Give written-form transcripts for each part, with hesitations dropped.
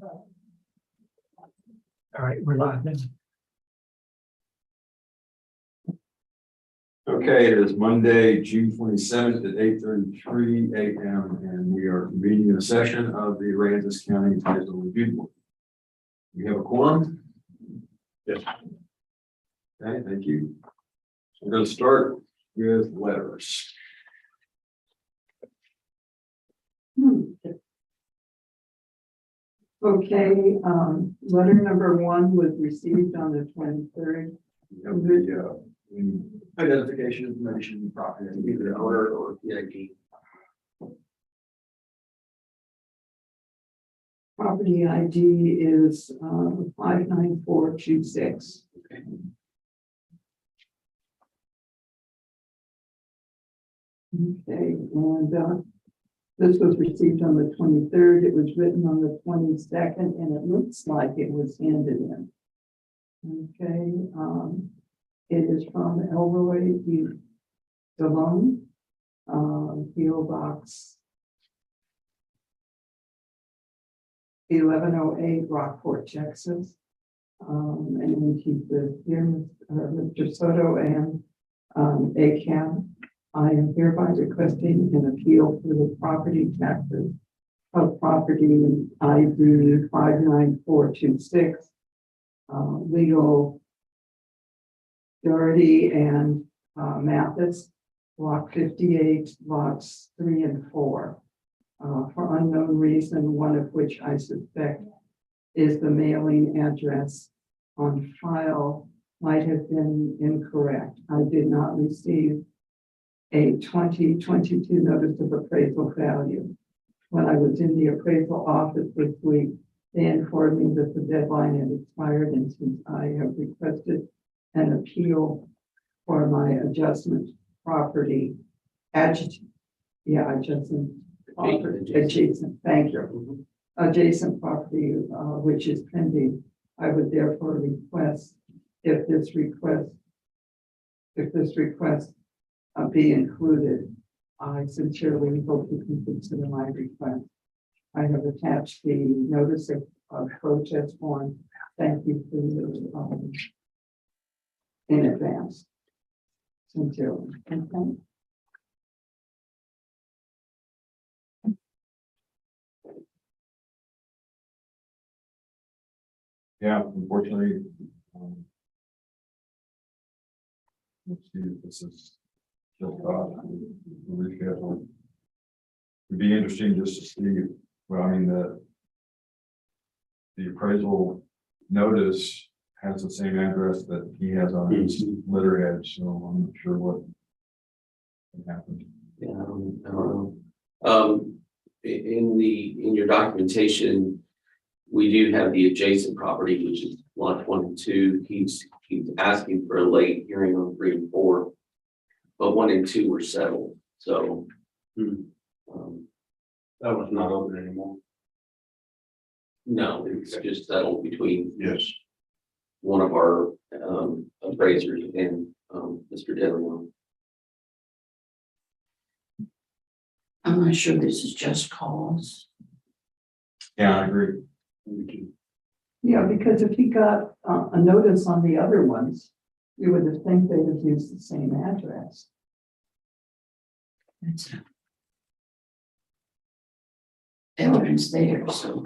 All right, we're live then. Okay, it is Monday, June 27th at 8:33 a.m. and we are convening a session of the Aransas County Title Review Board. We have a quorum? Yes. Okay, thank you. So we're going to start with letters. Okay, letter number 1 was received on the 23rd. We have the identification information, property, either owner or PID. Property ID is 59426. Okay. Okay, and this was received on the 23rd. It was written on the 22nd, and it looks like it was handed in. Okay, it is from Elroy DeLone, PO Box 1108, Rockport, Texas. And he says, "Dear Mr. Soto and ACAD, I am hereby requesting an appeal for the property taxes of property ID 59426, legal Doherty and Mathis, block 58, lots 3 and 4. For unknown reason, one of which I suspect is the mailing address on file might have been incorrect. I did not receive a 2022 notice of appraisal value. When I was in the appraisal office this week, they informed me that the deadline had expired, and since I have requested an appeal for my adjustment property adjacent, thank you. Adjacent property, which is pending, I would therefore request if this request be included. I sincerely hope you can consider my request. I have attached the notice of protest form. Thank you for your in advance. Sincerely. Okay. Yeah, unfortunately. Let's see if this is just rescheduled. It'd be interesting just to see, well, I mean, the appraisal notice has the same address that he has on his letterhead, so I'm not sure what happened. Yeah, I don't know. In your documentation, we do have the adjacent property, which is lot 22. He's asking for a late hearing on 3 and 4, but 1 and 2 were settled. So that was not open anymore. no, it's just settled between Yes. one of our appraisers and Mr. DeLeon. I'm not sure this is just cause. Yeah, I agree. Yeah, because if he got a notice on the other ones, you would have think they'd have used the same address. It's evidence there, so.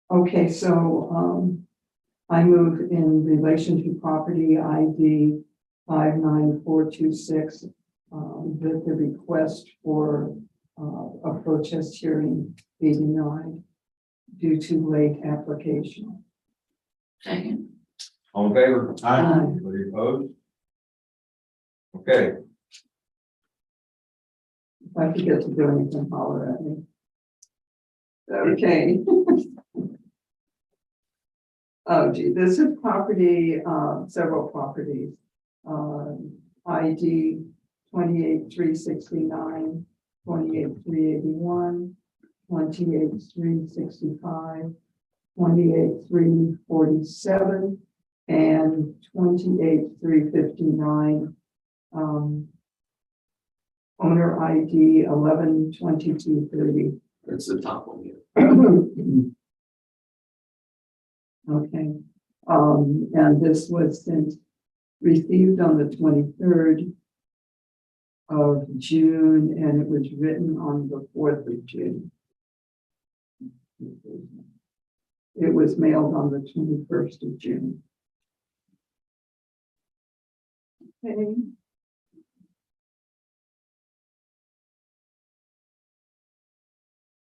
Okay, so I move in relation to property ID 59426 that the request for a protest hearing be denied due to late application. Second. All in favor? Aye. Anybody opposed? Okay, If I forget to do anything, holler at me. Okay. Oh gee, this is property, several properties. ID 28369, 28381, 28365, 28347, and 28359. owner ID 112230. That's the top one here. Okay, and this was received on the 23rd of June, and it was written on the 4th of June. It was mailed on the 21st of June. Okay.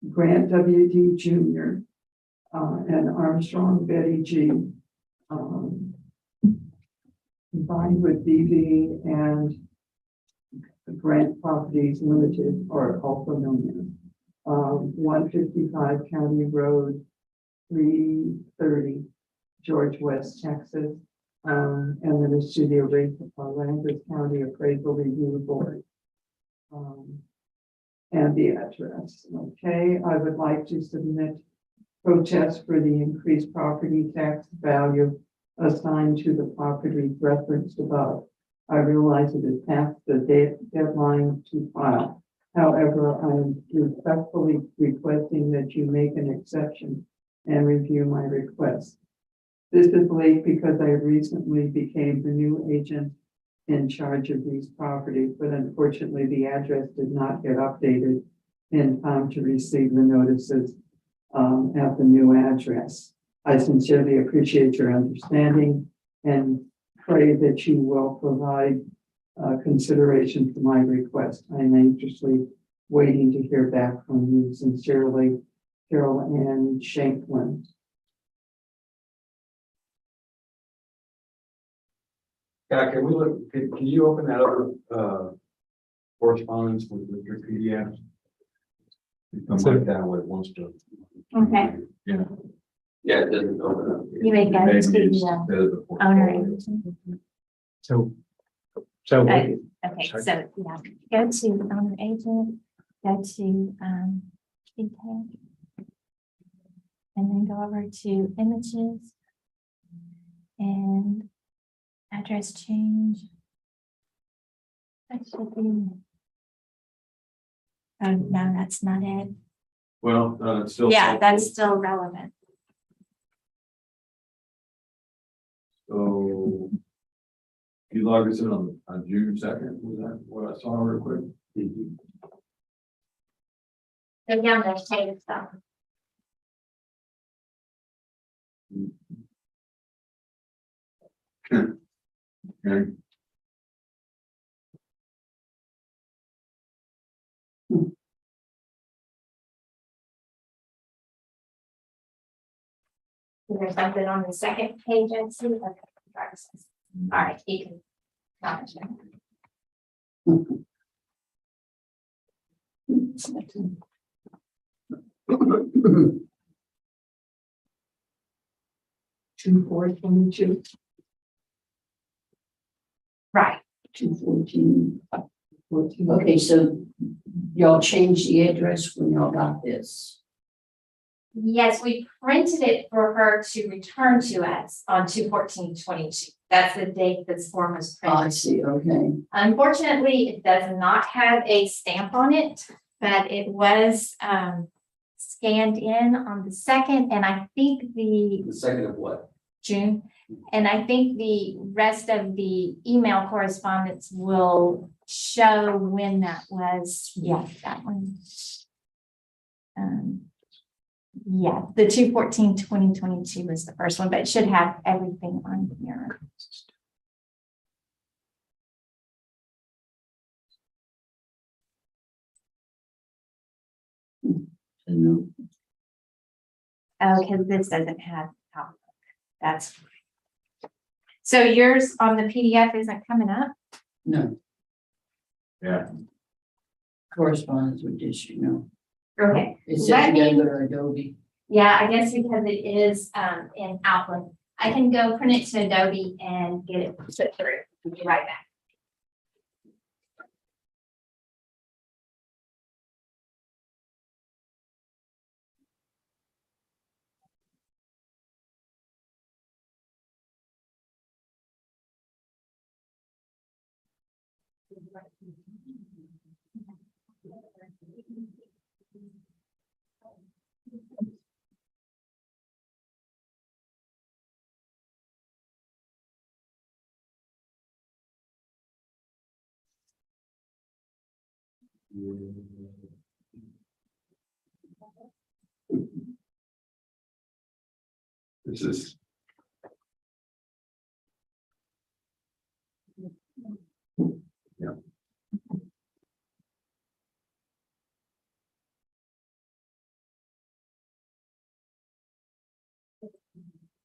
Grant W.D. Jr. And Armstrong Betty G. Combined with BB and Grant Properties Limited, or also known as 155 County Road 330, George West, Texas. And then it's to the Aransas County Appraisal Review Board. And the address. Okay, I would like to submit protest for the increased property tax value assigned to the property referenced above. I realize it is past the deadline to file. However, I am respectfully requesting that you make an exception and review my request. This is late because I recently became the new agent in charge of these properties, but unfortunately the address did not get updated in time to receive the notices at the new address. I sincerely appreciate your understanding and pray that you will provide consideration for my request. I'm anxiously waiting to hear back from you. Sincerely, Carol Ann Shanklin. Yeah, can we look, can you open that other, correspondence with your PDF? Something like that, what it wants to. Okay. Yeah. Yeah, it doesn't open up. You may go Maybe to the instead of the owner portfolio. agent. So Okay, so yeah, go to owner agent, go to detail. And then go over to images. And address change. That should be. Oh, no, that's not it. Well, it's still. Yeah, that's still relevant. So. You logged us in on June 2nd, was that what I saw real quick? The younger state stuff. Okay. Is there something on the second page? I see. Okay. All right, you can. Not sure. Two 422, Right. 214. 14. Okay, so y'all changed the address when y'all got this. Yes, we printed it for her to return to us on 2/14/22. That's the date this form was I printed. see, okay. Unfortunately, it does not have a stamp on it, but it was scanned in on the 2nd, and I think the The second of what? June. And I think the rest of the email correspondence will show when that was. Yeah, that one. Yeah, the 2/14/2022 was the first one, but it should have everything on here. No, Oh, because this doesn't have top. That's. So yours on the PDF isn't coming up? no, Yeah. correspondence with this, you know. Okay. It says Let you gotta me- go to Adobe. Yeah, I guess because it is in Outlook. I can go print it to Adobe and get it put through. We'll be right back. This is. Yeah.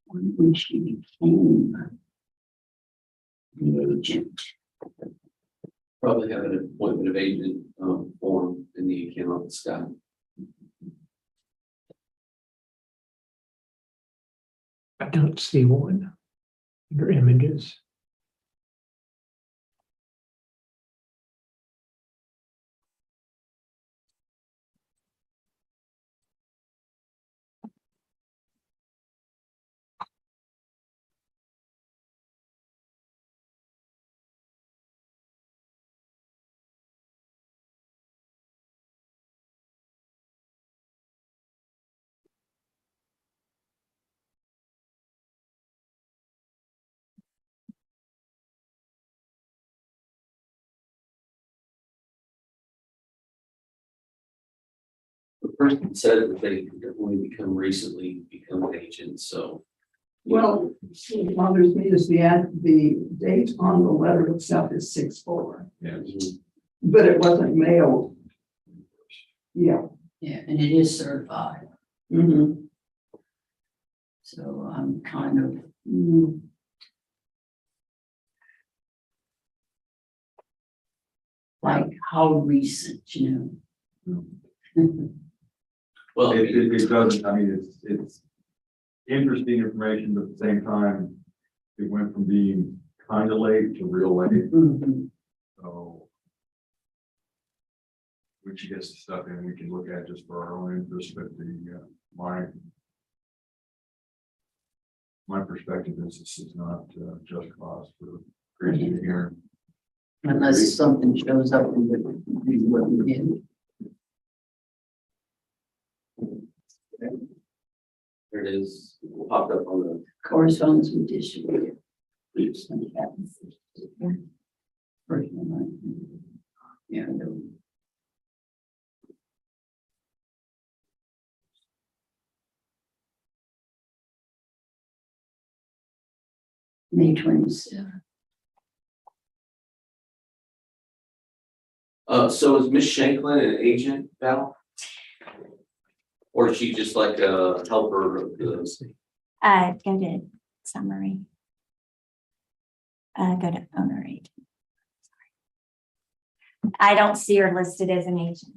When she became the agent. Probably have an appointment of agent form in the account, Scott. I don't see one. Under images. The person said that they could only recently become an agent, so. Well, what bothers me is the date on the letter itself is 6/4, Yeah. but it wasn't mailed. Yeah. Yeah, and it is certified, Mhm. so I'm kind of, like, how recent, you know? Well, I mean, It doesn't, I mean, it's interesting information, but at the same time, it went from being kind of late to real late, Mhm. so. Which gets the stuff in, we can look at just for our own interest, but my perspective is this is not just cause for creating a hearing. Unless something shows up in what we did. there it is, popped up on the, Corresponds with district. Yeah, no. May 27th. so is Miss Shanklin an agent, Val? Or is she just like a helper of the? Go to summary. Go to owner agent. I don't see her listed as an agent.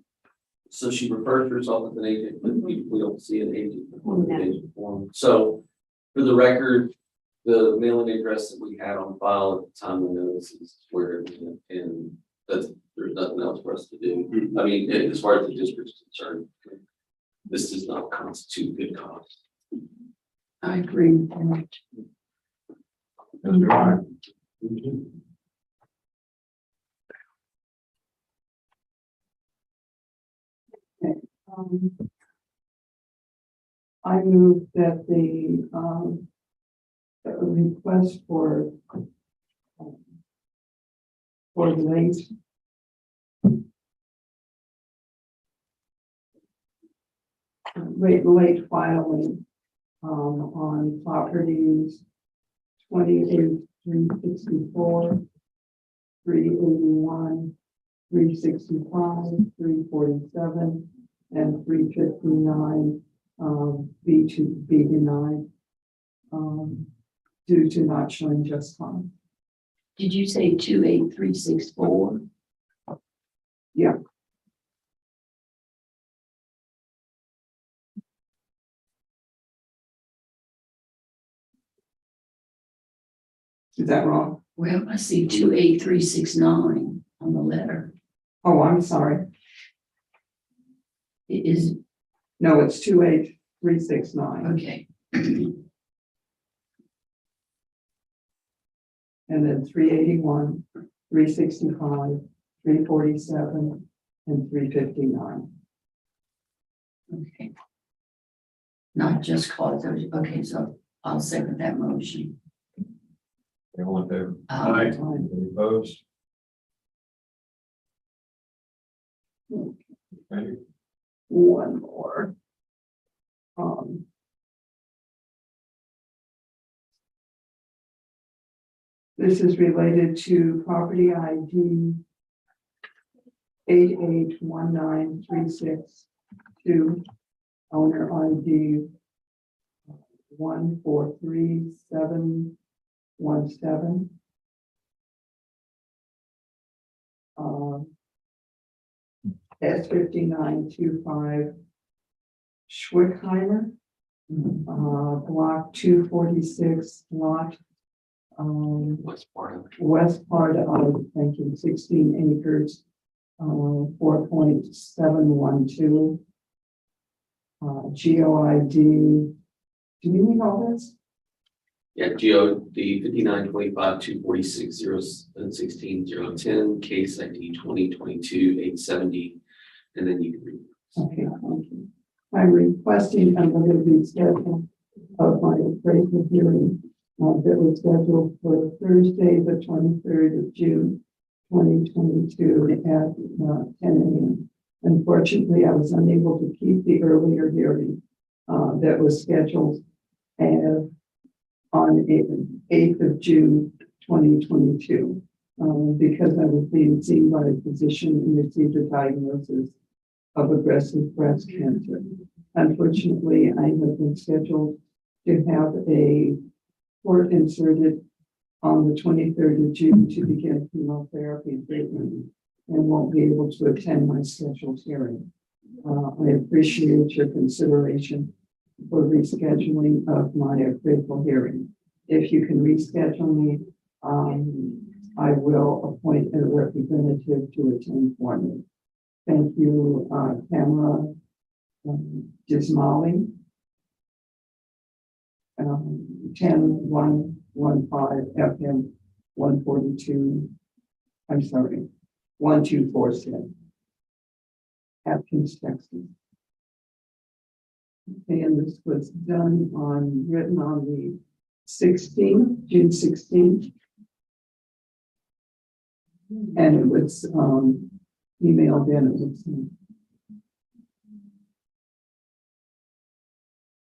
So she refers to herself as an agent, but we don't see an agent before the No. agent form. So for the record, the mailing address that we had on file at the time of the notice is where, and that's, there's nothing else for us to do. I mean, as far as the district is concerned, this does not constitute good cause. I agree with that. That's right. I move that the request for late filing on properties 28,364, 381, 365, 347, and 359 be denied due to not showing just cause. Did you say 28364? Yeah. Is that wrong? Well, I see 28369 on the letter. Oh, I'm sorry. It is, No, it's 28369. okay. And then 381, 365, 347, and 359. Okay. Not just cause, okay, so I'll second that motion. All in favor? Aye. Any opposed? Okay. One more. This is related to property ID 8819362, owner ID 143717. S5925 Schwickheimer, block 246, lot What's part of it? west part of, thank you, 16 acres, 4.712. GOID, do we need all this? Yeah, GOD 5925-246-016-010, case ID 2022-870, and then you can read. Okay, thank you. I'm requesting a limited reschedule of my appraisal hearing that was scheduled for Thursday, the 23rd of June, 2022 at 10 a.m. Unfortunately, I was unable to keep the earlier hearing that was scheduled on 8th of June, 2022, because I was being seen by a physician and received a diagnosis of aggressive breast cancer. Unfortunately, I have been scheduled to have a port inserted on the 23rd of June to begin chemotherapy treatment and won't be able to attend my scheduled hearing. I appreciate your consideration for rescheduling of my appraisal hearing. If you can reschedule me, I will appoint a representative to attend for me. Thank you, Tamara Dismali. 10115 FM 142. I'm sorry, 1247. Atkins, Texas. And this was written on the 16th, June 16th. And it was emailed in. It was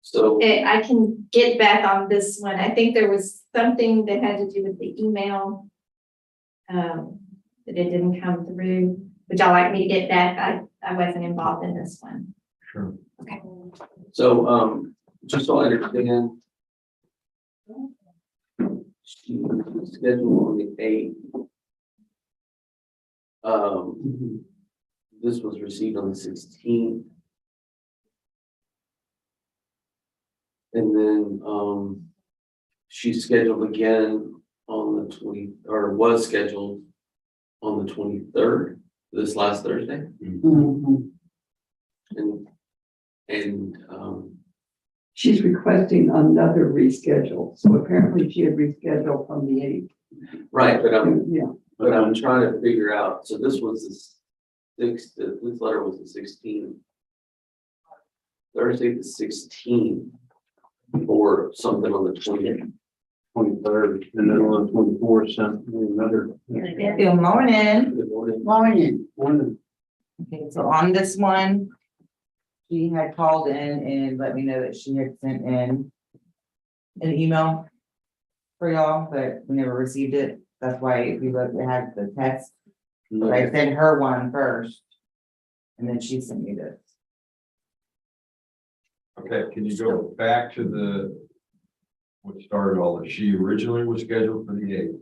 So, I can get back on this one. I think there was something that had to do with the email. That it didn't come through. Would y'all like me to get that? I wasn't involved in this one. Sure. Okay. so, just so I understand. She was scheduled on the 8th. This was received on the 16th. And then, she's scheduled again on the 20, or was scheduled on the 23rd, this last Thursday. Mhm. And, she's requesting another reschedule. So apparently she had rescheduled from the 8th. right, but Yeah. I'm trying to figure out, so this was the 6th, this letter was the 16th. Thursday, the 16th, or something on the 20th. 23rd, and then on the 24th, sent me another. Good morning. Good morning. Morning. Okay, so on this one, she had called in and let me know that she had sent in an email for y'all, but we never received it. That's why if you look, it had the text. But I sent her one first, and then she sent me this. Okay, can you go back to what started all this? She originally was scheduled for the 8th.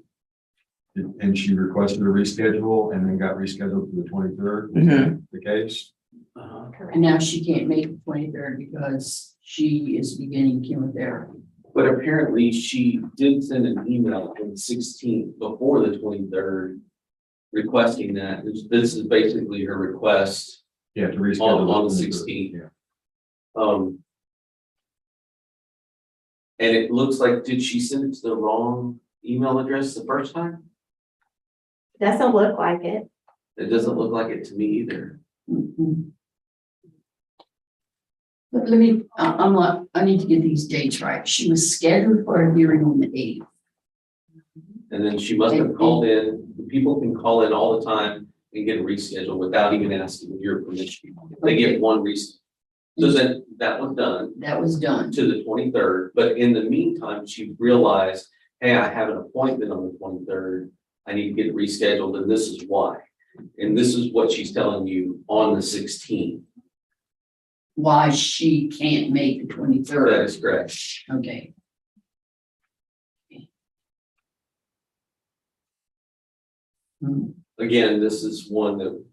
And she requested a reschedule and then got rescheduled for the 23rd. Is that the case? And now she can't make the 23rd because she is beginning chemotherapy. But apparently she did send an email on the 16th before the 23rd requesting that. This is basically her request Yeah, to reschedule on the 23rd. 16th. Yeah. And it looks like, did she send it to the wrong email address the first time? Doesn't look like it. It doesn't look like it to me either. Let me, I'm not, I need to get these dates right. She was scheduled for a hearing on the 8th. And then she must have called in, people can call in all the time and get rescheduled without even asking your permission. They get one reschedule. So then that was done That was done. to the 23rd, but in the meantime, she realized, hey, I have an appointment on the 23rd. I need to get rescheduled, and this is why. And this is what she's telling you on the 16th. Why she can't make the That 23rd. is correct. Okay. Hmm. Again, this is one that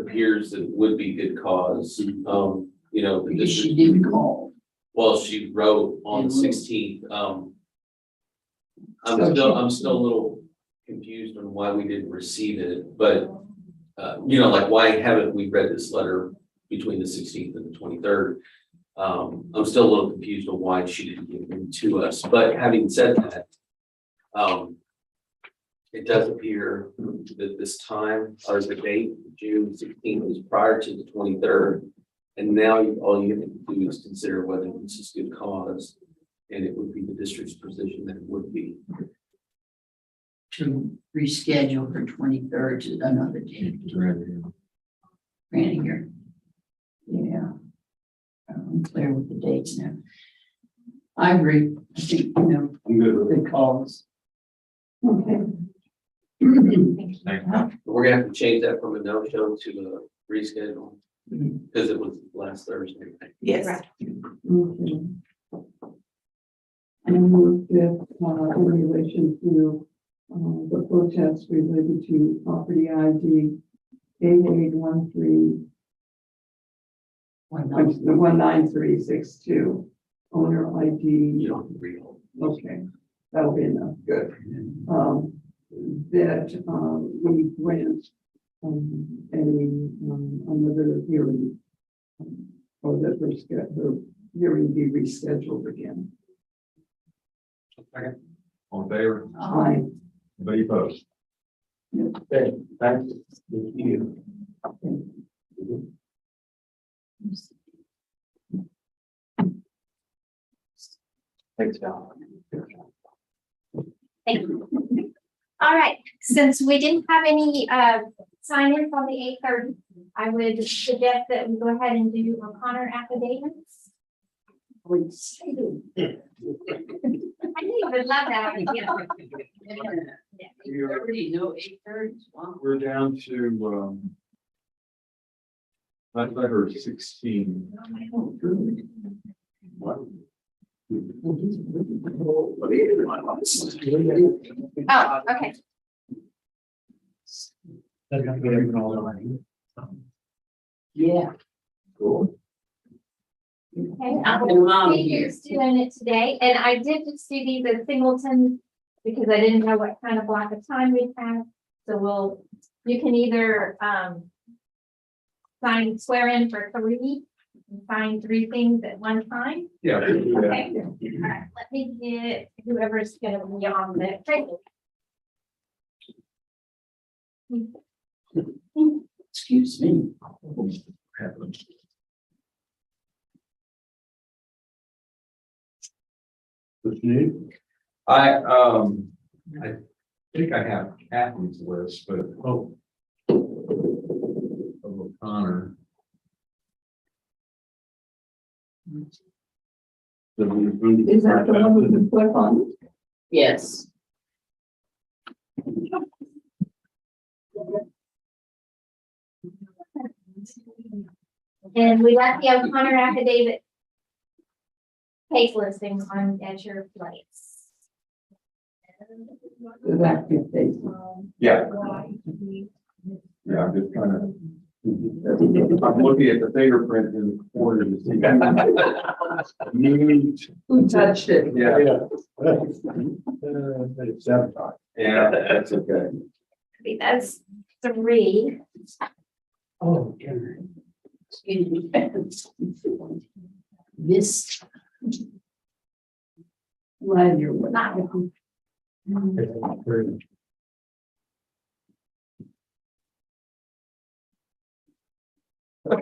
appears that would be good cause. You know, the Because she district, didn't call. well, she wrote on the 16th. I'm still a little confused on why we didn't receive it, but you know, like, why haven't we read this letter between the 16th and the 23rd? I'm still a little confused on why she didn't give them to us, but having said that, it does appear that this time, or the date, June 16th, is prior to the 23rd. And now all you have to do is consider whether this is good cause, and it would be the district's position that it would be. To reschedule her 23rd to another date. Granny here. Yeah. I'm clear with the dates now. I agree. I think, you know, I'm good with it. good calls. Okay. We're gonna have to change that from a no-show to a reschedule, because it was last Thursday. Yes. Okay. I move that, in relation to, the protests related to property ID 8813, Why not? 19362, owner ID. You don't have to read all. Okay, that'll be enough, good. That, we grant, another hearing. Or that her hearing be rescheduled again. Second. All in favor? Aye. Anybody opposed? Okay, thank you. Thanks, Val. Thank you. All right, since we didn't have any sign-ins on the 8:30, I would suggest that we go ahead and do O'Connor affidavits. Please. I knew you would love that idea. Yeah, 8:30, no 8:30. Wow. We're down to, that's letter 16. What? Oh, okay. Yeah. Cool. Okay, And Mommy here. who's doing it today, and I did just do these at Singleton because I didn't know what kind of block of time we'd have. So you can either swear in for 3, and sign 3 things at one time. Yeah. Okay, all right, let me get whoever's gonna be on the table. Excuse me. What's new? I think I have Kathy's list, but, of O'Connor. Is that the one with the clip on? Yes. And we left the O'Connor affidavit case listing on at your place. Is that the case? Yeah. Yeah, I'm just trying to. I'm looking at the fingerprint in the corner to see. Who touched it? Yeah, It's sabotage. yeah, that's okay. That's 3. Oh, yeah. Excuse me. This. Glad you're with Not- So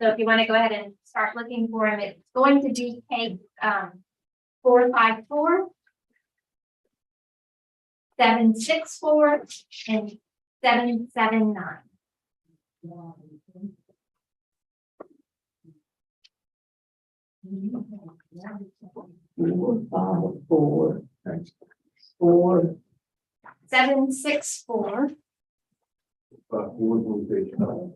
if you want to go ahead and start looking for them, it's going to be case 454, 764, and 779. 454, Thanks. 4, 764, Four on page five.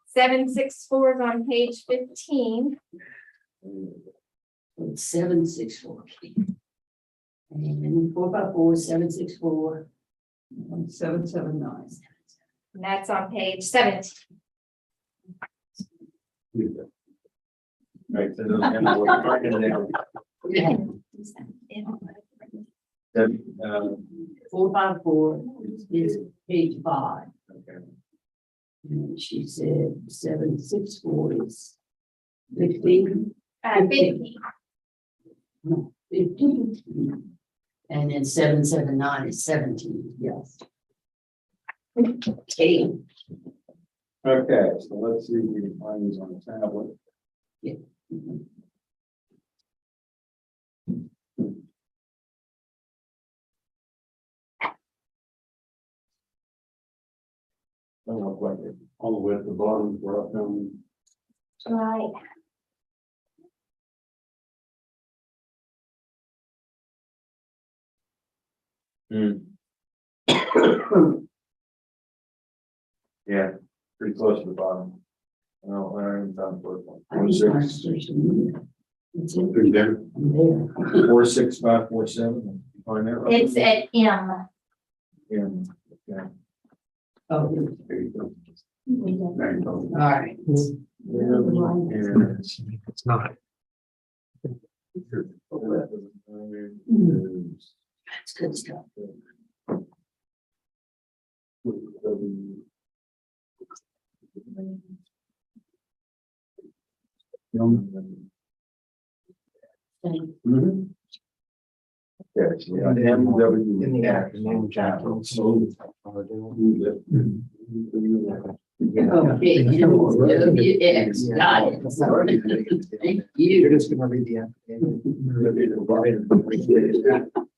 764 is on page 15. 764. And 454, 764. 779. And that's on page 17. Right, so those kind of what we're talking about. Then, 454 is page 5. okay. And she said 764 is 15. 15. No, 15. And then 779 is 17. Yes. Okay. Okay, so let's see if we can find these on the tablet. Don't look like it, all the way at the bottom, where I found. Right. Yeah, pretty close to the bottom. No, I haven't found the first one. I was trying to search them. It's in Through there. there. 46547. Find that. It's at M. Yeah, yeah. Oh, There you go. all right. And It's not. That's good stuff. Mhm. Yeah, so yeah, MW. In the afternoon, Jackie. Okay, WX, got it. Thank You're you. just gonna read the application.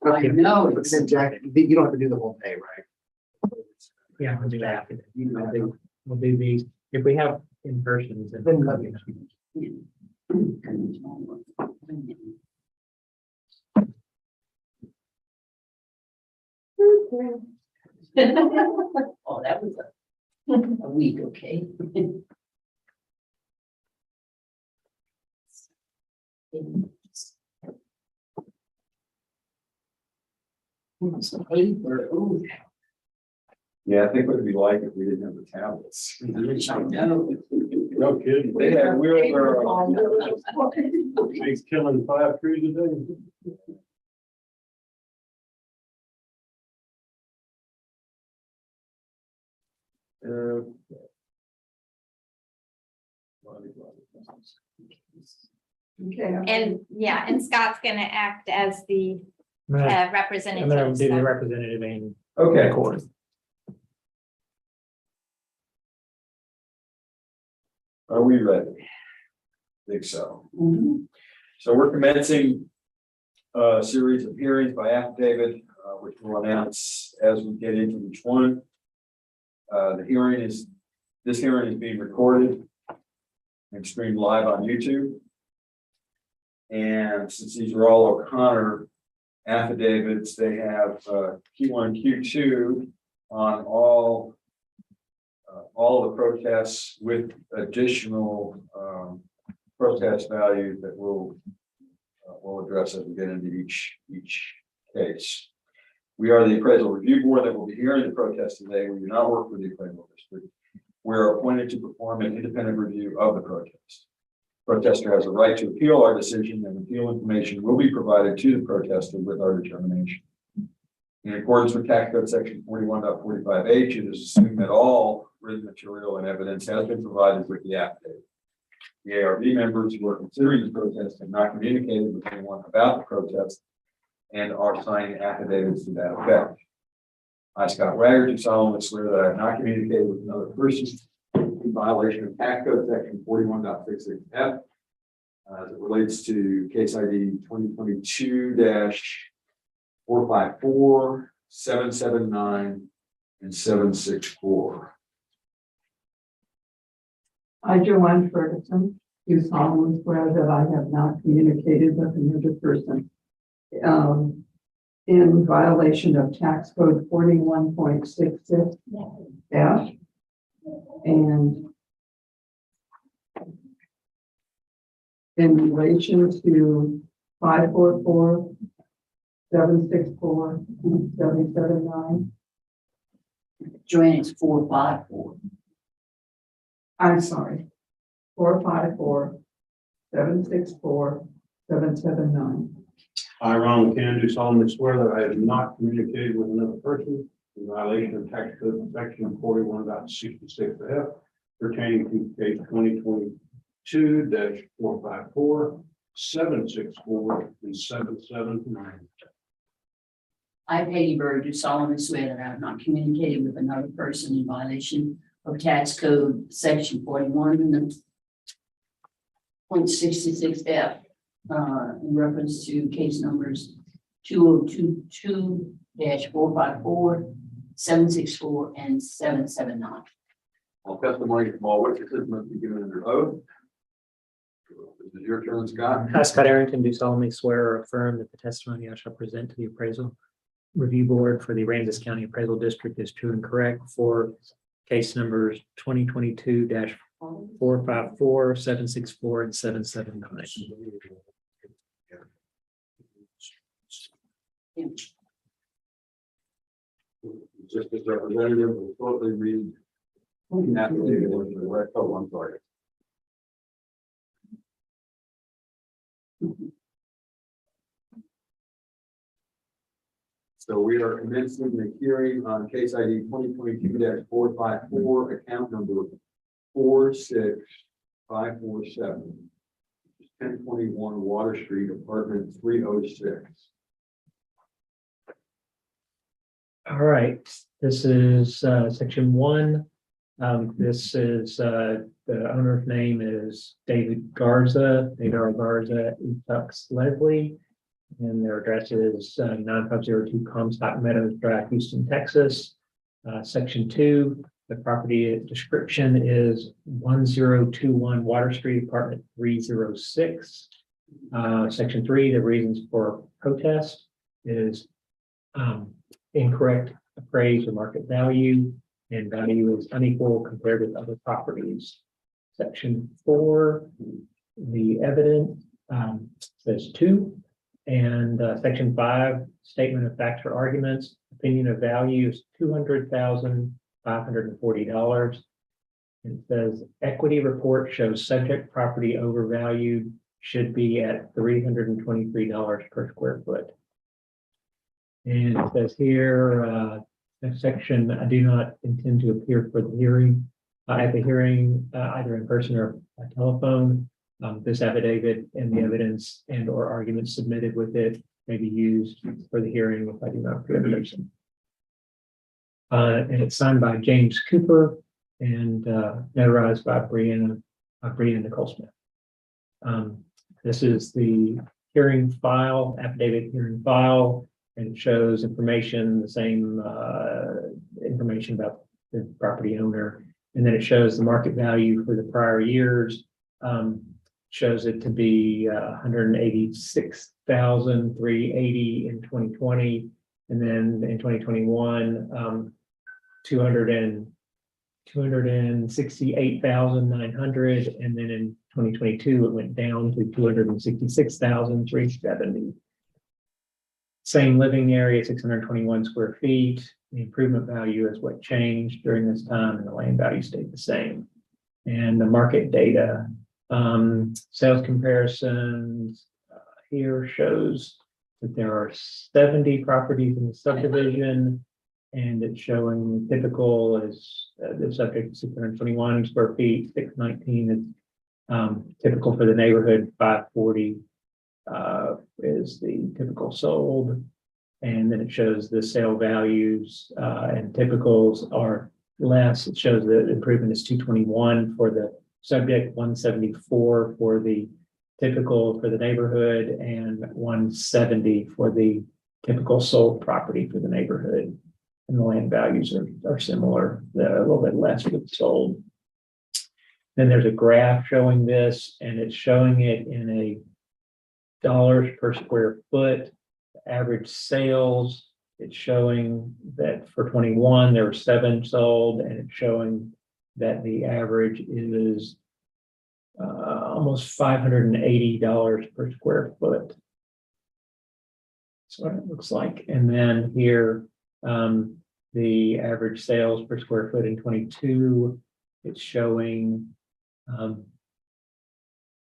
I know But it's. then Jack, you don't have to do the whole day, right? Yeah, we'll do that. We'll do these, if we have in persons and. Oh, that was a week, okay. Paper, ooh, Yeah, I think what it'd be like if we didn't have the tablets. I know. No kidding. They had wheelbarrow. He's killing 5 trees a day. Okay. And yeah, and Scott's gonna act as the I'm gonna I'm representative. gonna do the so- representative and Okay, record. are we ready? Think so. Mhm. So we're commencing a series of hearings by affidavit, which we'll announce as we get into each one. This hearing is being recorded and streamed live on YouTube. And since these are all O'Connor affidavits, they have Q1, Q2 on all the protests with additional protest values that we'll address as we get into each case. We are the appraisal review board that will be hearing the protest today. We do not work for the appraisal district. We're appointed to perform an independent review of the protest. Protester has a right to appeal our decision, and appeal information will be provided to the protester with our determination. In accordance with tax code section 41.45H, it is assumed that all written material and evidence has been provided with the affidavit. The ARB members who are considering the protest have not communicated with anyone about the protest and are signing affidavits to that effect. I, Scott Wagger, do solemnly swear that I have not communicated with another person in violation of tax code section 41.66 F as it relates to case ID 2022-454, 779, and 764. I, Joanne Ferguson, do solemnly swear that I have not communicated with another person in violation of tax code 41.66 F and in relation to 544, 764, 779. Joanne, it's 454. I'm sorry, 454, 764, 779. I, Ron McCann, do solemnly swear that I have not communicated with another person in violation of tax code section 41.66 F pertaining to case 2022-454, 764, and 779. I, Peggy Bird, do solemnly swear that I have not communicated with another person in violation of tax code section 41.66 F in reference to case numbers 2022-454, 764, and 779. All testimony from all witnesses must be given under oath. This is your turn, Scott. I, Scott Arrington, do solemnly swear or affirm that the testimony I shall present to the appraisal review board for the Aransas County Appraisal District is true and correct for case numbers 2022-454, 764, and 779. Just as representative will shortly read. Affidavit with the rest. Oh, I'm sorry. So we are commencing the hearing on case ID 2022-454, account number 46547. 1021 Water Street, apartment 306. All right, this is section 1. This is the owner's name is David Garza, David Garza, Etux Leslie, and their address is 9502 Comstock Meadows Drive, Houston, Texas. Section 2, the property description is 1021 Water Street, apartment 306. Section 3, the reasons for protest is incorrect appraised or market value, and value is unequal compared with other properties. Section 4, the evidence says 2, and section 5, statement of facts or arguments, opinion of value is $200,540. It says equity report shows subject property overvalued should be at $323 per square foot. And it says here, next section, I do not intend to appear for the hearing. At the hearing, either in person or by telephone. This affidavit and the evidence and or arguments submitted with it may be used for the hearing if I do not appear in person. And it's signed by James Cooper and notarized by Brianna Nicole Smith. This is the hearing file, affidavit hearing file. And it shows information, the same information about the property owner. And then it shows the market value for the prior years. Shows it to be $186,380 in 2020. And then in 2021, 268,900. And then in 2022, it went down to 266,370. Same living area, 621 square feet. The improvement value is what changed during this time, and the land value stayed the same. And the market data, sales comparisons here shows that there are 70 properties in the subdivision, and it's showing typical is the subject is 621 square feet, 619 is typical for the neighborhood, 540 is the typical sold. And then it shows the sale values, and typicals are less. It shows that improvement is 221 for the subject, 174 for the typical for the neighborhood, and 170 for the typical sold property for the neighborhood. And the land values are similar, a little bit less for the sold. Then there's a graph showing this, and it's showing it in a dollars per square foot, average sales. It's showing that for 21, there were 7 sold, and it's showing that the average is almost $580 per square foot. That's what it looks like. And then here, the average sales per square foot in 22, it's showing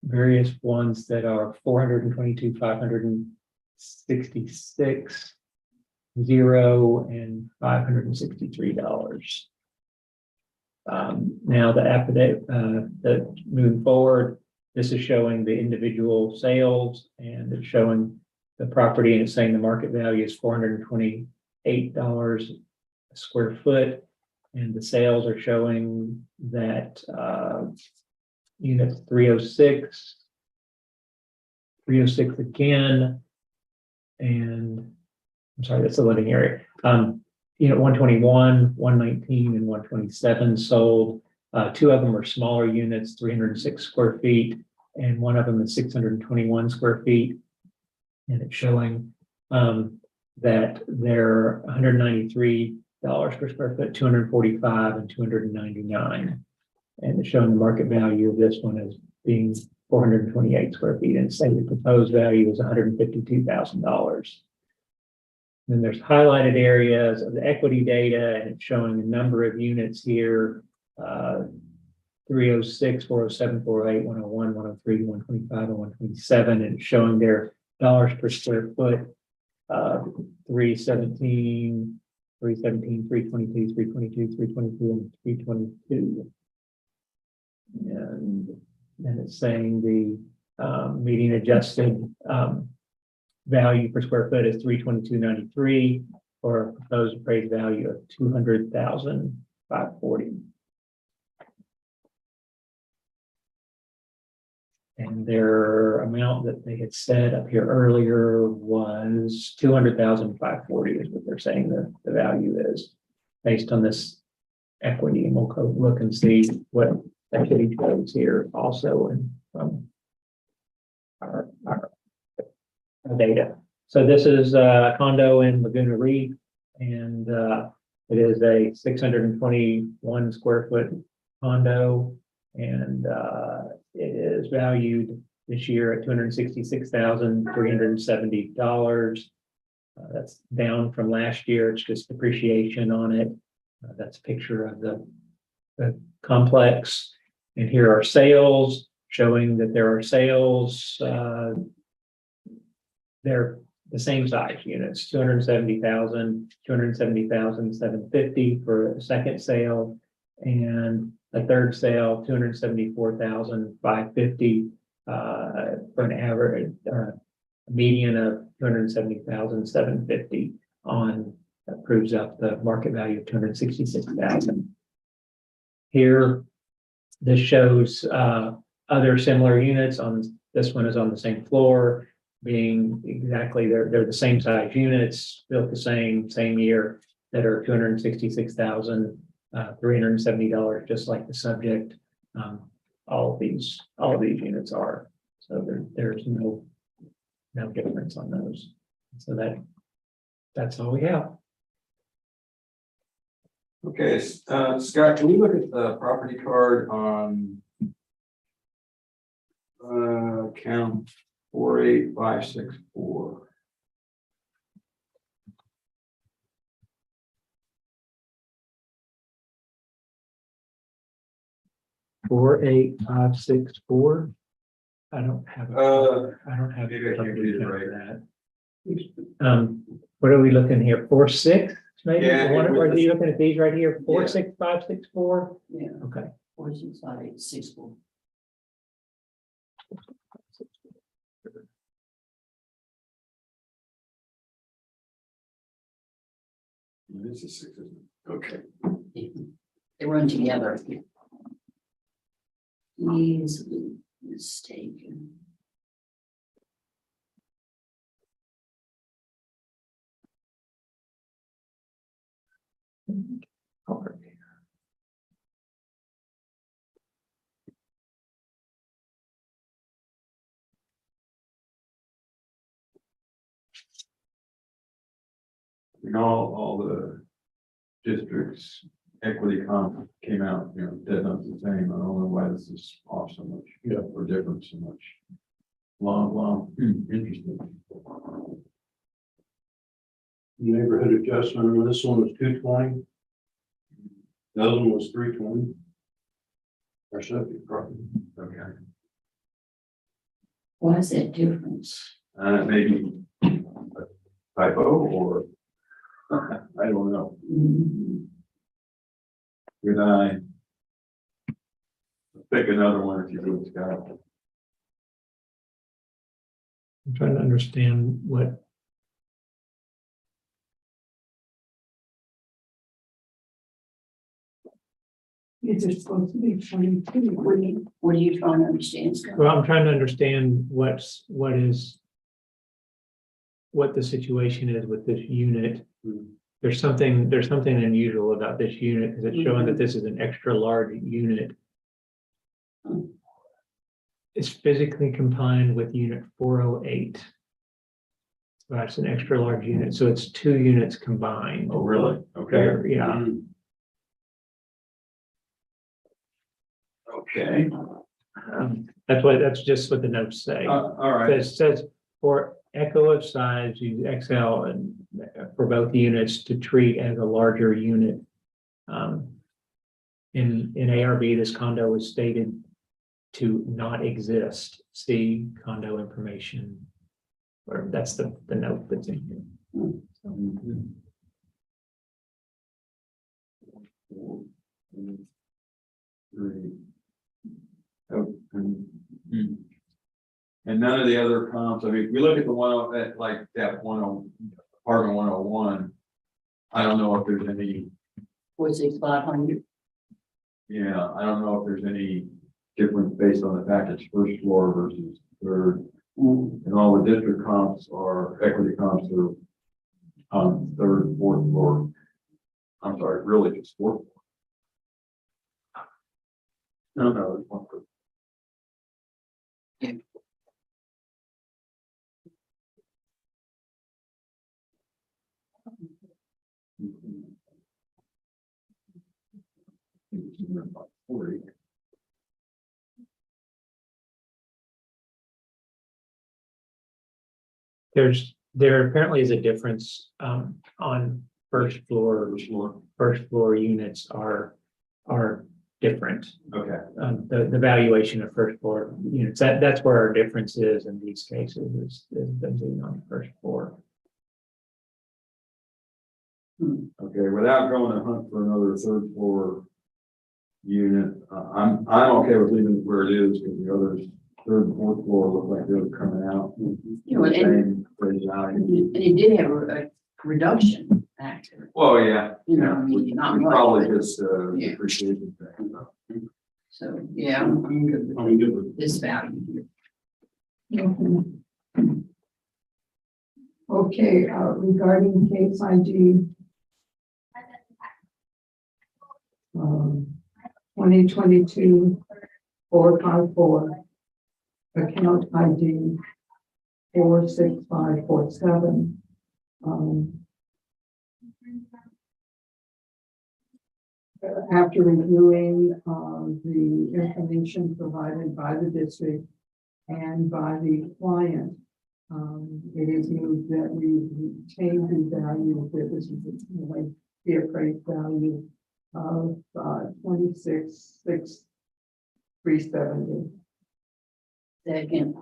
various ones that are 422, 566, 0, and $563. Now the affidavit, moving forward, this is showing the individual sales, and it's showing the property, and it's saying the market value is $428 a square foot, and the sales are showing that units 306 again, and I'm sorry, that's the living area. Unit 121, 119, and 127 sold. 2 of them are smaller units, 306 square feet, and one of them is 621 square feet. And it's showing that they're $193 per square foot, 245, and 299. And it's showing the market value of this one as being 428 square feet, and saying the proposed value is $152,000. Then there's highlighted areas of the equity data, and it's showing a number of units here, 306, 407, 408, 101, 103, 125, and 127, and it's showing their dollars per square foot, 317, 322, 322, and 322. And then it's saying the median adjusted value per square foot is $322.93 for a proposed appraised value of $200,540. And their amount that they had said up here earlier was $200,540 is what they're saying the value is based on this equity. And we'll go look and see what equity shows here also and from our data. So this is a condo in Laguna Reef, and it is a 621 square foot condo, and it is valued this year at $266,370. That's down from last year. It's just depreciation on it. That's a picture of the complex. And here are sales showing that there are sales. They're the same size units, 270,000, 270,750 for a second sale, and a third sale, 274,550 for an average a median of 270,750 on that proves up the market value of 266,000. Here, this shows other similar units on this one is on the same floor, being exactly they're the same size units, built the same year, that are $266,370, just like the subject. All of these units are. So there's no difference on those. So that's all we have. Okay, Scott, can we look at the property card on count 48564? Four, 8, 5, 6, 4. I don't have. I don't have. maybe I can't read it right. That. What are we looking here? 4, 6, maybe? Yeah, Or are you looking at these right here? 4, Yeah. 6, 5, 6, 4? Yeah, Okay. 4, 6, 5, 8, 6, 4. This is 6, isn't it? Okay. They run together. Easily mistaken. And all the districts, equity comp came out, dead not the same. I don't know why this is off so much, or different so much. Interesting. Neighborhood adjustment, and this one was 220. The other one was 320. Our subject property. Okay. Why is that difference? Maybe a typo or I don't know. Mhm. Good eye. Pick another one if you would, Scott. I'm trying to understand what. These are supposed to be 22. What are you trying to understand, Scott? Well, I'm trying to understand what the situation is with this unit. There's something unusual about this unit because it's showing that this is an extra large unit. It's physically combined with unit 408. So that's an extra large unit. So it's 2 units combined. Oh, really? Okay. There, yeah. Okay. That's just what the notes say. All right. It says for echo of size, use XL and for both units to treat as a larger unit. In ARB, this condo was stated to not exist. See condo information. Or that's the note that's in here. And none of the other comps, I mean, if we look at the one at like that apartment 101, I don't know if there's any, 46500. yeah, I don't know if there's any difference based on the fact it's first floor versus third. And all the district comps are, equity comps are on third, fourth floor. I'm sorry, really just fourth floor. No, it's one. There apparently is a difference on first floor units are different. Okay. The valuation of first floor units, that's where our difference is in these cases is them being on the first floor. Okay, without going to hunt for another third floor unit, I'm okay with leaving it where it is because the others, third and fourth floor look like they're coming out. You know, and Same phraseology. it did have a reduction factor. Well, yeah. You know, I mean, not We much, probably but- just Yeah. appreciation thing. So, yeah, I'm good with I'm good with this value here. Okay, regarding case ID. 2022 454. Account ID 46547. After reviewing the information provided by the district and by the client, it is moved that we retain the value that this is the appraised value of 26,670. Second.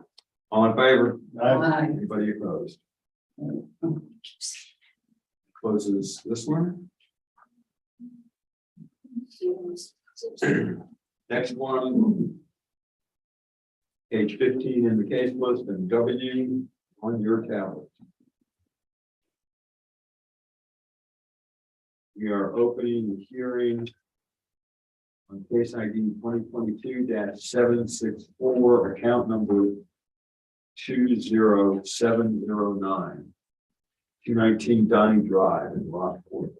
All in favor? Aye. Anybody opposed? Closes this one. Next one. Page 15 in the case list and W on your tablet. We are opening the hearing on case ID 2022-764, account number 20709. 219 Donny Drive in Rockport.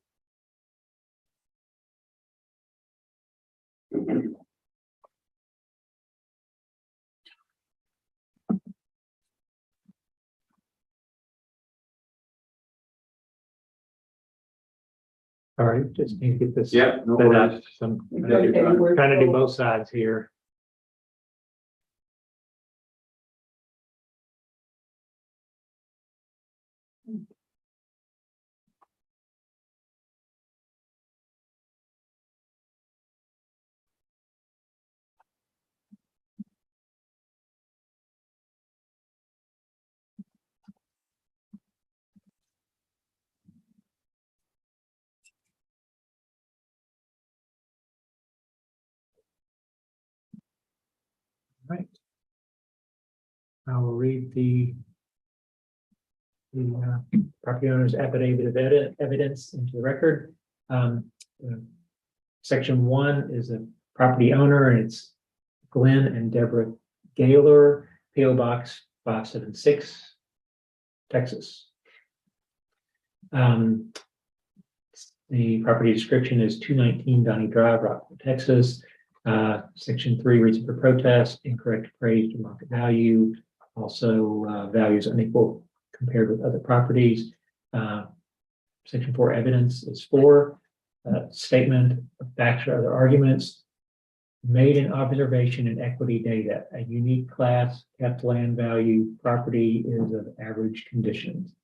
All right, just need to get this. Yeah, no set up. worries. Some Okay, we're- trying to do both sides here. Right. I will read the property owner's affidavit of evidence into the record. Uh, Section 1 is a property owner, and it's Glenn and Deborah Gaylor, PO Box 576, Texas. The property description is 219 Donny Drive, Rockport, Texas. Section 3, reason for protest, incorrect appraised market value, also values unequal compared with other properties. Section 4, evidence is 4, statement of facts or other arguments made in observation and equity data. A unique class kept land value property is of average conditions.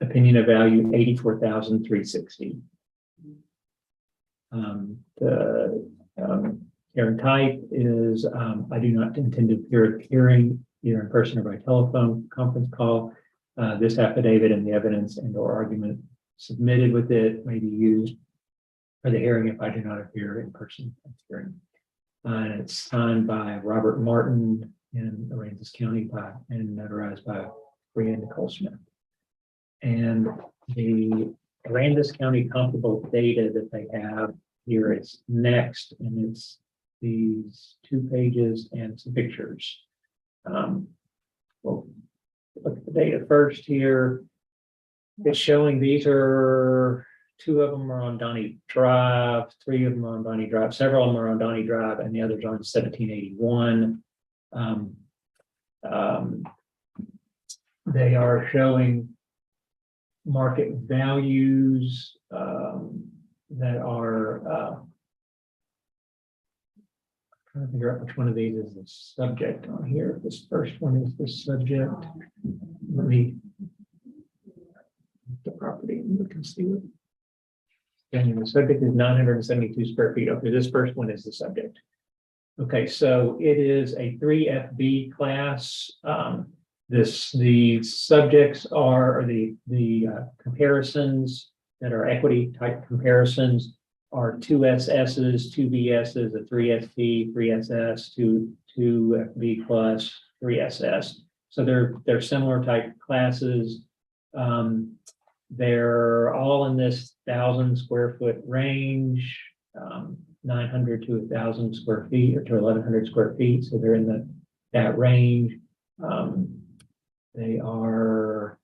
Opinion of value 84,360. Hearing type is I do not intend to appear at the hearing either in person or by telephone conference call. This affidavit and the evidence and or argument submitted with it may be used for the hearing if I do not appear in person at the hearing. And it's signed by Robert Martin in Aransas County and notarized by Brianna Nicole Smith. And the Aransas County comparable data that they have here is next, and it's these 2 pages and some pictures. Well, look at the data first here. It's showing these are 2 of them are on Donny Drive, 3 of them are on Donny Drive, several of them are on Donny Drive, and the others are on 1781. They are showing market values that are trying to figure out which one of these is the subject on here. This first one is the subject. Let me the property and look and see what. And the subject is 972 square feet. Okay, this first one is the subject. Okay, so it is a 3FB class. The subjects are or the comparisons that are equity type comparisons are 2 SSs, 2 BSs, a 3SP, 3SS, 2 FB plus, 3SS. So they're similar type classes. They're all in this 1,000 square foot range, 900 to 1,000 square feet or to 1,100 square feet. So they're in that range. They are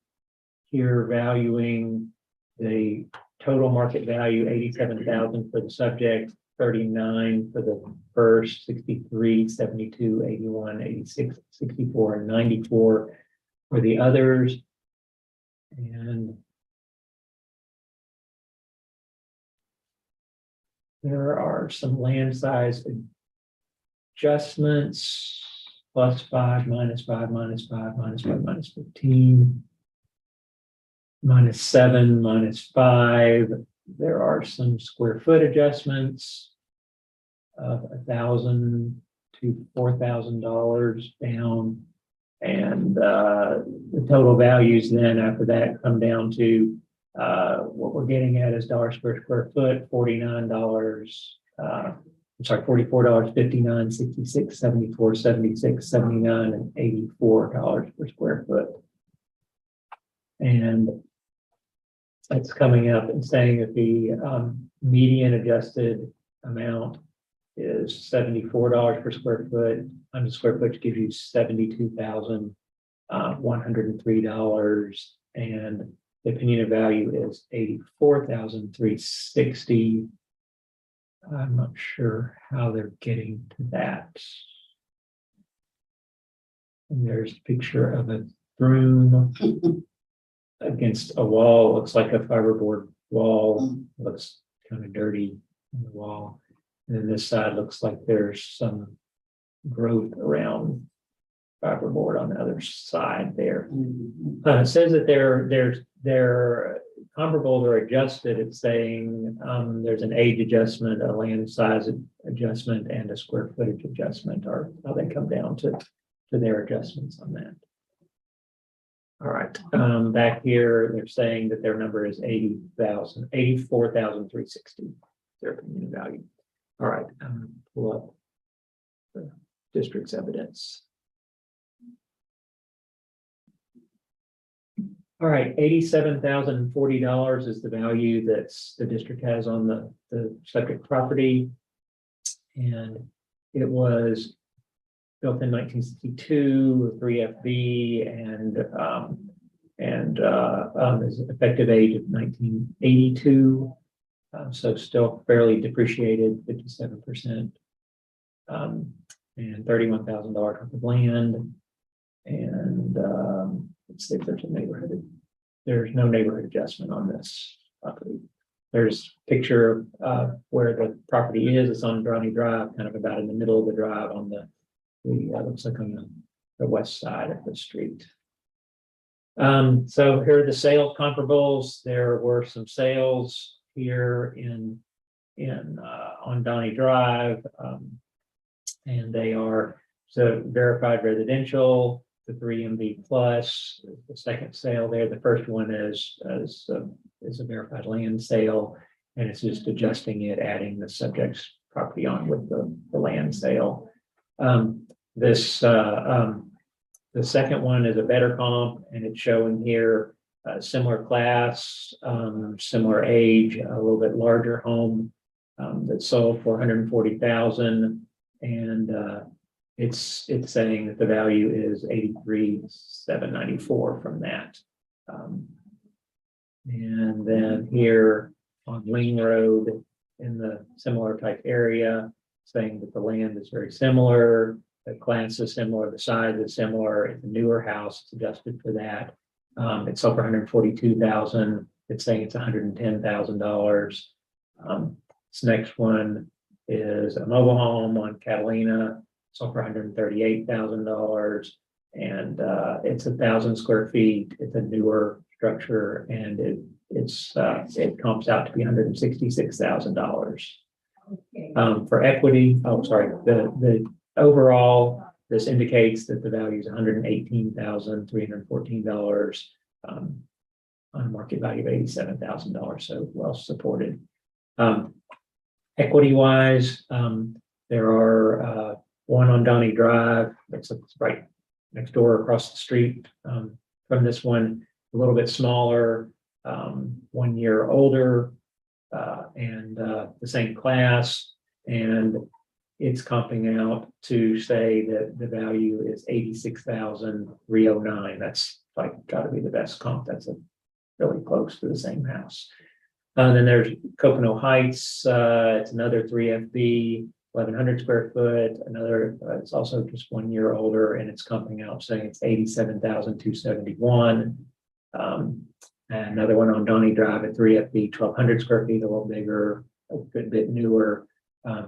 here valuing the total market value 87,000 for the subject, 39 for the first, 63, 72, 81, 86, 64, and 94 for the others. And there are some land size adjustments, +5, -5, -5, -5, -15, -7, -5. There are some square foot adjustments of $1,000 to $4,000 down. And the total values then after that come down to what we're getting at is dollars per square foot, $49. I'm sorry, $44, $59, $66, $74, $76, $79, and $84 per square foot. And it's coming up and saying that the median adjusted amount is $74 per square foot. On the square foot gives you $72,103, and the opinion of value is $84,360. I'm not sure how they're getting to that. And there's a picture of a broom against a wall. Looks like a fiberboard wall. Looks kind of dirty on the wall. And then this side looks like there's some growth around fiberboard on the other side there. It says that their comparables are adjusted. It's saying there's an age adjustment, a land size adjustment, and a square footage adjustment, or how they come down to their adjustments on that. All right, back here, they're saying that their number is 84,360, their opinion value. All right, pull up the district's evidence. All right, $87,040 is the value that's the district has on the subject property. And it was built in 1962, 3FB, and is effective age of 1982. So still fairly depreciated, 57%. And $31,000 worth of land. And let's see if there's a neighborhood. There's no neighborhood adjustment on this property. There's a picture of where the property is. It's on Brownie Drive, kind of about in the middle of the drive on the looks like on the west side of the street. So here are the sales comparables. There were some sales here on Donnie Drive, and they are so verified residential, the 3MV plus, the second sale there. The first one is a verified land sale, and it's just adjusting it, adding the subject's property on with the land sale. The second one is a better comp, and it's showing here similar class, similar age, a little bit larger home that sold for $140,000, and it's saying that the value is $83,794 from that. And then here on Ling Road in the similar type area, saying that the land is very similar, the class is similar, the size is similar. It's a newer house, it's adjusted for that. It's sold for $142,000. It's saying it's $110,000. This next one is a mobile home on Catalina, sold for $138,000, and it's 1,000 square feet. It's a newer structure, and it comps out to be $166,000. For equity, the overall, this indicates that the value is $118,314 on a market value of $87,000, so well supported. Equity wise, there are one on Donnie Drive that's right next door across the street from this one, a little bit smaller, 1 year older, and the same class, and it's comping out to say that the value is $86,309. That's like got to be the best comp. That's really close to the same house. Then there's Copano Heights. It's another 3FB, 1,100 square foot. Another, it's also just 1 year older, and it's comping out saying it's $87,271. And another one on Donnie Drive at 3FB, 1,200 square feet, a little bigger, a good bit newer.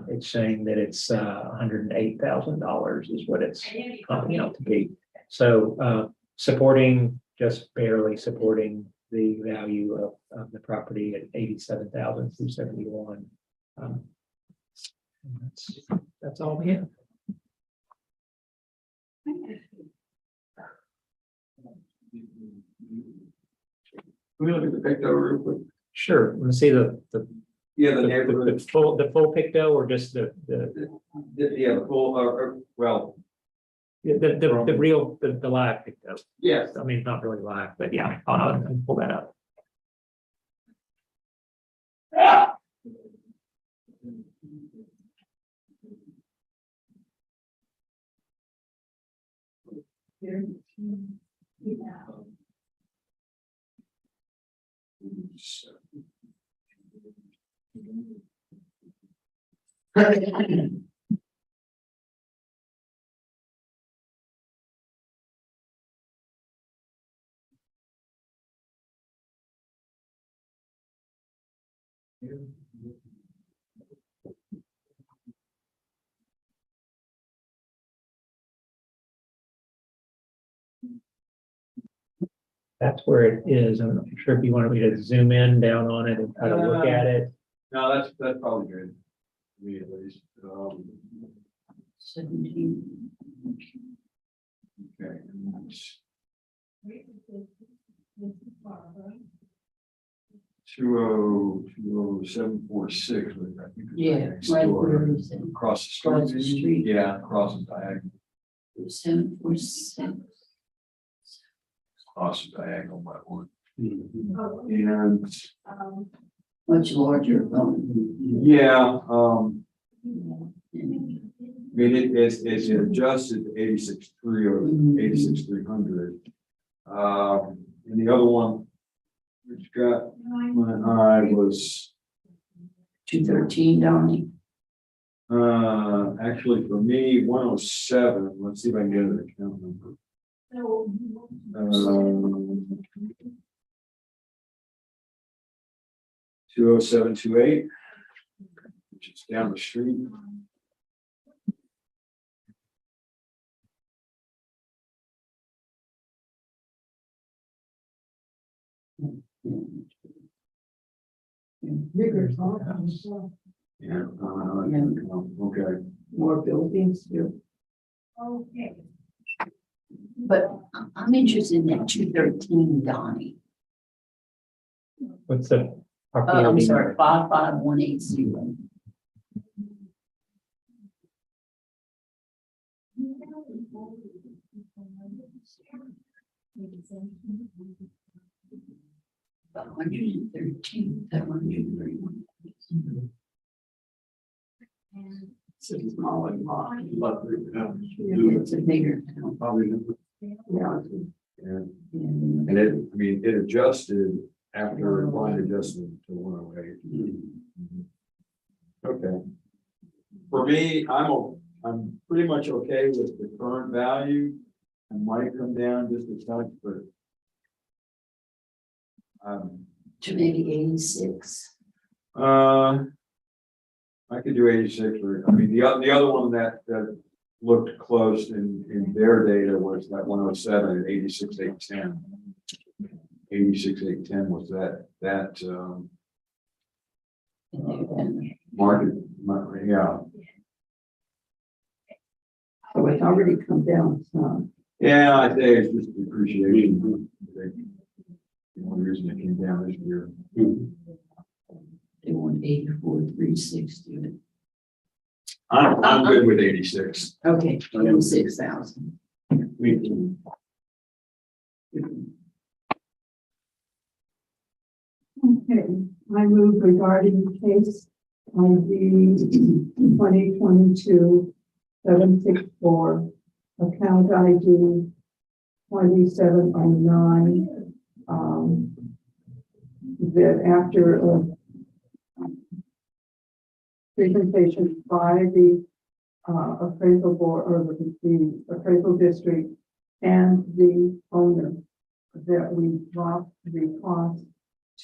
It's saying that it's $108,000 is what it's comping out to be. So supporting, just barely supporting the value of the property at $87,271. That's all we have. Can we look at the picto real quick? Sure. Want to see the neighborhood. the full picto, or just the Full, the real live picto? yes. I mean, not really live, but yeah, I'll pull that up. That's where it is. I'm not sure if you wanted me to zoom in down on it and try to look at it. No, that's probably good. Me at least. 17. Okay. And that's 20746. I think is Yeah, next right door. where is it? Across the street. Across the street. Yeah, across the diagonal. 746. Across the diagonal by one. Mhm. And Much larger. yeah, I And- mean, it's adjusted to 86.3 or Mhm. 86.300. And the other one, which got my eye was, 213, Donnie. actually for me, 107. Let's see if I can get an account number. 20728, which is down the street. Bigger, Yeah. Okay. more buildings too. But I'm interested in that 213, Donnie. What's the? I'm property sorry, number? 55180. About 113, that 131. It's a smaller lot, but, It's a bigger town. probably Yeah. And And it, I mean, it adjusted after a line adjustment to 108. Okay. For me, I'm pretty much okay with the current value. I might come down just a touch, but to maybe 86. I could do 86, or, I mean, the other one that looked close in their data was that 107 and 86,810. 86,810 was that market, yeah. So it's already come down some. Yeah, I think it's just depreciation. The only reason it came down this year. They want 84,360. I'm good with 86. Okay, 26,000. Okay, I move regarding case ID 2022-764, account ID 2709. That after a presentation by the appraisal board or the appraisal district and the owner, that we drop the cost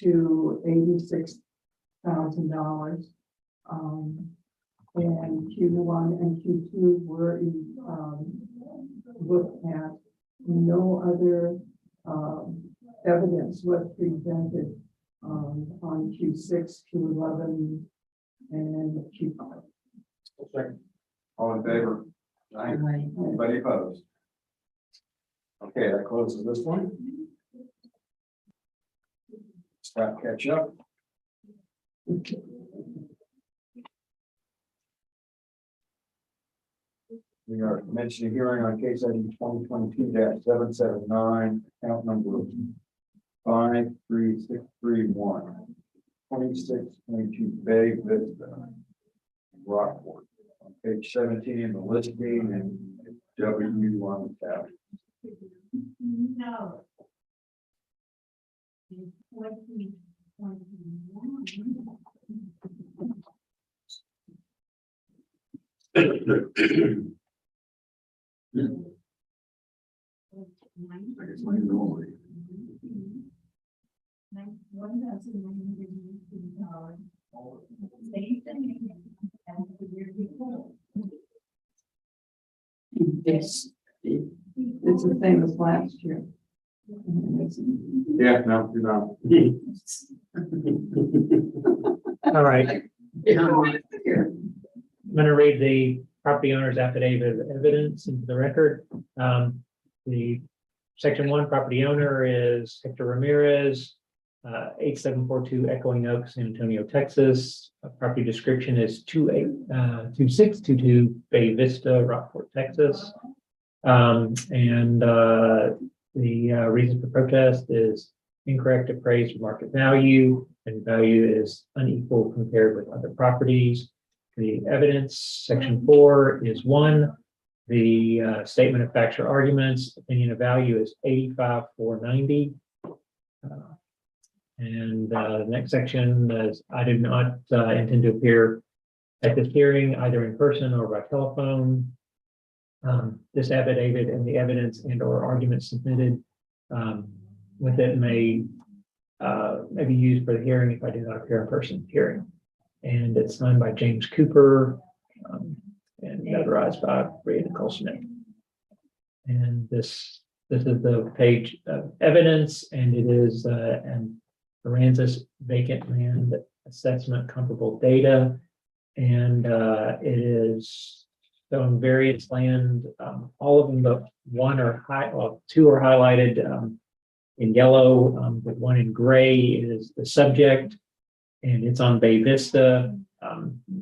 to $86,000. And Q1 and Q2 were looked at. No other evidence was presented on Q6, Q11, and Q5. All in favor? Aye. Right. Anybody opposed? Okay, that closes this one. Stop, catch up. We are commencing a hearing on case ID 2022-779, account number 53631, 2622 Bay Vista. Rockport. On page 17 in the listing and W on the tab. I guess mine normally. It's, It's the same as last year. Yeah, no, you're not. All right, yeah, I'm gonna read the property owner's affidavit of evidence into the record. The section one property owner is Hector Ramirez, 8742 Echoing Oak, San Antonio, Texas. Property description is 2622 Bay Vista, Rockport, Texas. The reason for protest is incorrect appraised market value, and value is unequal compared with other properties. The evidence, section 4 is 1. The statement of facts or arguments, opinion of value is 85,490. The next section is, I do not intend to appear at this hearing either in person or by telephone. This affidavit and the evidence and or arguments submitted with it may be used for the hearing if I do not appear in person at the hearing. And it's signed by James Cooper and notarized by Ray Nicole Smith. And this is the page of evidence, and it is an Aransas vacant land assessment comparable data. And it is showing various land, all of them, but two are highlighted in yellow, but one in gray is the subject, and it's on Bay Vista.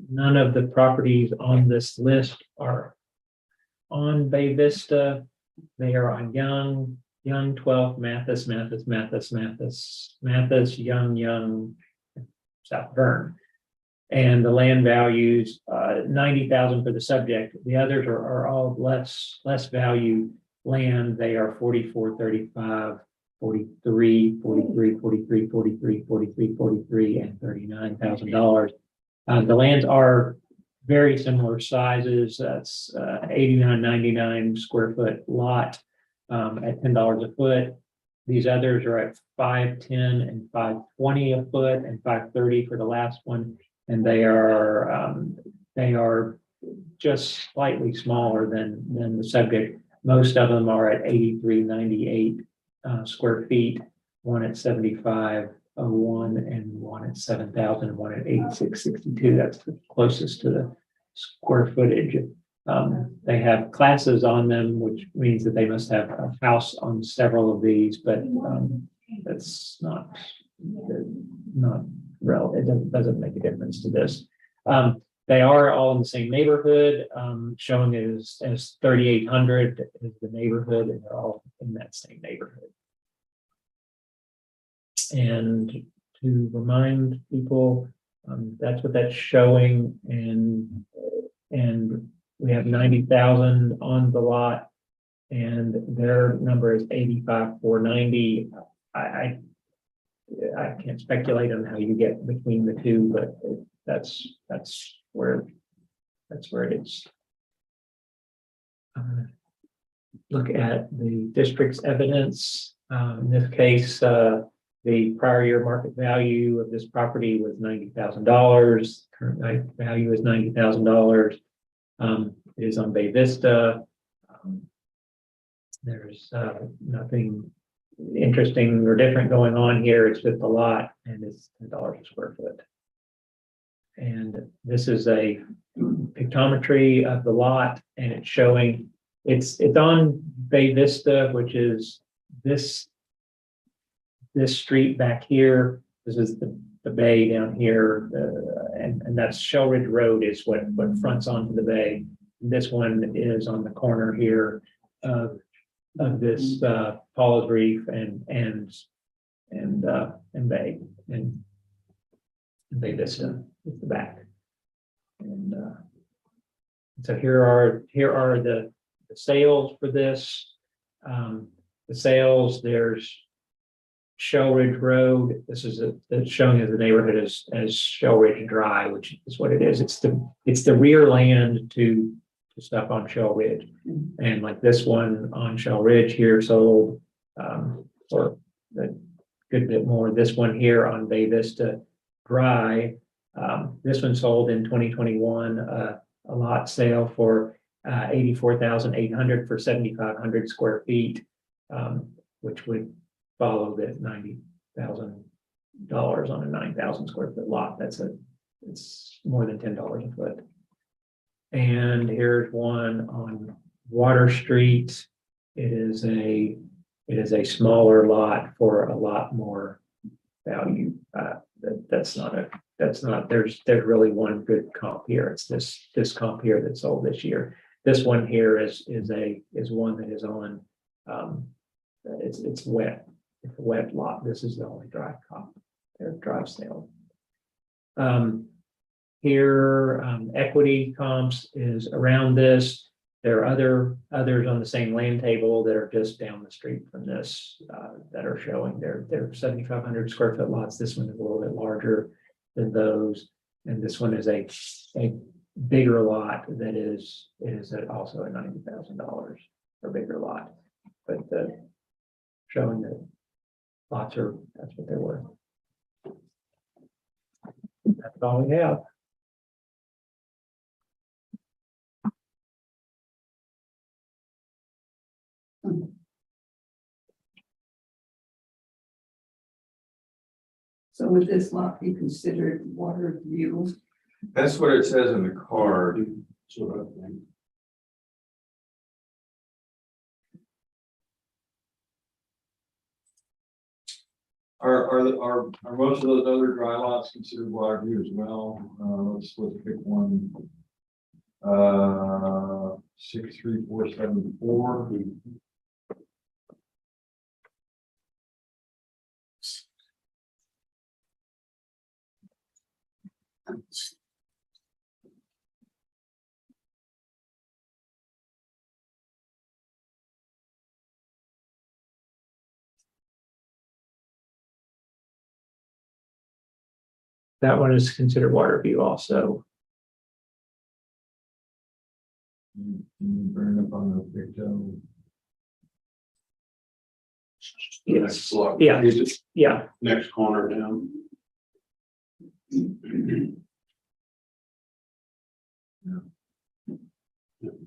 None of the properties on this list are on Bay Vista. They are on Young, 12th, Mathis, Young, South Bern. And the land values, 90,000 for the subject. The others are all less value land. They are 44, 35, 43, 43, 43, 43, 43, 43, and $39,000. The lands are very similar sizes. That's 89.99 square foot lot at $10 a foot. These others are at $510 and $520 a foot and $530 for the last one. And they are just slightly smaller than the subject. Most of them are at 83.98 square feet, one at 75.01 and one at 7,000 and one at 86.62. That's the closest to the square footage. They have classes on them, which means that they must have a house on several of these, but that's not relevant. It doesn't make a difference to this. They are all in the same neighborhood, showing as 3,800 is the neighborhood, and they're all in that same neighborhood. And to remind people, that's what that's showing, and we have 90,000 on the lot, and their number is 85,490. I can't speculate on how you get between the two, but that's where it is. Look at the district's evidence. In this case, the prior year market value of this property was $90,000. Current value is $90,000. It is on Bay Vista. There's nothing interesting or different going on here. It's just a lot, and it's $10 a square foot. And this is a pictometry of the lot, and it's showing it's on Bay Vista, which is this street back here. This is the bay down here, and that's Shell Ridge Road is what fronts onto the bay. This one is on the corner here of this Paul's Reef and Bay and Bay Vista at the back. And so here are the sales for this. The sales, there's Shell Ridge Road. This is it's showing as the neighborhood as Shell Ridge Drive, which is what it is. It's the rear land to stuff on Shell Ridge. And like this one on Shell Ridge here sold for a good bit more. This one here on Bay Vista Drive, this one sold in 2021, a lot sale for 84,800 for 7,500 square feet, which would follow that $90,000 on a 9,000 square foot lot. It's more than $10 a foot. And here's one on Water Street. It is a smaller lot for a lot more value. That's not there's really one good comp here. It's this comp here that sold this year. This one here is one that is on it's wet. It's a wet lot. This is the only dry comp. Their dry sale. Here, equity comps is around this. There are others on the same land table that are just down the street from this that are showing they're 7,500 square foot lots. This one is a little bit larger than those, and this one is a bigger lot that is also a $90,000 or bigger lot, but showing that lots are that's what they're worth. That's all we have. So would this lot be considered water view? That's what it says in the card. Sort of thing. Are most of those other dry lots considered water view as well? Let's pick one. 63474. That one is considered water view also. Burn up on the picture. Next block. Yeah. Yeah. Next corner down.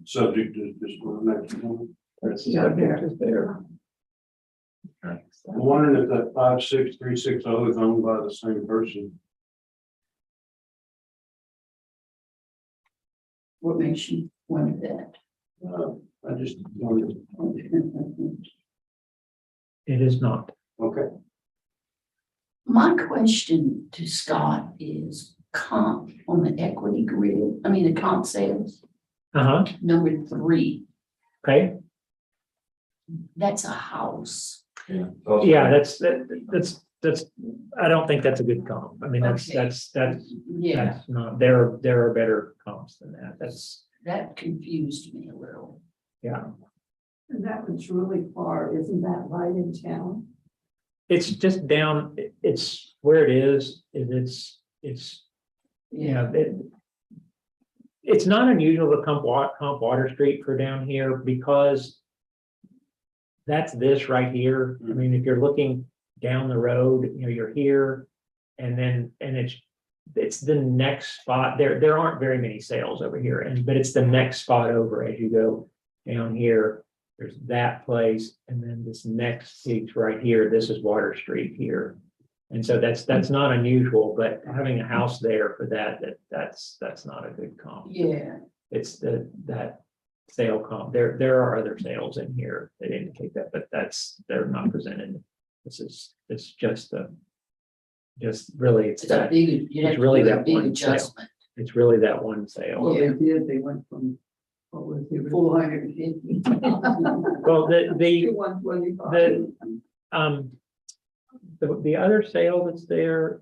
Subject is just for the next one. That's Yeah, subject is there. I'm wondering if that 56360 is owned by the same person. What makes you wonder that? I just wondered. It is not. Okay. My question to Scott is comp on the equity grid, the comp sales, number 3, Okay. that's a house. Yeah, that's I don't think that's a good comp. I mean, that's Okay. Yeah, that's not, there are better comps than that. that confused me a little. Yeah. And that one's really far, isn't that right in town? It's just down, it's where it is it's not unusual to comp Water Street for down here because that's this right here. I mean, if you're looking down the road, you're here and it's the next spot. There aren't very many sales over here, but it's the next spot over as you go down here. There's that place, and then this next piece right here. This is Water Street here, and so that's not unusual. But having a house there for that's not a good comp. Yeah, It's that sale comp. There are other sales in here that indicate that, but they're not presented. It's really it's a big, you have it's to really do a that big one sale. adjustment. It's really that one sale. Well, they did, they went from, what was it? 450. Well, To 125. the other sale that's there.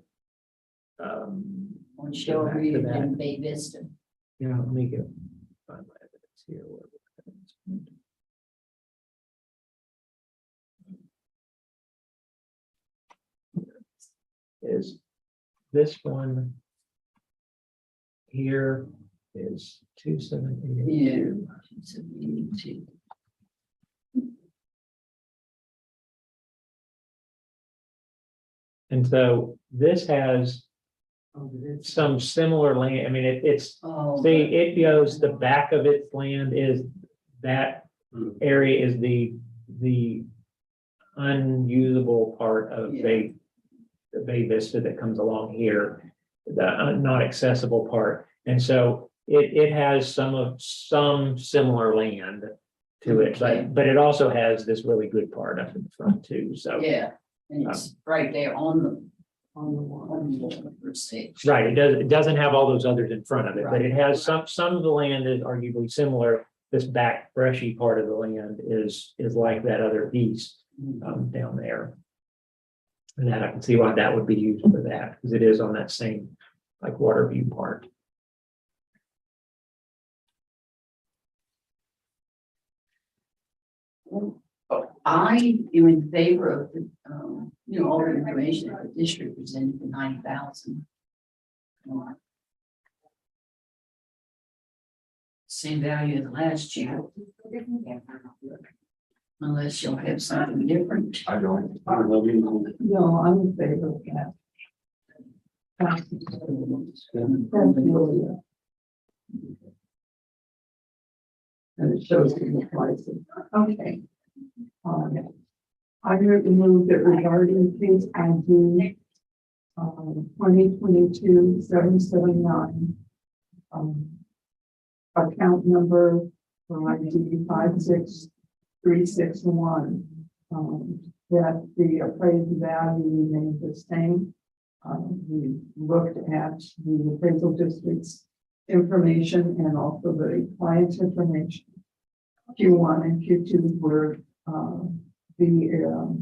On Go Shell back to Ridge that. and Bay Vista. Let me get find my evidence here. Is this one here is 278. 272. And so this has some similar land. I mean, it's, Oh, see, it goes, the back of its land is that area is the unusable part of the Bay Vista that comes along here, the not accessible part. And so it has some similar land to it, Okay. but it also has this really good part up in the front too. So, yeah, and it's right there on the wall, per se. right, it doesn't have all those others in front of it, but it Right. has some of the land is arguably similar. This back brushy part of the land is like that other piece down there. And that I can see why that would be used for that, because it is on that same like water view part. I am in favor of the, all the information that the district presented for 90,000. Same value as last year. Unless you'll have something different. I don't know. No, I'm in favor of that. And it shows the prices. Okay. I move that regarding case ID 2022-779, account number for ID 56361, that the appraised value remains the same. We looked at the appraisal district's information and also the client's information. Q1 and Q2 were the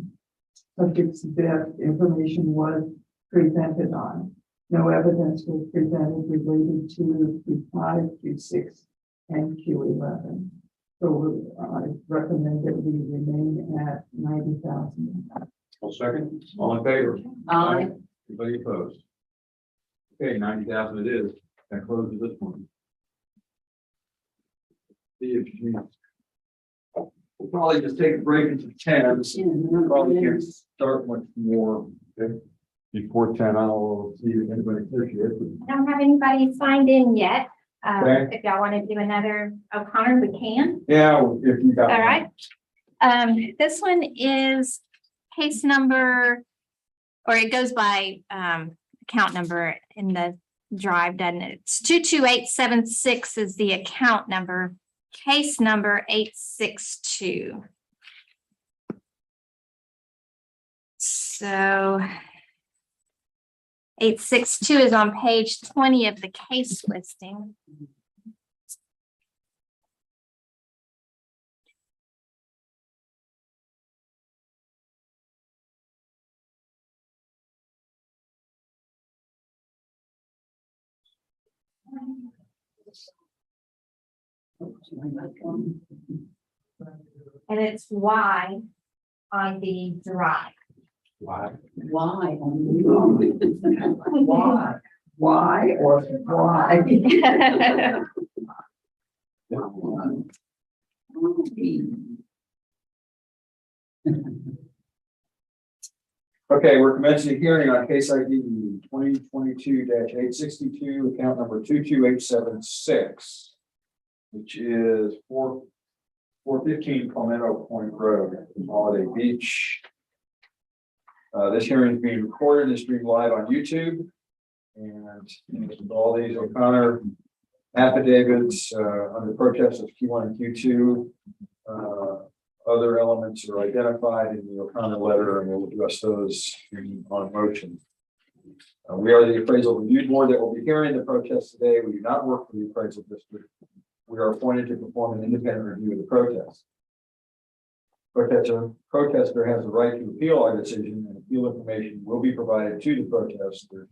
subjects that information was presented on. No evidence was presented related to Q5, Q6, and Q11. So I recommend that we remain at 90,000. All second, all in favor? Anybody opposed? Okay, 90,000 it is. That closes this one. See if we'll probably just take a break into 10. Probably can't start much more. Okay. Before 10, I'll see if anybody appreciates it. I don't have anybody signed in yet. Okay. If y'all want to do another O'Connor, we can. Yeah, if you got. All right. This one is case number, or it goes by account number in the drive, doesn't it? It's 22876 is the account number, case number 862. So 862 is on page 20 of the case listing. And it's Y on the drive. Why? Why or why? Okay, we're commencing a hearing on case ID 2022-862, account number 22876, which is 415 Palmetto Point Road, Holiday Beach. This hearing is being recorded and streamed live on YouTube. And all these O'Connor affidavits under protest of Q1 and Q2. Other elements are identified in the O'Connor letter, and we'll address those on motion. We are the appraisal review board that will be hearing the protest today. We do not work for the appraisal district. We are appointed to perform an independent review of the protest. Protester has the right to appeal our decision, and appeal information will be provided to the protester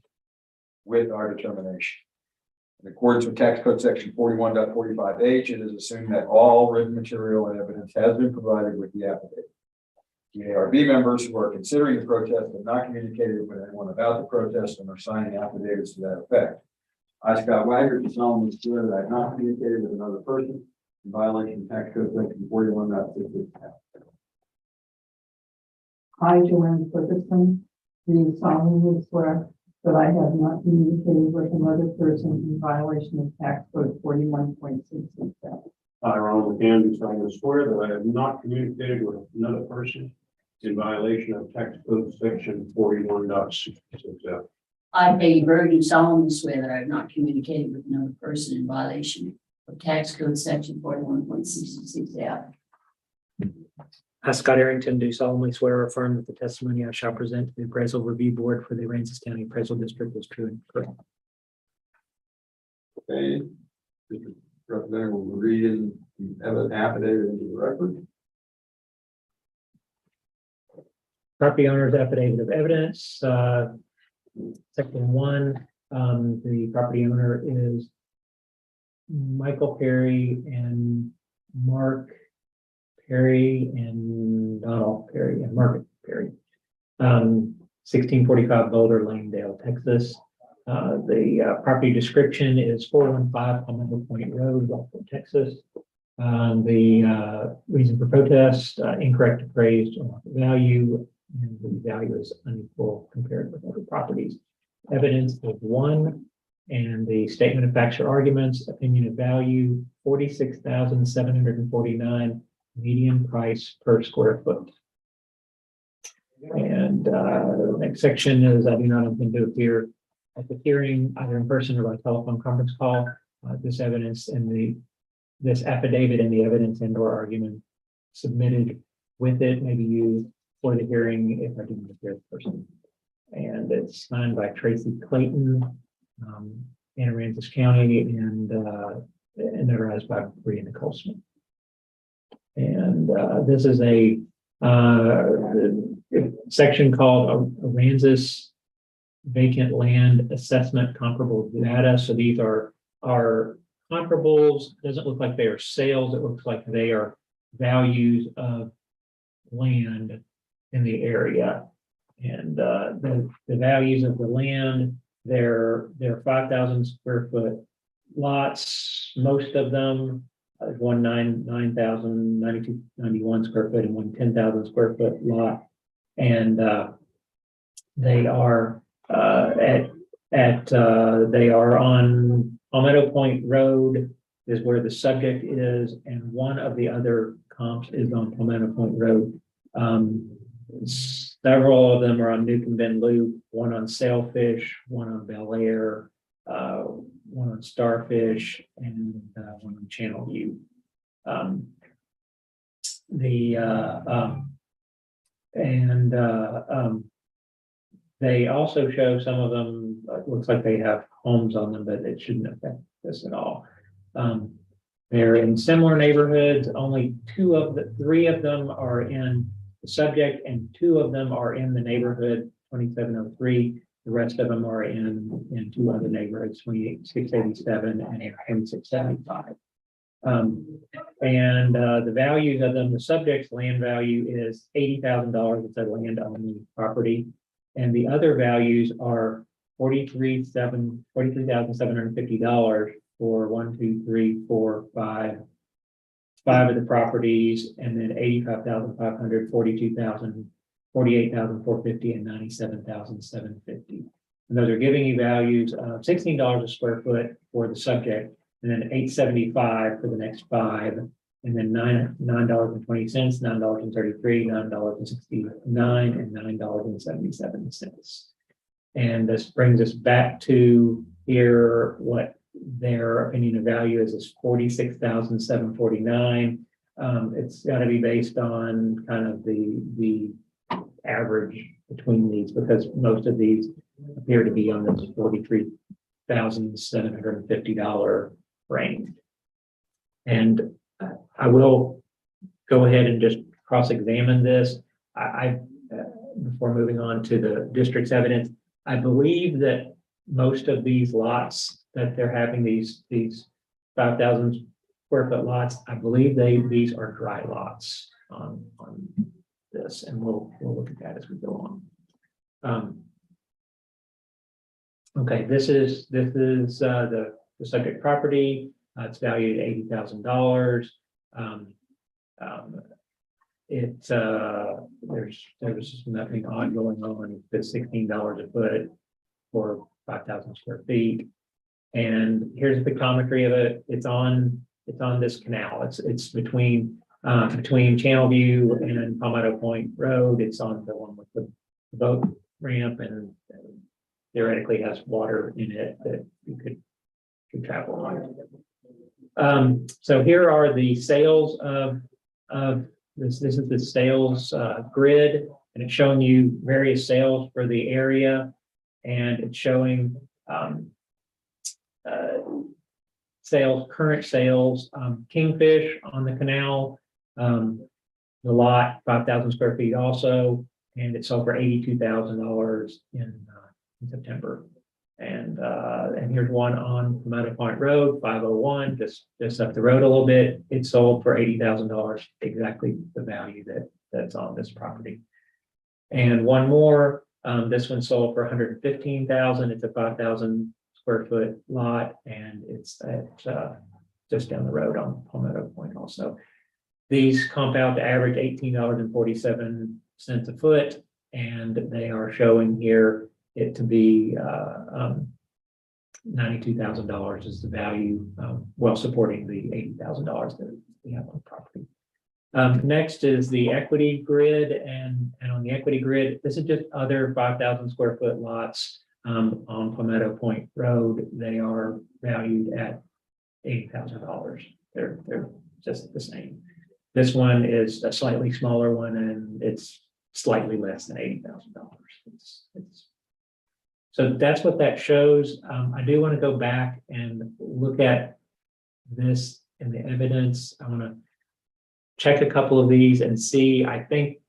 with our determination. In accordance with tax code section 41.45H, it is assumed that all written material and evidence has been provided with the affidavit. The ARB members who are considering the protest have not communicated with anyone about the protest and are signing affidavits to that effect. I, Scott Wagner, do solemnly swear that I have not communicated with another person in violation of tax code section 41.56. I, Joanne Ferguson, do solemnly swear that I have not communicated with another person in violation of tax code 41.66. I, Ronald McCann, do solemnly swear that I have not communicated with another person in violation of tax code section 41.66F. I, Peggy Berg, do solemnly swear that I have not communicated with another person in violation of tax code section 41.66F. I, Scott Arrington, do solemnly swear or affirm that the testimony I shall present to the appraisal review board for the Aransas County Appraisal District is true and correct. Okay. Mr. Representative will read in the affidavit into the record. Property owner's affidavit of evidence, section 1, the property owner is Michael Perry and Mark Perry and Donald Perry and Margaret Perry. 1645 Boulder, Langdale, Texas. The property description is 415 Palmetto Point Road, Rockford, Texas. The reason for protest, incorrect appraised or market value, and the value is unequal compared with other properties. Evidence of 1, and the statement of facts or arguments, opinion of value, 46,749 median price per square foot. And the next section is I do not intend to appear at the hearing either in person or by telephone conference call. This evidence and this affidavit and the evidence and or argument submitted with it may be used for the hearing if I didn't appear in person. And it's signed by Tracy Clayton, in Aransas County, and notarized by Bria Nicole Smith. And this is a section called Aransas Vacant Land Assessment Comparable Data. So these are comparables. It doesn't look like they are sales. It looks like they are values of land in the area. And the values of the land, they're 5,000 square foot lots. Most of them, one 9,092.91 square foot and one 10,000 square foot lot. And they are they are on Palmetto Point Road is where the subject is, and one of the other comps is on Palmetto Point Road. Several of them are on Newcomb Bend Loop, one on Sailfish, one on Bel Air, one on Starfish, and one on Channel View. They also show some of them, looks like they have homes on them, but it shouldn't affect this at all. They're in similar neighborhoods. Only 3 of them are in the subject, and 2 of them are in the neighborhood 2703. The rest of them are in 2 other neighborhoods, 28687 and 2675. The values of them, the subject's land value is $80,000. It's a land only property. And the other values are $43,750 for 1, 2, 3, 4, 5 of the properties, and then 85,500, 42,000, 48,450, and 97,750. And those are giving you values of $16 a square foot for the subject, and then $875 for the next 5, and then $9.20, $9.33, $9.69, and $9.77. And this brings us back to here. What their opinion of value is 46,749. It's got to be based on kind of the average between these, because most of these appear to be on this $43,750 range. And I will go ahead and just cross-examine this. Before moving on to the district's evidence, I believe that most of these lots that they're having these 5,000 square foot lots. I believe these are dry lots on this, and we'll look at that as we go on. Okay, this is the subject property. It's valued at $80,000. There's nothing odd going on. It's $16 a foot for 5,000 square feet. And here's the pictometry of it. It's on this canal. It's between Channelview and Palmetto Point Road. It's on the one with the boat ramp, and theoretically has water in it that you could travel on. So here are the sales of this. This is the sales grid, and it's showing you various sales for the area, and it's showing current sales. Kingfish on the canal, the lot 5,000 square feet also, and it sold for $82,000 in September. And here's one on Palmetto Point Road, 501, just up the road a little bit. It sold for $80,000, exactly the value that's on this property. And one more, this one sold for $115,000. It's a 5,000 square foot lot, and it's at just down the road on Palmetto Point also. These comp out to average $18.47 a foot, and they are showing here it to be $92,000 is the value, well supporting the $80,000 that we have on the property. Next is the equity grid, and on the equity grid, this is just other 5,000 square foot lots on Palmetto Point Road. They are valued at $80,000. They're just the same. This one is a slightly smaller one, and it's slightly less than $80,000. So that's what that shows. I do want to go back and look at this in the evidence. I want to check a couple of these and see. I think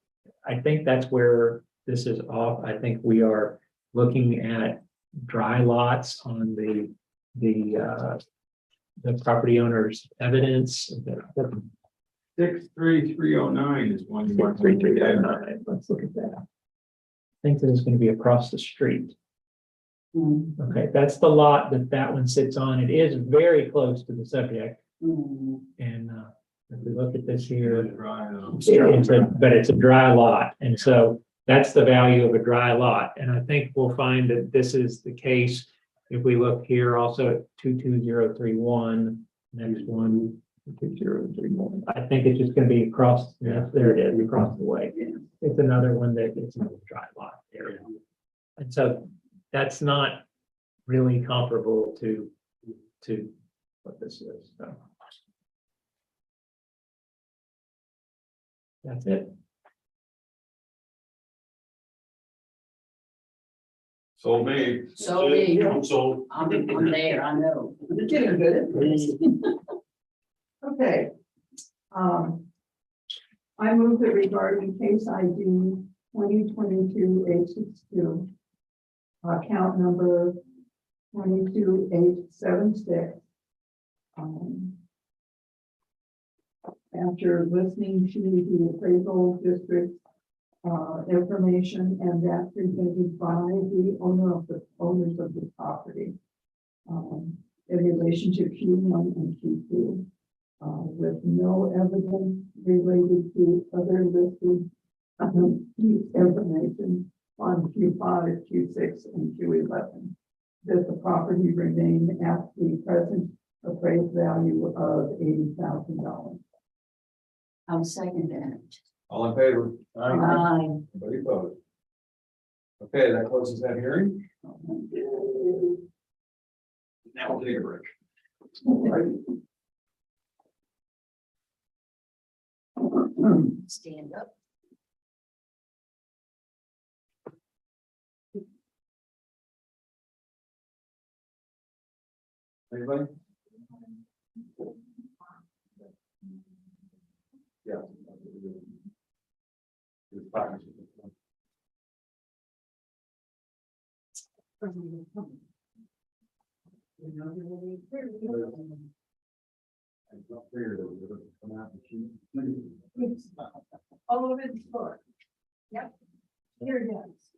that's where this is off. I think we are looking at dry lots on the property owner's evidence. 63309 is one. 63309. Let's look at that. I think that is going to be across the street. Okay, that's the lot that one sits on. It is very close to the subject. And if we look at this here, but it's a dry lot. And so that's the value of a dry lot. And I think we'll find that this is the case if we look here also at 22031, next one, 22031. I think it's just going to be across, yeah, there it is, across the way. It's another one that it's another dry lot area. And so that's not really comparable to what this is. So that's it. Sold me. So me, I'm sold. I'm there, I know. You're getting good at this. Okay. I move that regarding case ID 2022-862, account number 22876. After listening to the appraisal district information and that presented by the owners of the property in relation to Q1 and Q2, with no evidence related to other listed information on Q5, Q6, and Q11, that the property remain at the present appraised value of $80,000. I'll second that. All in favor? Aye. Anybody opposed? Okay, that closes that hearing. Now we'll take a break. Stand up. Anybody? Yeah. All of it's for. Yep. Here it is.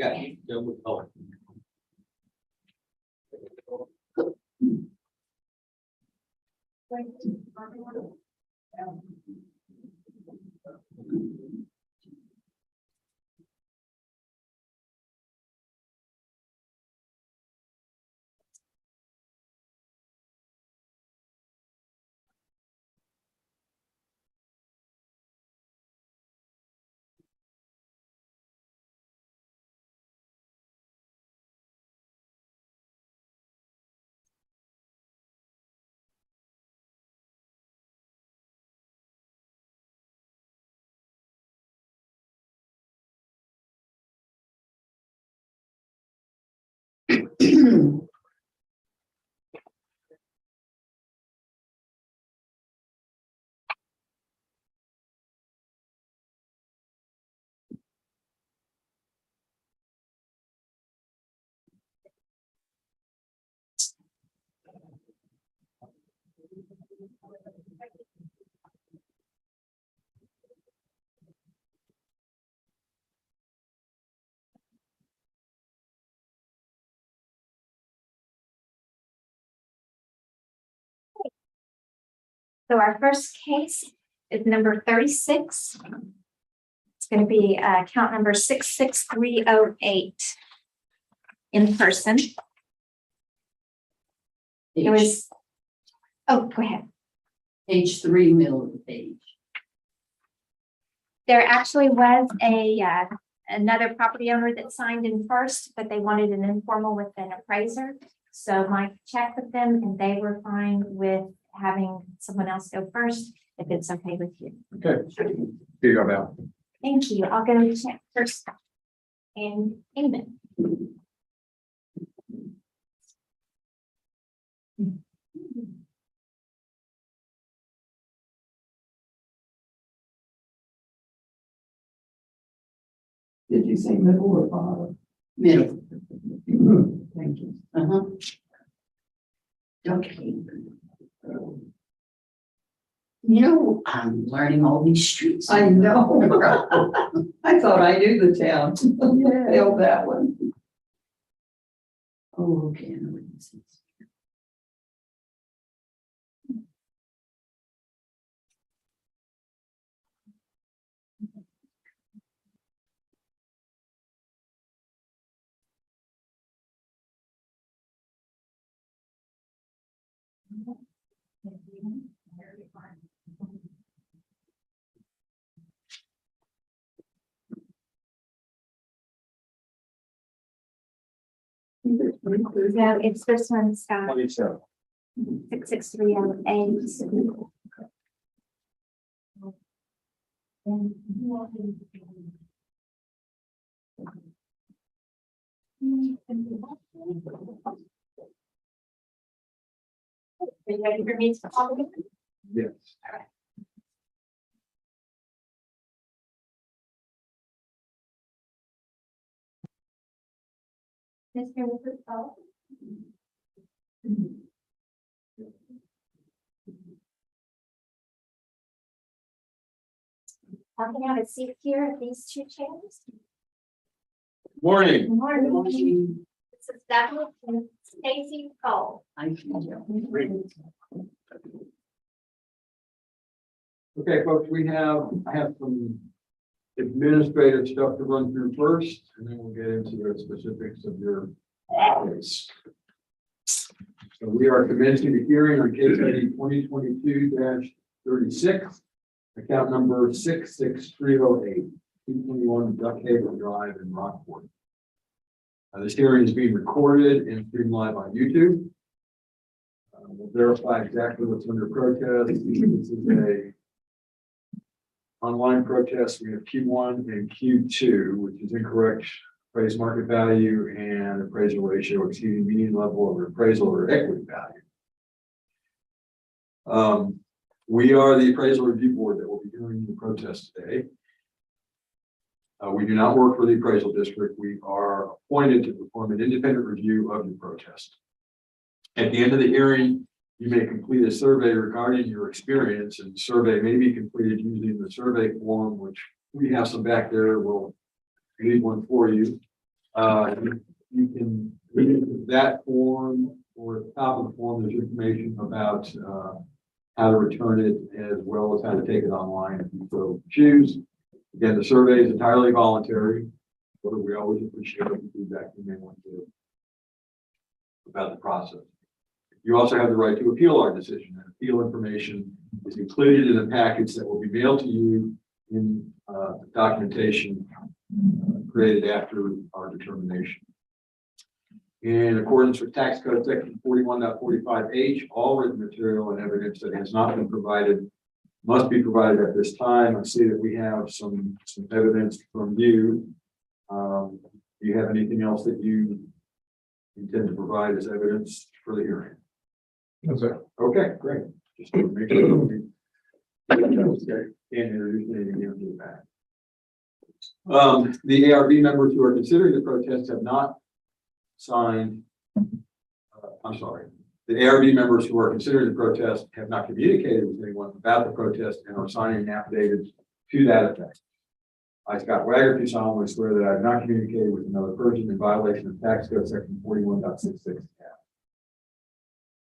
Yeah. Oh. So our first case is number 36. It's going to be account number 66308 in person. It was, oh, go ahead. Page 3, middle of the page. There actually was another property owner that signed in first, but they wanted an informal with an appraiser. So Mike checked with them and they were fine with having someone else go first, if it's okay with you. Okay. Here you go, Val. Thank you. I'll go check first. And Amen. Did you say middle or bottom? Middle. Thank you. Okay. You know, I'm learning all these streets. I know. I thought I knew the town. Failed that one. Oh, okay. I know what this is. No, it's this one, Scott, 27. 66308. Are you ready for me to call again? Yes. Mr. Whipple? I can have a seat here at these two chairs. Morning. Good morning. This is Douglas and Stacy Cole. Okay, folks, I have some administrative stuff to run through first, and then we'll get into the specifics of your case. So we are commencing the hearing on case ID 2022-36, account number 66308, 221 Duckhaven Drive in Rockport. This hearing is being recorded and streamed live on YouTube. We'll verify exactly what's under protest. This is a online protest. We have Q1 and Q2, which is incorrect appraised market value and appraisal ratio exceeding median level of appraisal or equity value. We are the appraisal review board that will be doing the protest today. We do not work for the appraisal district. We are appointed to perform an independent review of the protest. At the end of the hearing, you may complete a survey regarding your experience, and the survey may be completed using the survey form, which we have some back there. We'll leave one for you. You can read that form, or at the top of the form, there's information about how to return it, as well as how to take it online if you so choose. Again, the survey is entirely voluntary, but we always appreciate the feedback you may want to about the process. You also have the right to appeal our decision, and appeal information is included in the package that will be mailed to you in documentation created after our determination. In accordance with tax code section 41.45H, all written material and evidence that has not been provided must be provided at this time. I see that we have some evidence from you. Do you have anything else that you intend to provide as evidence for the hearing? No, sir. Okay, great. Just to make sure that we can't introduce anything else in the back. The ARB members who are considering the protest have not signed. I'm sorry. The ARB members who are considering the protest have not communicated with anyone about the protest and are signing an affidavit to that effect. I, Scott Wagner, do solemnly swear that I have not communicated with another person in violation of tax code section 41.66.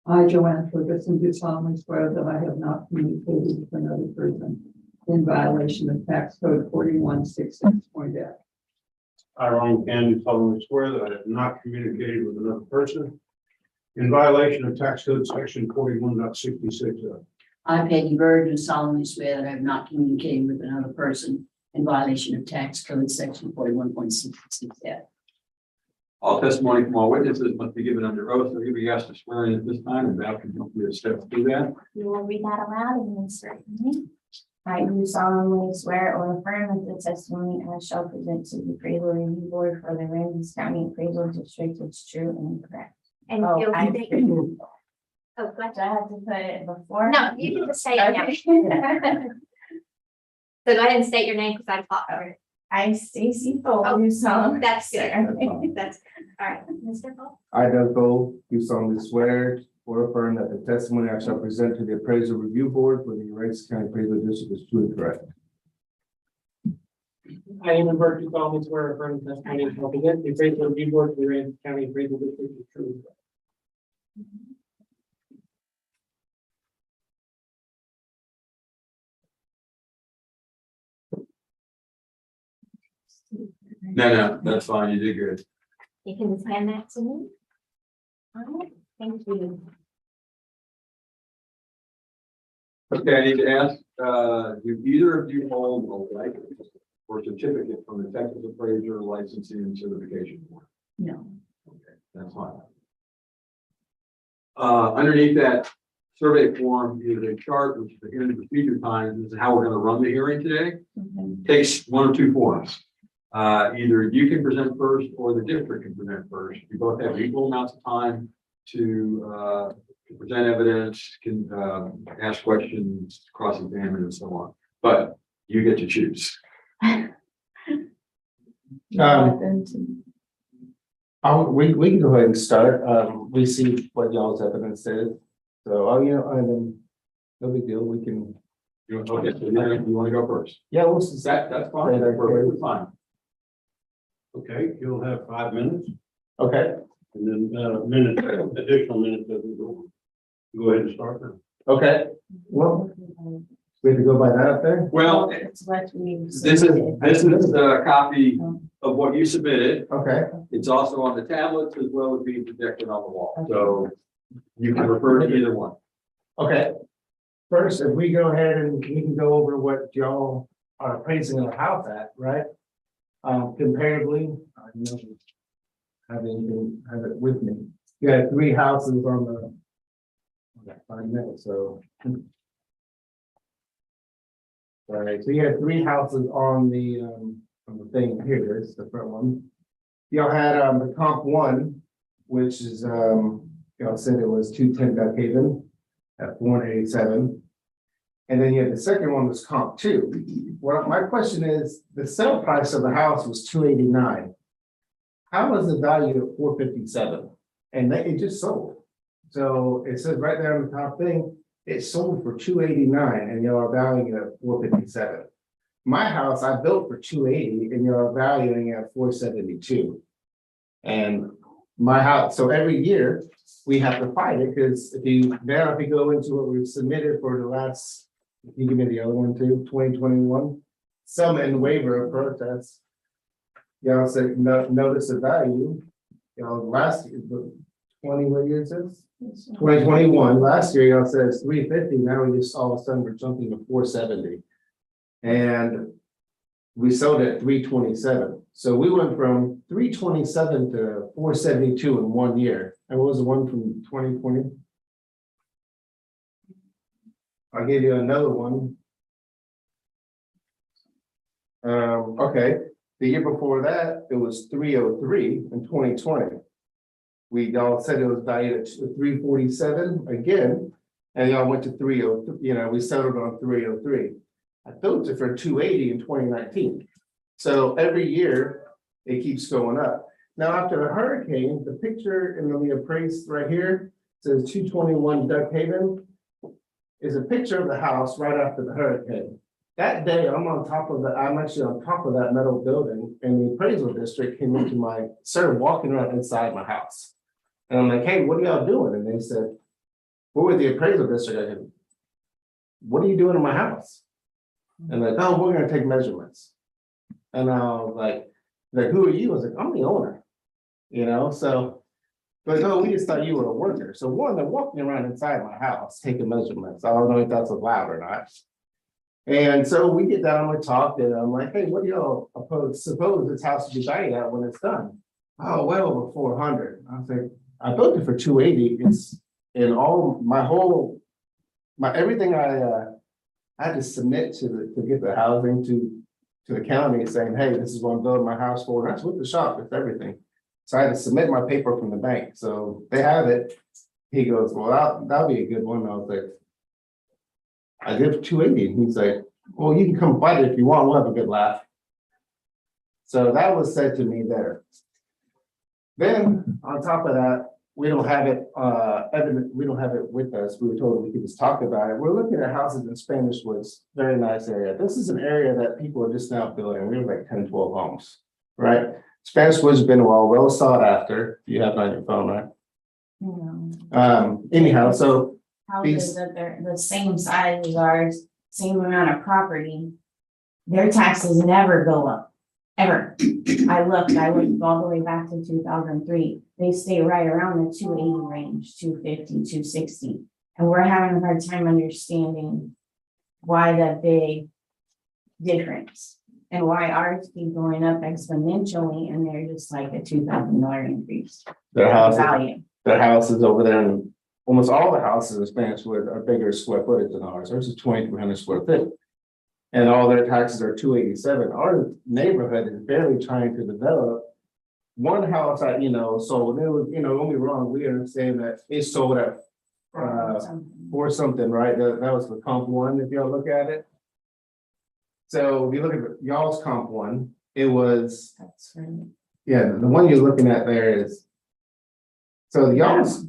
I, Joanne Ferguson, do solemnly swear that I have not communicated with another person in violation of tax code 4166.f. I, Ron Can, do solemnly swear that I have not communicated with another person in violation of tax code section 41.66. I, Peggy Bird, do solemnly swear that I have not communicated with another person in violation of tax code section 41.66F. All testimony from all witnesses must be given under oath, so you'll be asked to swear in at this time, and Val can help you to step through that. You will read that aloud and then insert your name. I do solemnly swear or affirm that the testimony I shall present to the appraisal review board for the Aransas County Appraisal District is true and correct. And Oh, you'll I- state. Oh, what? Do I have to put it before? No, you can just say it now. So go ahead and state your name because I thought of it. I, Stacy Oh, Cole, do solemnly. That's good. swear. That's good. All right, Mr. Paul. I, Doug Gold, do solemnly swear or affirm that the testimony I shall present to the appraisal review board for the Aransas County Appraisal District is true and correct. I am Bert, do solemnly swear or affirm the testimony I shall present the appraisal review board for the Aransas County Appraisal District is true. No, that's fine. You did good. You can just hand that to me. All right, thank you. Okay, I need to ask, do either of you hold a license or certificate from the Texas Appraiser Licensing and Certification Board? No. Okay, that's fine. Underneath that survey form is a chart, which is the hearing procedure times. This is how we're going to run the hearing today. Takes one of two forms. Either you can present first or the district can present first. You both have equal amounts of time to present evidence, can ask questions, cross-examine, and so on. But you get to choose. We can go ahead and start. We see what y'all's evidence is. So, and then no big deal. We can, Okay, so you want to go first? yeah, we'll see. That's fine. That's perfectly fine. Okay, you'll have 5 minutes Okay, and then additional minutes as we go. Go ahead and start now. okay. Well, we have to go by that up there? Well, It's what we. this is a copy of what you submitted. Okay, It's also on the tablets as well as being projected on the wall. So you can refer to either one. okay. First, if we go ahead and we can go over what y'all are appraising the house at, right? Comparatively, I know have it with me. You had 3 houses on the. I got 5 minutes, so. All right, so you had 3 houses on the thing here, it's the front one. Y'all had the comp 1, which is y'all said it was 210 Duck Haven at 487. And then you had the second one was comp 2. Well, my question is, the sale price of the house was 289. How was the value at 457? And it just sold. So it says right there on the top thing, it sold for 289 and y'all are valuing it at 457. My house, I built for 280 and you're valuing it at 472. And my house, so every year we have to fight it because if you go into what we've submitted for the last, you give me the other one too, 2021, settlement and waiver of protest. Y'all said notice of value, last year, 20, what year is this? 2021, last year y'all said it's 350, now we just all of a sudden we're jumping to 470. And we sold it at 327. So we went from 327 to 472 in 1 year. And what was the one from 2020? I'll give you another one. Okay, the year before that, it was 303 in 2020. We all said it was valued at 347 again, and y'all went to 303, we settled on 303. I built it for 280 in 2019. So every year it keeps going up. Now, after the hurricane, the picture in the appraised right here says 221 Duck Haven is a picture of the house right after the hurricane. That day, I'm actually on top of that metal building, and the appraisal district came into started walking around inside my house. And I'm like, hey, what are y'all doing? And they said, we're with the appraisal district. I said, what are you doing in my house? And like, oh, we're gonna take measurements. And I was like, who are you? I was like, I'm the owner, so, but no, we just thought you were a worker. So one, they're walking around inside my house, taking measurements. I don't know if that's allowed or not. And so we get down, we talk, and I'm like, hey, what do y'all suppose this house will be valued at when it's done? Oh, well over 400. I was like, I built it for 280. It's in all everything I had to submit to get the housing to the county saying, hey, this is what I'm building my house for. And that's with the shop, it's everything. So I had to submit my paper from the bank. So they have it. He goes, well, that'll be a good one. I was like, I did 280. And he's like, well, you can come fight it if you want. We'll have a good laugh. So that was said to me there. Then on top of that, we don't have it evident, we don't have it with us. We were told we could just talk about it. We're looking at houses in Spanish Woods, very nice area. This is an area that people are just now building. We have like 10, 12 homes, right? Spanish Woods has been well sought after. You have it on your phone, right? Anyhow, so houses that they're the same size as ours, same amount of property, their taxes never go up, ever. I looked all the way back to 2003. They stay right around the 280 range, 250, 260. And we're having a hard time understanding why that big difference? And why ours keep going up exponentially and they're just like a $2,000 increase Their in houses, value? their houses over there, and almost all the houses in Spanish Wood are bigger square footage than ours. Ours is 2,300 square feet. And all their taxes are 287. Our neighborhood is barely trying to develop. One house that, sold, it was, don't be wrong, we understand that it sold at or something, right? That was the comp one, if y'all look at it. So if you look at y'all's comp one, it was, That's right. yeah, the one you're looking at there is. So the y'all's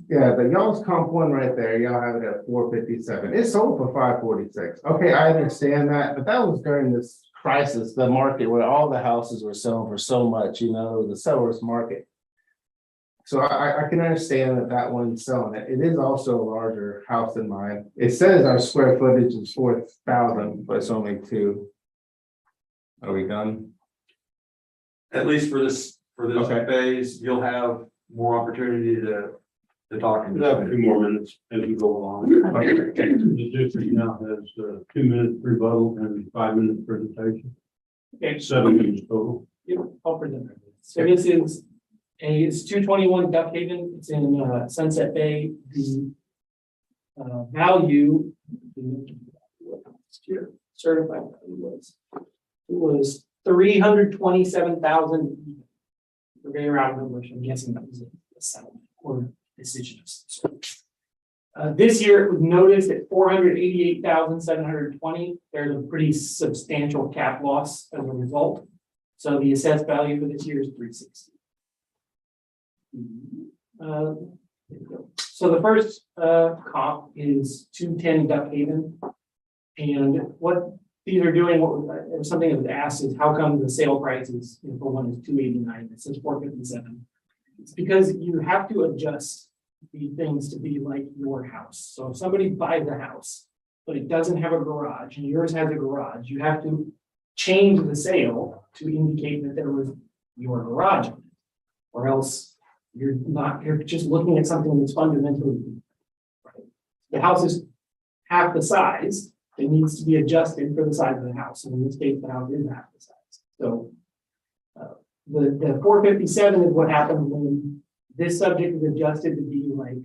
comp one right there, y'all have it at 457. It sold for 546. Okay, I understand that, but that was during this crisis, the market where all the houses were selling for so much, it was a seller's market. So I can understand that one's selling it. It is also a larger house than mine. It says our square footage is 4,000, but it's only 2. Are we done? At least for this Okay. phase, you'll have more opportunity to talk. We'll have a few more minutes as we go along. The district now has 2 minutes rebuttal and 5 minutes presentation. Okay. 7 minutes total. Yep, I'll present it. So this is it's 221 Duck Haven. It's in Sunset Bay. The value certified value was 327,000. We're very round numbers. I'm guessing that was a settlement or decision. This year it was noticed at 488,720. There's a pretty substantial cap loss as a result. So the assessed value for this year is 360. So the first comp is 210 Duck Haven. And what these are doing, something that was asked is how come the sale price is, for one is 289, it says 457. It's because you have to adjust the things to be like your house. So if somebody buys a house, but it doesn't have a garage and yours has a garage, you have to change the sale to indicate that there was your garage on it. Or else you're just looking at something that's fundamentally different, right? The house is half the size. It needs to be adjusted for the size of the house. And in this case, the house is half the size. So the 457 is what happens when this subject is adjusted to be like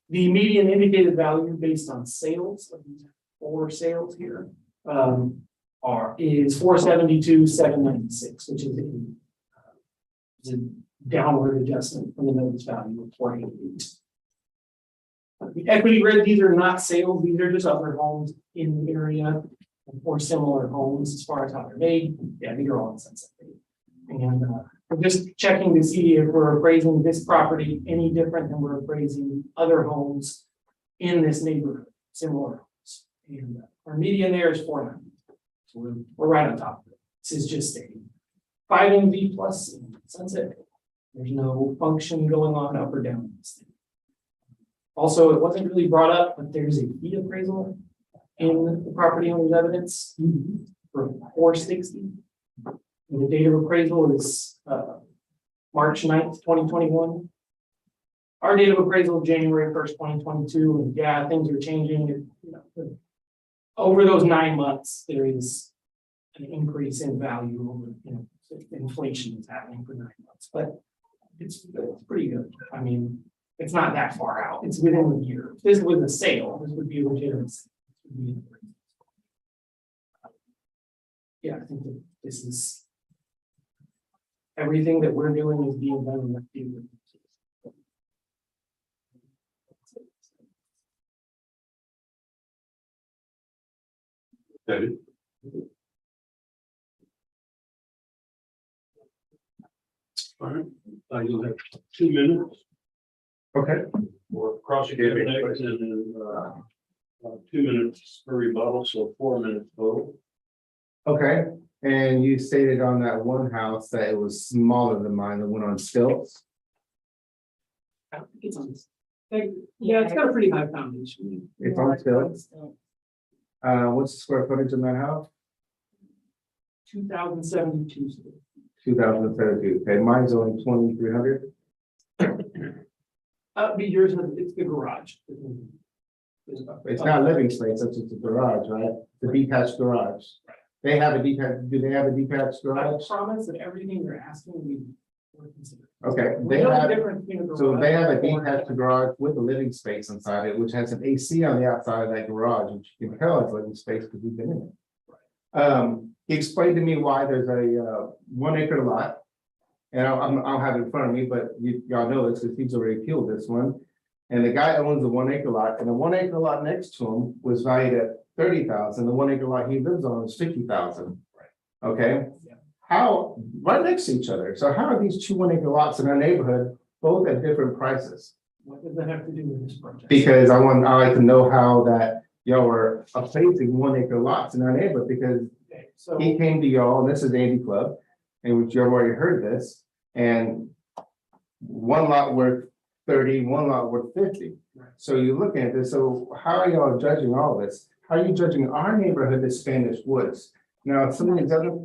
the median indicated value based on sales of these 4 sales here is 472,796, which is a downward adjustment from the notice value of 488. The equity grid, these are not sales, these are just other homes in the area or similar homes as far as how they're made. Yeah, these are all in Sunset Bay. And we're just checking to see if we're appraising this property any different than we're appraising other homes in this neighborhood, similar homes. And our median there is 490. So we're right on top of it. This is just a 5 MV plus in Sunset Bay. There's no function going on up or down in this thing. Also, it wasn't really brought up, but there's a fee appraisal in the property owner's evidence for 460. And the date of appraisal is March 9th, 2021. Our date of appraisal is January 1st, 2022. And yeah, things are changing. Over those 9 months, there is an increase in value over, inflation is happening for 9 months, but it's pretty good. I mean, it's not that far out. It's within a year. If this was a sale, this would be legitimate. Yeah, I think that this is everything that we're doing is being done in the field. David? All right, you'll have 2 minutes. Okay. For cross-examination and then 2 minutes for rebuttal, so 4 minutes total. Okay, and you stated on that one house that it was smaller than mine, the one on stilts. I don't think it's on this. Yeah, it's got a pretty high foundation. It's on stilts. What's the square footage in that house? 2072. 2032. Okay, mine's only 2,300. Yours, it's the garage. It's not living space, it's just a garage, right? The detached garage. They have a detached, do they have a detached I garage? promise that everything you're asking, we will consider. Okay, We they know the have, difference between a so garage they have a and detached garage with a living space inside it, which has an AC on the outside of that garage, which you can tell it's living space because we've been in it. He explained to me why there's a 1 acre lot. And I'll have it in front of me, but y'all know this because he's already appealed this one. And the guy owns a 1 acre lot, and the 1 acre lot next to him was valued at 30,000. The 1 acre lot he lives on is 50,000. Okay? Yeah. How, right next to each other. So how are these 2 1 acre lots in our neighborhood both at different prices? What does that have to do with this project? Because I like to know how that y'all are appraising 1 acre lots in our neighborhood, because Okay, so, he came to y'all, and this is Andy Club, and which you've already heard this, and one lot worth 30, one lot worth 50. Right. So you're looking at this, so how are y'all judging all this? How are you judging our neighborhood, the Spanish Woods? Now, some of these other,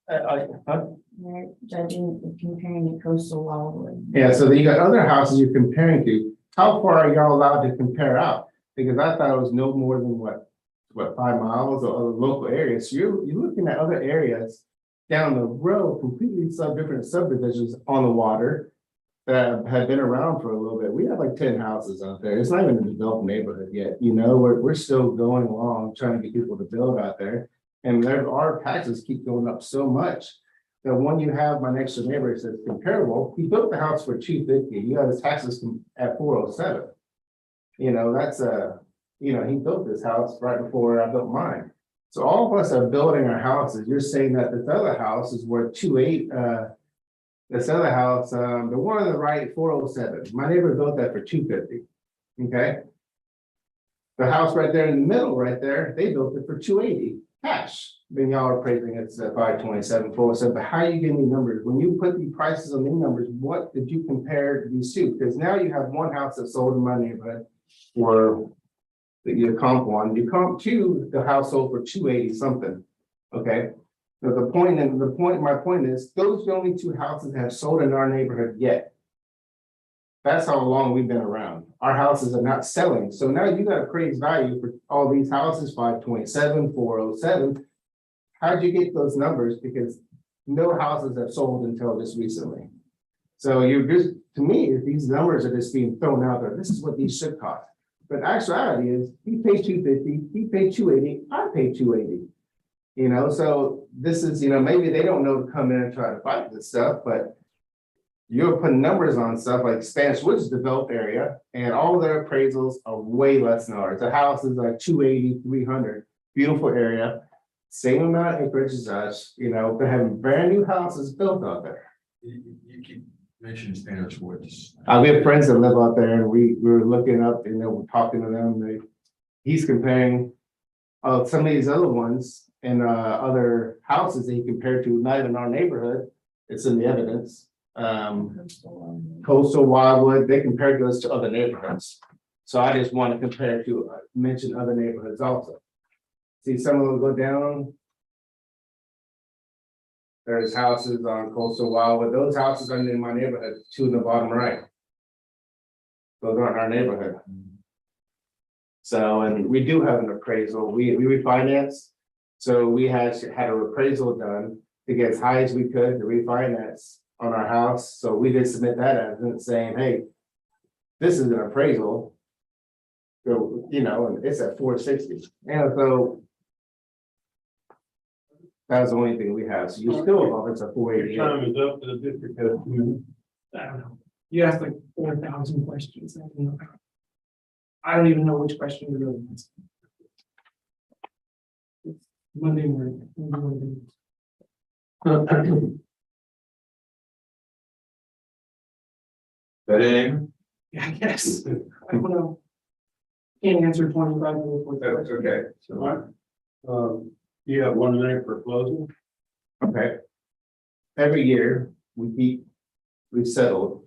They're judging, comparing the coastal wildwood. yeah, so then you got other houses you're comparing to. How far are y'all allowed to compare out? Because I thought it was no more than what 5 miles or other local areas. So you're looking at other areas down the road, completely different subdivisions on the water that have been around for a little bit. We have like 10 houses out there. It's not even a developed neighborhood yet. You know, we're still going along, trying to get people to build out there. And our taxes keep going up so much that when you have my next door neighbor that's comparable, he built the house for $250. You got his taxes at $407. You know, that's you know, he built this house right before I built mine. So all of us are building our houses. You're saying that this other house is worth 280. This other house, the one on the right, 407. My neighbor built that for 250. Okay. The house right there in the middle, right there, they built it for 280 cash. Then y'all are praising it's 527, 407. But how are you getting these numbers? When you put the prices on these numbers, what did you compare these to? Because now you have one house that sold in my neighborhood for you comp one, you comp two, the house sold for 280 something. Okay. So my point is, those are the only 2 houses that have sold in our neighborhood yet. That's how long we've been around. Our houses are not selling. So now you got appraised value for all these houses, 527, 407. How'd you get those numbers? Because no houses have sold until just recently. So you're just, to me, these numbers are just being thrown out there. This is what these should cost. But actuality is, he paid 250, he paid 280, I paid 280. You know, so this is, you know, maybe they don't know to come in and try to fight this stuff, but you're putting numbers on stuff like Spanish Woods developed area, and all their appraisals are way less than ours. The house is like 280, 300, beautiful area, same amount of acreage as us, you know, they're having brand new houses built out there. You keep mentioning Spanish Woods. We have friends that live out there, and we were looking up, and we're talking to them, he's comparing some of these other ones and other houses that he compared to, not even our neighborhood, it's in the evidence. Coastal Wildwood, they compared us to other neighborhoods. So I just want to compare to, mention other neighborhoods also. See, some of them go down. There's houses on Coastal Wildwood, those houses are in my neighborhood, 2 in the bottom right. Those aren't our neighborhood. So, and we do have an appraisal, we refinance. So we had an appraisal done to get as high as we could to refinance on our house. So we did submit that as saying, hey, this is an appraisal. So, you know, and it's at 460. And so that's the only thing we have. So you still above it's a 488. Your time is up to the district. Has 2 minutes. I don't know. You asked like 4,000 questions. I don't even know which question you're really asking. It's Monday morning. That in? Yeah, I guess. I don't know. Can't answer 25 more That's questions. okay. So, you have 1 minute for closing. Okay. Every year, we've settled,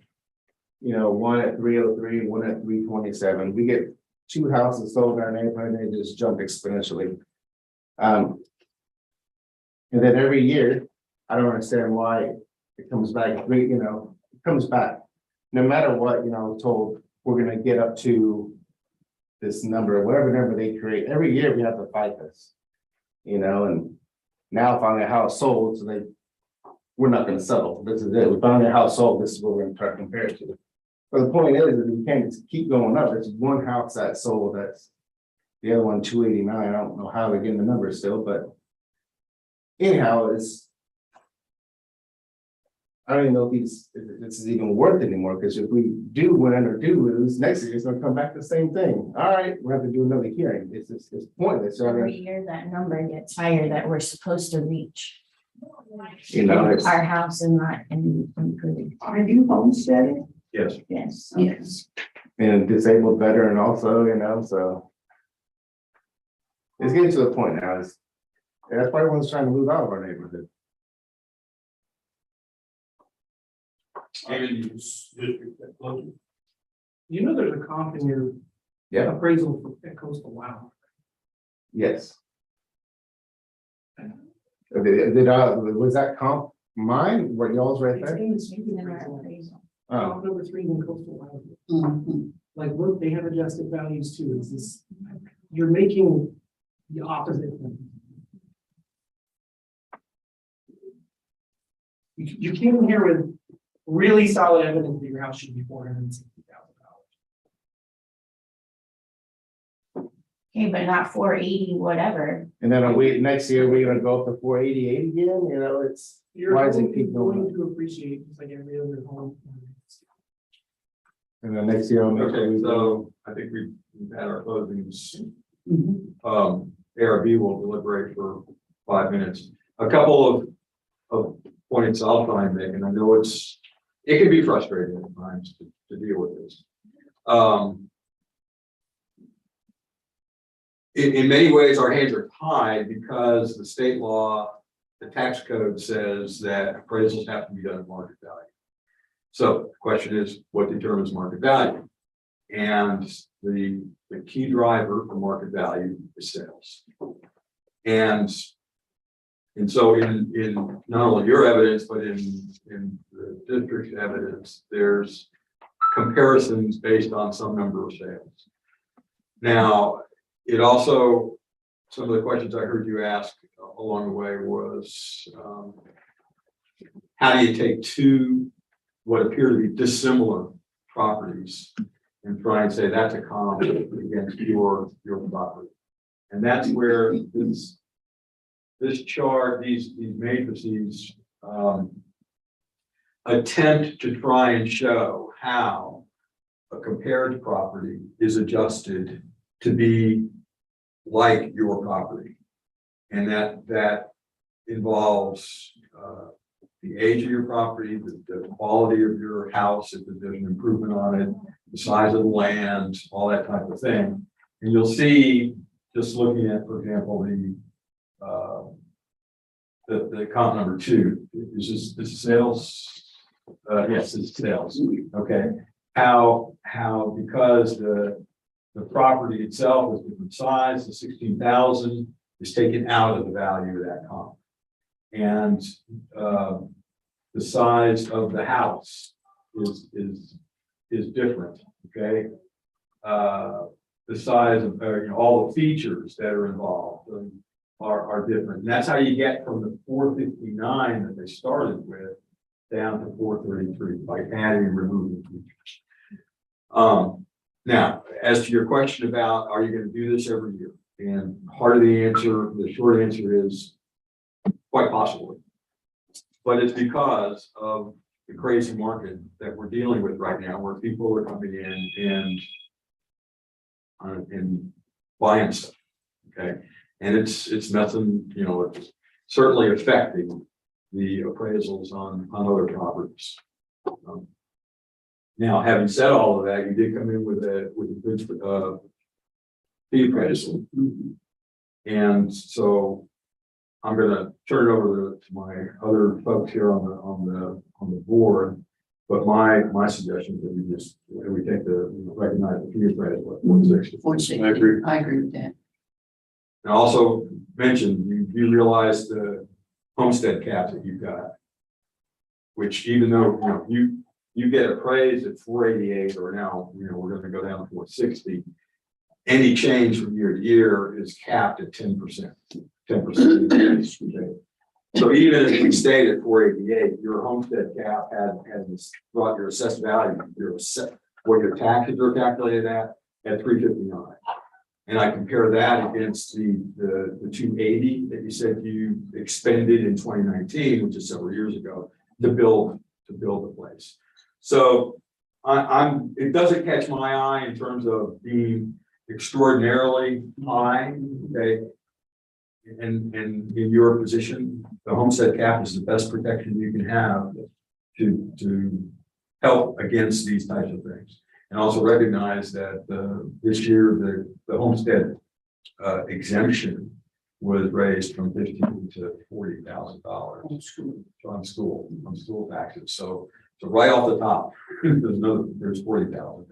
you know, 1 at 303, 1 at 327. We get 2 houses sold in our neighborhood, and they just jump exponentially. And then every year, I don't understand why it comes back, it comes back. No matter what, I was told we're gonna get up to this number, whatever number they create, every year we have to fight this. And now finally a house sold, so we're not gonna settle, this is it, we found a house sold, this is what we're gonna try to compare it to. But the point is, we can't just keep going up, there's one house that sold, that's the other one, 289, I don't know how they're getting the numbers still, but anyhow, I don't even know if this is even worth it anymore, because if we do win or do lose, next year it's gonna come back to the same thing. All right, we have to do another hearing. It's pointless. Every year that number gets higher that we're supposed to reach. it's- Our house is not improving. Are you homesteading? yes. Yes. Yes. And disabled veteran also, so. It's getting to the point now, that's why everyone's trying to move out of our neighborhood. You know, there's a comp in your Yeah, appraisal for coastal wow. yes. Was that comp mine, were y'all's right there? Oh, Number 3 in coastal wow. Mhm. Like, look, they have adjusted values too. Is this, you're making the opposite. You came in here with really solid evidence that your house should be $460,000. Okay, but not 480, whatever. and then next year, we're gonna go up to 488 again, it's, You're why does it going keep going up? to appreciate just like every other home. And then next year, I'll make sure Okay, we go. so I think we've had our closings. Mhm. ARB will deliberate for 5 minutes. A couple of points I'll try and make, and I know it can be frustrating at times to deal with this. In many ways, our hands are tied because the state law, the tax code says that appraisals have to be done at market value. So the question is, what determines market value? And the key driver for market value is sales. And so in not only your evidence, but in the district's evidence, there's comparisons based on some number of sales. Now, it also, some of the questions I heard you ask along the way was, how do you take two what appear to be dissimilar properties and try and say that's a comp against your property? And that's where this chart, these matrices, attempt to try and show how a compared property is adjusted to be like your property. And that involves the age of your property, the quality of your house, if there's an improvement on it, the size of the land, all that type of thing. And you'll see, just looking at, for example, the comp number 2, is this sales? Yes, it's sales. Okay. How because the property itself is different size, the 16,000 is taken out of the value of that comp. And the size of the house is different. Okay. The size of all the features that are involved are different. And that's how you get from the 459 that they started with down to 433 by adding and removing features. Now, as to your question about, are you going to do this every year? And part of the answer, the short answer is quite possibly. But it's because of the crazy market that we're dealing with right now, where people are coming in and buying stuff. Okay. And it's nothing, it's certainly affecting the appraisals on other properties. Now, having said all of that, you did come in with a good fee appraisal. And so I'm gonna turn it over to my other folks here on the board. But my suggestion is that we take recognize the fee appraisal at 460. 460. I agree. I agree with that. And also mention, you realize the homestead caps that you've got, which even though, you get appraised at 488, or now, we're going to go down to 460. any change from year to year is capped at 10%. 10%. So even if we stayed at 488, your homestead cap has brought your assessed value, what your taxes are calculated at 359. And I compare that against the 280 that you said you expended in 2019, which is several years ago, to build the place. So it doesn't catch my eye in terms of being extraordinarily high, okay? And in your position, the homestead cap is the best protection you can have to help against these types of things. And also recognize that this year, the homestead exemption was raised from $15,000 to $40,000 on school taxes. So right off the top, there's 40,000.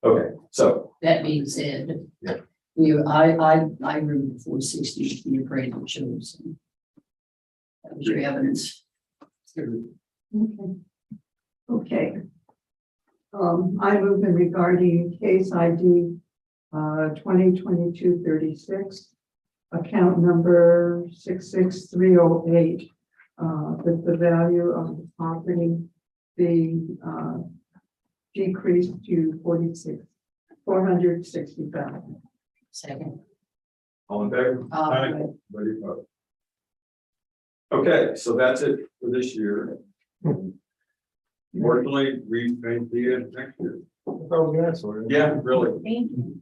Okay, so. That being said. Yeah. I agree with 460, the appraisal shows. That was your evidence. Okay. I move in regarding case ID 2022-36, account number 66308, that the value of the property be decreased to 460,000. Second. All in favor? Aye. Ready to vote. Okay, so that's it for this year. Fortunately, we may see it next year. Oh, yeah, sort of. Yeah, really. Thank you.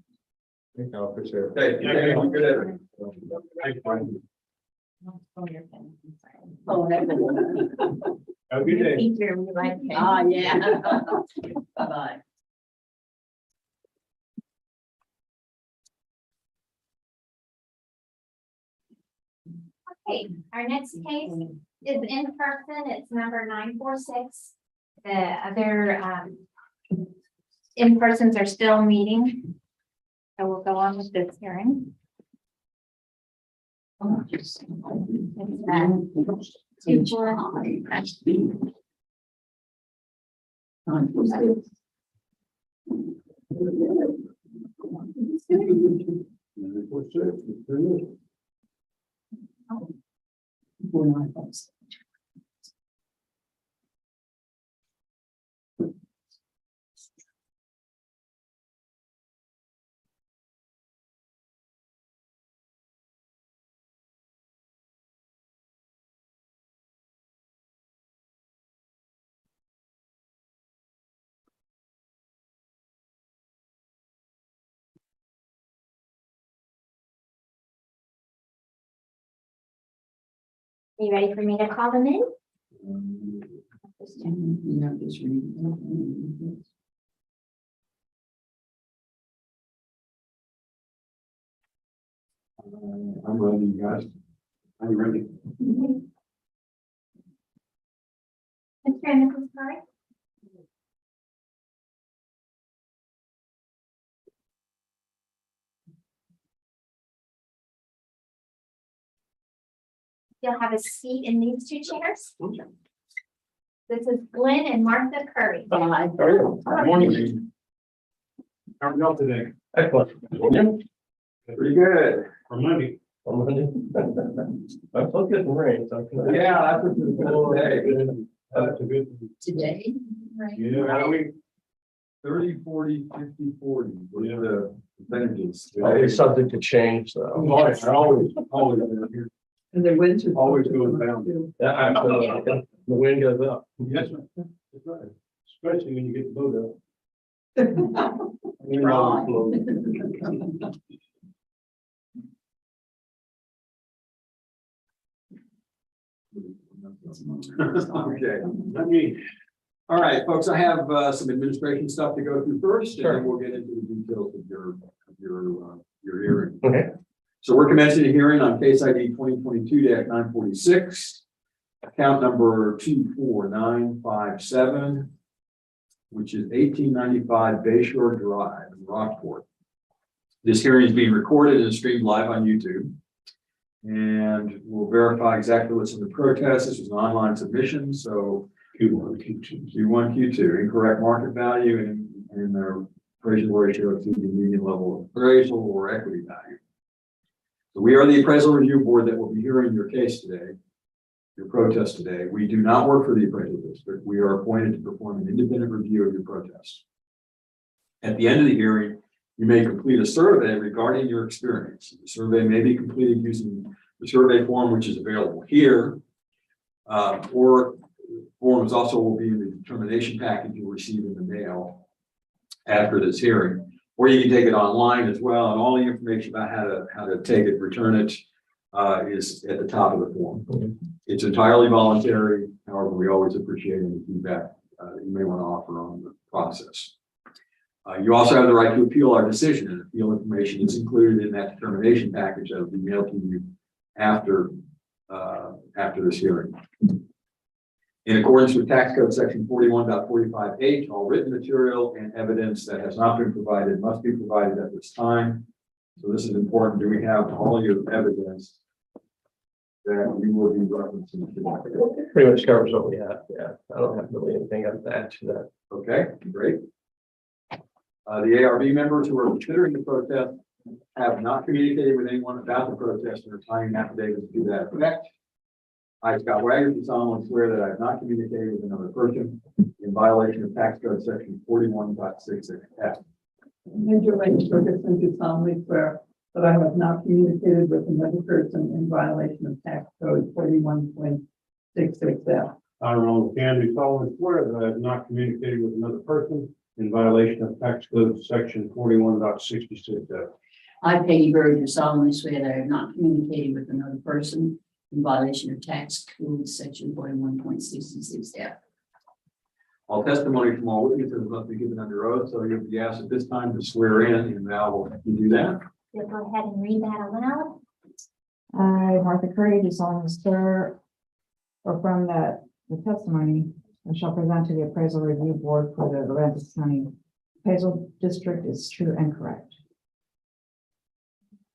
Thank you for sure. Okay, yeah, good at it. Oh, Have a good day. Teacher, we like him. yeah. Bye-bye. Okay, our next case is in person. It's number 946. The other in-persons are still meeting. So we'll go on with this hearing. It's, 24. You ready for me to call them in? I'm ready, you guys. I'm ready. Mr. and Mrs. Curry? You'll have a seat in these two chairs. This is Glenn and Martha Curry. Good morning. How are y'all today? Excellent. Pretty good. For Monday. I'm supposed to get some rain, so. Yeah, that's a good day. That's a good. Today, right? Yeah, how do we? 30, 40, 50, 40. What are the percentages? Always subject to change, though. Always. And the winds are. Always goes down. Yeah, absolutely. The wind goes up. Yes, sir. That's right. Especially when you get the boat up. Okay. Let me. All right, folks, I have some administration stuff to go through first, and then we'll get into the details of your hearing. Okay. So we're commencing a hearing on case ID 2022-946, account number 24957, which is 1895 Bayshore Drive in Rockport. This hearing is being recorded and streamed live on YouTube. And we'll verify exactly what's in the protest. This was an online submission, so Q1, Q2, incorrect market value and the appraisal ratio exceeding the median level of appraisal or equity value. So we are the appraisal review board that will be hearing your case today, your protest today. We do not work for the appraisal district. We are appointed to perform an independent review of your protest. At the end of the hearing, you may complete a survey regarding your experience. The survey may be completed using the survey form, which is available here, or forms also will be in the determination package you'll receive in the mail after this hearing, or you can take it online as well. And all the information about how to take it, return it, is at the top of the form. It's entirely voluntary. However, we always appreciate any feedback that you may want to offer on the process. You also have the right to appeal our decision, and appeal information is included in that determination package that will be mailed to you after this hearing. In accordance with tax code section 41.45H, all written material and evidence that has not been provided must be provided at this time. So this is important. Do we have all your evidence that we will be referencing today? Pretty much covers what we have. Yeah, I don't have really anything else to add to that. Okay, great. The ARB members who are considering the protest have not communicated with anyone about the protest and are signing affidavits to that effect. I, Scott Wagner, do solemnly swear that I have not communicated with another person in violation of tax code section 41.66F. Major Lane Ferguson, do solemnly swear that I have not communicated with another person in violation of tax code 41.66F. I, Ronald McCann, do solemnly swear that I have not communicated with another person in violation of tax code section 41.66F. I, Peggy Bird, do solemnly swear that I have not communicated with another person in violation of tax code section 41.66F. All testimony from all witnesses must be given under oath, so you'll be asked at this time to swear in, and Val will do that. You'll go ahead and read that aloud. I, Martha Curry, do solemnly swear or from the testimony I shall present to the appraisal review board for the Aransas County appraisal district is true and correct.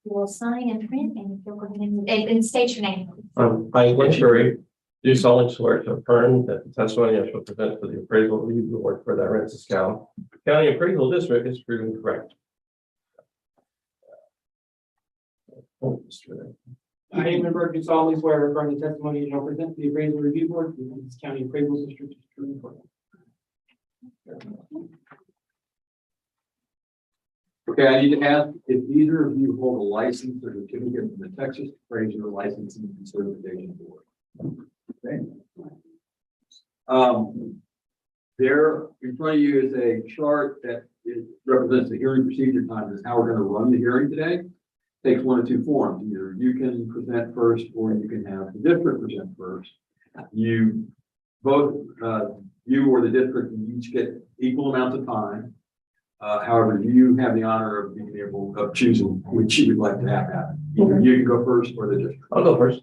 You will sign and print, and you'll go ahead and state your name. I, Glenn Sherry, do solemnly swear to affirm that the testimony I shall present for the appraisal review board for the Aransas County appraisal district is true and correct. I, Amber, do solemnly swear regarding the testimony you shall present to the appraisal review board, the Aransas County appraisal district is true and correct. Okay, I need to ask if either of you hold a license or certificate from the Texas Appraisal Licensing and Certification Board. Okay. There in front of you is a chart that represents the hearing procedure time. Is how we're going to run the hearing today. Takes one of two forms. Either you can present first, or you can have the district present first. You both, you or the district, can each get equal amounts of time. However, you have the honor of being able of choosing which you would like to have happen. Either you can go first, or the district. I'll go first.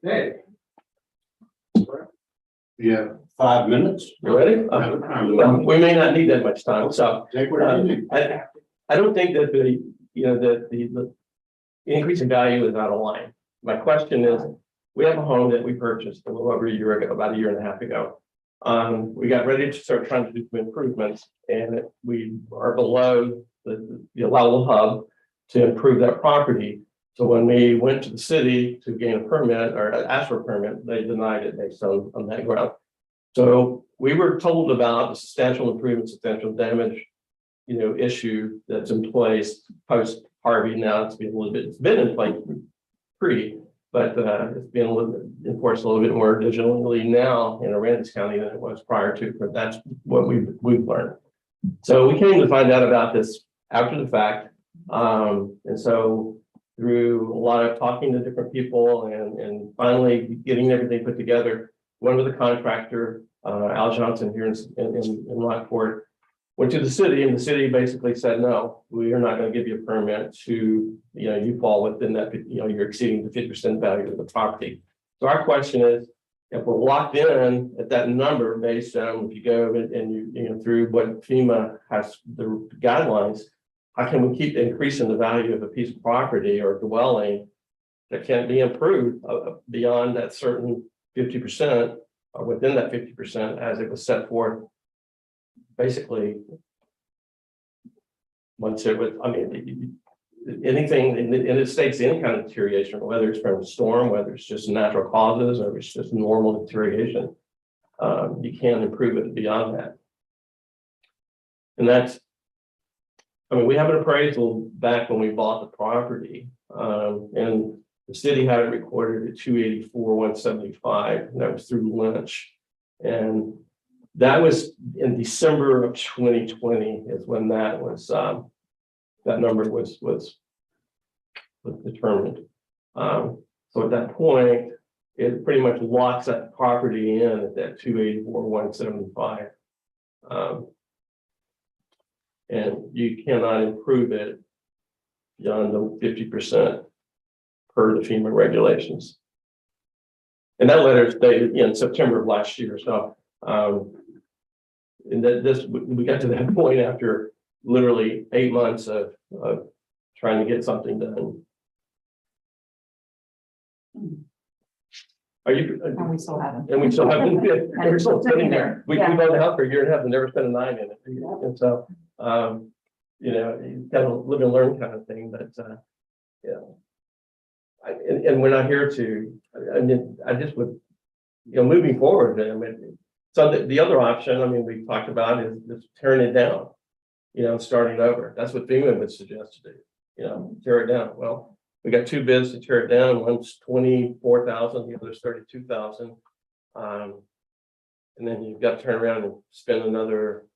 Okay. You have 5 minutes. You ready? Well, we may not need that much time, so. Take whatever you need. I don't think that the increase in value is out of line. My question is, we have a home that we purchased a little over a year ago, about a year and a half ago. We got ready to start trying to do some improvements, and we are below the allowable hub to improve that property. So when we went to the city to gain a permit or ask for a permit, they denied it based on that ground. So we were told about the substantial improvement, substantial damage, issue that's in place post Harvey. Now it's been in place but it's been enforced a little bit more digitally now in Aransas County than it was prior to, but that's what we've learned. So we came to find out about this after the fact. And so through a lot of talking to different people and finally getting everything put together, went with a contractor, Al Johnson here in Rockport, went to the city, and the city basically said, no, we are not going to give you a permit to, you fall within that, you're exceeding the 50% value of the property. So our question is, if we're locked in at that number based on if you go and you through what FEMA has the guidelines, how can we keep increasing the value of a piece of property or dwelling that can't be improved beyond that certain 50% or within that 50% as it was set forth basically once it was, I mean, anything, and it states any kind of deterioration, whether it's from a storm, whether it's just natural causes, or it's just normal deterioration. You can't improve it beyond that. And that's, I mean, we have an appraisal back when we bought the property, and the city had it recorded at 284,175, and that was through Lynch. And that was in December of 2020 is when that was, that number was determined. So at that point, it pretty much locks that property in at that 284,175. And you cannot improve it beyond the 50% per the FEMA regulations. And that letter is dated in September of last year. So, and we got to that point after literally 8 months of trying to get something done. Are you? And we still haven't. And we still haven't. We're still sitting there. We Yeah. bought the house for a year and a half and never spent a dime in it. And so, you know, you kind of live and learn kind of thing. But you know, and we're not here to. I mean, I just would, you know, moving forward. I mean, so the other option, I mean, we talked about is tearing it down. You know, starting over. That's what FEMA would suggest to do. You know, tear it down. Well, we got two bids to tear it down. One's 24,000, the other's 32,000. And then you've got to turn around and spend another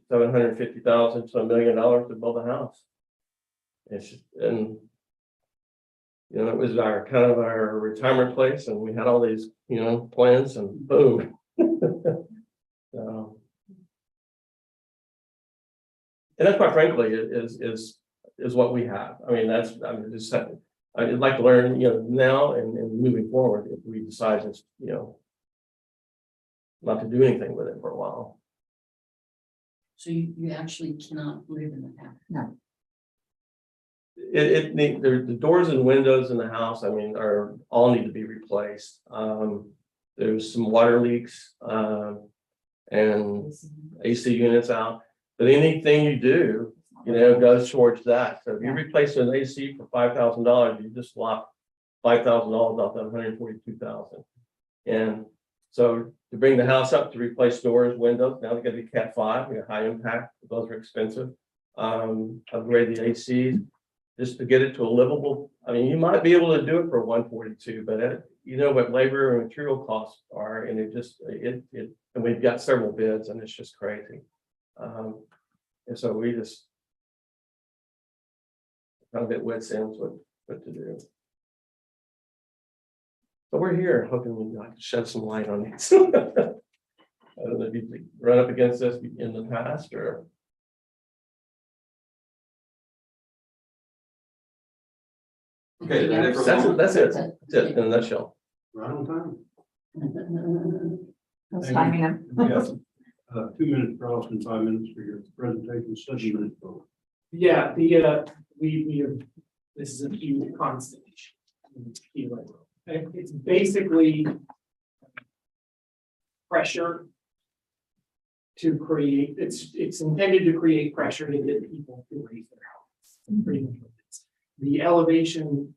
750,000 to $1 million to build a house. It's just, and you know, it was our kind of our retirement place, and we had all these, you know, plans, and boom. So, and that's quite frankly is what we have. I mean, that's, I mean, just I'd like to learn, you know, now and moving forward, if we decide to, you know, not to do anything with it for a while. So you actually cannot live in the house? No. The doors and windows in the house, I mean, all need to be replaced. There's some water leaks, and AC units out, but anything you do, you know, goes towards that. So if you replace an AC for $5,000, you just lop $5,000 off that $142,000. And so to bring the house up to replace doors, windows, now we got to be Cat 5, we got high impact, those are expensive. Upgrade the ACs just to get it to a livable. I mean, you might be able to do it for 142, but you know what labor and material costs are, and and we've got several bids, and it's just crazy. And so we just kind of at wit's ends what to do. So we're here hoping we can shed some light on these. I don't know if you run up against this in the past or. Okay, That's it in a nutshell. Right on time. That's timing them. Yes. 2 minutes for Austin, 5 minutes for your presentation, 7 minutes for. Yeah, we have, this is a huge constant issue. It's basically pressure to create, it's intended to create pressure to get people to raise their house. Pretty much what it is. The elevation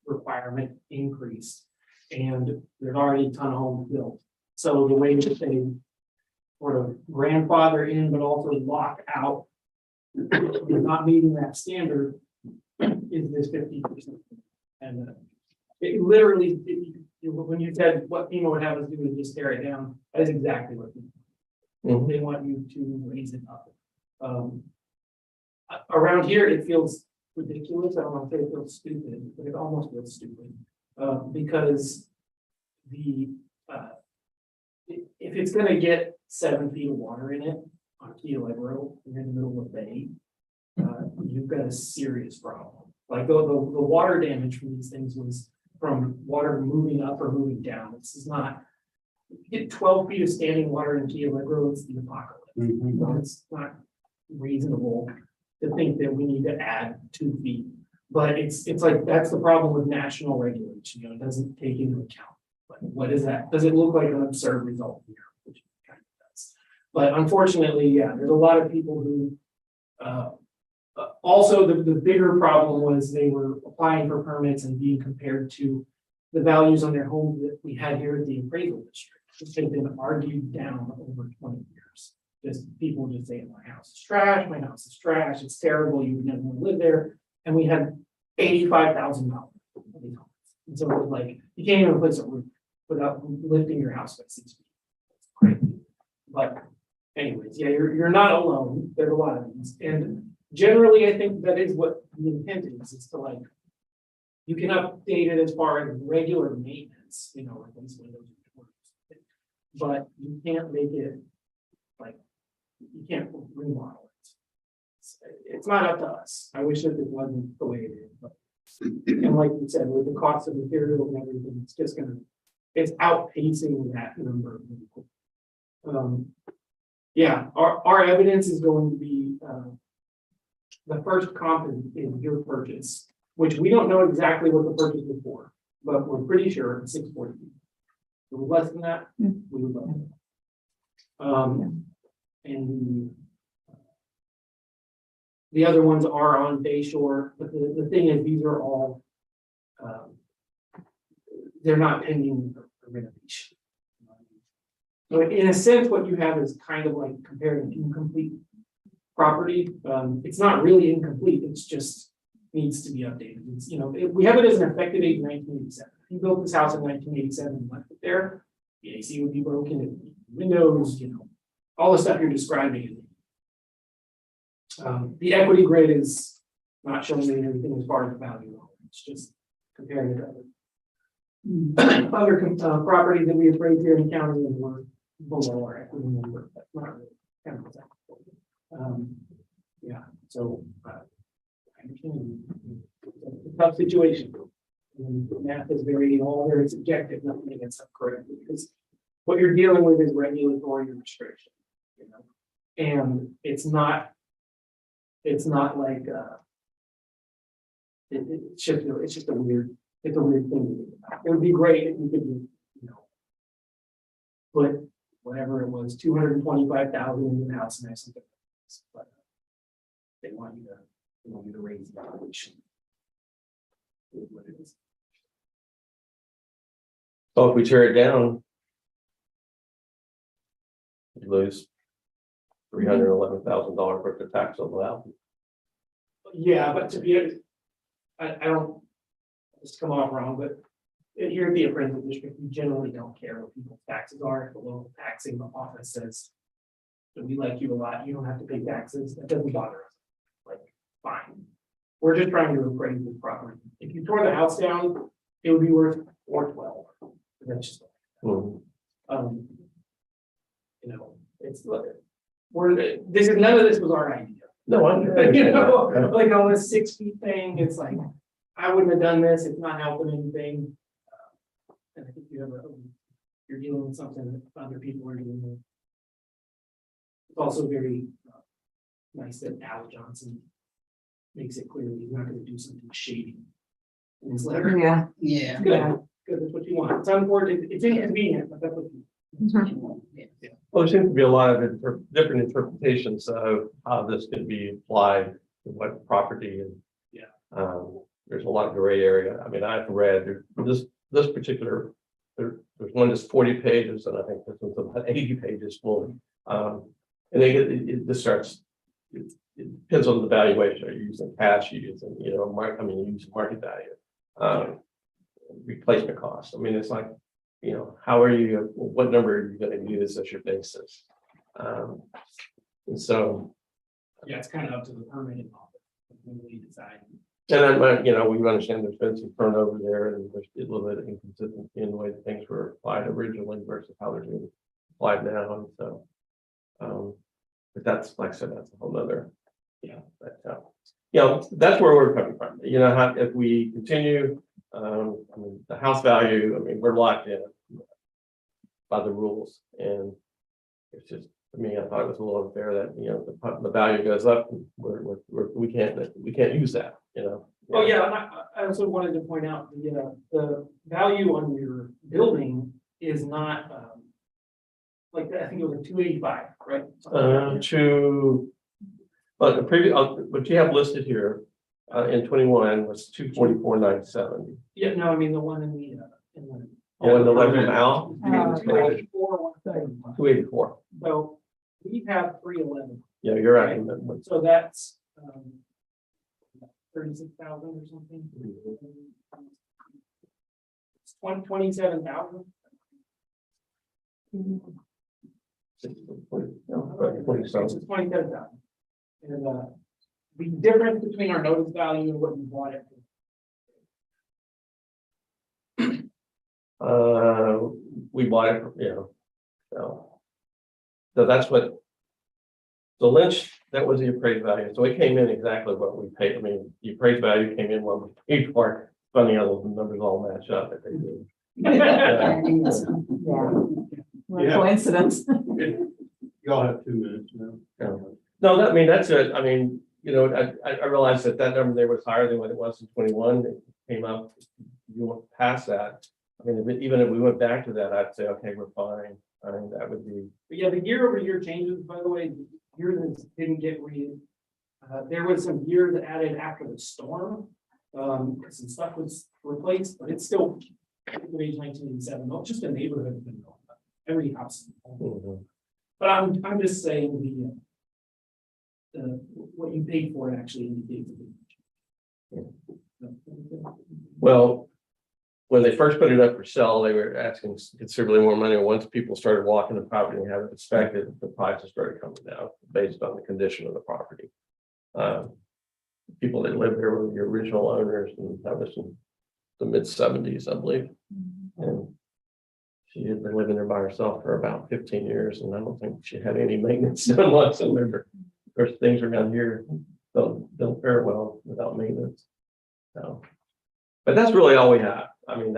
requirement increased, and there's already a ton of homes built. So the way that they sort of grandfather in, but also lock out, you're not meeting that standard, is this 50%. And it literally, when you said what FEMA would have us do is just tear it down, that is exactly what they want you to raise it up. Around here, it feels ridiculous. I don't want to say it feels stupid, but it almost feels stupid. Because if it's gonna get 7 feet of water in it on Key Allegro, you're in the middle of the bay, you've got a serious problem. Like the water damage from these things was from water moving up or moving down. This is not, if you get 12 feet of standing water in Key Allegro, it's the apocalypse. It's not reasonable to think that we need to add 2 feet. But it's like, that's the problem with national regulation, you know, it doesn't take into account. Like, what is that? Does it look like an absurd result here? Which it kind of does. But unfortunately, yeah, there's a lot of people who Also, the bigger problem was they were applying for permits and being compared to the values on their homes that we had here at the appraisal district, which had been argued down over 20 years. Just people just saying, my house is trash, it's terrible, you would never want to live there. And we had $85,000. And so it was like, you can't even replace a roof without lifting your house by 6 feet. It's crazy. But anyways, yeah, you're not alone. There's a lot of these. And generally, I think that is what the intent is to like, you can update it as far as regular maintenance, you know, replace windows and doors. But you can't make it like, you can't remodel it. It's not up to us. I wish that it wasn't the way it is, but and like you said, with the cost of material and everything, it's just gonna, it's outpacing that number. Yeah, our evidence is going to be, the first comp in your purchase, which we don't know exactly what the purchase was for, but we're pretty sure it's 640. If it was less than that, we would love it. And the other ones are on Bay Shore, but the thing is, these are all, they're not pending a renovation. So in a sense, what you have is kind of like comparing an incomplete property. It's not really incomplete, it's just needs to be updated. It's, you know, we have it as an effective date in 1987. If you built this house in 1987 and left it there, the AC would be broken, and windows, you know, all the stuff you're describing. The equity grid is not showing you anything as far as the value. It's just comparing it to other properties that we appraised here in the county and were below our equity number. That's not really kind of exactly. Yeah, so I understand it's a tough situation. And math is all very subjective, nothing against that correctly, because what you're dealing with is regulatory restriction, you know, and it's not like it's just a weird thing. It would be great if you could, you know, put whatever it was, 225,000 in the house and have something, but they want you to raise the valuation. What it is. So if we tear it down, you lose $311,000 worth of tax on the house. Yeah, but to be honest, I don't just come off wrong, but here at the appraisal district, we generally don't care what people's taxes are. If the local taxing office says that we like you a lot, you don't have to pay taxes, that doesn't bother us. Like, fine. We're just trying to appraise the property. If you tore the house down, it would be worth $412. That's just you know, it's none of this was our idea. No, You know, like on this 6 feet thing, it's like, I wouldn't have done this, it's not helping anything. And I think you're dealing with something that other people are dealing with. It's also very nice that Al Johnson makes it clear that he's not gonna do something shady in his letter. Yeah. Yeah. Good, good, that's what you want. It's unfortunate, it's inconvenient, but that's what you want. Yeah. Well, there seems to be a lot of different interpretations of how this could be applied to what property and. Yeah. There's a lot of gray area. I mean, I've read this particular, there's one that's 40 pages, and I think this one's about 80 pages full. And this starts, it depends on the valuation. Are you using cash, you using, you know, you use market value, replacement cost. I mean, it's like, you know, what number are you going to use as your basis? And so. Yeah, it's kind of up to the permitting office when we decide. And then, you know, we understand there's been some turnover there, and there's a little bit of inconsistency in the way that things were applied originally versus how they're being applied now. And so, but that's, like I said, that's a whole nother. Yeah, but you know, that's where we're coming from. You know, if we continue, I mean, the house value, I mean, we're locked in by the rules, and it's just, to me, I thought it was a little unfair that, you know, the value goes up, we can't use that, you know. Oh, yeah, and I also wanted to point out the value on your building is not like, I think it was a 285, right? But the previous, what you have listed here, in 21 was 244,970. Yeah, no, I mean, the one in the. Oh, and the left from Al, 284. 284. So we have 311, Yeah, you're right. so that's, 36,000 or something. It's 27,000. 27,000. And, the difference between our notice value and what you bought it for. We bought it, so that's what. So Lynch, that was the appraised value, so it came in exactly what we paid. I mean, the appraised value came in what we paid for. Funny how those numbers all match up, but they do. Yeah. What coincidence. Y'all have 2 minutes now. No, that, I mean, that's it. I mean, I realized that number there was higher than what it was in 21. It came up, you went past that. I mean, even if we went back to that, I'd say, okay, we're fine. I mean, that would be. But yeah, the year over year changes, by the way, the year that didn't get read. There was some years added after the storm. Because some stuff was replaced, but it's still age 1987. Not just a neighborhood has been going up. Every house. But I'm just saying the what you paid for it actually indicates. Well, when they first put it up for sale, they were asking considerably more money. Once people started walking the property and having it inspected, the prices started coming down based on the condition of the property. People that lived there were the original owners, and that was in the mid-70s, I believe. And she had been living there by herself for about 15 years, and I don't think she had any maintenance done whatsoever. Of course, things around here don't fare well without maintenance. So, but that's really all we have. I mean,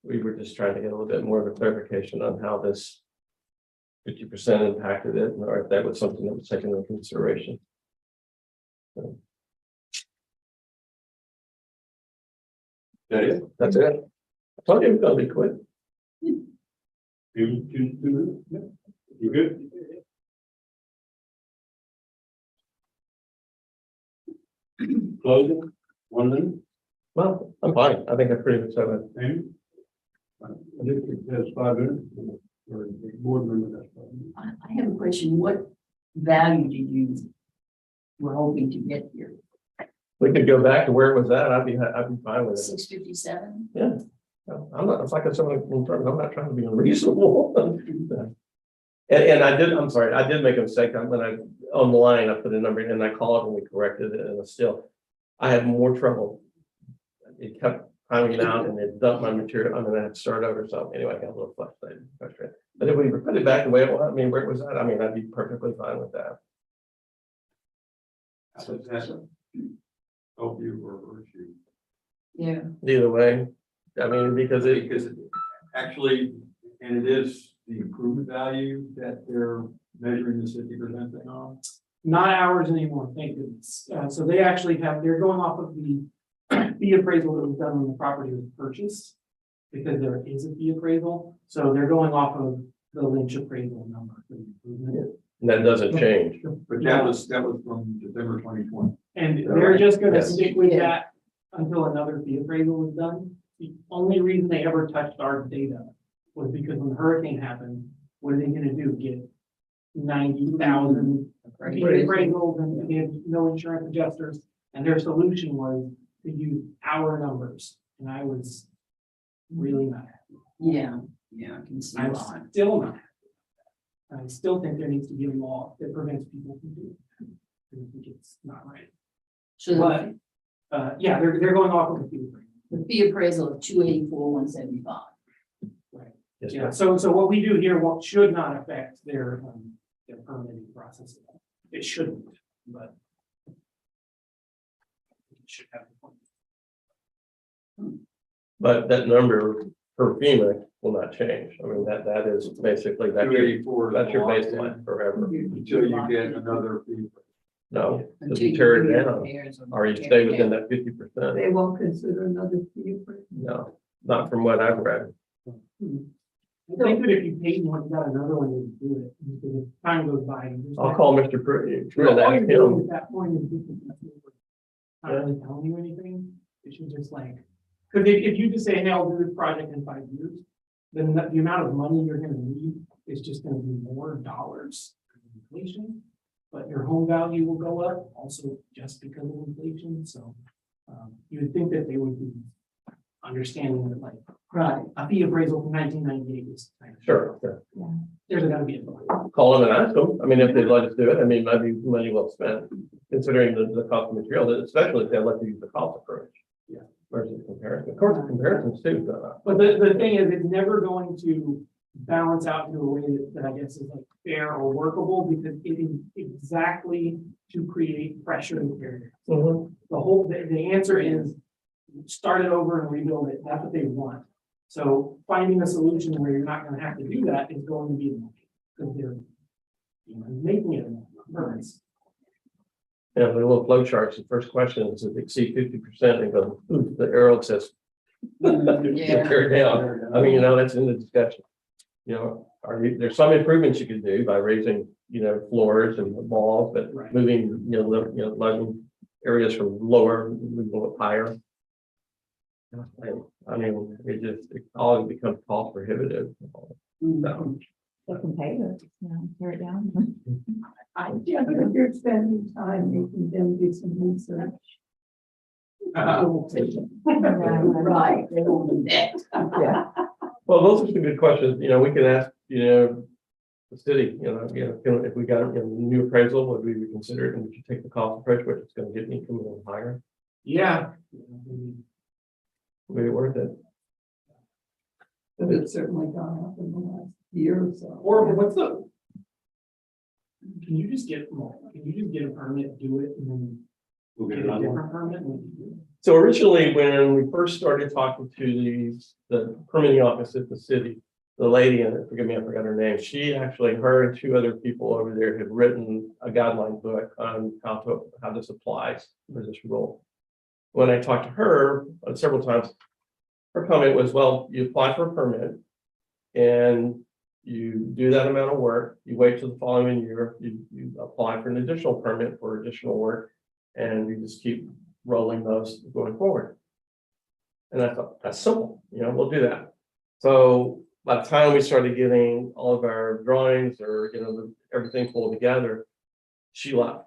we were just trying to get a little bit more of a clarification on how this 50% impacted it, or if that was something that was taken into consideration. So, that's it. I told you it was gonna be quick. 2 minutes? Yeah. You good? Closing, 1 minute. Well, I'm fine. I think I pretty much said it. Amy? I think it says 5 minutes. Or board member, that's 5 minutes. I have a question. What value did you were hoping to get here? We could go back to where it was at. I'd be fine with it. 657? Yeah. I'm not, it's like I said, I'm not trying to be unreasonable. And I'm sorry, I did make a mistake. On the line, I put a number in and I called and we corrected it, and it's still, I had more trouble. It kept timing out and it dumped my material. I'm gonna have to start over. So anyway, I got a little frustrated. But if we put it back the way it was, I mean, where it was at, I mean, I'd be perfectly fine with that. Does that help you or hurt you? Yeah. Either way, I mean, because Actually, and it is the improvement value that they're measuring this 50% thing on. Not ours anymore, thank goodness. So they actually they're going off of the appraisal that was done when the property was purchased. Because there is a fee appraisal, so they're going off of the Lynch appraisal number for the improvement. and that doesn't change. But that was from December 2020. And they're just gonna Yes. stick with that until another fee appraisal was done. The only reason they ever touched our data was because when the hurricane happened, what are they gonna do? Get 90,000 fee appraisals and they had no insurance adjusters? And their solution was to use our numbers, and I was really not happy. Yeah, I can see I'm why. still not happy. I still think there needs to be a law that prevents people from doing that. I think it's not right. So But, yeah, they're going off of the fee appraisal. the fee appraisal of 284,175. Right. Yes, Yeah, ma'am. so what we do here should not affect their permitting process. It shouldn't, but. It should have. But that number for FEMA will not change. I mean, that is basically, that's 284. your baseline forever. Until you get another fee. No, because Until you tear it do down, repairs or you tear stay it within down. that 50%. They won't consider another fee appraisal. No, not from what I've read. And think that if you paid one, you got another one, you do it, because if time goes by. and there's I'll that- call Mr. Trill, All ask you're doing him. at that point is not really telling you anything, it should just like, because if you just say, hey, I'll do this project in 5 years, then the amount of money you're gonna need is just gonna be more dollars than inflation. But your home value will go up also just because of inflation, so you would think that they would be understanding that like, right, a fee appraisal from 1998 is. Sure. There's gotta be a. Call them and ask them. I mean, if they'd let us do it, I mean, maybe money well spent, considering the cost of material, especially if they let you use the cost approach. Yeah. Versus comparison. Of course, the comparisons too. But the thing is, it's never going to balance out in a way that I guess is like fair or workable, because it is exactly to create pressure and barrier. Mhm. The answer is start it over and rebuild it. That's what they want. So finding a solution where you're not gonna have to do that is going to be because they're making it a purpose. Yeah, the little flow charts, the first question is, if it exceed 50%, and go, ooh, the arrow says. Tear down. I mean, that's in the discussion. There's some improvements you can do by raising, floors and walls, but Right. moving, leveling areas from lower, moving up higher. I mean, it all becomes cost prohibitive. So, They can pay us, tear it down. Yeah, but if you're spending time making them do some research. Right. They won't do that. Yeah. well, those are some good questions. We can ask, the city, if we got a new appraisal, would we consider it, and we should take the cost approach, which is going to get incrementally higher? Yeah. Would it be worth it? But it's certainly gone up in the last year or so. Or what's the? Can you just get a permit, do it, and then We'll get get a another one. different permit? and do it? So originally, when we first started talking to the permitting office at the city, the lady, and forgive me, I forgot her name, her and 2 other people over there had written a guideline book on how this applies for this rule. When I talked to her several times, her comment was, well, you apply for a permit and you do that amount of work, you wait till the following year, you apply for an additional permit for additional work, and you just keep rolling those going forward. And I thought, that's simple, we'll do that. So by the time we started getting all of our drawings or, everything pulled together, she left.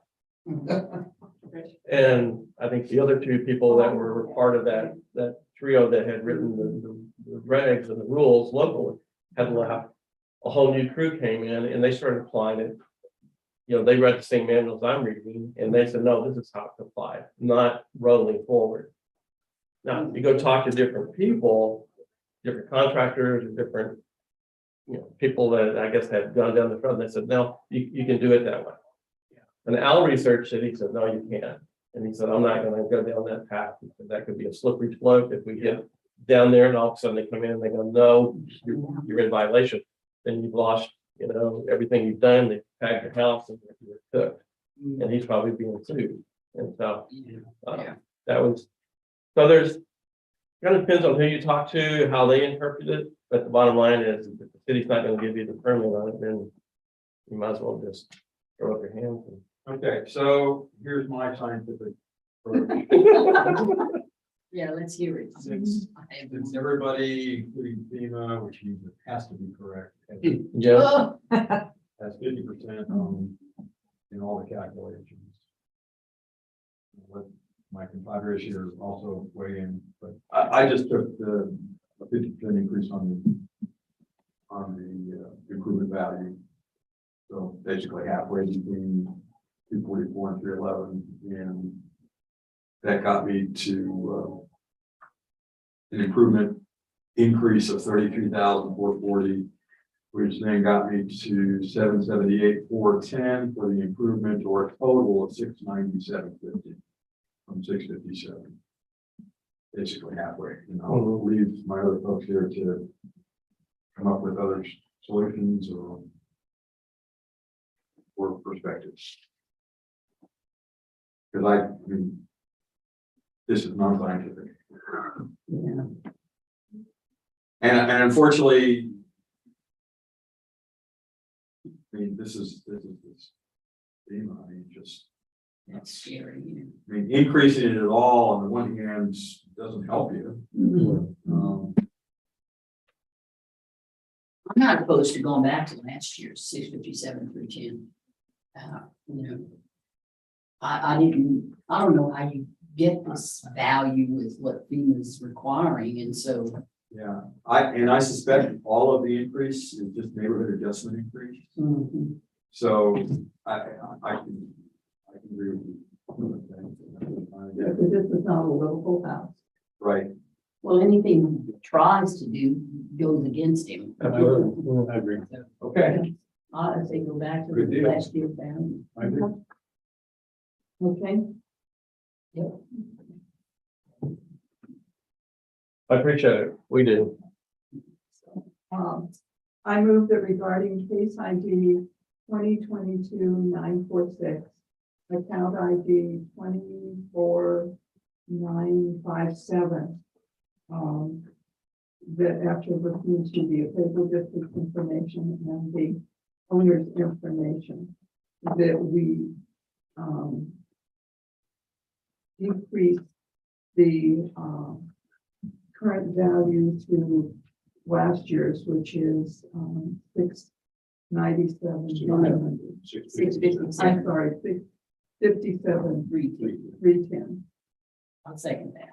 And I think the other 2 people that were part of that trio that had written the regs and the rules locally had left. A whole new crew came in and they started applying it. They read the same manuals I'm reading, and they said, no, this is how it's applied, not rolling forward. Now, you go talk to different people, different contractors, or different, people that I guess had gone down the road, and they said, no, you can do it that way. And Al researched it, he said, no, you can't. And he said, I'm not gonna go down that path, because that could be a slippery slope if we get down there and all of a sudden they come in and they go, no, you're in violation. Then you've lost, everything you've done, they tagged your house and you're cooked. And he's probably being sued. And so, that was, so there's, kind of depends on who you talk to, how they interpret it, but the bottom line is, if the city's not gonna give you the permit on it, then you might as well just throw up your hands. Okay, so here's my scientific. approach. Yeah, let's hear it. Since everybody, including FEMA, which means it has to be correct, Yeah, has 50% in all the calculations. Let my compadres here also weigh in, but I just took the 50% increase on the improvement value. So basically halfway between 244 and 311, and that got me to an improvement increase of 33,440, which then got me to 778,410 for the improvement, or a total of 697.50 from 657. Basically halfway, I'll leave my other folks here to come up with other solutions or perspectives. Because I mean, this is non-scientific. Yeah. And unfortunately, That's scary, you I mean, increasing it at all on the one hand doesn't help you. know. I'm not opposed to going back to last year's 657, 310. You know. I don't know how you get this value with what FEMA's requiring, and so. Yeah, I suspect all of the increase is just neighborhood adjustment increase. Mhm. So I can agree with you. Yeah, because this is not a livable house. Right, Well, anything he tries to do goes against him. Absolutely. I agree. okay, I say go back to Good the deal. last year's value. I agree. Okay. Yep. I appreciate it. We do. I move that regarding case ID 2022-946, account ID 24957. That after listening to the appraisal district information and the owner's information, that we increase the current value to last year's, which is 697. 657. I'm sorry, 657, 310. I'll second that.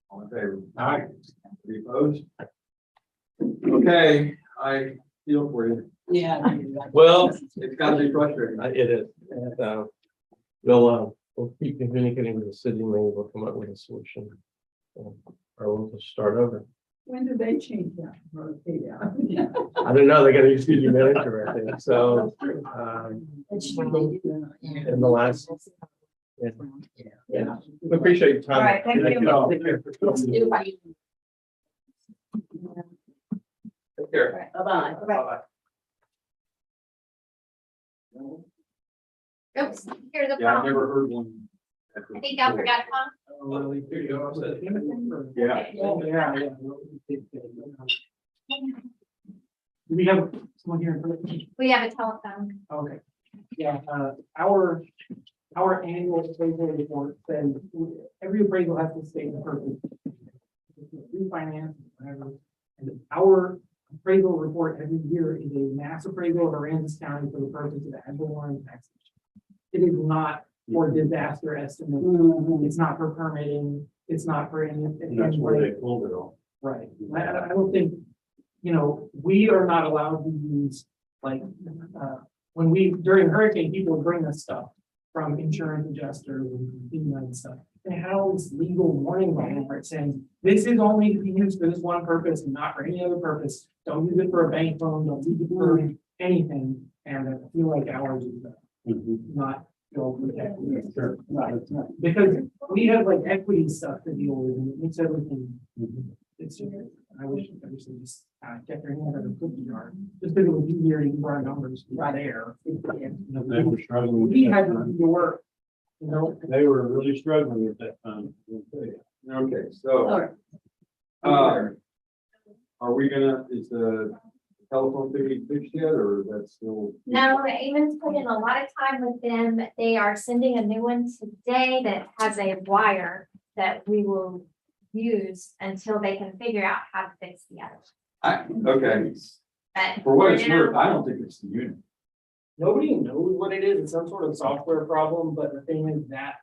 all in favor? Aye. Any opposed? Okay, I feel for you. Yeah. Well, It's gotta be frustrating. It is. And, we'll keep communicating with the city, maybe we'll come up with a solution. Or we'll just start over. When did they change that? Okay, yeah. I don't know, they got a new city manager, I think, so, That's true, they do. Yeah. in the last. Yeah, we appreciate your time. All right, thank you. all. Take care. Take care. Bye-bye. Bye-bye. Oops, here's a Yeah, I've problem. never heard one. I think I forgot one. Here you go. Yeah. Do we have someone here? We have a telephone. Okay, yeah, our annual appraisal report says every appraisal has to state the purpose. Refinance, whatever, and our appraisal report every year is a mass appraisal of Aransas County for the purpose of ad valorem taxation. It is not for disaster estimate, it's not for permitting, it's not for any. And that's where they pulled it off. Right, I don't think, we are not allowed to use, like, when during hurricane, people bring us stuff from insurance adjusters and FEMA and stuff. They have this legal warning label where it's saying, this is only to be used for this one purpose and not for any other purpose. Don't use it for a bank loan, don't use it for anything, and I feel like ours is not. Sure. Because we have like equity stuff to deal with, and it makes everything. It's, I wish they just get their hand out of the cookie jar, just because it was easier to use our numbers right there. They were struggling with We that had to time. do the work, They were really struggling at that time. Okay, so, All right. are we gonna, is the telephone thing fixed yet, or is that still? No, Eamon's put in a lot of time with them. They are sending a new one today that has a wire that we will use until they can figure out how to fix the other. Okay, But for what it's for now- worth, I don't think it's the unit. nobody knows what it is, it's some sort of software problem, but the thing is that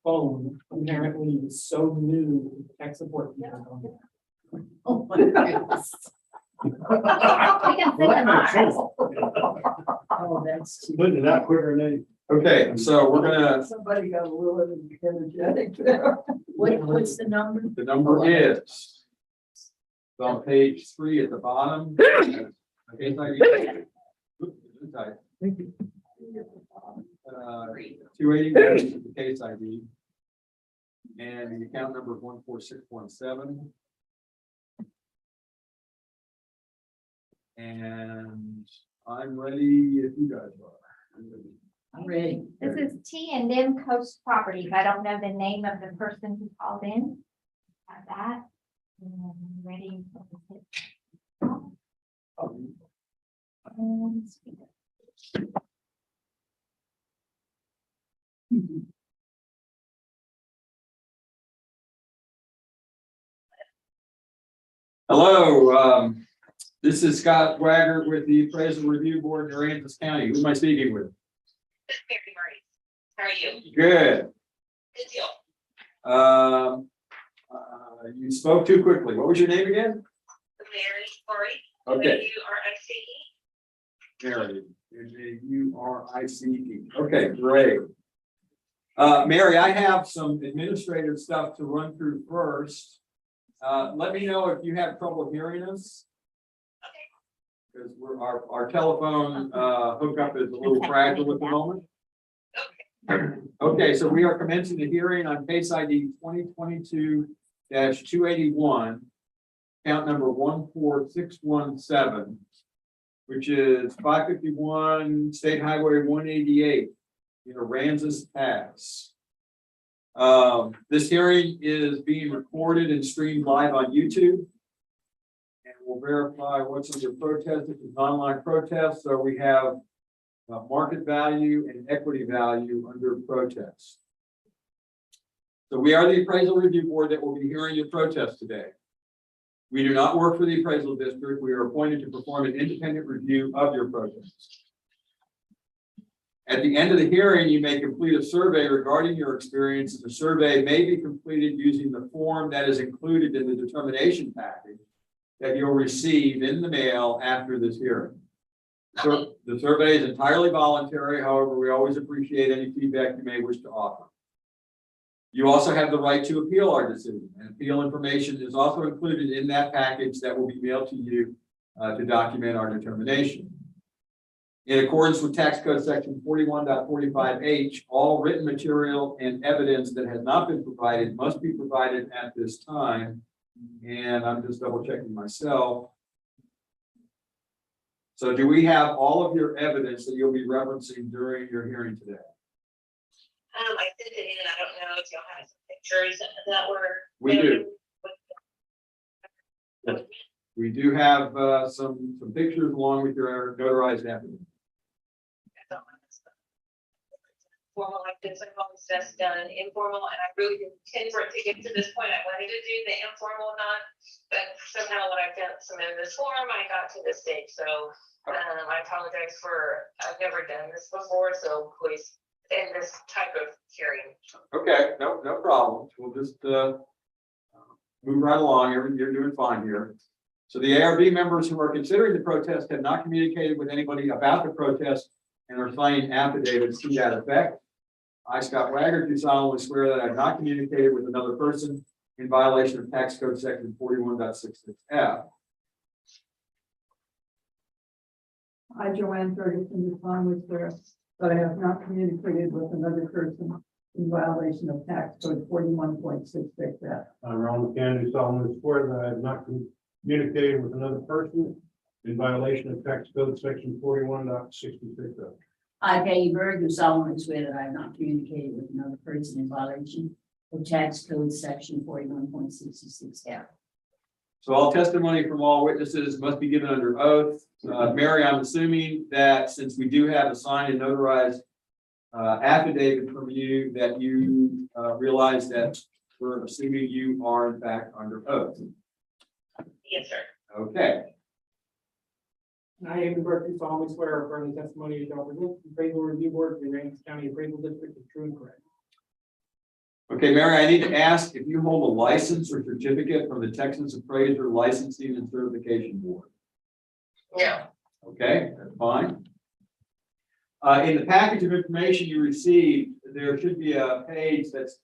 phone apparently is so new, tech support. people don't know. Oh, my goodness. We can fix it ours. Oh, that's too. Putting it out quicker than they. Okay, so we're gonna, Somebody got a little energetic there. What's the number? the number is it's on page 3 at the bottom. Case ID. Oops, it's tight. 281 is the case ID. And the account number is 14617. And I'm ready if you guys are. I'm ready. This is T&M Coast Properties. I don't know the name of the person who called in. Have that. And ready. Hello, this is Scott Wagger with the Appraisal Review Board in Aransas County. Who am I speaking with? Mary Marie. How are you? Good. Good deal. You spoke too quickly. What was your name again? Mary Marie. Okay. Murice. Mary, Murice. Okay, great. Mary, I have some administrative stuff to run through first. Let me know if you have trouble hearing us. Because our telephone hookup is a little fragile at the moment. Okay, so we are commencing the hearing on case ID 2022-281, count number 14617, which is 551 State Highway 188 in Aransas Pass. This hearing is being recorded and streamed live on YouTube. And we'll verify what's under protest. This is an online protest, so we have market value and equity value under protest. So we are the Appraisal Review Board that will be hearing your protest today. We do not work for the appraisal district. We are appointed to perform an independent review of your protest. At the end of the hearing, you may complete a survey regarding your experience. The survey may be completed using the form that is included in the determination package that you'll receive in the mail after this hearing. So the survey is entirely voluntary. However, we always appreciate any feedback you may wish to offer. You also have the right to appeal our decision, and appeal information is also included in that package that will be mailed to you to document our determination. In accordance with tax code section 41.45H, all written material and evidence that has not been provided must be provided at this time. And I'm just double checking myself. So do we have all of your evidence that you'll be referencing during your hearing today? I sent it in. I don't know if y'all have some pictures that were. We do. We do have some pictures along with your notarized affidavit. Formal like this, I've always just done informal, and I really didn't intend for it to get to this point. I wanted to do the informal not, but somehow when I got submitted this form, I got to this stage. So I apologize for, I've never done this before, so please, in this type of hearing. Okay, no problem. We'll just move right along. You're doing fine here. So the ARB members who are considering the protest have not communicated with anybody about the protest and are signing affidavits to that effect. I, Scott Wagger, do solemnly swear that I have not communicated with another person in violation of tax code section 41.66F. I, Joanne Ferguson, do solemnly swear that I have not communicated with another person in violation of tax code 41.66F. I'm Ron McCann, do solemnly swear that I have not communicated with another person in violation of tax code section 41.66F. I, Peggy Berg, do solemnly swear that I have not communicated with another person in violation of tax code section 41.66F. So all testimony from all witnesses must be given under oath. Mary, I'm assuming that since we do have a signed and notarized affidavit from you, that you realize that we're assuming you are in fact under oath. Yes, sir. Okay. I, Amy Burke, do solemnly swear or affirm the testimony you shall present, the Appraisal Review Board of the Aransas County Appraisal District is true and correct. Okay, Mary, I need to ask if you hold a license or certificate from the Texas Appraiser Licensing and Certification Board. No. Okay, that's fine. In the package of information you received, there should be a page that's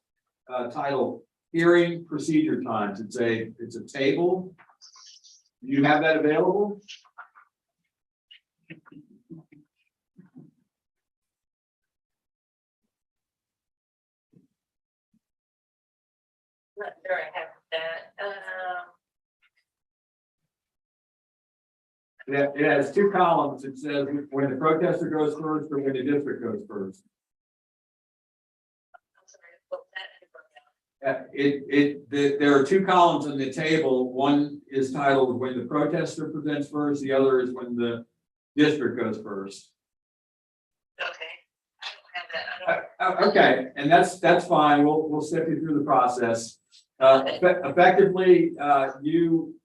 titled Hearing Procedure Times. It's a table. Do you have that available? Not sure I have that. It has two columns. It says when the protester goes first or when the district goes first. I'm sorry, put that in. There are two columns in the table. One is titled when the protester presents first. The other is when the district goes first. Okay. I don't have that. Okay, and that's fine. We'll step you through the process. Effectively, you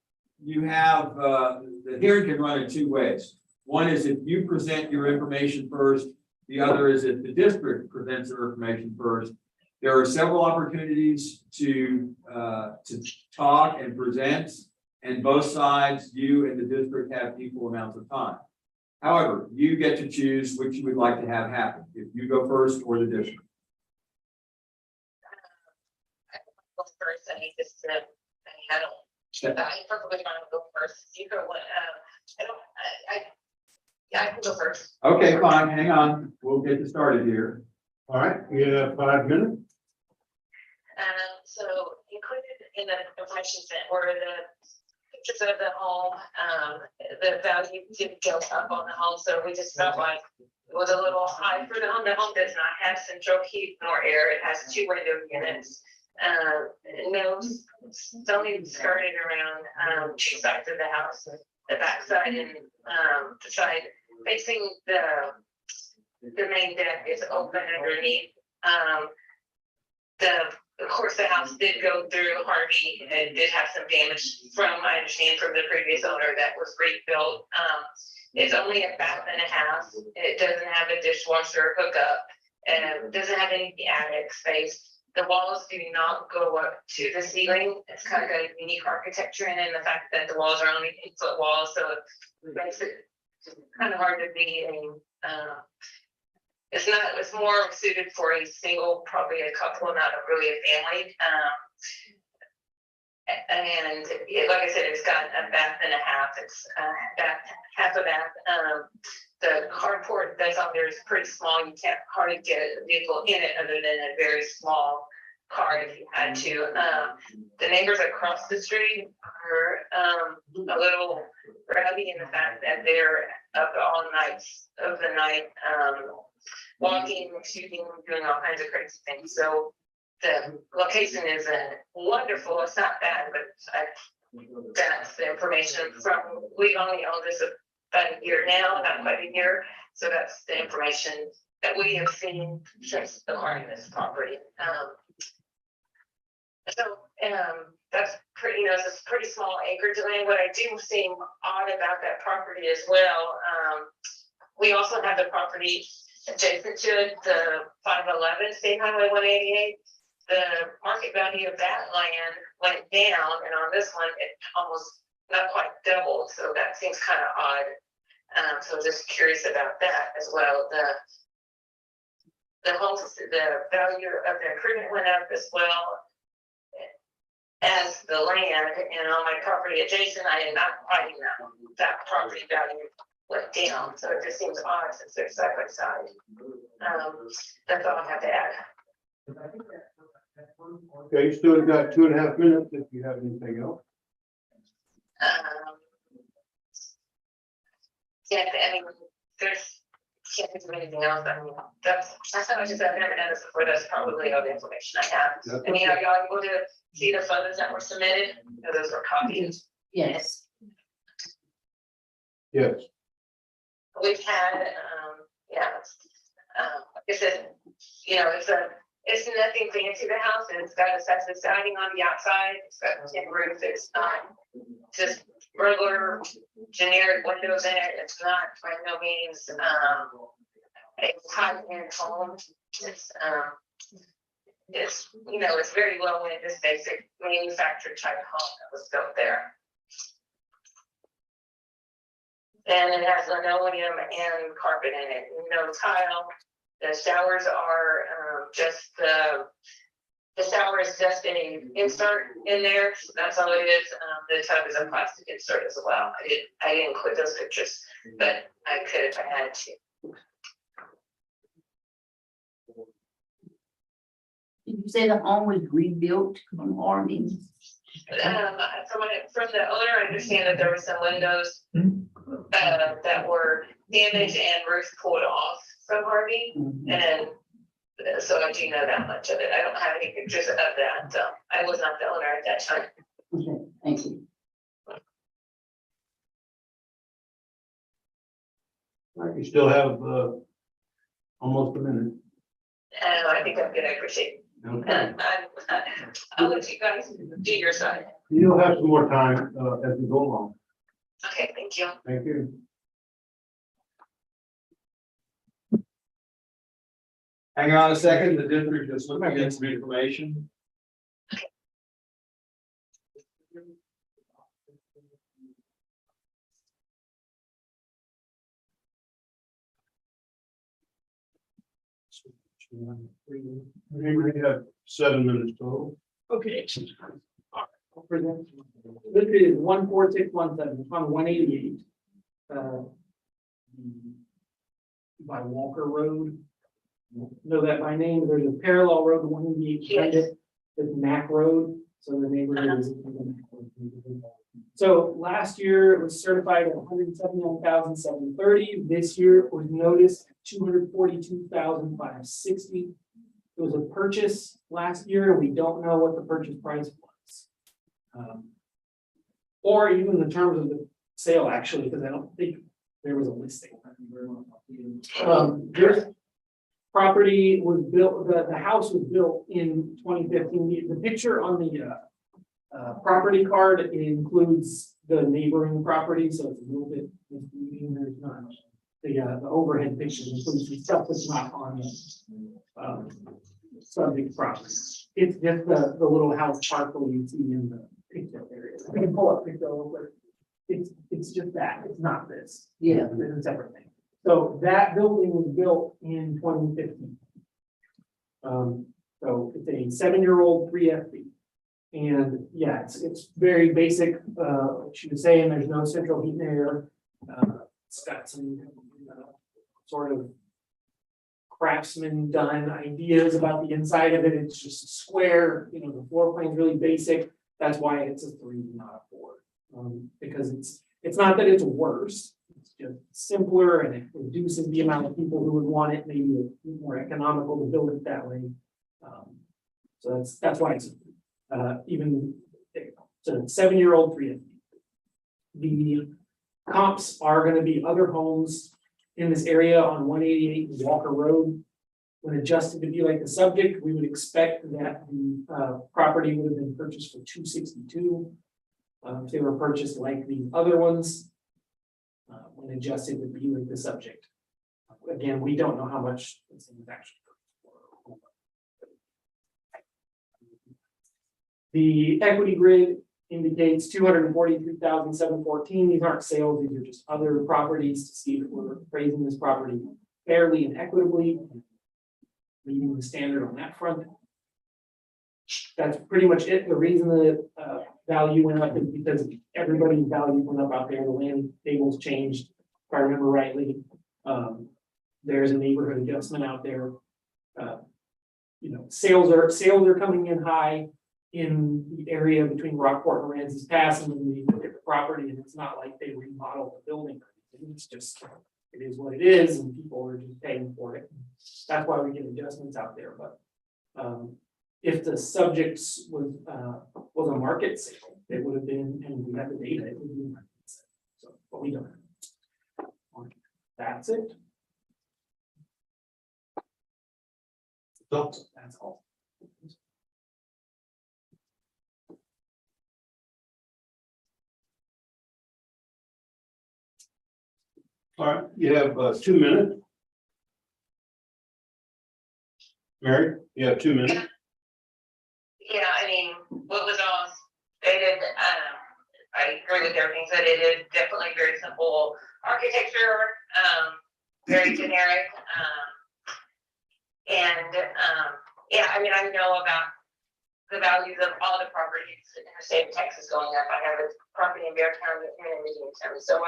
you have, the hearing can run in two ways. One is if you present your information first, the other is if the district presents their information first. There are several opportunities to talk and present, and both sides, you and the district, have equal amounts of time. However, you get to choose which you would like to have happen, if you go first or the district. Go first, I mean, just, I don't, I'm perfectly fine to go first. You go, I don't, yeah, I can go first. Okay, fine, hang on, we'll get you started here. All right, we have 5 minutes. So included in the information set were the pictures of the home. The value did go up on the home, so we just felt like it was a little high for the home. The home does not have central heat nor air. It has 2 window units. No zoning skirted around 2 sides of the house, the back side and the side facing the main deck is open underneath. Of course, the house did go through Harvey and did have some damage from, I understand, from the previous owner that was rebuilt. It's only a bath and a half. It doesn't have a dishwasher hookup and doesn't have any attic space. The walls do not go up to the ceiling. It's kind of got a unique architecture in it, and the fact that the walls are only 8-foot walls, so it makes it kind of hard to be it's more suited for a single, probably a couple, not really a family. And like I said, it's got a bath and a half. It's half a bath. The carport that's on there is pretty small. You can't hardly get a vehicle in it other than a very small car if you had to. The neighbors across the street are a little rowdy in the fact that they're up all nights of the night, walking, shooting, doing all kinds of crazy things. So the location isn't wonderful. It's not bad, but that's the information from, we only own this about a year now, not quite a year. So that's the information that we have seen since acquiring this property. That's pretty, it's a pretty small acreage land. What I do seem odd about that property as well, we also have the property adjacent to it, the 511 State Highway 188. The market value of that land went down, and on this one, it almost not quite doubled. So that seems kind of odd. So just curious about that as well. The value of the improvement went up as well as the land, and on my property adjacent, I am not finding that property value went down. So it just seems odd since they're side by side. That's all I have to add. Okay, you still got 2.5 minutes if you have anything else. Yeah, I mean, can't think of anything else. I mean, that's how much I've never done this before. That's probably all the information I have. I mean, are y'all able to see the photos that were submitted? No, those were copies. Yes. Yes. We've had, like I said, it's nothing fancy, the house, and it's got a set of siding on the outside. It's got tin roof. It's not just regular generic windows in it. It's not by no means a high-end home. It's very low end, just basic manufactured type home that was built there. And it has linoleum and carpet in it, no tile. The showers are just the shower is just an insert in there. So that's all it is. The tub is a plastic insert as well. I didn't include those pictures, but I could if I had to. Did you say the home was rebuilt from Harvey? From the owner, I understand that there were some windows that were damaged and roofs pulled off from Harvey, and so I do know that much of it. I don't have any pictures of that. I was not the owner at that time. Okay, thank you. All right, you still have almost a minute. I think I'm good. I appreciate Okay. I'll let you guys do your side. You'll have some more time, as we go along. Okay, thank you. Thank you. Hang on a second, the district is looking at some information. We have 7 minutes total. Okay. I'll present. This is 14617, it's on 188. By Walker Road. Know that by name, there's a parallel road to 188 behind Yes. it, it's Mac Road, so the neighborhood is. So last year it was certified at 179,730. This year it was noticed at 242,560. It was a purchase last year, and we don't know what the purchase price was. Or even the terms of the sale, actually, because I don't think there was a listing. This property was built, the house was built in 2015. The picture on the property card includes the neighboring property, so it's a little bit misleading. There's not the overhead picture includes the stuff that's not on the subject property. It's just the little house parcel you see in the picture area. I can pull up picture real quick. It's just that, it's not this. Yeah. It's a separate thing. So that building was built in 2015. So it's a 7-year-old 3FB. And yeah, it's very basic, like she was saying, there's no central heat and air. It's got some sort of craftsman done ideas about the inside of it. It's just a square, the floor plan is really basic. That's why it's a 3, not a 4. Because it's not that it's worse, it's just simpler and it reduces the amount of people who would want it, maybe more economical to build it that way. So that's why it's even, so 7-year-old 3FB. The comps are going to be other homes in this area on 188 Walker Road. When adjusted to be like the subject, we would expect that the property would have been purchased for 262. If they were purchased like the other ones, when adjusted to be like the subject. Again, we don't know how much this thing is actually. The equity grid indicates 243,714. These aren't sales, these are just other properties to see if we're appraising this property fairly and equitably, meeting the standard on that front. That's pretty much it. The reason the value went up is because everybody's value went up out there. The land tables changed, if I remember rightly. There's a neighborhood adjustment out there. Sales are coming in high in the area between Rockport and Aransas Pass, and when we look at the property, and it's not like they remodeled the building. It's just, it is what it is, and people are just paying for it. That's why we get adjustments out there. But if the subjects was a market sale, it would have been, and we have the data, it would be a market sale. So, but we don't. That's it. That's all. All right, you have 2 minutes. Mary, you have 2 minutes. Yeah, I mean, what was all stated, I agree with everything said. It is definitely very simple architecture, very generic. Yeah, I mean, I know about the values of all the properties in the state of Texas going up. I have a property in Beartown and in Indiantown, so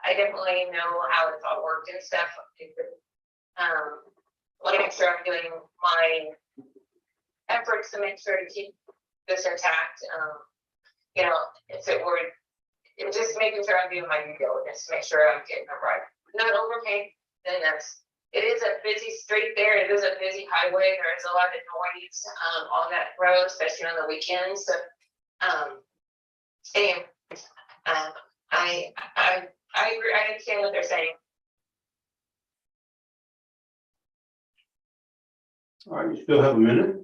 I definitely know how it's all worked and stuff. Want to make sure I'm doing my efforts to make sure to keep this intact. If it were, it's just making sure I'm doing my due diligence to make sure I'm getting it right. Not overpaid, then it is a busy street there. It is a busy highway. There is a lot of noise on that road, especially on the weekends. So, anyway, I agree. I understand what they're saying. All right, you still have a minute.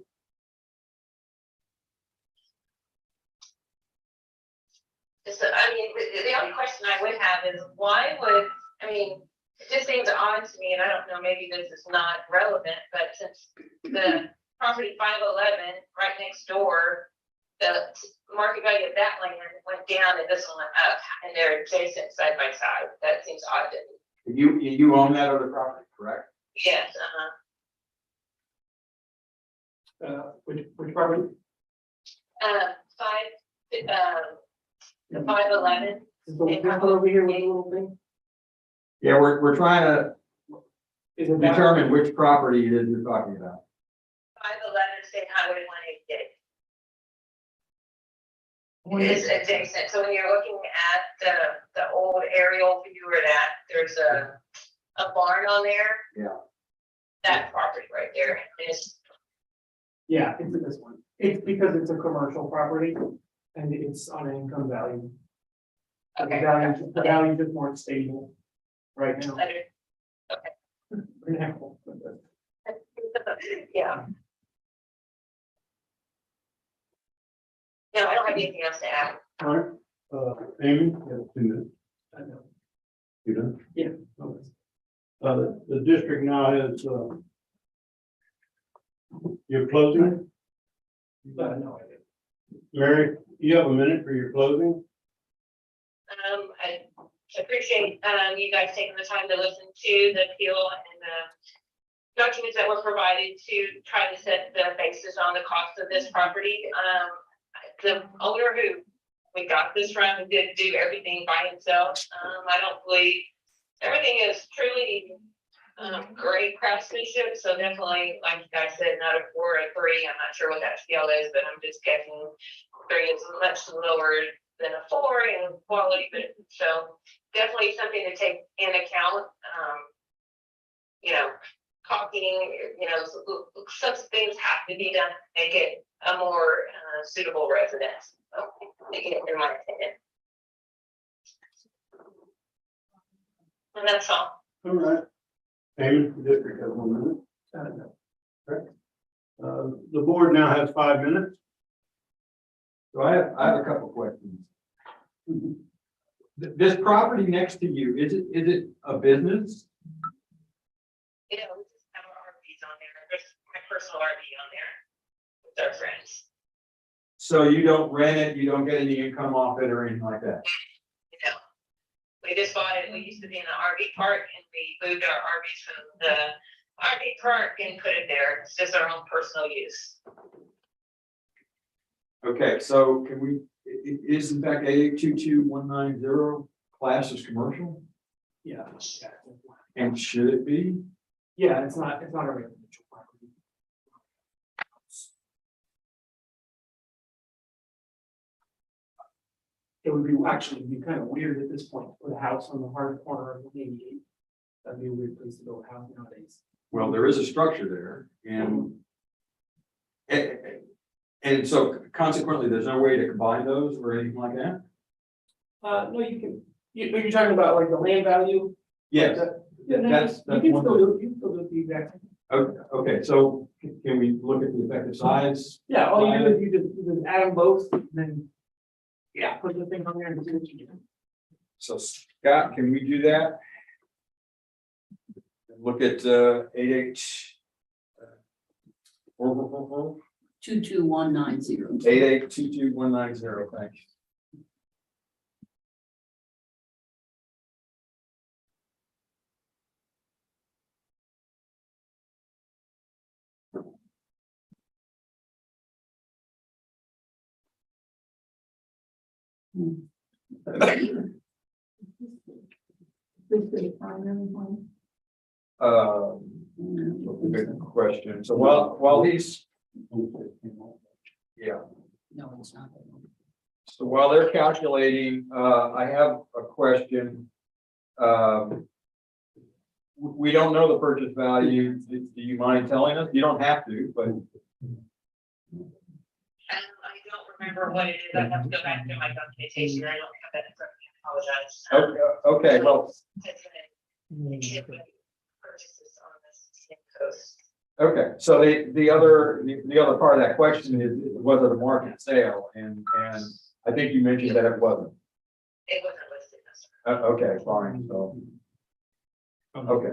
So, I mean, the only question I would have is why would, I mean, it just seems odd to me, and I don't know, maybe this is not relevant, but since the property 511 right next door, the market value of that land went down and this one went up, and they're adjacent side by side. That seems odd to me. You own that other property, correct? Yes, Which property? The 511. Is the one over here with the little thing? Yeah, we're trying to Is it that? determine which property it is you're talking about. 511 State Highway 188. It's adjacent, so when you're looking at the old aerial view of that, there's a barn on there. Yeah. That property right there is, Yeah, it's in this one. It's because it's a commercial property and it's on an income value. The okay. value just more stable right now. Under- Now. Yeah. No, I don't have anything else to add. All right, Amy, you have 2 minutes. I know. You done? Yeah. The district now has, your closing. No, I didn't. Larry, you have a minute for your closing? I appreciate, you guys taking the time to listen to the appeal and the documents that were provided to try to set the basis on the cost of this property. The owner who we got this from did do everything by himself. I don't believe everything is truly great craftsmanship. So definitely, like you guys said, not a 4 or 3. I'm not sure what that scale is, but I'm just guessing 3 is much lower than a 4 in quality. But so definitely something to take in account. You know, caulking, you know, some things have to be done to make it a more suitable residence. In my opinion. And that's all. All right. Amy, the district has 1 minute. The board now has 5 minutes. So I have a couple questions. This property next to you, is it a business? You know, we just have our RVs on there. There's my personal RV on there with our friends. So you don't rent it, you don't get any income off it or anything like that? You know, we just bought it. We used to be in an RV park and we moved our RVs from the RV park and put it there. It's just our own personal use. Okay, so can we, is in fact A22190 class as commercial? Yeah. And should it be? Yeah, it's not a residential property. It would be actually be kind of weird at this point with a house on the hard corner of 88. That'd be a weird place to build a house nowadays. Well, there is a structure there and so consequently, there's no way to combine those or anything like that? No, you can, you're talking about like the land value? Yes. Yeah, no, That's you can one still do, you can still do the exact same. Okay, so can we look at the effective size? Yeah, all you do is you just add them both, and then, yeah, put the thing on there and do what you do. So Scott, can we do that? Look at 88. 22190. 88222190, thanks. Good question. So while he's, yeah. No, it's not. So while they're calculating, I have a question. We don't know the purchase value. Do you mind telling us? You don't have to, but. I don't remember what it is. I have to go back to my documentation. I don't have that in front of me. I apologize. Okay, well, Purchases on this same coast. okay, so the other part of that question is, was it a market sale? And I think you mentioned that it wasn't. It wasn't listed. Okay, fine, so, okay.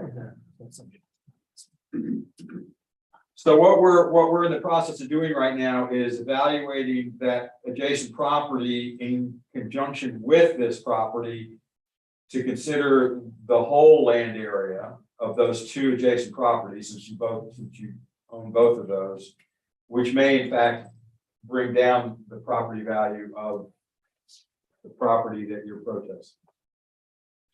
So what we're in the process of doing right now is evaluating that adjacent property in conjunction with this property to consider the whole land area of those two adjacent properties, since you own both of those, which may in fact bring down the property value of the property that you're protesting.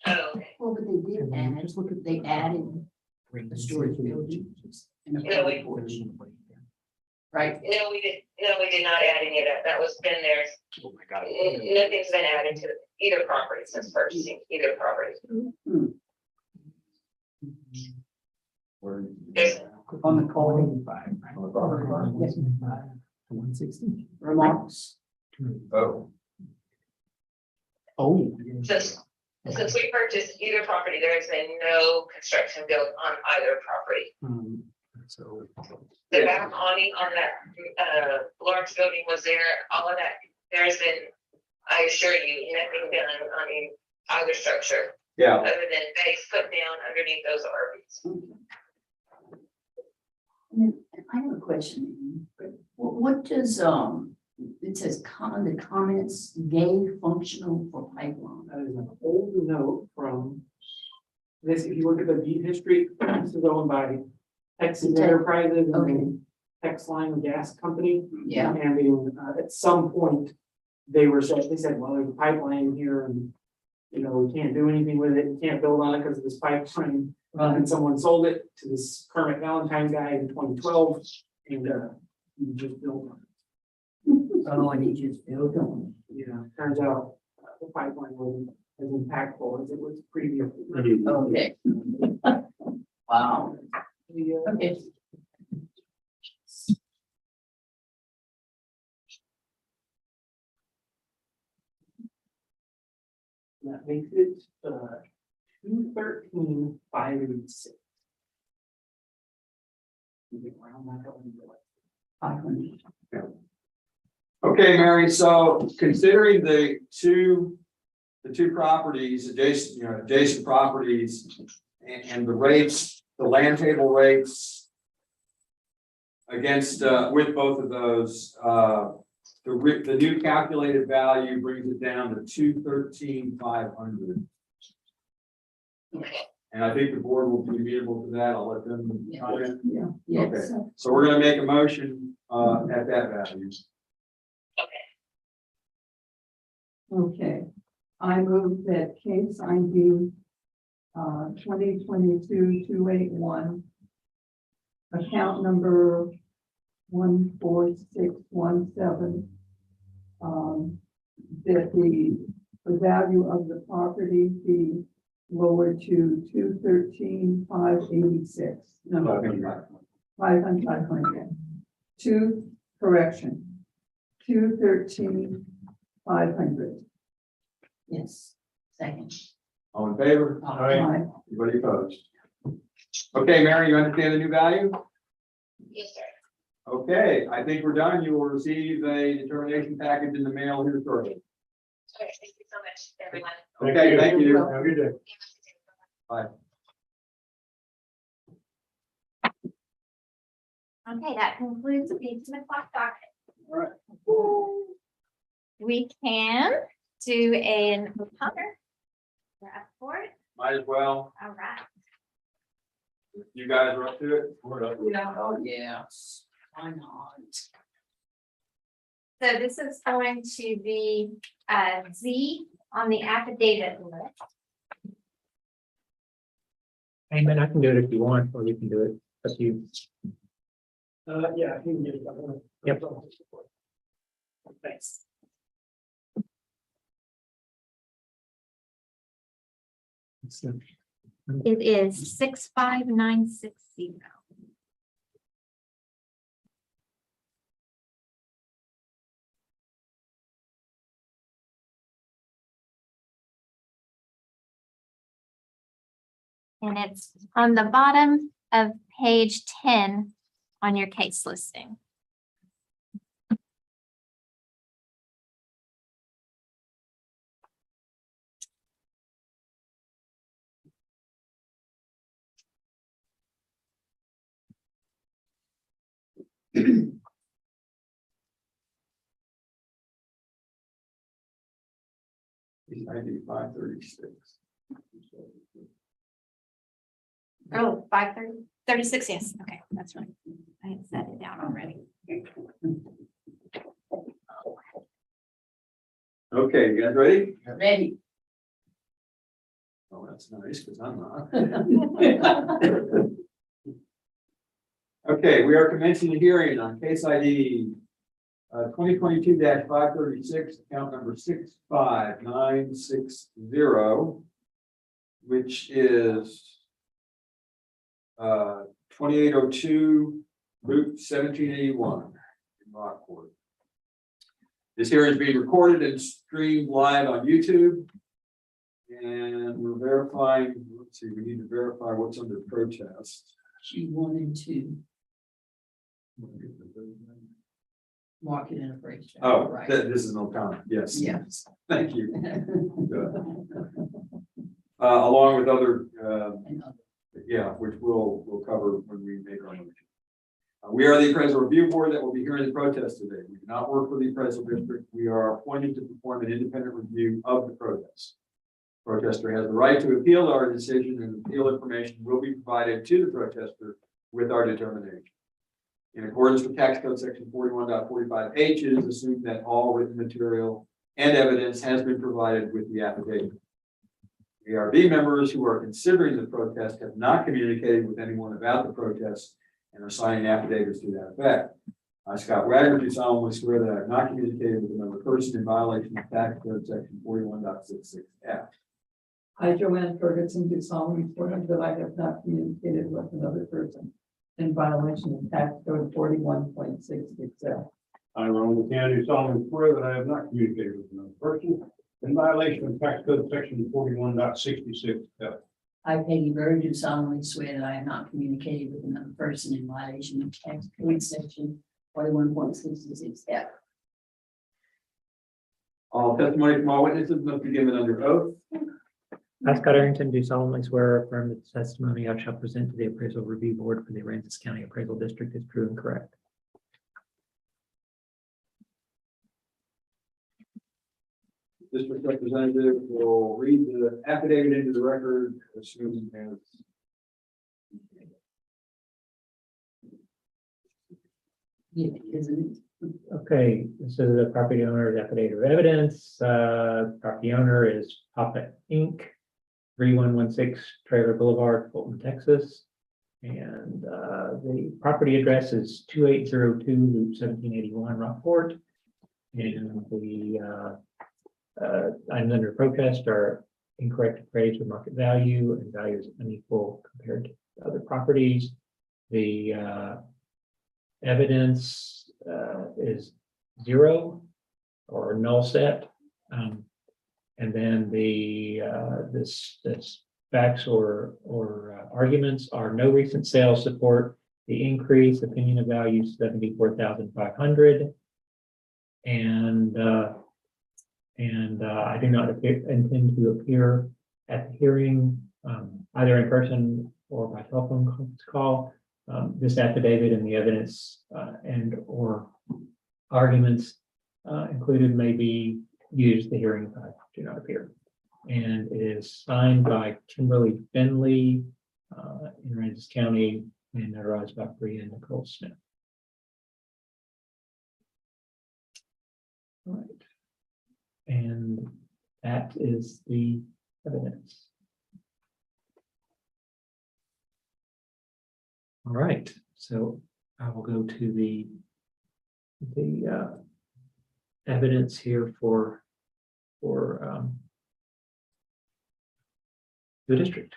Oh, okay. Well, but they did add, just look at, they added the storage building. And a Yeah, we- porch. Right? No, we did not add any of that. That was been there. Oh my God. Nothing's been added to either property since purchasing either property. Where There's- On the call, on the property line? yes, 160. remarks. Oh, Oh. Since we purchased either property, there has been no construction built on either property. So. The back awning on that, large building was there, all of that, there's been, I assure you, nothing done on either structure, yeah, other than base put down underneath those RVs. And then I have a question. What does, it says the comments gave functional for pipeline. That is an old note from this, if you look at the deed history, this is owned by Texas Enterprises and Okay. then Tex Line Gas Company. Yeah. And at some point, they said, well, there's a pipeline here and, you know, we can't do anything with it, we can't build on it because of this pipeline. And someone sold it to this Kermit Valentine guy in 2012 and, he just built on it. Oh, and he just built on Turns out the pipeline wasn't as impactful as it was previously. it. Okay. Wow. The, Okay. That makes it, 213,586. Round that up and do it. 500. okay, Mary, so considering the two properties adjacent properties and the rates, the land table rates against, with both of those, the new calculated value brings it down to 213,500. And I think the board will be amenable to that. I'll let them comment. Yeah. Yes. Okay, so we're gonna make a motion, at that value. Okay, I move that case ID 2022-281, account number 14617, that the value of the property be lowered to 213,586. No, 500. Correction, 213,500. Yes. Second. All in favor? Aye. Anybody opposed? Okay, Mary, you understand the new value? Yes, sir. Okay, I think we're done. You will receive a determination package in the mail here shortly. Okay, thank you so much, everyone. Okay, thank you. Have a good day. Okay, that concludes the 8:00 docket. Alright. We can do an opener. We're up for it. Might as well. All right. You guys are up to it? Yeah. Oh, yes. Why not? So this is going to be Z on the affidavit list. Hey, man, I can do it if you want, or you can do it. That's you. Yeah, I can get it. Yep. Thanks. It is 65960. And it's on the bottom of page 10 on your case listing. ID 536. Oh, 5:36, yes, okay, that's right. I had set it down already. Okay, you guys ready? Ready. Oh, that's nice, because I'm not. Okay, we are commencing the hearing on case ID 2022-536, account number 65960, which is 2802 Route 1781 in Rockport. This hearing is being recorded and streamed live on YouTube. And we're verifying, let's see, we need to verify what's under protest. G1 and 2, mark it in a phrase. Oh, Right. this is no comment. Yes. Yes. Thank you. Along with other, yeah, which we'll cover when we make our motion. We are the appraisal review board that will be hearing the protest today. We do not work for the appraisal district. We are appointed to perform an independent review of the protest. Protester has the right to appeal our decision, and appeal information will be provided to the protester with our determination. In accordance with tax code section 41.45H, it is assumed that all written material and evidence has been provided with the affidavit. The ARB members who are considering the protest have not communicated with anyone about the protest and are signing affidavits to that effect. I, Scott Wagner, do solemnly swear that I have not communicated with another person in violation of tax code section 41.66F. I, Joanne Ferguson, do solemnly swear that I have not communicated with another person in violation of tax code 41.66F. I, Ron McCann, do solemnly swear that I have not communicated with another person in violation of tax code section 41.66F. I, Peggy Bird, do solemnly swear that I have not communicated with another person in violation of tax code section 41.66F. All testimony from all witnesses must be given under oath. I, Scott Arrington, do solemnly swear or affirm that the testimony I shall present to the appraisal review board for the Aransas County Appraisal District is true and correct. District representative will read the affidavit into the record as soon as. Yeah, isn't it? Okay, this is the property owner's affidavit of evidence. Property owner is Papa Inc., 3116 Trailer Boulevard, Fulton, Texas. And the property address is 2802 Route 1781, Rockport. And the items under protest are incorrect appraised or market value, and values unequal compared to other properties. The evidence is 0 or null set. And then the this facts or arguments are no recent sales support the increase, opinion of value 74,500. And I do not intend to appear at the hearing, either in person or by telephone conference call. This affidavit and the evidence and or arguments included may be used at the hearing if I do not appear. And it is signed by Kimberly Finley in Aransas County and notarized by Bria and Nicole Smith. All right. And that is the evidence. All right, so I will go to the evidence here for the district.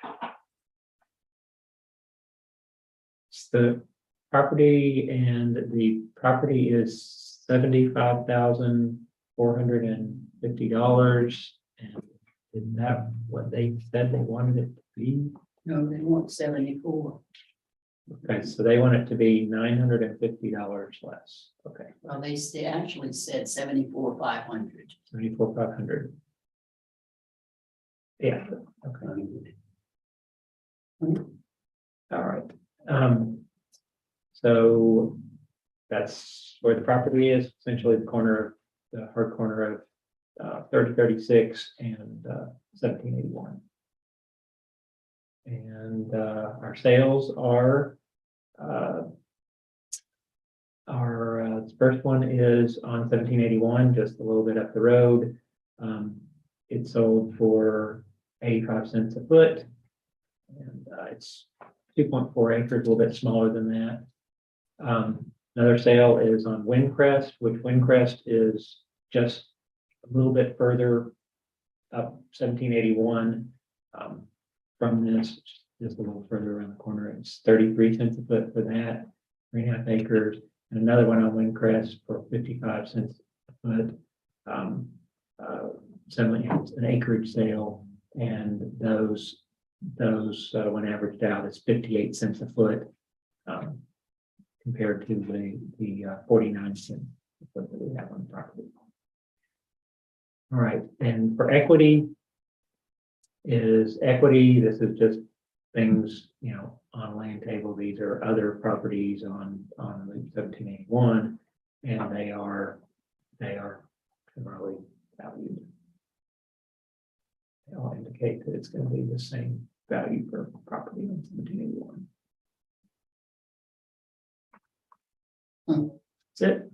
It's the property, and the property is $75,450. And isn't that what they said they wanted it to be? No, they want 74. Okay, so they want it to be $950 less. Okay, Well, they actually said 74,500. 74,500. Yeah, okay. All right. So That's where the property is, essentially the corner, the hard corner of 3036 and 1781. And our sales are the first one is on 1781, just a little bit up the road. It sold for 85 cents a foot. And it's 2.4 acres, a little bit smaller than that. Another sale is on Windcrest, which Windcrest is just a little bit further up 1781 from this, just a little further around the corner. It's 33 cents a foot for that, 3.5 acres. And another one on Windcrest for 55 cents a foot. It's an acreage sale, and those when averaged out, it's 58 cents a foot, compared to the 49 cents a foot that we have on the property. All right, and for equity, this is just things, you know, on land table. These are other properties on Loop 1781, and they are similarly valued. They all indicate that it's going to be the same value for property on 1781. That's it.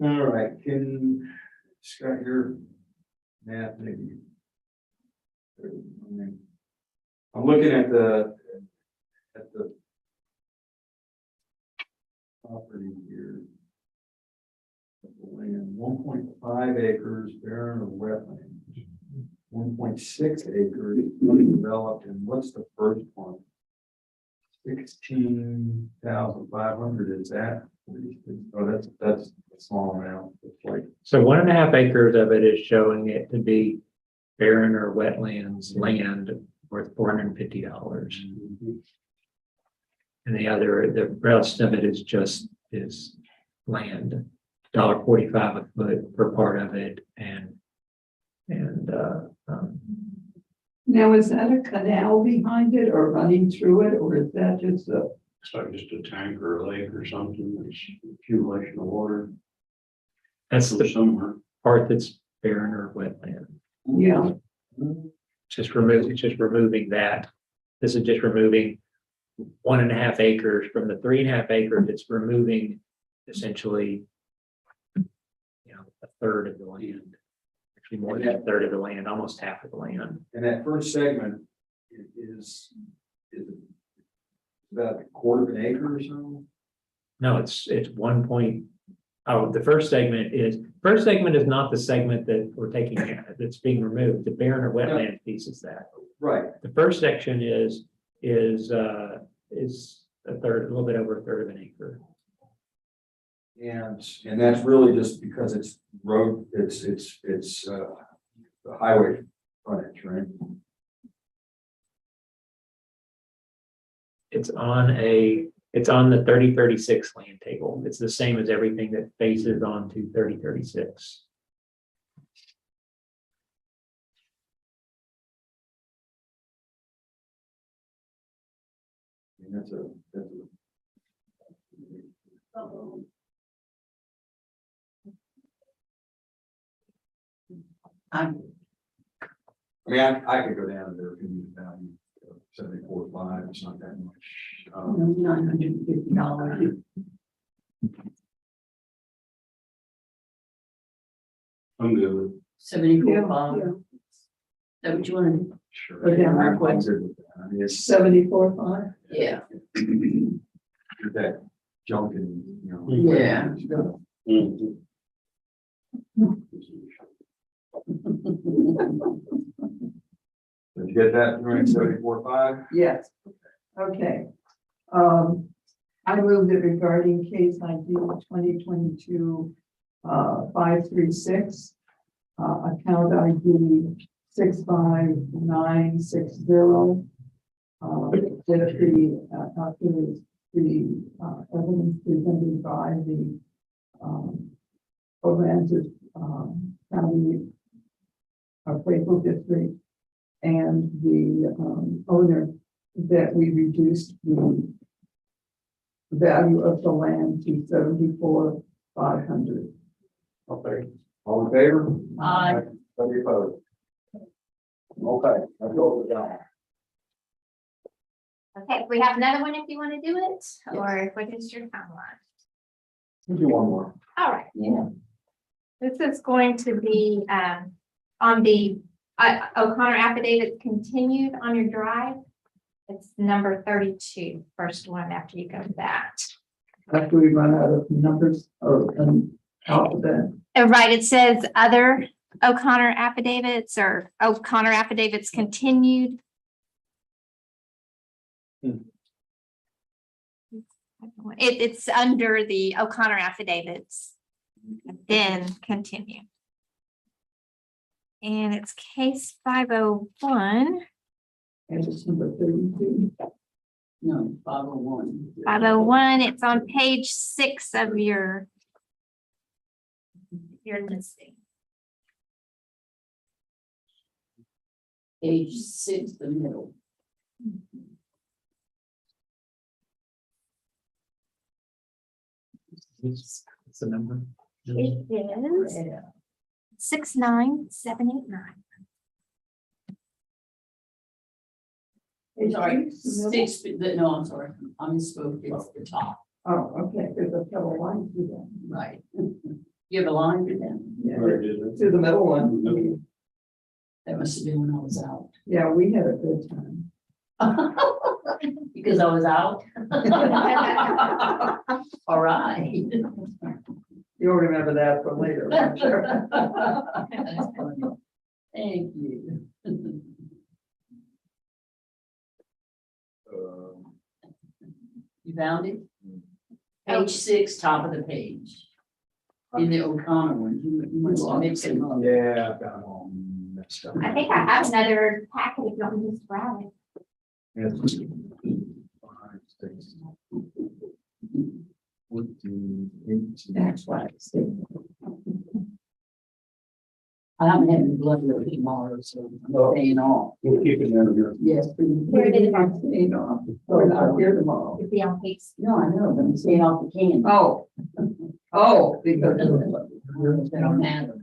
All right, Scott, your math maybe. I'm looking at the property here. Land, 1.5 acres barren of wetlands, 1.6 acres undeveloped, and what's the first one? 16,500, is that? Oh, that's a small amount. It's like, So 1.5 acres of it is showing it to be barren or wetlands land worth $450. And the rest of it is land, $1.45 a foot for part of it, and Now, is that a canal behind it or running through it, or is that just a? It's like just a tank or a lake or something, there's accumulation of water that's from the somewhere. part that's barren or wetland. Yeah, It's just removing that. This is just removing 1.5 acres from the 3.5 acres. It's removing essentially, you know, a third of the land. Actually, more than a third of the land, almost half of the land. and that first segment is about a quarter of an acre or so. No, it's 1 point. Oh, the first segment is not the segment that we're taking out, that's being removed. The barren or wetland piece is that. Right. The first section is a third, a little bit over a third of an acre. And that's really just because it's road, it's the highway frontage, right? It's on the 3036 land table. It's the same as everything that faces onto 3036. And that's a I mean, I could go down to their opinion value of 74.5, it's not that much. $950. I'm good with. 74, Yeah, Bob. yeah. Is that what you want to do? Sure. Go down I'm request. good with that. I mean, it's 74.5. Yeah. that junk and, you know. Yeah. Mhm. Did you get that, right, 74.5? Yes, okay. I moved it regarding case ID 2022 536, account ID 65960. That the evidence presented by the Aransas County appraisal district and the owner that we reduced the value of the land to 74,500. Okay, all in favor? Aye. Any opposed? Okay, that's all we got. Okay, we have another one if you want to do it, or what is your timeline? We'll do one more. All right, Yeah. this is going to be on the O'Connor affidavit continued on your drive. It's number 32, first one after you go to that. After we run out of numbers or alphabet. Right, it says other O'Connor affidavits or O'Connor affidavits continued. It's under the O'Connor affidavits, then continue. And it's case 501. And it's number 32. No, 501. 501, it's on page 6 of your listing. Page 6, the middle. It's the number. It is 69789. Sorry, 6, no, I'm sorry, I misspoke, it's the top, Oh, okay, there's a fellow line through that. right. You have a line for them? Yeah, to the middle one. That must have been when I was out. Yeah, we had a good time. Because I was out? All right. You'll remember that for later, I'm sure. That's funny. Thank you. You found it? Page 6, top of the page. In the O'Connor one, you must have mixed them up. Yeah, I've got them all messed up. I think I have another packet if you want me to just grab it. Yes. 5, 6, 14, 18. That's why it's there. I'm having blood work tomorrow, so I'm staying off. We'll keep it in here. Yes, Here it is. I'm staying off. We're not here tomorrow. It'd be on page. no, I know, but I'm staying off the can. Oh, because of It don't matter.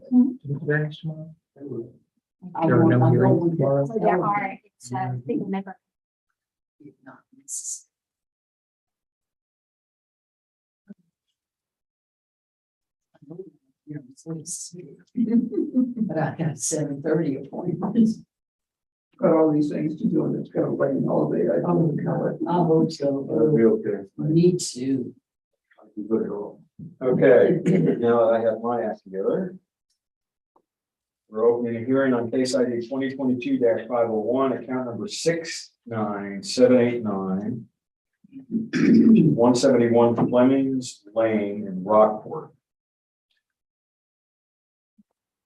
I There are no won't- I hearings won't- tomorrow? So there are, it's a single member. If not necessary. You're so sweet. But I got 7:30 appointments. got all these things to do and it's gonna rain all day. I don't know it. I hope so. That'll be okay. Me too. I can put it all. Okay, now that I have my act together. We're opening a hearing on case ID 2022-501, account number 69789. 171 Fleming's Lane in Rockport.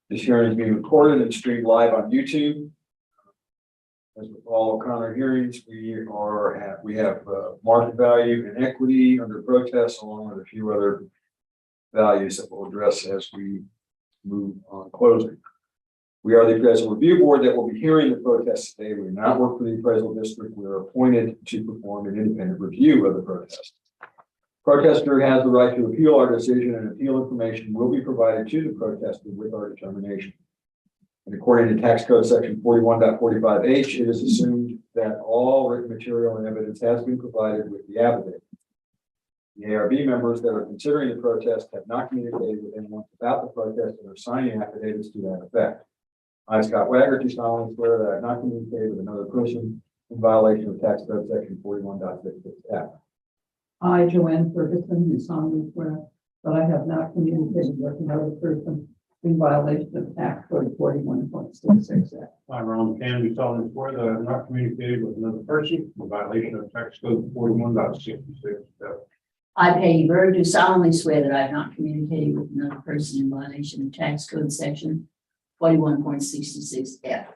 This hearing is being recorded and streamed live on YouTube. As with all O'Connor hearings, we have market value and equity under protest, along with a few other values that we'll address as we move on closing. We are the appraisal review board that will be hearing the protest today. We do not work for the appraisal district. We are appointed to perform an independent review of the protest. Protester has the right to appeal our decision, and appeal information will be provided to the protester with our determination. And according to tax code section 41.45H, it is assumed that all written material and evidence has been provided with the affidavit. The ARB members that are considering the protest have not communicated with anyone about the protest and are signing affidavits to that effect. I, Scott Wagner, do solemnly swear that I have not communicated with another person in violation of tax code section 41.66F. I, Joanne Ferguson, do solemnly swear that I have not communicated with another person in violation of tax code 41.66F. I, Ron Candy, solemnly swear that I have not communicated with another person in violation of tax code 41.66. I, Peggy Bird, do solemnly swear that I have not communicated with another person in violation of tax code section 41.66F.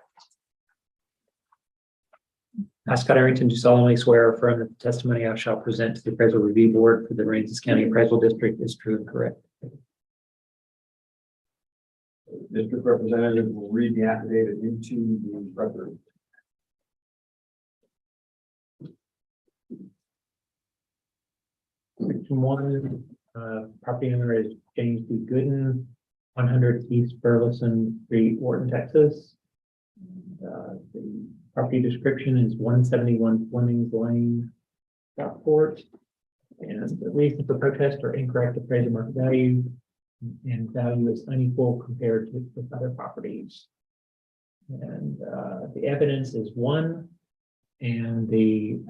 I, Scott Arrington, do solemnly swear or affirm that the testimony I shall present to the appraisal review board for the Aransas County Appraisal District is true and correct. District representative will read the affidavit into the record. Section one, property owner is James B. Gooden, 100 East Burleson Street, Wharton, Texas. The property description is 171 Fleming's Lane, Stockport. And the reason for protest are incorrect appraisal market value and value is unequal compared to with other properties. And the evidence is one, and the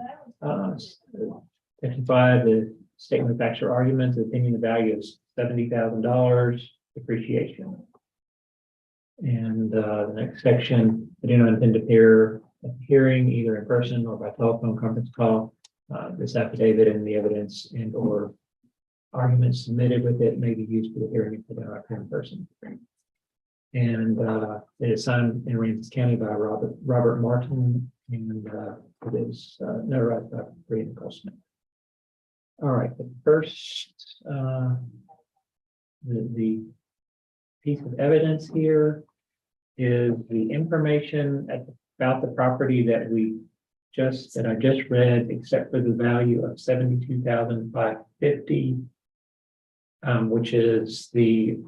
section five, the statement of factual arguments, the opinion of value is $70,000 depreciation. And the next section, I do not intend to appear at the hearing either in person or by telephone conference call. This affidavit and the evidence and or arguments submitted with it may be used for the hearing if they are in person. And it is signed in Aransas County by Robert Martin, and it is notarized by Brian Smith. All right, the first the piece of evidence here is the information about the property that I just read, except for the value of $72,550, which is the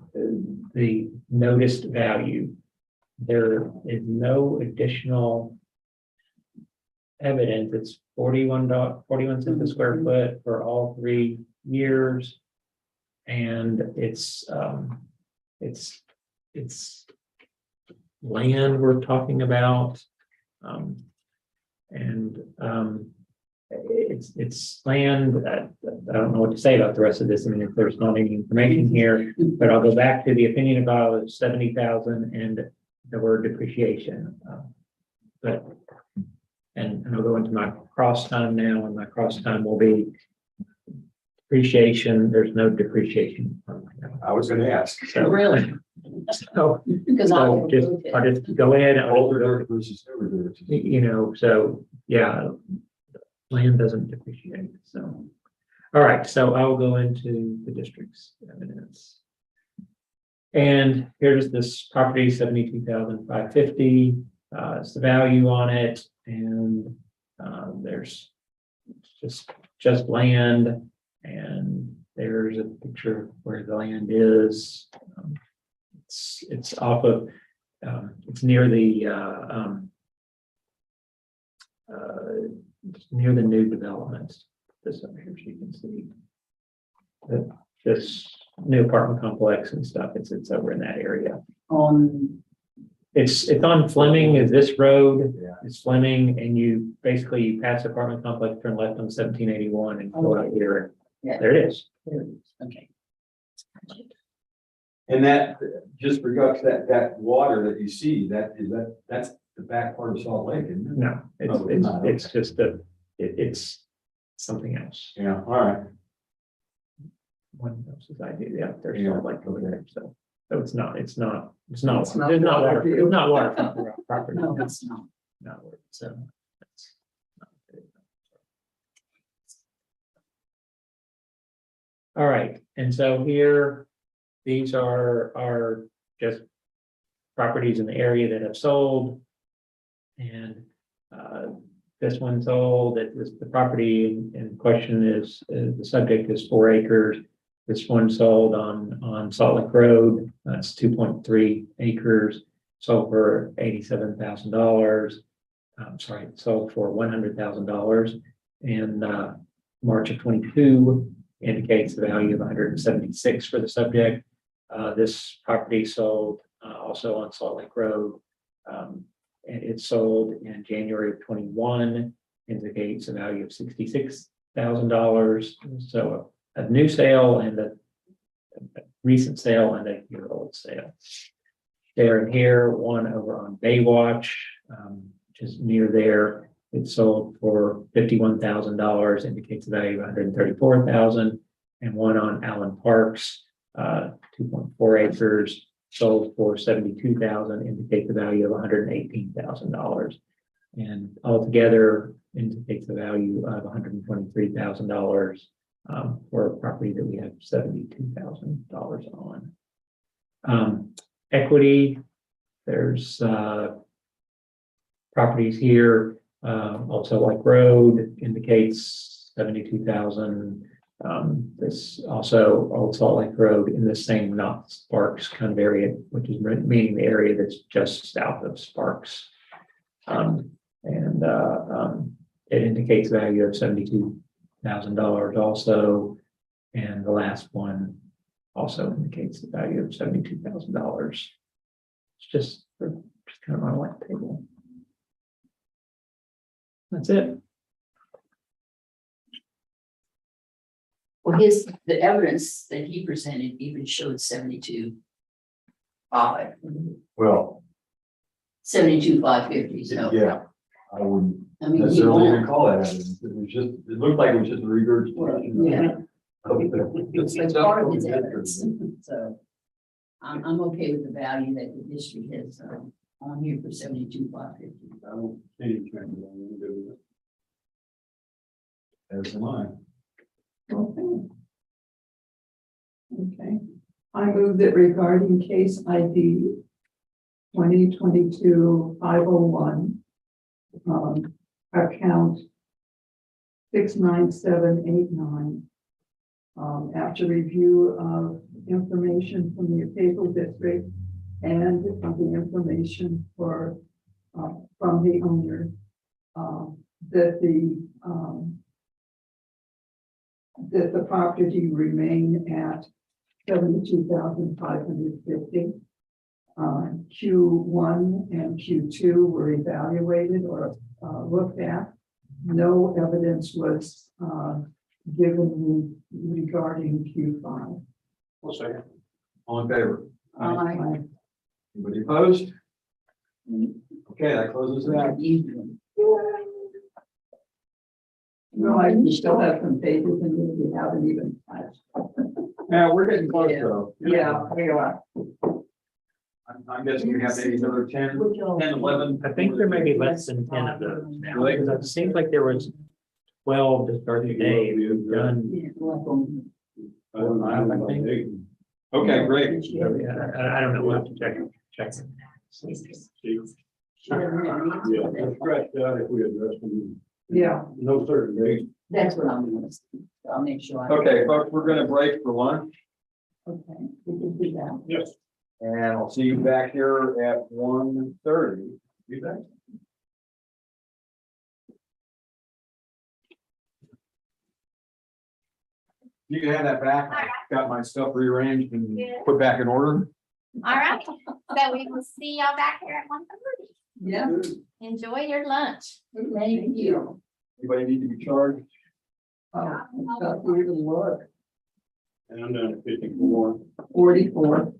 noticed value. There is no additional evidence. It's 41 cents a square foot for all 3 years, and it's land we're talking about. It's land. I don't know what to say about the rest of this. I mean, if there's not any information here, but I'll go back to the opinion about 70,000 and the word depreciation. And I'll go into my cross time now, and my cross time will be depreciation. There's no depreciation. I was going to ask. So Really? So, Because I'll just go ahead. Older dirt versus newer dirt. So yeah, land doesn't depreciate. So, all right. So I'll go into the district's evidence. And here's this property, 72,550. It's the value on it, and there's just land, and there's a picture of where the land is. It's off of it's near the near the new development. This over here, so you can see this new apartment complex and stuff. It's over in that area. It's on Fleming. Is this road? Yeah. It's Fleming, and you basically pass the apartment complex, turn left on 1781, and go out here. Yeah. There it is. Okay. And that, just regards that water that you see, that's the back part of Salt Lake, isn't it? No, Oh, it's not, it's okay. just it's something else. Yeah, all right. One else's idea. Yeah, there's Yeah. Salt Lake over there. So it's not It's there's not not water. water. It's not waterfront property. No, it's not. Not water. So that's not good. All right, and so here, these are just properties in the area that have sold. And this one sold, the property in question is, the subject is 4 acres. This one sold on Salt Lake Road, that's 2.3 acres, sold for $87,000. Sorry, sold for $100,000 in March of 22, indicates the value of 176 for the subject. This property sold also on Salt Lake Road. And it sold in January of 21, indicates a value of $66,000. So a new sale and a recent sale and a year-old sale. There and here, one over on Baywatch, which is near there. It sold for $51,000, indicates a value of $134,000, and one on Allen Parks, 2.4 acres, sold for $72,000, indicates the value of $118,000, and altogether indicates the value of $123,000 for a property that we have $72,000 on. equity, there's, properties here, also like road indicates 72,000. This also Old Salt Lake Road in the same not Sparks kind of area, which is meaning the area that's just south of Sparks. It indicates a value of $72,000 also. And the last one also indicates the value of $72,000. It's just kind of on a white table. That's it. Well, the evidence that he presented even showed 72. Well, 72,550, so. yeah, I wouldn't I mean, he necessarily even won't. call that evidence. It was just, it looked like it was just a regurgitation. Yeah. It's It's part of his evidence, so. I'm okay with the value that the district has, on here for 72,550. I don't see any change on it. As am I. Okay. Okay, I move that regarding case ID 2022-501, account 69789. After review of information from the appraisal district and of the information from the owner, that the property remain at 72,550. Q1 and Q2 were evaluated or looked at. No evidence was given regarding Q5. One second. All in favor? Aye. Anybody opposed? Okay, that closes that. No, I still have some pages and you haven't even touched. Yeah, we're getting close though. Yeah, we are. I'm guessing we have maybe another 10, 11. I think there may be less than 10 of those now, Really? because it seems like there was 12 to start the day. We've done. Okay, great. Yeah, I don't know. We'll have to check. Yeah, scratch that if we address them. Yeah. No certain date. That's what I'm gonna say. I'll make sure. Okay, folks, we're gonna break for lunch Okay, we can do that. Yes. and I'll see you back here at 1:30. You back? You can have that back. I got my stuff rearranged and put back in order. All right, so we will see y'all back here at 1:30. Yeah. Enjoy your lunch. Thank you. Anybody need to be charged? Oh, that's weird to look. And I'm down at 54. 44.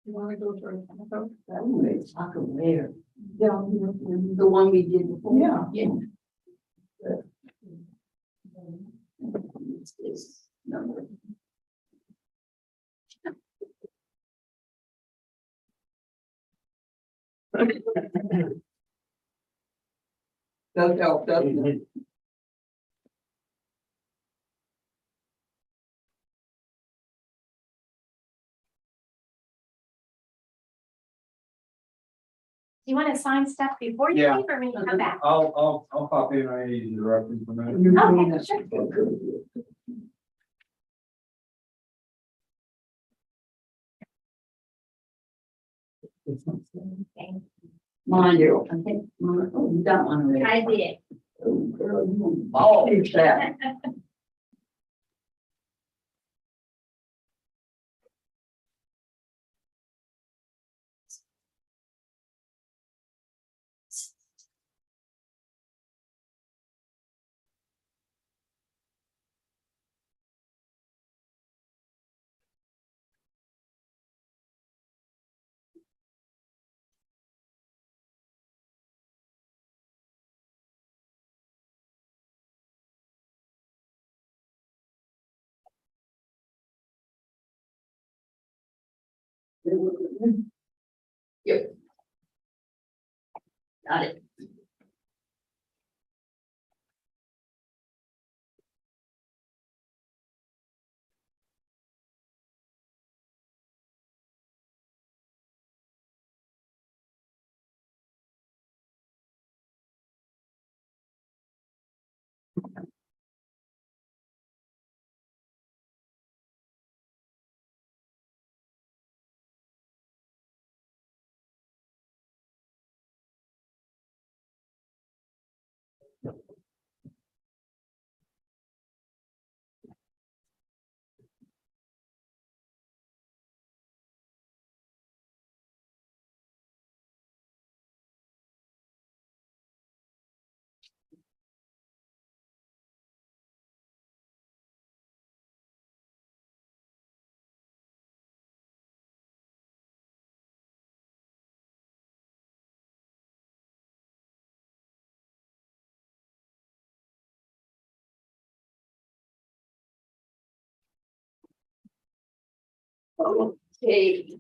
You wanna go for a taco? That would be taco where? Down here, the one we did before. Yeah. Yeah. It's this number. Does help, doesn't it? Do you want to sign stuff before you Yeah. leave or when you come back? I'll pop in. I need to interrupt you for a minute. You Okay, mean it. sure. Mine, I think, oh, you got one already. I did. Oh, girl, you want to ball. Take that. Yep. Got it. Okay.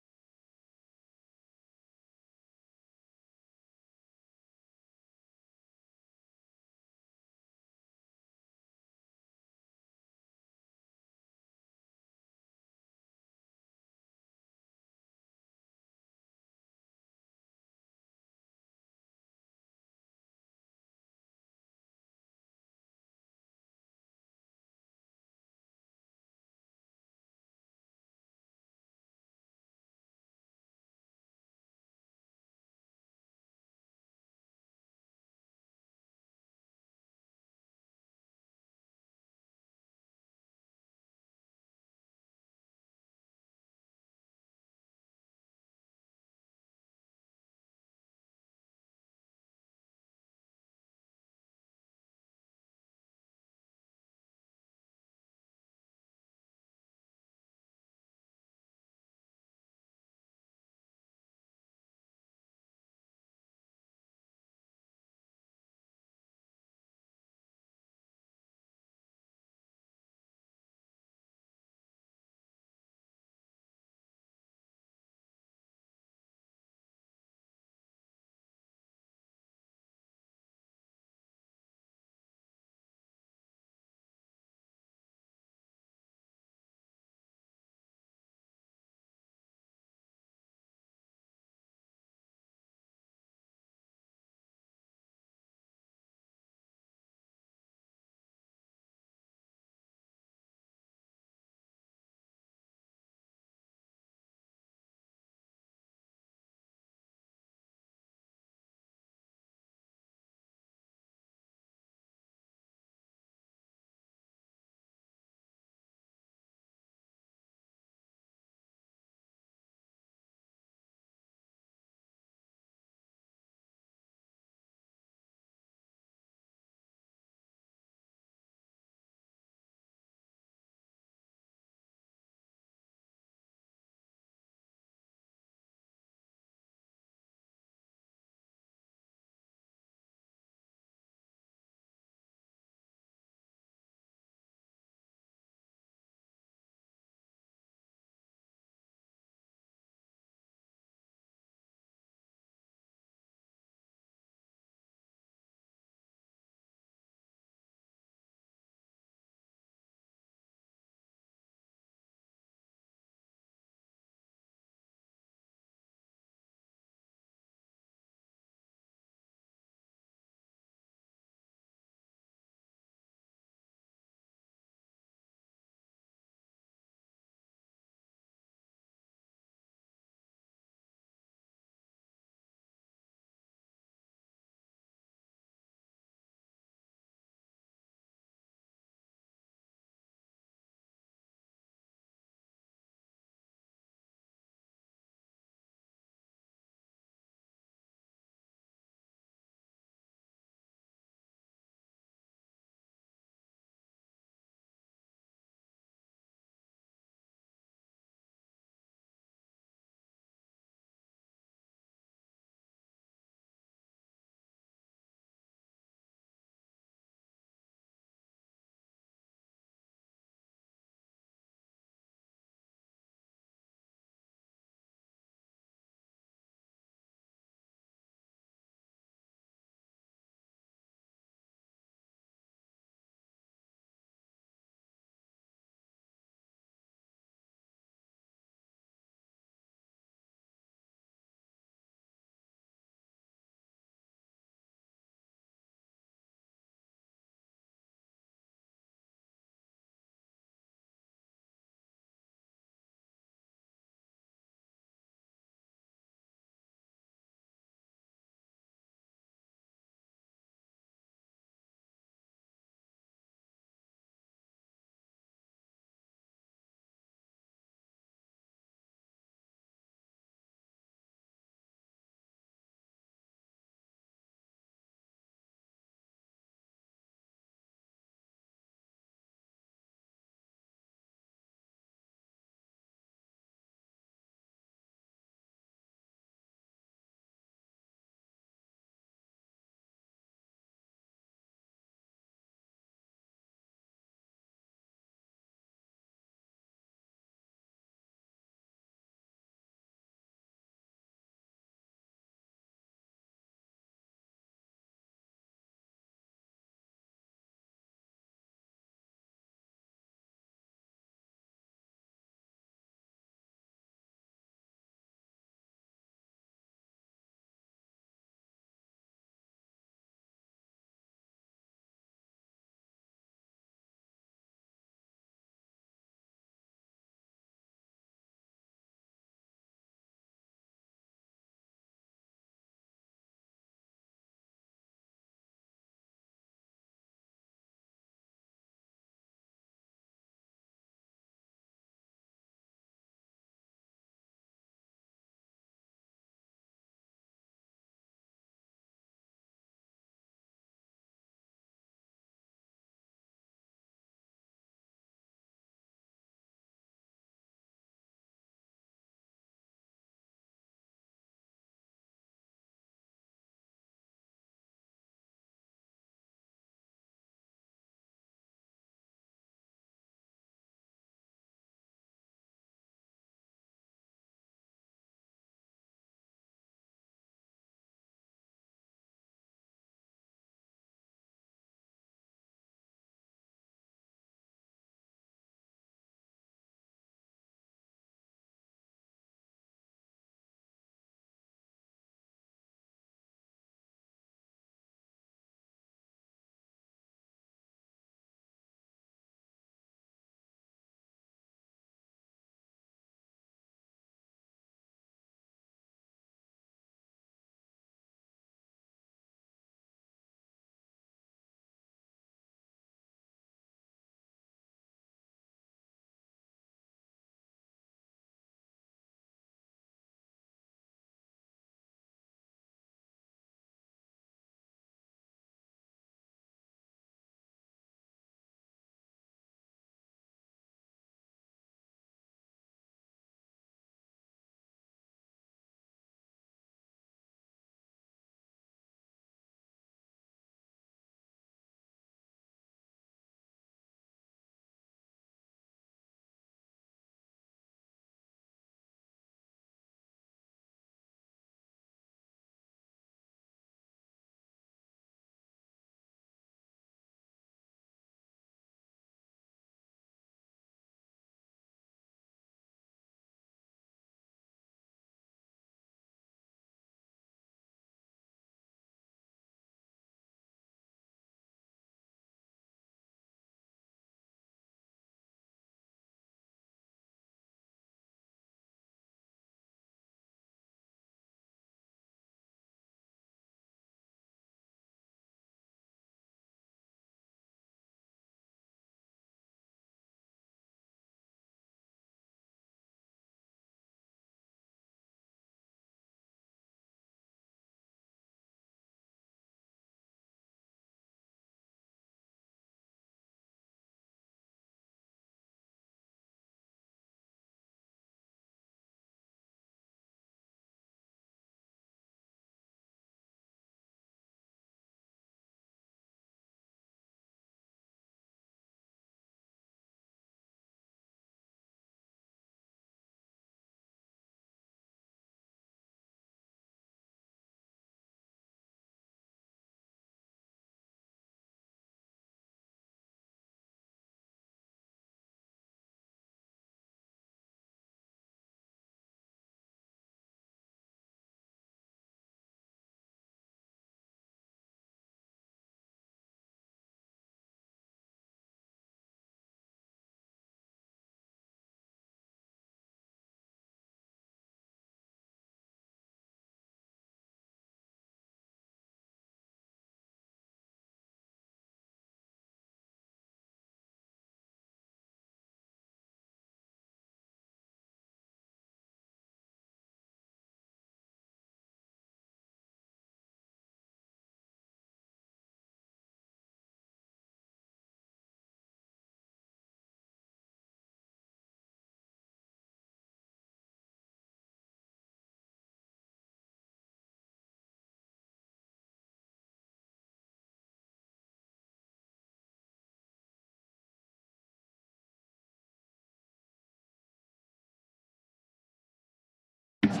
Okay.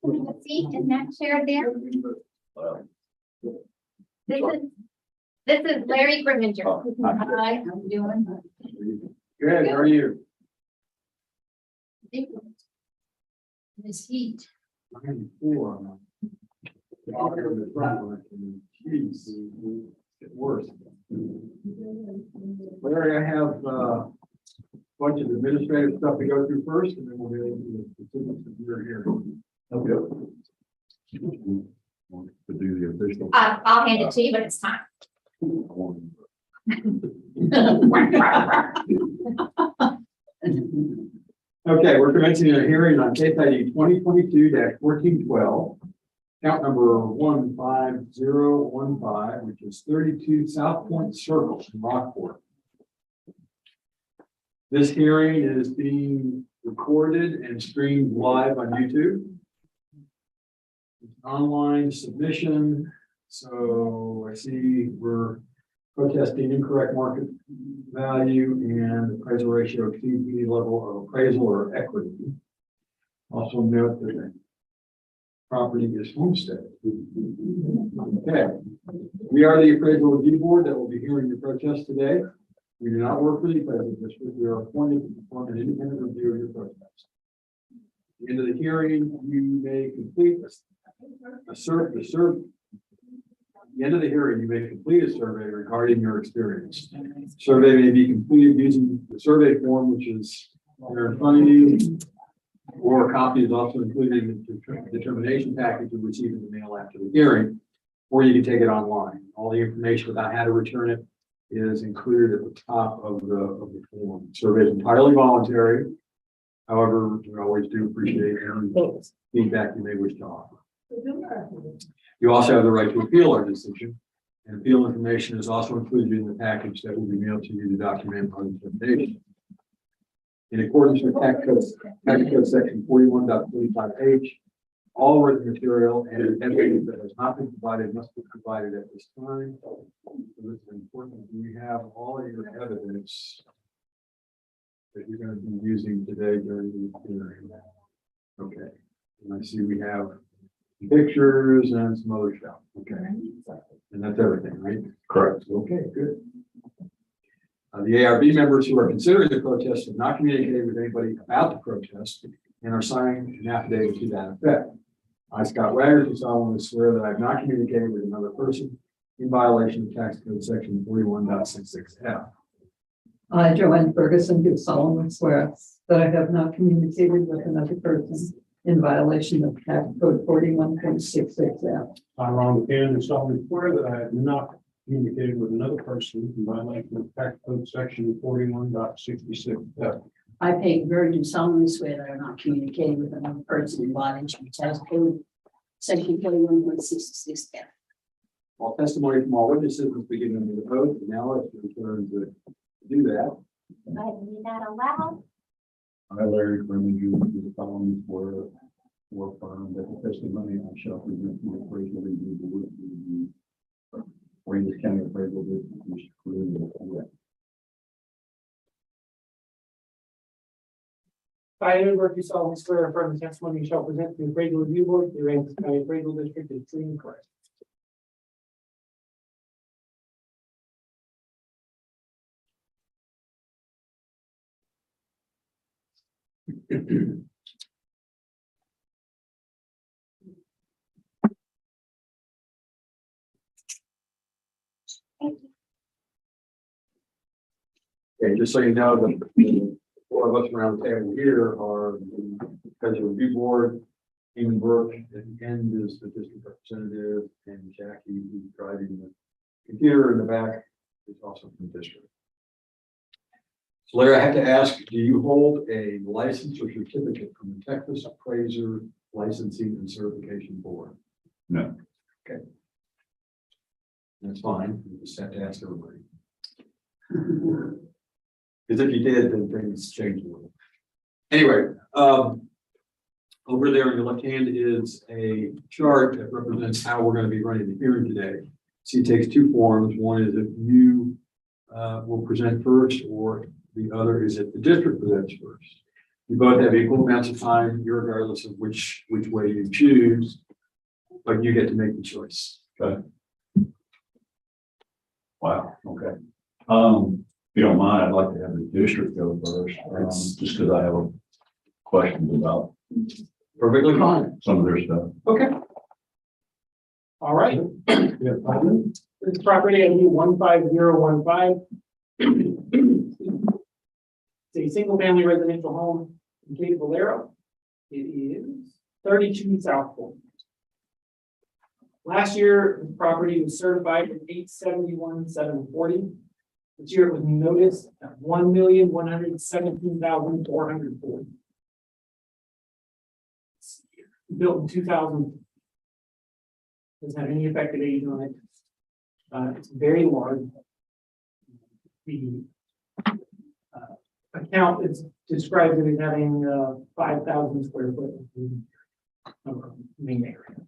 The seat is not shared there. This is Larry Grimminger. Hi, I'm doing. Good, how are you? This heat. 94. Jeez, it's worse. Larry, I have a bunch of administrative stuff to go through first, and then we'll get into the specifics of your hearing. Okay. To do the official. I'll hand it to you, but it's time. Okay, we're commencing a hearing on case ID 2022-1412. Count number 15015, which is 32 South Point Circle in Rockport. This hearing is being recorded and streamed live on YouTube. It's online submission, so I see we're protesting incorrect market value and appraisal ratio exceeds any level of appraisal or equity. Also note that the property is homestead. Okay, we are the appraisal review board that will be hearing your protest today. We do not work for the appraisal district. We are appointed to perform an independent review of your protest. At the end of the hearing, you may complete a survey. At the end of the hearing, you may complete a survey regarding your experience. Survey may be completed using the survey form, which is there in front of you, or a copy is also included in the determination package you receive in the mail after the hearing, or you can take it online. All the information about how to return it is included at the top of the form. Survey is entirely voluntary. However, we always do appreciate any feedback you may wish to offer. You also have the right to appeal our decision, and appeal information is also included in the package that will be mailed to you to document our determination. In accordance with tax code section 41.45H, all written material and evidence that has not been provided must be provided at this time. So this is important. We have all of your evidence that you're going to be using today during the hearing. Okay, and I see we have pictures and some other stuff. Okay, and that's everything, right? Correct. Okay, good. The ARB members who are considering the protest have not communicated with anybody about the protest and are signing an affidavit to that effect. I, Scott Wagner, do solemnly swear that I have not communicated with another person in violation of tax code section 41.66F. I, Joanne Ferguson, do solemnly swear that I have not communicated with another person in violation of tax code 41.66F. I, Ron McCann, do solemnly swear that I have not communicated with another person in violation of tax code section 41.66F. I, Peg Bird, do solemnly swear that I'm not communicating with another person in violation of tax code section 41.66F. All testimony from all witnesses was beginning under the code. Now it's your turn to do that. Can I read that aloud? I, Larry Grimminger, do the solemnly swear or affirm that the testimony I shall present to the appraisal review board Aransas County appraisal district is true and correct. I, Edward, do solemnly swear or affirm the testimony you shall present to the appraisal review board, the Aransas County appraisal district is true and correct. Okay, just so you know, the four of us around the table here are the appraisal review board. Eamon Burke at the end is the district representative, and Jackie, who's driving the computer in the back, is also from the district. So Larry, I have to ask, do you hold a license or certificate from the Texas Appraiser Licensing and Certification Board? No. Okay. That's fine. You just have to ask everybody. Because if you did, then things change a little. Anyway, over there on your left hand is a chart that represents how we're going to be running the hearing today. See, it takes two forms. One is if you will present first, or the other is if the district presents first. You both have equal amounts of time, regardless of which way you choose, but you get to make the choice. Okay. Wow, okay. If you don't mind, I'd like to have the district go first, just because I have a questions about Perfectly fine. some of their stuff. Okay. All right. This property ID 15015. It's a single family residential home in Cape Valero. It is 32 South Point. Last year, the property was certified at 871,740. This year it was noticed at 1,117,440. Built in 2000. Doesn't have any effective age on it. It's very large. The account is described as having 5,000 square foot main area.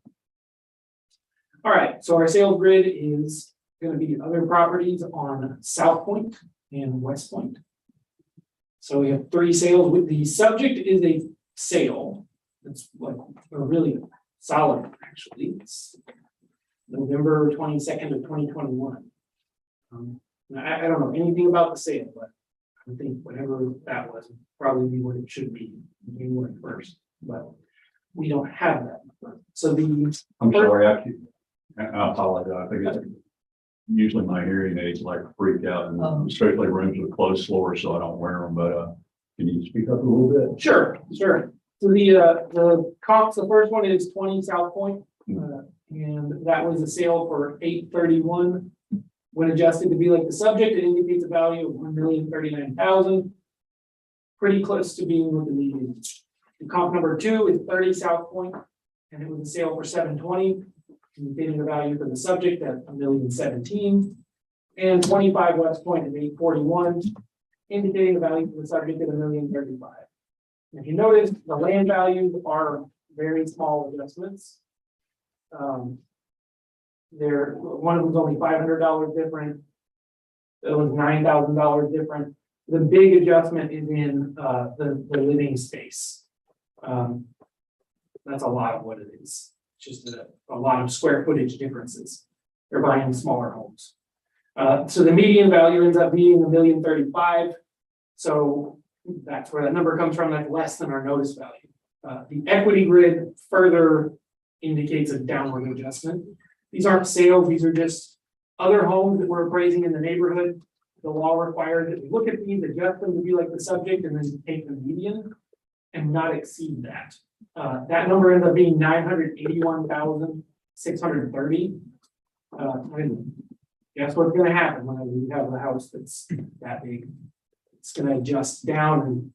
All right, so our sales grid is going to be other properties on South Point and West Point. So we have 3 sales. With the subject is a sale. It's like a really solid, actually. It's November 22nd of 2021. I don't know anything about the sale, but I think whatever that was would probably be what it should be, January 1st. But we don't have that. So I'm sorry, I apologize. I think it's usually my hearing aids like freak out, and especially rooms with closed floors, so I don't wear them. But can you speak up a little bit? Sure. So the comps, the first one is 20 South Point, and that was a sale for 831. When adjusted to be like the subject, it indicates a value of 1,039,000. Pretty close to being with the median. The comp number 2 is 30 South Point, and it was a sale for 720, indicating the value for the subject at 1,017,000. And 25 West Point is 841, indicating the value for the subject at 1,035,000. If you notice, the land values are very small adjustments. One of them was only $500 different. It was $9,000 different. The big adjustment is in the living space. That's a lot of what it is. Just a lot of square footage differences. They're buying smaller homes. So the median value ends up being 1,035,000. So that's where that number comes from. That's less than our notice value. The equity grid further indicates a downward adjustment. These aren't sales. These are just other homes that we're appraising in the neighborhood. The law requires that we look at these, adjust them to be like the subject, and then take the median and not exceed that. That number ends up being 981,630. Guess what's going to happen when we have a house that's that big? It's going to adjust down, and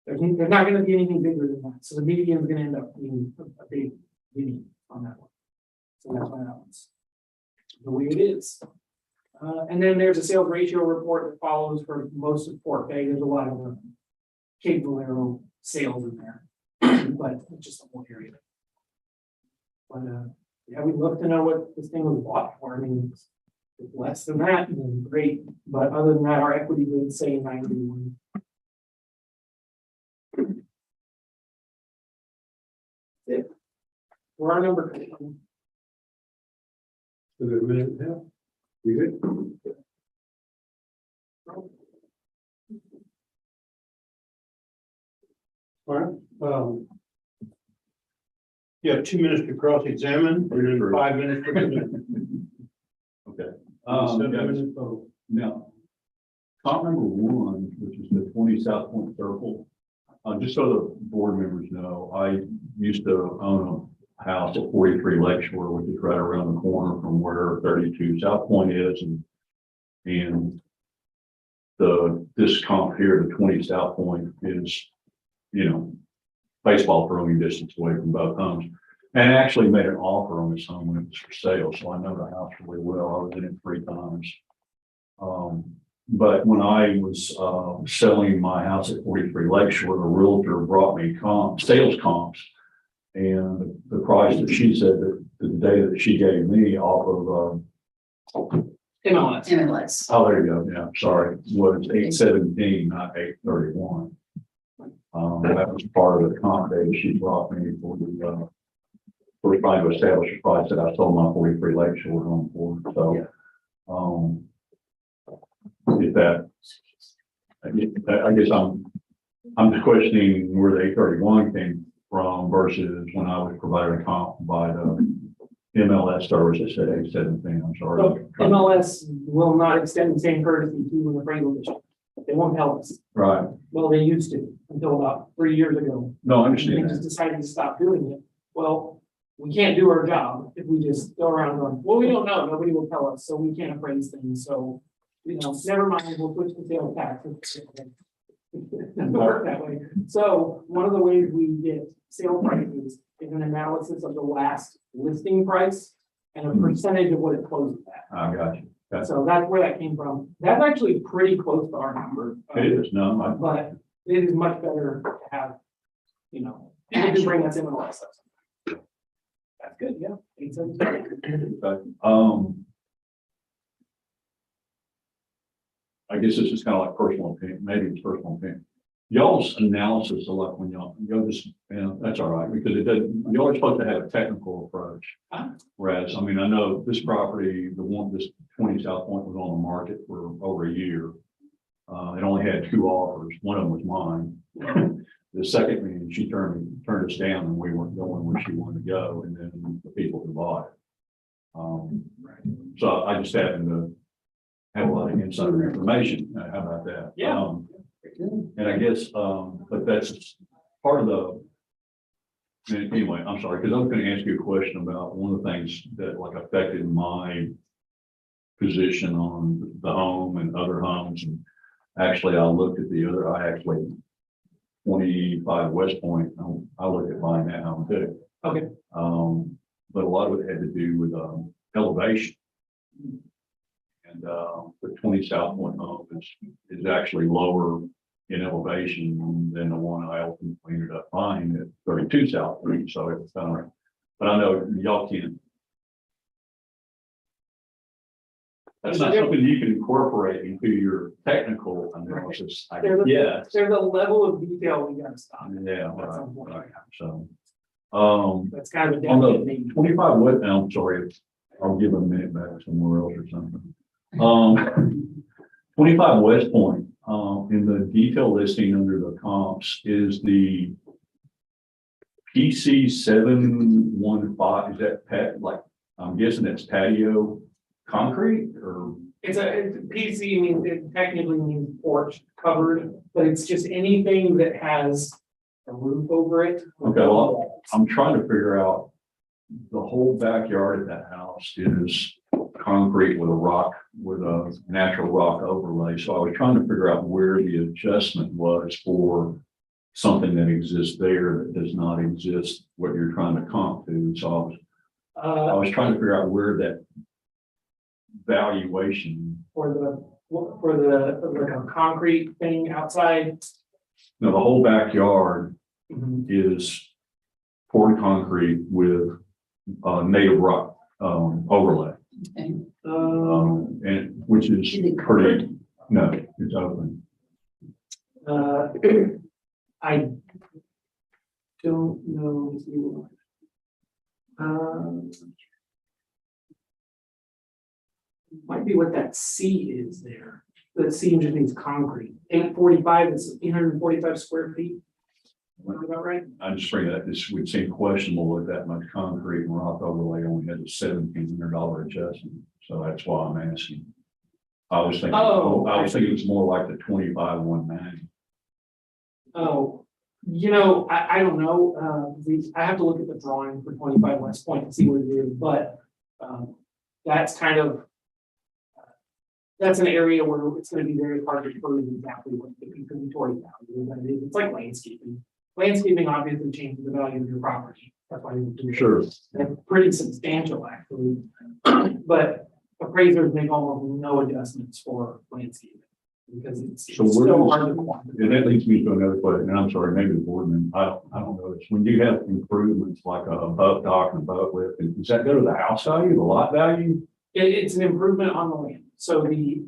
there's not going to be anything bigger than that. So the median is going to end up being a big median on that one. So that's why that one's the way it is. And then there's a sales ratio report that follows for most of Fort Bay. There's a lot of Cape Valero sales in there, but it's just a whole area. But yeah, we'd love to know what this thing was bought for. I mean, if less than that, then great. But other than that, our equity would say 91. For our number. A good minute now. You good? All right. You have 2 minutes to cross-examine, and then 5 minutes for the Okay. 7 minutes total. Now, comp number 1, which is the 20 South Point Circle. Just so the board members know, I used to own a house at 43 Lakeshore, which is right around the corner from where 32 South Point is, and this comp here, the 20 South Point, is, baseball throwing distance away from both homes. And I actually made an offer on this home when it was for sale, so I know the house really well. I was in it 3 times. But when I was, selling my house at 43 Lakeshore, the realtor brought me sales comps. And the price that she said that the data that she gave me off of, MLS. MLS. oh, there you go, yeah, sorry, was 817, not 831. That was part of the comp data she brought me for the, for trying to establish a price that I sold my 43 Lakeshore home for, so. If that, I guess I'm just questioning where the 831 came from versus when I was provided a comp by the MLS service that said 817, I'm sorry. So MLS will not extend the same courtesy to an appraisal issue. They won't tell us. Right, Well, they used to until about 3 years ago. no, I They understand just that. decided to stop doing it. Well, we can't do our job if we just go around going, well, we don't know, nobody will tell us, so we can't appraise things, so, never mind, we'll switch to sales tax. It doesn't work that way. So one of the ways we get sale prices is an analysis of the last listing price and a percentage of what it closes at. I got you. So that's where that came from. That's actually pretty close to our number. It is, no, But it is much better to have, people do bring us in with a lot of stuff. That's good, yeah. 817. I guess this is kind of like personal opinion, maybe it's personal opinion. Y'all's analysis of like when y'all just, that's all right, because it doesn't, y'all are supposed to have a technical approach. Whereas, I mean, I know this property, this 20 South Point was on the market for over a year. It only had 2 offers, one of them was mine. The second meeting, she turned us down and we weren't going where she wanted to go, and then the people who bought it. So I just happened to have a lot of insider information. How about that? Yeah. And I guess, but that's part of the, anyway, I'm sorry, because I was going to ask you a question about one of the things that like affected my position on the home and other homes. And actually, I looked at I actually 25 West Point, I looked at buying that home too. Okay. But a lot of it had to do with elevation. And the 20 South Point home is actually lower in elevation than the one I ultimately ended up buying at 32 South Point. So it was kind of, but I know y'all can't. That's not something you can incorporate into your technical analysis. Yeah. There's a level of detail we gotta stop. Yeah, right. So, That's kind of a on delicate the name. 25 West, I'm sorry, I'll give a minute back somewhere else or something. 25 West Point, in the detail listing under the comps is the PC 715, is that like, I'm guessing that's patio concrete or? It's PC means, it technically means porch covered, but it's just anything that has a roof over it. Okay, well, I'm trying to figure out, the whole backyard of that house is concrete with a natural rock overlay. So I was trying to figure out where the adjustment was for something that exists there that does not exist, what you're trying to comp to. So I was trying to figure out where that valuation. For the like a concrete thing outside. The whole backyard Mhm. is poured concrete with native rock overlay. Okay. And which is Is it pretty, no, it's open. I don't know if you. Might be what that C is there. The C just means concrete. 845 is 845 square feet. Am I about right? I'm just bringing that, this would seem questionable if that much concrete and rock overlay only has a $1,700 adjustment. So that's why I'm asking. I was thinking it was more like the 25 190. Oh, I don't know. I have to look at the drawing for 25 West Point and see what it is, but that's kind of. That's an area where it's going to be very hard to prove exactly what the inventory value is. It's like landscaping. Landscaping obviously changes the value of your property. That's why you do it. Sure. That's pretty substantial, actually. But appraisers make almost no adjustments for landscaping. because it's So still where hard to does, quantify. and that leads me to another question, and I'm sorry, maybe the board member, I don't know this. When you have improvements like a boat dock and a boat lift, does that go to the house value, the lot value? It's an improvement on the land, so the,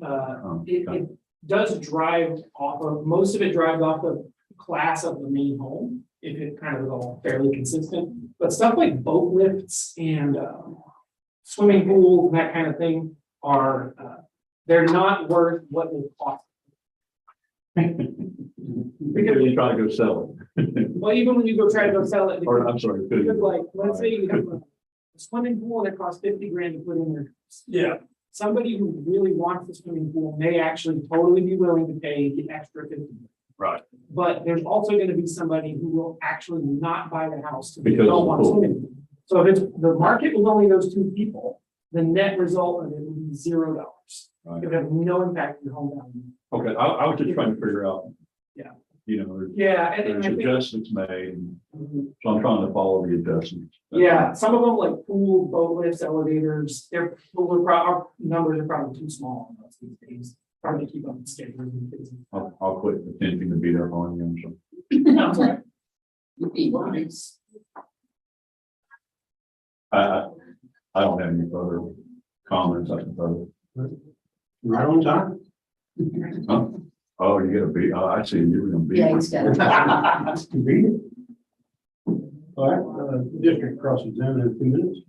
it Okay. does drive off of, most of it drives off the class of the main home, if it kind of is all fairly consistent. But stuff like boat lifts and swimming pools, and that kind of thing are, they're not worth what they cost. Because you try to go sell it. Well, even when you go try to go sell it, Or, I'm sorry. because like, let's say you have a swimming pool that costs 50 grand to put in there. Yeah. Somebody who really wants the swimming pool may actually totally be willing to pay the extra 50 grand. Right. But there's also gonna be somebody who will actually not buy the house because they Because of don't the want a pool. swimming pool. So if it's, the market was only those two people, the net result of it would be $0. Right. It would have no impact on your home value. Okay, I was just trying to figure out. Yeah. You know, there's, Yeah, and there's I think, adjustments made, and Mhm. so I'm trying to follow the adjustments. Yeah, some of them like pool, boat lifts, elevators, our numbers are probably too small on those these days. Hard to keep up with schedules and things. I'll quit attempting to beat up on you, so. No, it's all right. You'd be nice. I don't have any further comments, I suppose. Right on time. Huh? Oh, you gotta be, I see you were gonna be. Yeah, he's got it. All right, district cross examine in 2 minutes.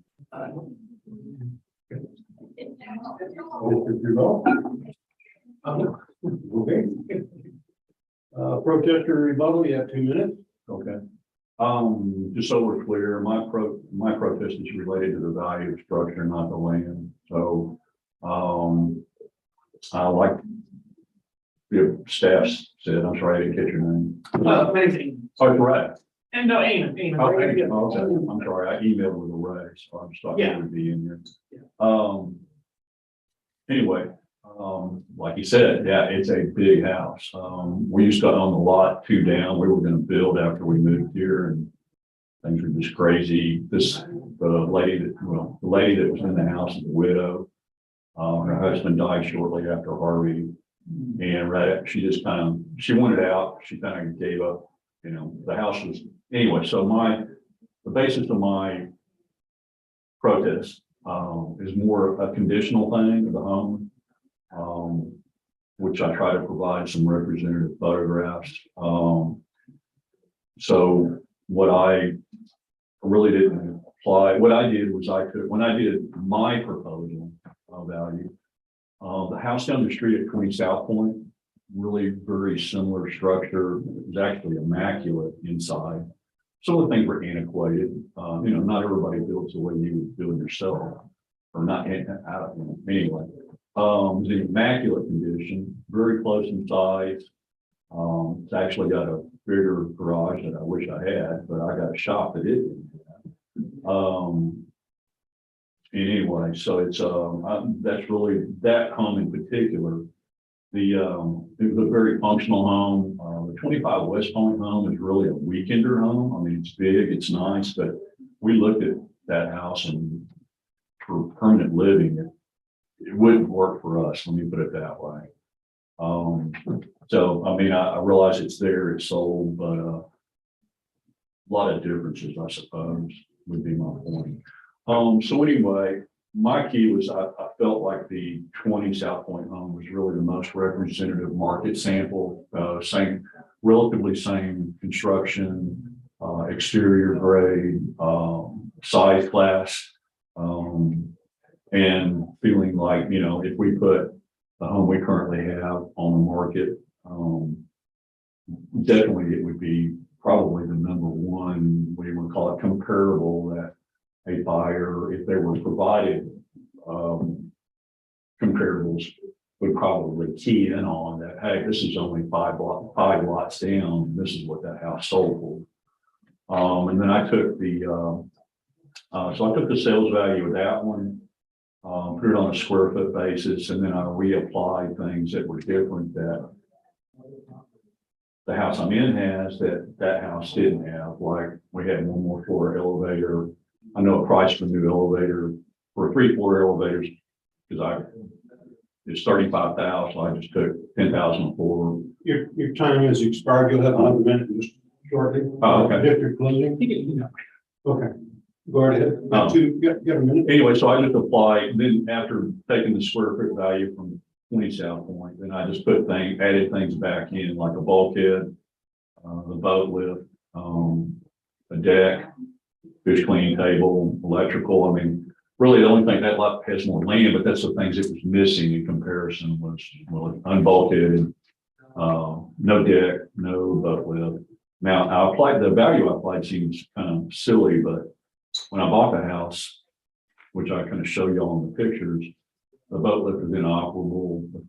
District revolt. Okay. Protester rebuttal, you have 2 minutes. Okay. Just so we're clear, my protest is related to the value of structure, not the land. So, I like the staff said, I'm sorry, I didn't catch your name. Amazing. Oh, correct. And no, Aiden. Oh, okay, I'm sorry, I emailed with a Ray, so I'm just thought it would be in there. Anyway, like you said, yeah, it's a big house. We used to own the lot 2 down. We were gonna build after we moved here, and things were just crazy. The lady that was in the house is a widow. Her husband died shortly after Harvey. And she just she wanted out, she kind of gave up, you know, the house was, anyway, so the basis of my protest, is more a conditional thing of the home. Which I try to provide some representative photographs. So what I really didn't apply, what I did was when I did my proposal value, the house down the street at 20 South Point, really very similar structure. It was actually immaculate inside. Some of the things were antiquated. You know, not everybody builds the way you would build yourself, or not anyway. It was in immaculate condition, very close in size. It's actually got a bigger garage that I wish I had, but I got a shop that it didn't have. Anyway, so it's that's really that home in particular. It was a very functional home. The 25 West Point home is really a weekender home. I mean, it's big, it's nice, but we looked at that house and for permanent living, it wouldn't work for us. Let me put it that way. So, I mean, I realize it's there, it's sold, but a lot of differences, I suppose, would be my point. So anyway, my key was I felt like the 20 South Point home was really the most representative market sample, relatively same construction, exterior grade, size class, and feeling like, you know, if we put the home we currently have on the market, definitely it would be probably the number one, what do you want to call it, comparable that a buyer, if they were provided comparables, would probably key in on that. Hey, this is only five lots down. This is what that house sold for. And then I took so I took the sales value of that one, put it on a square foot basis, and then I reapplied things that were different that the house I'm in has that house didn't have. Like we had one more floor elevator. I know a price for a new elevator for 3-floor elevators, because it's 35,000, so I just took 10,000 for. Your time is expired. You'll have another minute just shortly. Oh, okay. District closing. Okay. Go right ahead. Oh. Got a minute. Anyway, so I just applied, then after taking the square foot value from 20 South Point, then I just added things back in, like a bulkhead, the boat lift, a deck, fish cleaning table, electrical. I mean, really the only thing that lot has more land, but that's the things it was missing in comparison was, well, unbulkheaded, no deck, no boat lift. Now, I applied, the value I applied seems kind of silly, but when I bought the house, which I kind of show you all in the pictures, the boat lift is inoperable, the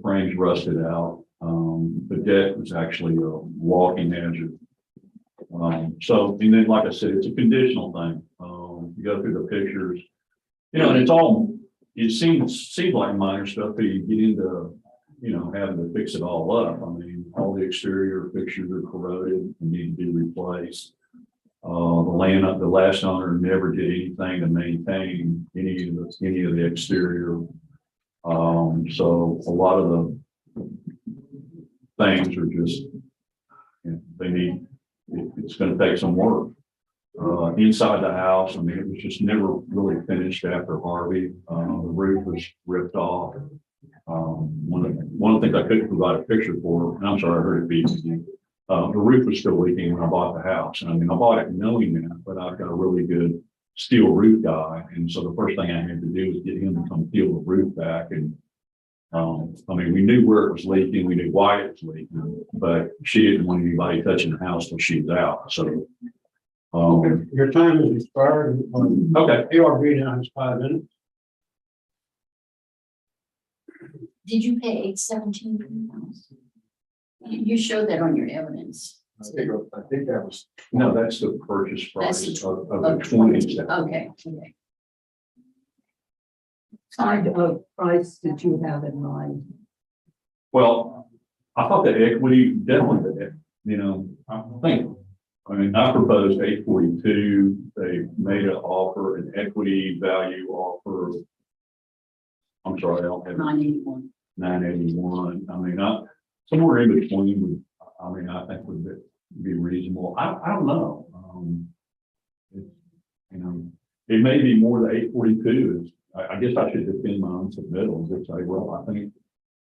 frame's rusted out. The deck was actually a walking hazard. So, and then, like I said, it's a conditional thing. You go through the pictures, you know, and it's all, it seems like minor stuff, but you get into, you know, having to fix it all up. I mean, all the exterior fixtures are corroded and need to be replaced. The last owner never did anything to maintain any of the exterior. So a lot of the things are just, you know, they need, it's going to take some work. Inside the house, I mean, it was just never really finished after Harvey. The roof was ripped off. One of the things I couldn't provide a picture for, and I'm sorry, I heard it beep again. The roof was still leaking when I bought the house. And I mean, I bought it knowing that, but I've got a really good steel roof guy. And so the first thing I had to do was get him to come peel the roof back. And I mean, we knew where it was leaking, we knew why it was leaking, but she didn't want anybody touching the house till she was out. So Your time is expired. Okay. ARB now has 5 minutes. Did you pay 817 for the house? You showed that on your evidence. I think that was. No, that's the purchase price That's of the the 20. Okay, okay. Kind of price did you have in mind? Well, I thought the equity definitely, you know, I mean, I proposed 842. They made an offer, an equity value offer. I'm sorry, I don't have 981. 981. I mean, somewhere in between would, I mean, I think would be reasonable. I don't know. You know, it may be more than 842 is. I guess I should defend my own submittals and say, well, I think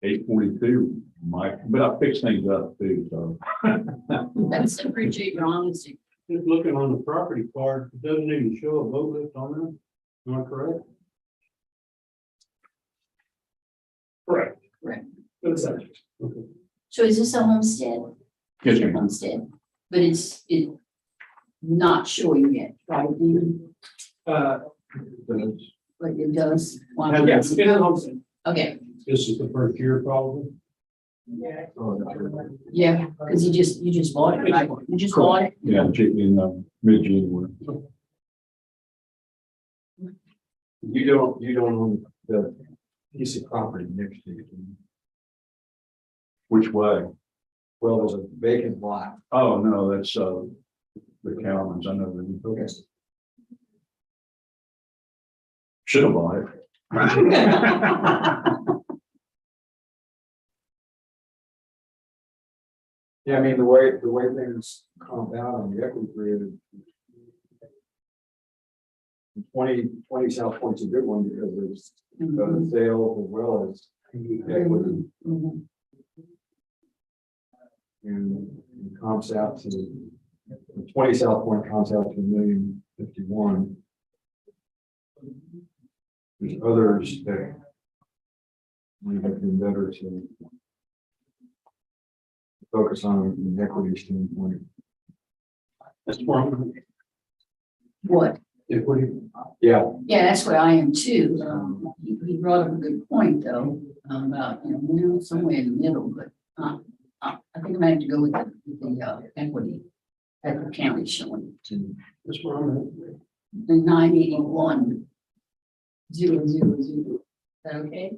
842 might, but I fix things up too, so. That's appreciate your honesty. Just looking on the property card, it doesn't even show a boat lift on there. Am I correct? Correct. Correct. Good subject. Okay. So is this a homestead? Yes, Your ma'am. homestead, but it's not showing yet, right? But it does. Yes, it is homestead. Okay, This is the first year probably. yeah, because you just bought it, right? You just bought it? Yeah, in mid-January. You don't own the piece of property next to you. Which way? Well, there's a vacant lot. Oh, no, that's, the Cowlands, I know them. Okay. Should have bought it. Yeah, I mean, the way things calm down on the equity grid. 20 South Point's a good one because there's the sales as well as equity. Mhm. And comps out to 20 South Point comps out to 1,051,000. There's others that might have been better to focus on an equity standpoint. That's wrong. What? Equity. Yeah, Yeah, that's where I am too. He brought up a good point though, about, somewhere in the middle, but, I think I'm gonna have to go with the equity that the county's showing. That's where I'm at. The 981. 000. Is that okay?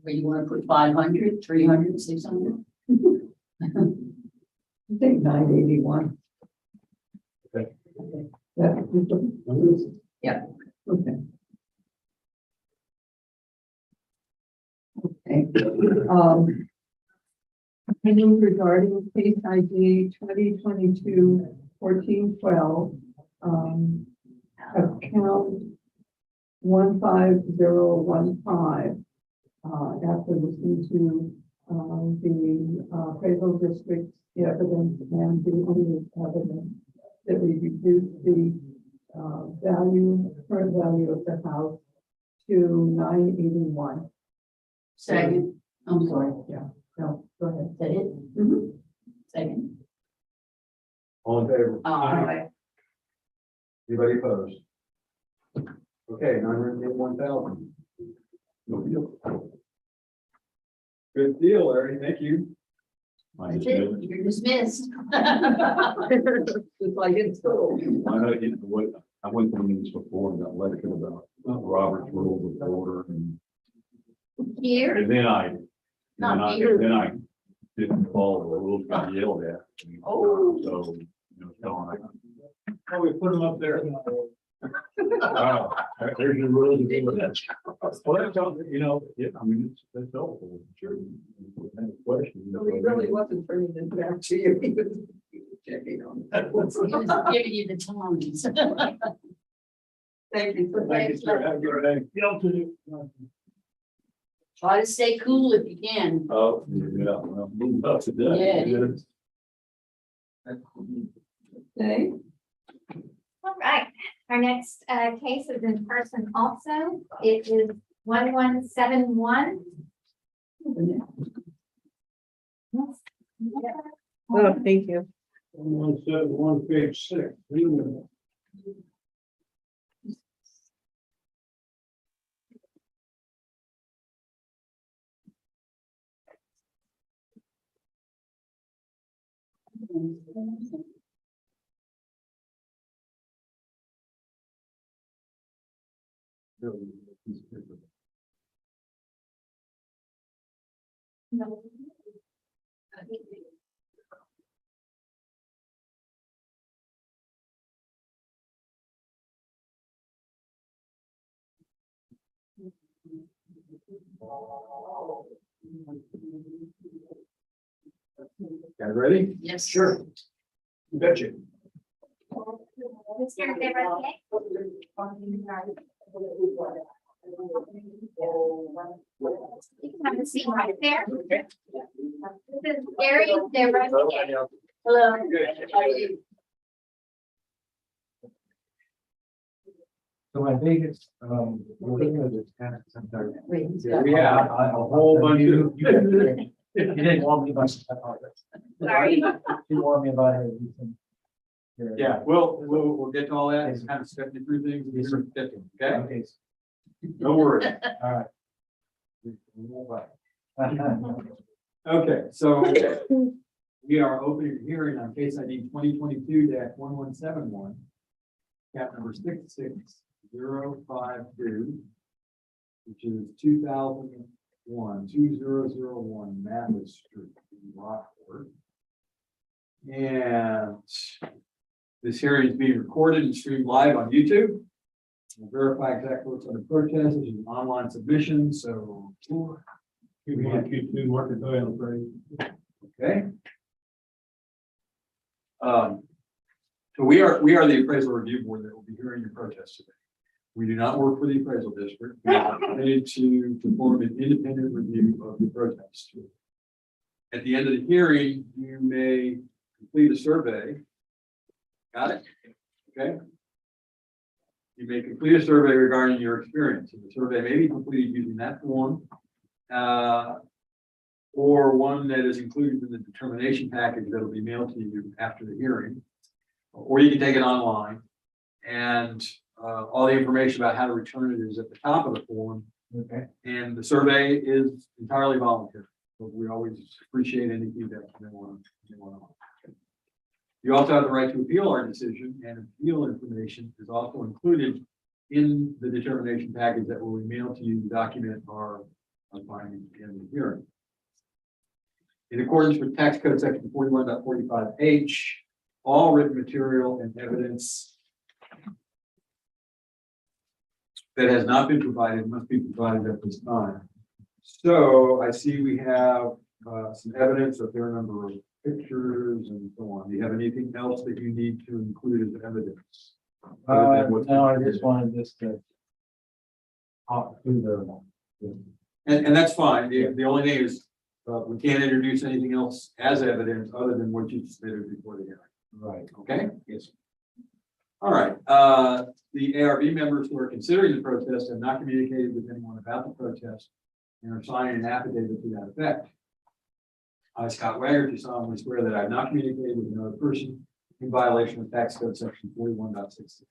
Or you want to put 500, 300, 600? I think 981. Okay. Yeah. Yeah. Okay. Opinion regarding case ID 2022-1412, account 15015. After listening to the appraisal district's evidence and the only evidence that we reduced the current value of the house to 981. Second, I'm sorry, No, go ahead. is that it? Mhm. Second. All in favor? Aye. Anybody opposed? Okay, 981,000. No deal. Good deal, Larry. Thank you. That's it, you're dismissed. Just like in school. I know, you know, what, I went through this before and got lectured about Robert's Rules of Order and Here, then I Not here. then I didn't follow the rules, got yelled at. Oh. So, you know, telling Oh, we put them up there. there's your rules of order. Well, that's all, you know, yeah, I mean, that's helpful. Sure. You have a question. So he really wasn't turning it back to you. He was checking on that. he was giving you the tongues. Thank you. Thank you, sir. Have a good day. Try to stay cool if you can. Oh, yeah, well, moving up today. Yeah. Okay. All right, our next case is in person also. It is 1171. Oh, thank you. 171, page 6. Guys ready? Yes. Sure. You betcha. Mr. Deborah, okay? You can have a seat right there. This is Gary Deborah. Hello. How are you? So my biggest, we're looking at this tax center. Wait, he's Yeah, got- we have a whole bunch of. You didn't want me about. Sorry. You want me about it. Yeah, we'll get to all that. It's kind of stepping through things. These are different, okay? Okay. Don't worry. All right. Okay, so we are opening a hearing on case ID 2022-1171. Cap number 66052, which is 2001 Mathis Street in Rockford. And this hearing is being recorded and streamed live on YouTube. We'll verify exact votes on the protest. This is an online submission, so. You want to mark it down, Craig. Okay. So we are the appraisal review board that will be hearing your protest today. We do not work for the appraisal district. We are permitted to perform an independent review of the protest. At the end of the hearing, you may complete a survey. Got it? Okay. You may complete a survey regarding your experience. And the survey may be completed using that form. Or one that is included in the determination package that will be mailed to you after the hearing. Or you can take it online, and all the information about how to return it is at the top of the form. Okay. And the survey is entirely voluntary, but we always appreciate any feedback they want to offer. You also have the right to appeal our decision, and appeal information is also included in the determination package that will be mailed to you to document our findings in the hearing. In accordance with tax code section 41.45H, all written material and evidence that has not been provided must be provided at this time. So I see we have some evidence of their number of pictures and so on. Do you have anything else that you need to include as evidence? Other than what's- No, I just wanted this to. Talk through the. And that's fine. The only thing is, we can't introduce anything else as evidence other than what you submitted before the hearing. Right. Okay? Yes. All right, the ARB members who are considering the protest have not communicated with anyone about the protest and are signing an affidavit to that effect. I, Scott Wagner, do solemnly swear that I have not communicated with another person in violation of tax code section 41.66.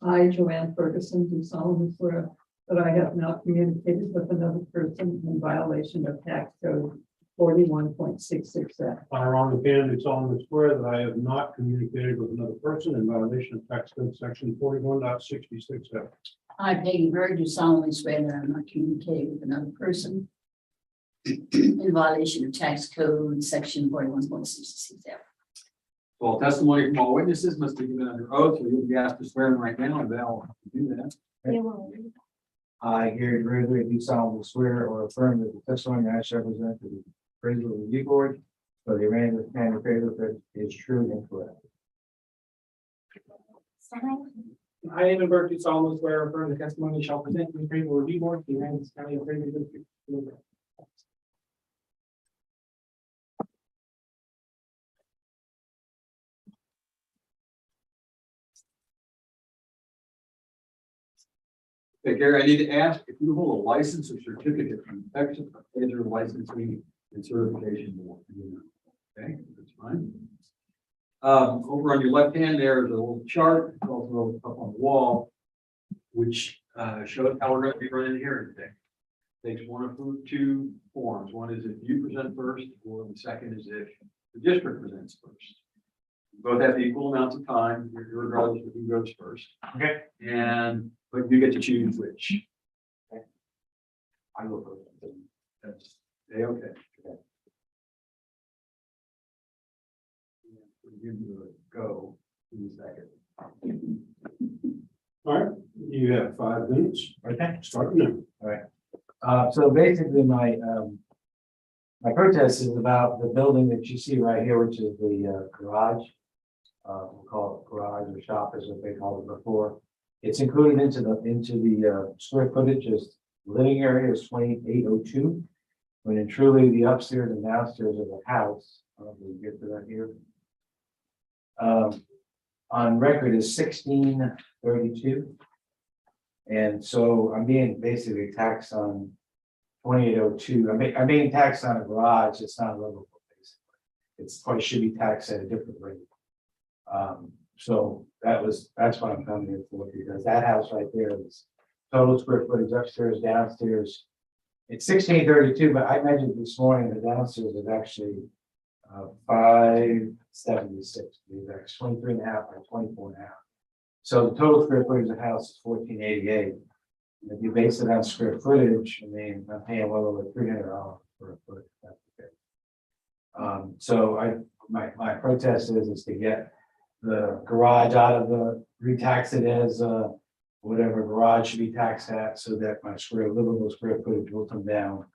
I, Joanne Ferguson, do solemnly swear that I have not communicated with another person in violation of tax code 41.66. I, Ron McCann, do solemnly swear that I have not communicated with another person in violation of tax code section 41.66F. I, Peggy Bird, do solemnly swear that I'm not communicating with another person in violation of tax code section 41.66F. All testimony from all witnesses must be given under oath, so you'll be asked to swear in right now, and they'll do that. I, Gary Gregory, do solemnly swear or affirm that the testimony I shall present to the appraisal review board for the Aransas County appraisal is true and correct. I, David Burke, do solemnly swear or affirm the testimony shall present to the appraisal review board, the Aransas County Appraisal District. Okay, Gary, I need to ask if you hold a license or certificate from the Texas Appraiser Licensing and Certification Board. Okay, that's fine. Over on your left hand, there is a little chart, it's also up on the wall, which shows how we're going to be running here today. Takes one of two forms. One is if you present first, or the second is if the district presents first. Both have equal amounts of time, regardless of who goes first. Okay. But you get to choose which. Okay. I will first. That's okay. Give you a go in a second. All right, you have 5 minutes. Okay. Start now. All right. So basically my protest is about the building that you see right here, which is the garage. We'll call it garage or shop as what they called it before. It's included into the square footage as living area is 2802. When in truly the upstairs and downstairs of the house, we'll get to that here. On record is 1632. And so I'm being basically taxed on 2802. I'm being taxed on a garage. It's not livable, basically. It's probably should be taxed at a different rate. So that's what I'm coming here for, because that house right there is total square footage upstairs, downstairs. It's 1632, but I measured this morning, the downstairs is actually 576, it's 23 and a half by 24 and a half. So the total square footage of the house is 1488. And if you base it on square footage, I mean, I'm paying well over $300 for a foot. That's okay. So my protest is to get the garage out of the, retax it as whatever garage should be taxed at, so that my livable square footage will come down.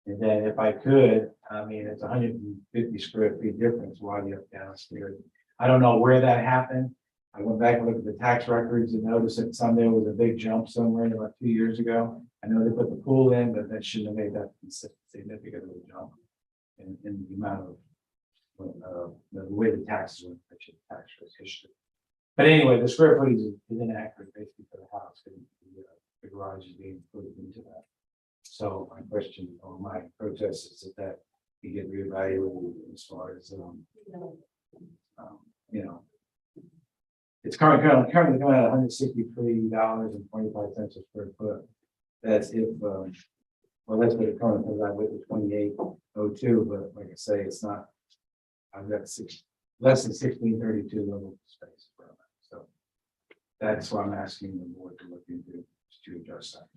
And then if I could, I mean, it's 150 square feet difference while you're downstairs. I don't know where that happened. I went back and looked at the tax records and noticed that there was a big jump somewhere about 2 years ago. I know they put the pool in, but that shouldn't have made that significant of a jump in the amount of the way the taxes went, tax history. But anyway, the square footage is inaccurate basically for the house, and the garage is being put into that. So my question or my protest is that you get reevaluated as far as you know, it's currently coming out $163.25 a square foot. That's if well, that's what it currently comes out with, the 2802. But like I say, it's not. I've got less than 1632 level space. So that's why I'm asking the board to look into to adjust that.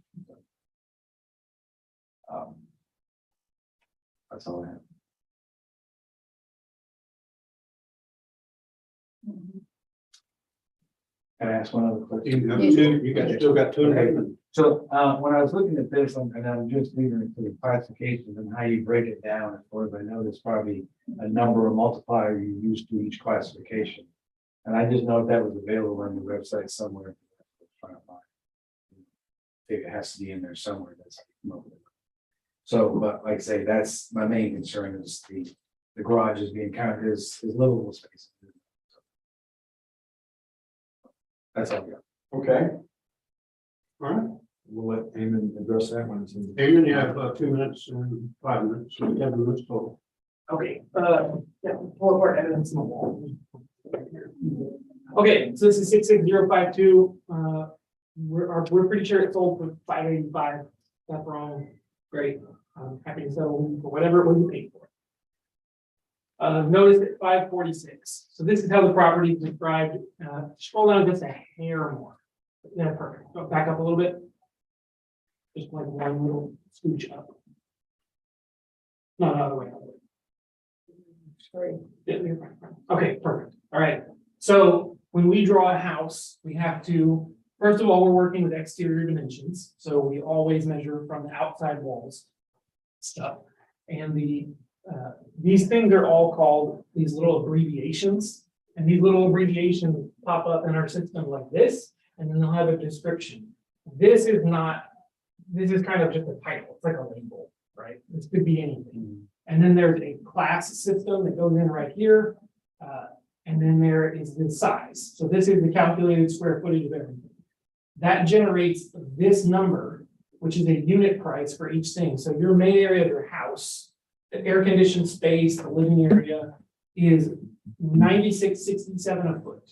That's all I have. Can I ask one other question? You have two, you got, still got two and a half minutes. So, when I was looking at this, and I'm just leaving it to the classifications and how you break it down, as far as I know, there's probably a number or multiplier you use to each classification. And I just know if that was available on the website somewhere. Trying to find. I think it has to be in there somewhere, that's. How you come up with it. So, but like I say, that's my main concern is the garage is being counted as livable space. That's all I got. Okay, All right, we'll let Eamon address that one. Damon, you have 2 minutes and 5 minutes, so we have a minute total. Okay, yeah, pull up our evidence on the wall. Okay, so this is 66052, we're pretty sure it sold for 585, that's wrong, great, I'm happy to settle for whatever it was you paid for. Notice at 546, so this is how the property is described, scroll down just a hair more. Yeah, perfect, go back up a little bit. Just like one little scooch up. No, the other way. Sorry. Yeah, you're fine. Okay, perfect. All right. So when we draw a house, we have to, first of all, we're working with exterior dimensions. So we always measure from the outside walls stuff. And these things are all called these little abbreviations. And these little abbreviations pop up in our system like this, and then they'll have a description. This is kind of just a title. It's like a label, right? This could be anything. And then there's a class system that goes in right here. And then there is the size. So this is the calculated square footage of everything. That generates this number, which is a unit price for each thing. So your main area of your house, the air conditioned space, the living area is 96.67 a foot.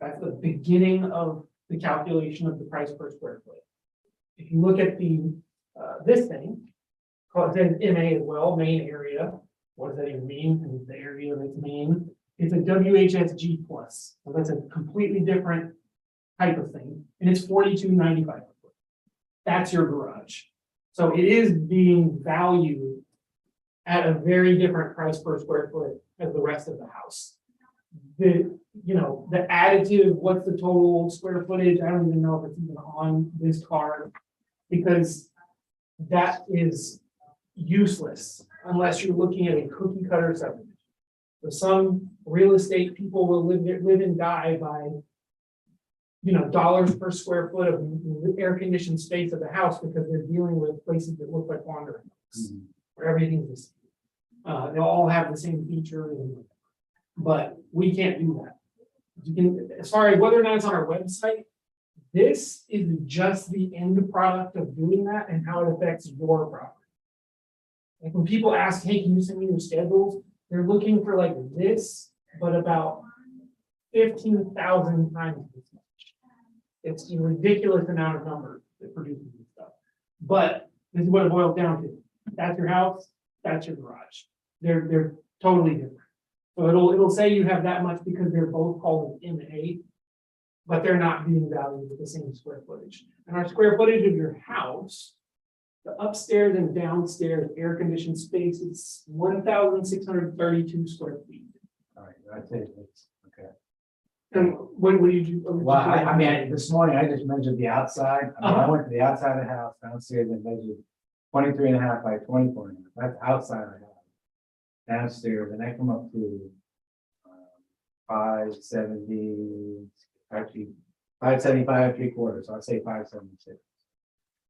That's the beginning of the calculation of the price per square foot. If you look at this thing, it says MA as well, main area. What does that even mean? And the area that's main. It's a WHSG plus. So that's a completely different type of thing. And it's $42.95 per foot. That's your garage. So it is being valued at a very different price per square foot as the rest of the house. The additive, what's the total square footage? I don't even know if it's even on this card, because that is useless unless you're looking at a cookie cutter subdivision. So some real estate people will live and die by, dollars per square foot of air conditioned space of the house, because they're dealing with places that look like wandering homes, where everything's the same. They'll all have the same feature, but we can't do that. You can, as far as whether or not it's on our website, this is just the end product of doing that and how it affects your property. Like when people ask, hey, can you send me your schedules? They're looking for like this, but about 15,000 times this much. It's a ridiculous amount of numbers that produces this stuff. But this is what it boils down to. That's your house, that's your garage. They're totally different. So it'll say you have that much because they're both called MA, but they're not being valued with the same square footage. And our square footage of your house, the upstairs and downstairs air conditioned space is 1,632 square feet. All right, that's it. Okay. And what do you do? Well, I mean, this morning I just measured the outside. I went to the outside of the house downstairs and measured 23.5 by 24.5. That's outside of the house. Downstairs, and I come up to 570, actually 575 3/4. So I say 576.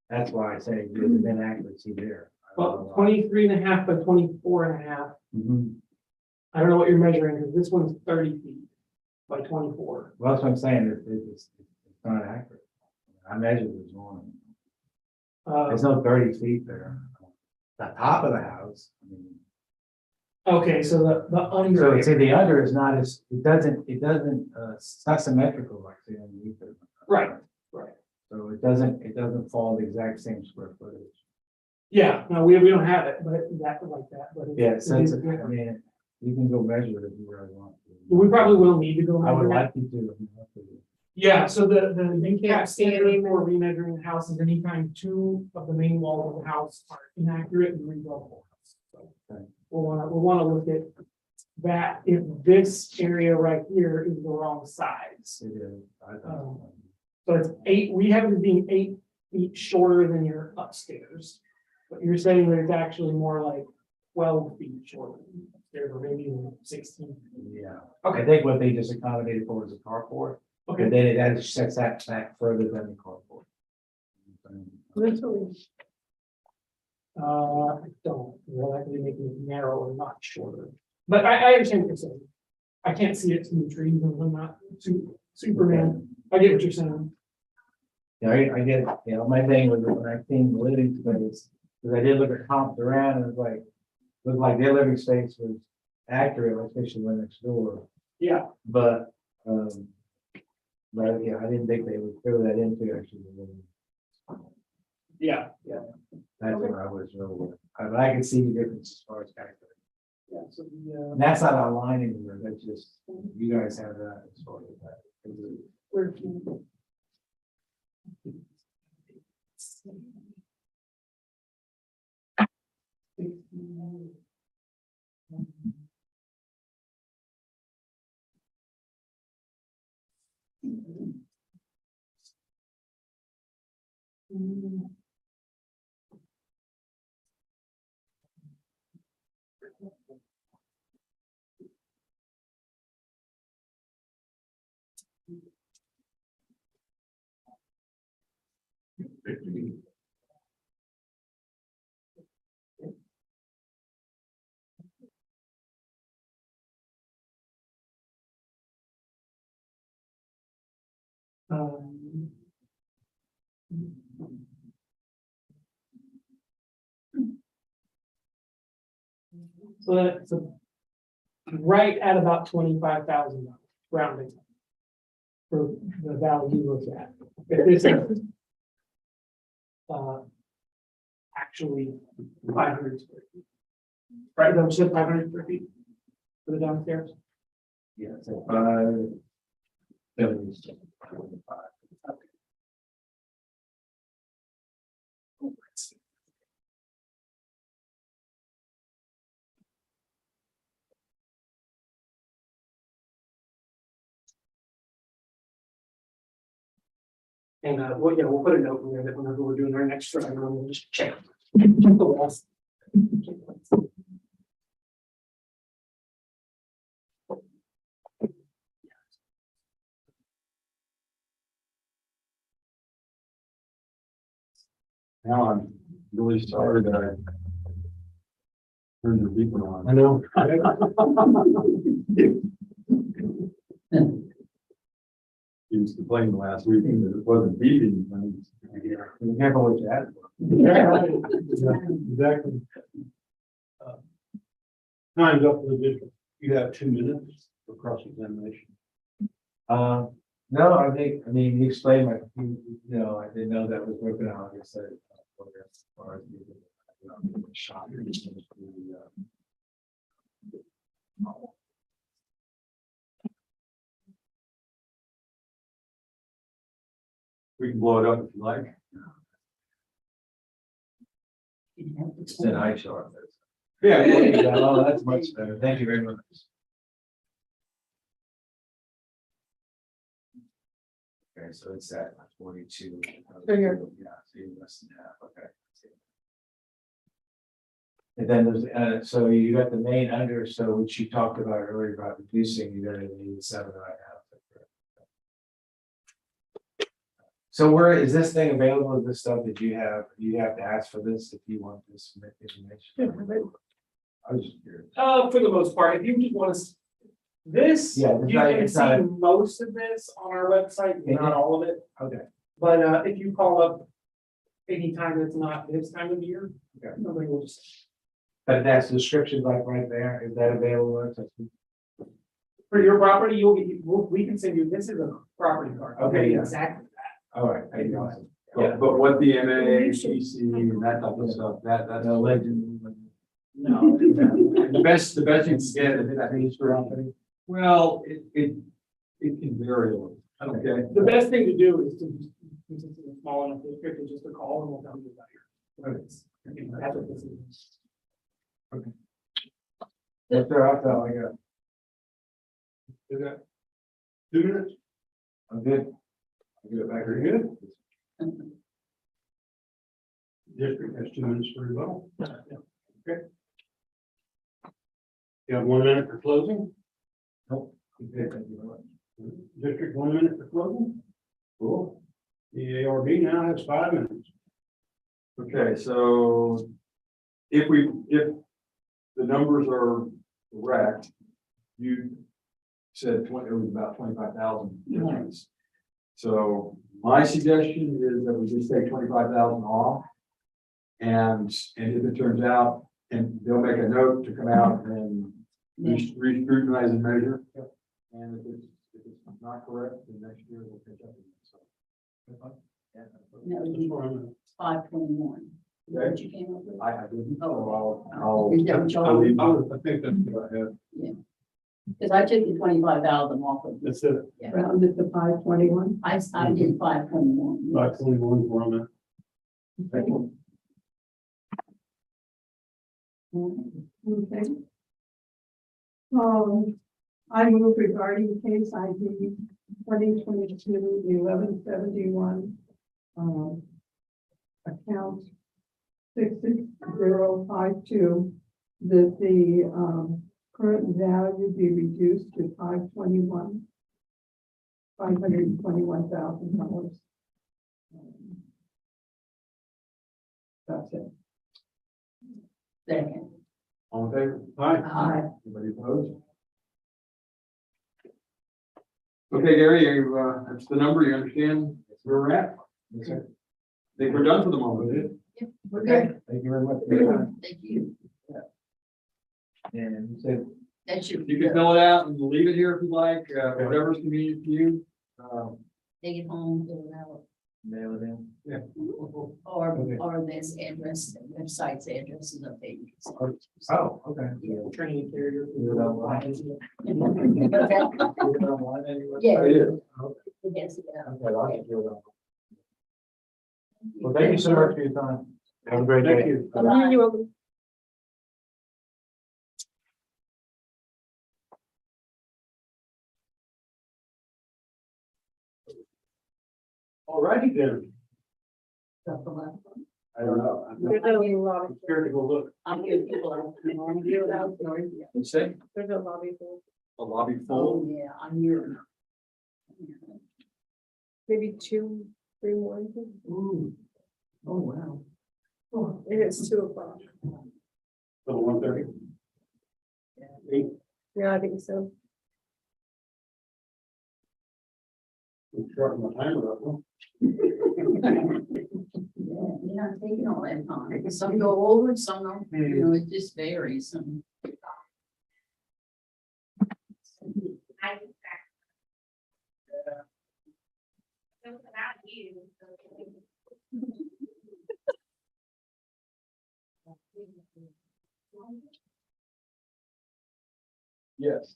That's why I say there's an inaccuracy there. Well, 23.5 by 24.5. Mhm. I don't know what you're measuring, because this one's 30 feet by 24. Well, that's what I'm saying. It's not accurate. I measured this morning. There's no 30 feet there. The top of the house. I mean, Okay, so the under. so see, the under is not as, it's not symmetrical like the underneath it. Right. So it doesn't fall the exact same square footage. Yeah, no, we don't have it, but exactly like that, but. Yeah, so it it's, is I different. mean, you can go measure it if you really want to. We probably will need to go. I would measure like that. you to. Yeah, so the NCAP standard for remeasuring the house is anytime two of the main walls of the house are inaccurate, we redraw the whole house. So Okay. we'll wanna look at that if this area right here is the wrong size. It is. I thought. So it's 8, we have it being 8 feet shorter than your upstairs. But you're saying that it's actually more like 12 feet shorter than upstairs, or maybe even 16. Yeah, I think what they just accommodated for was a carport, Okay. and then it actually sets that back further than the carport. I don't, we're actually making it narrower, not shorter. But I understand what you're saying. I can't see it through the trees and I'm not Superman. I get what you're saying. Yeah, I get it, you know, my thing was when I came to living space, because I did look at comps around and it was like, looked like their living space was accurate, especially when next door, Yeah, but, yeah, I didn't think they would throw that into actually. yeah. That's where I was really, but I can see the difference as far as accurate. Yeah, so And that's not our line anymore, that's just, you guys have that as far as that. where. So that's right at about $25,000 rounding. For the value of that. If this is actually 500 square feet. Right, that was just 500 square feet for the downstairs. Yeah, so 5, 75. And well, yeah, we'll put a note in there that whenever we're doing our next drawing, we'll just check the rest. Now I'm really sorry that I turned the beeper on. I know. He was complaining last week that it wasn't beeping. Be careful what you ask for. Exactly. Time's up for the district. You have 2 minutes for cross-examination. No, I mean, you explained my, you know, I didn't know that was working out, like I said. As far as the shop. We can blow it up if you like. It's an eye chart. Yeah. Oh, that's much better. Thank you very much. Okay, so it's at 42. So you're- Yeah, so you're less than half, okay. And then there's, so you got the main under, so which you talked about earlier about reducing, you got an 87 right now. So where is this thing available, this stuff that you have to ask for this if you want this information? I was just curious. For the most part, if you just want to, this, Yeah, you can see most of this on our website, not all of it. Okay. But if you call up anytime it's not this time of year, Okay. nobody will just, But that's description like right there, is that available? for your property, you'll get, we can send you, this is a property card. Okay, yeah. Exactly. All right, I know. Yeah, but what the MA, PC, and that type of stuff, that's. No legend. No. The best you can get, I think it's for, well, it can vary a little, okay? The best thing to do is to, since it's a small enough district, is just to call and we'll tell you about your. That's what this is. That's all I got. Is that 2 minutes? I'm good. I'll get it back Very here. good. District has 2 minutes for rebuttal. Okay. You have 1 minute for closing. Nope. Okay, thank you very much. District 1 minute for closing. Cool. The ARB now has 5 minutes. Okay, so if the numbers are correct, you said 20, it was about 25,000 difference. So my suggestion is that we just take 25,000 off. And if it turns out, and they'll make a note to come out and re-scrutinize and measure. And if it's not correct, then next year we'll catch up. So. That would be 521. What you came up with? I didn't, so Is that what y'all- I'll leave. I think that's what I have. Because I took the 25,000 off of this. That's it. Rounded to 521. I did 521. 521 for a minute. Okay. I move regarding case ID 2022-1171. Account 66052, that the current value be reduced to $521,000. That's it. Second. All in favor? Aye. Anybody opposed? Okay, Gary, that's the number, you understand where we're at? Okay. I think we're done for the moment. We're good. Thank you very much for your time. Thank you. And you said That's your. you can fill it out and leave it here if you like, whatever's convenient for you. Take it home, fill it out. Mail it in. Yeah. Or this address, the website's address is up there. Oh, okay. Training carrier. Yeah. Oh, yeah. Yes, yeah. Okay, I'll get you it. Well, thank you so much for your time. Have a great day. Thank you. You're welcome. All righty then. That's the last one. I don't know. There's a lobby. I'm scared to go look. I'm here, people are. You say There's a lobby for a lobby Oh, full? yeah, I'm here. maybe 2, 3 more. Ooh. Oh, wow. And it's 2:00. So 1:30. Yeah, I think so. I'm starting my timer up. Huh? Yeah, you're not taking all that time. Some go over, some don't, you know, it just varies. Some. Yes.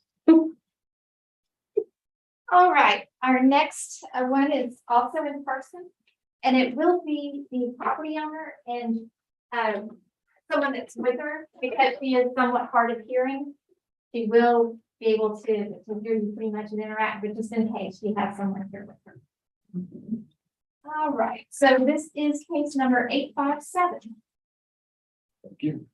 All right, our next one is also in person, and it will be the property owner and someone that's with her, because she is somewhat hard of hearing. She will be able to hear you pretty much and interact, but just in case she has someone here with her. All right, so this is case number 857. Thank you.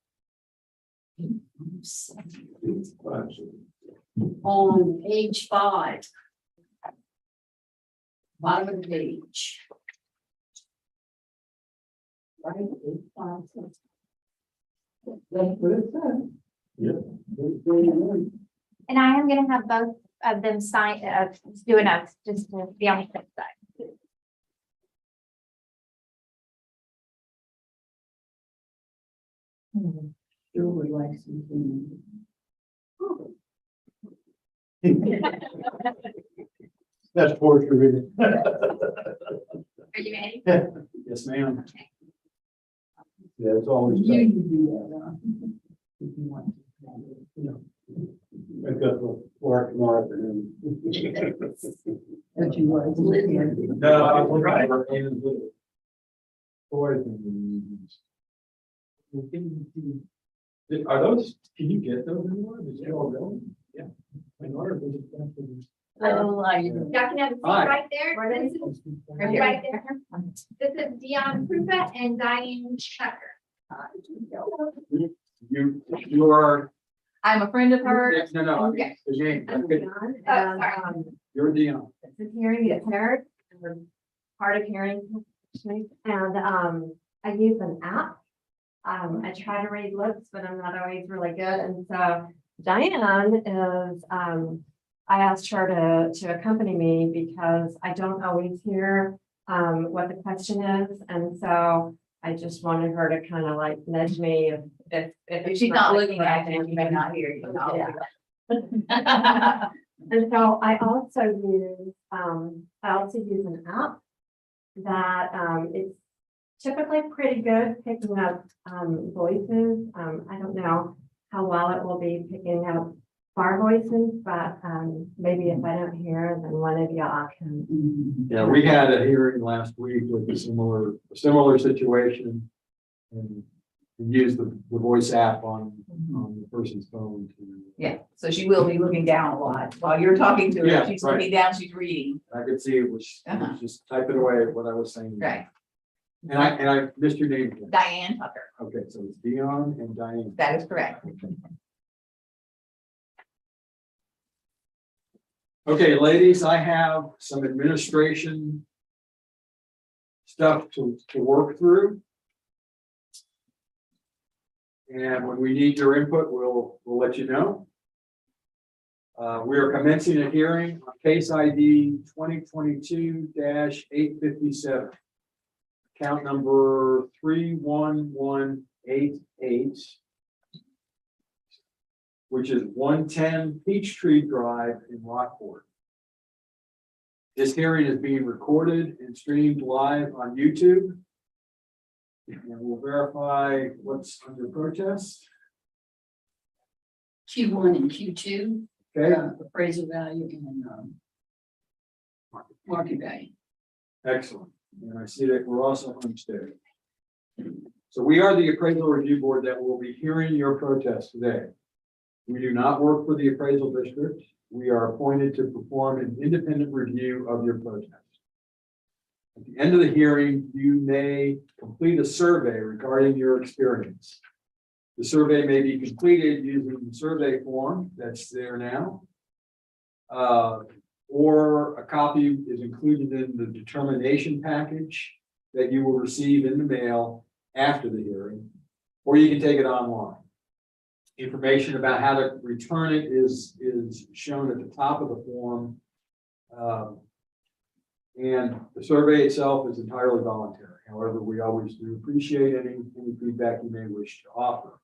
On page 5. Bottom of the page. Right, 856. That's what it said. Yep. And I am gonna have both of them sign, do an oath, just to be on the safe side. Sure would like something. That's poetry reading. Are you ready? Yes, ma'am. Yeah, it's always. You can do that, if you want to. I've got the work tomorrow afternoon. Don't you want to live here? No, I was right. Are those, can you get those anymore? Is it all available? In order to just have to- Oh, Y'all can have a seat Hi. right there. This is right there. This is Dion Krupa and Diane Tucker. You are. I'm a friend of hers. No, Okay. the name. Oh, sorry. You're Dion. This is hearing impaired, hard of hearing. And I use an app. I try to read lips, but I'm not always really good. And so Diane is, I asked her to accompany me because I don't always hear what the question is. And so I just wanted her to kind of like nudge me if She's not looking at you, she may not hear you. Yeah. And so I also use an app that it's typically pretty good picking up voices. I don't know how well it will be picking up bar voices, but maybe if I don't hear, then one of y'all can. Yeah, we had a hearing last week with a similar situation. And use the voice app on the person's phone to. Yeah, so she will be looking down a lot while you're talking to her. Yeah, She's right. looking down, she's reading. I could see it was just typing away what I was saying. Right. And I missed your name again. Diane Tucker, Okay, so it's Dion and Diane. that is correct. Okay, ladies, I have some administration stuff to work through. And when we need your input, we'll let you know. We are commencing a hearing on case ID 2022-857. Count number 31188. Which is 110 Peachtree Drive in Rockport. This hearing is being recorded and streamed live on YouTube. And we'll verify what's under protest. Q1 and Q2, Okay, appraisal value and market value. excellent. And I see that we're also homesteading. So we are the appraisal review board that will be hearing your protest today. We do not work for the appraisal district. We are appointed to perform an independent review of your protest. At the end of the hearing, you may complete a survey regarding your experience. The survey may be completed using the survey form that's there now. Or a copy is included in the determination package that you will receive in the mail after the hearing, or you can take it online. Information about how to return it is shown at the top of the form. And the survey itself is entirely voluntary. However, we always do appreciate any feedback you may wish to offer.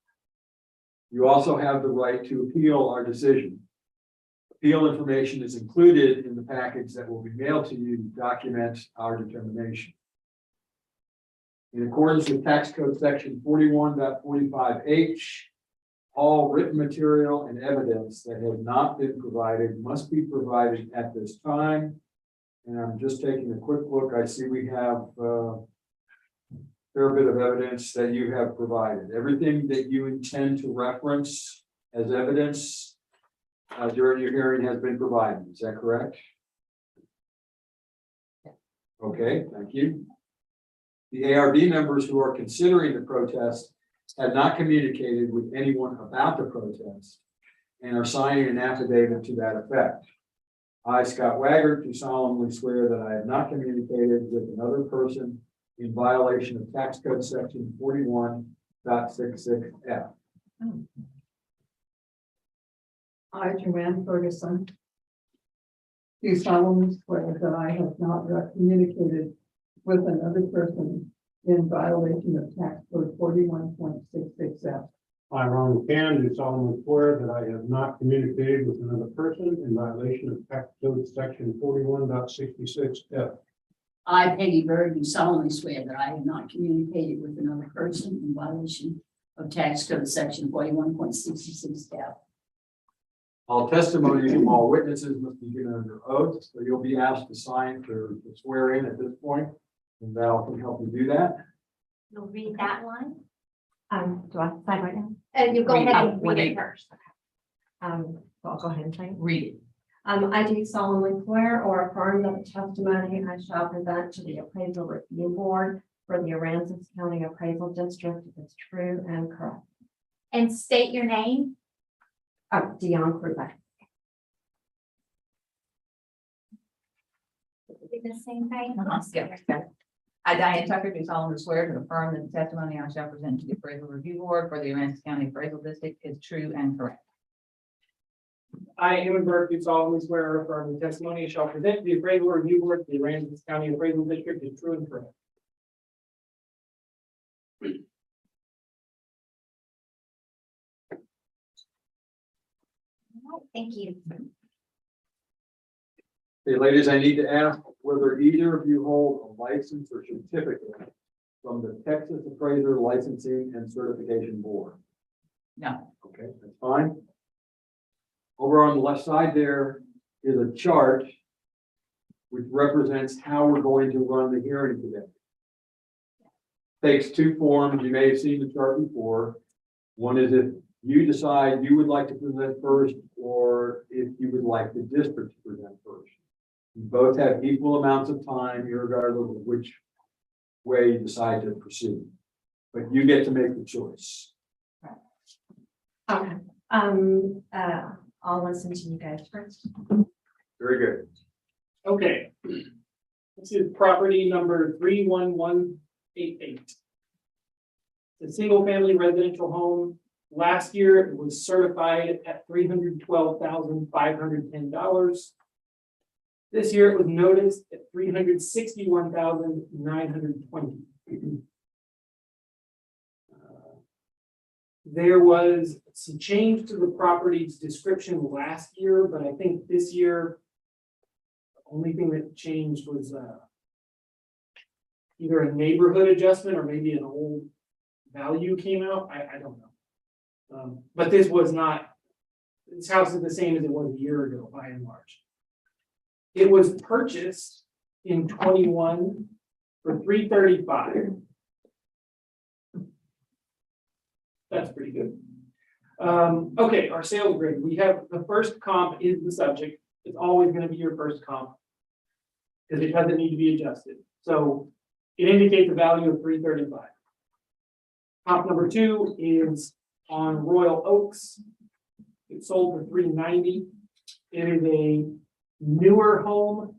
You also have the right to appeal our decision. Appeal information is included in the package that will be mailed to you to document our determination. In accordance with tax code section 41.45H, all written material and evidence that has not been provided must be provided at this time. And I'm just taking a quick look. I see we have a fair bit of evidence that you have provided. Everything that you intend to reference as evidence during your hearing has been provided. Is that correct? Okay, thank you. The ARB members who are considering the protest have not communicated with anyone about the protest and are signing an affidavit to that effect. I, Scott Waggart, do solemnly swear that I have not communicated with another person in violation of tax code section 41.66F. I, Joanne Ferguson, do solemnly swear that I have not communicated with another person in violation of tax code 41.66F. I, Ron McCann, do solemnly swear that I have not communicated with another person in violation of tax code section 41.66F. I, Peggy Bird, do solemnly swear that I have not communicated with another person in violation of tax code section 41.66F. All testimony from all witnesses must be given under oath, so you'll be asked to sign to swear in at this point, and Val can help you do that. You'll read that line. Do I sign right now? And you go ahead and read it first. I'll go ahead and say. Read it. I do solemnly swear or affirm that the testimony I shall present to the appraisal review board for the Aransas County Appraisal District is true and correct. And state your name. Dion Kruger. Do the same thing. I, Diane Tucker, do solemnly swear to affirm that the testimony I shall present to the appraisal review board for the Aransas County Appraisal District is true and correct. I, Emmett Burke, do solemnly swear or affirm the testimony I shall present to the appraisal review board for the Aransas County Appraisal District is true and correct. All right, thank you. Okay, ladies, I need to ask whether either of you hold a license or certificate from the Texas Appraiser Licensing and Certification Board. No. Okay, that's fine. Over on the left side there is a chart which represents how we're going to run the hearing today. Takes two forms. You may have seen the chart before. One is if you decide you would like to present first, or if you would like the district to present first. You both have equal amounts of time, regardless of which way you decide to proceed. But you get to make the choice. Okay. I'll listen to you guys first. Very good. Okay. This is property number 31188. It's a single family residential home. Last year it was certified at $312,510. This year it was noticed at $361,920. There was some change to the property's description last year, but I think this year, the only thing that changed was either a neighborhood adjustment or maybe an old value came out. I don't know. But this was not, this house is the same as it was a year ago by and large. It was purchased in 21 for $335,000. That's pretty good. Okay, our sales grid. We have the first comp is the subject. It's always going to be your first comp because it doesn't need to be adjusted. So it indicates a value of $335,000. Comp number 2 is on Royal Oaks. It sold for $390,000. It is a newer home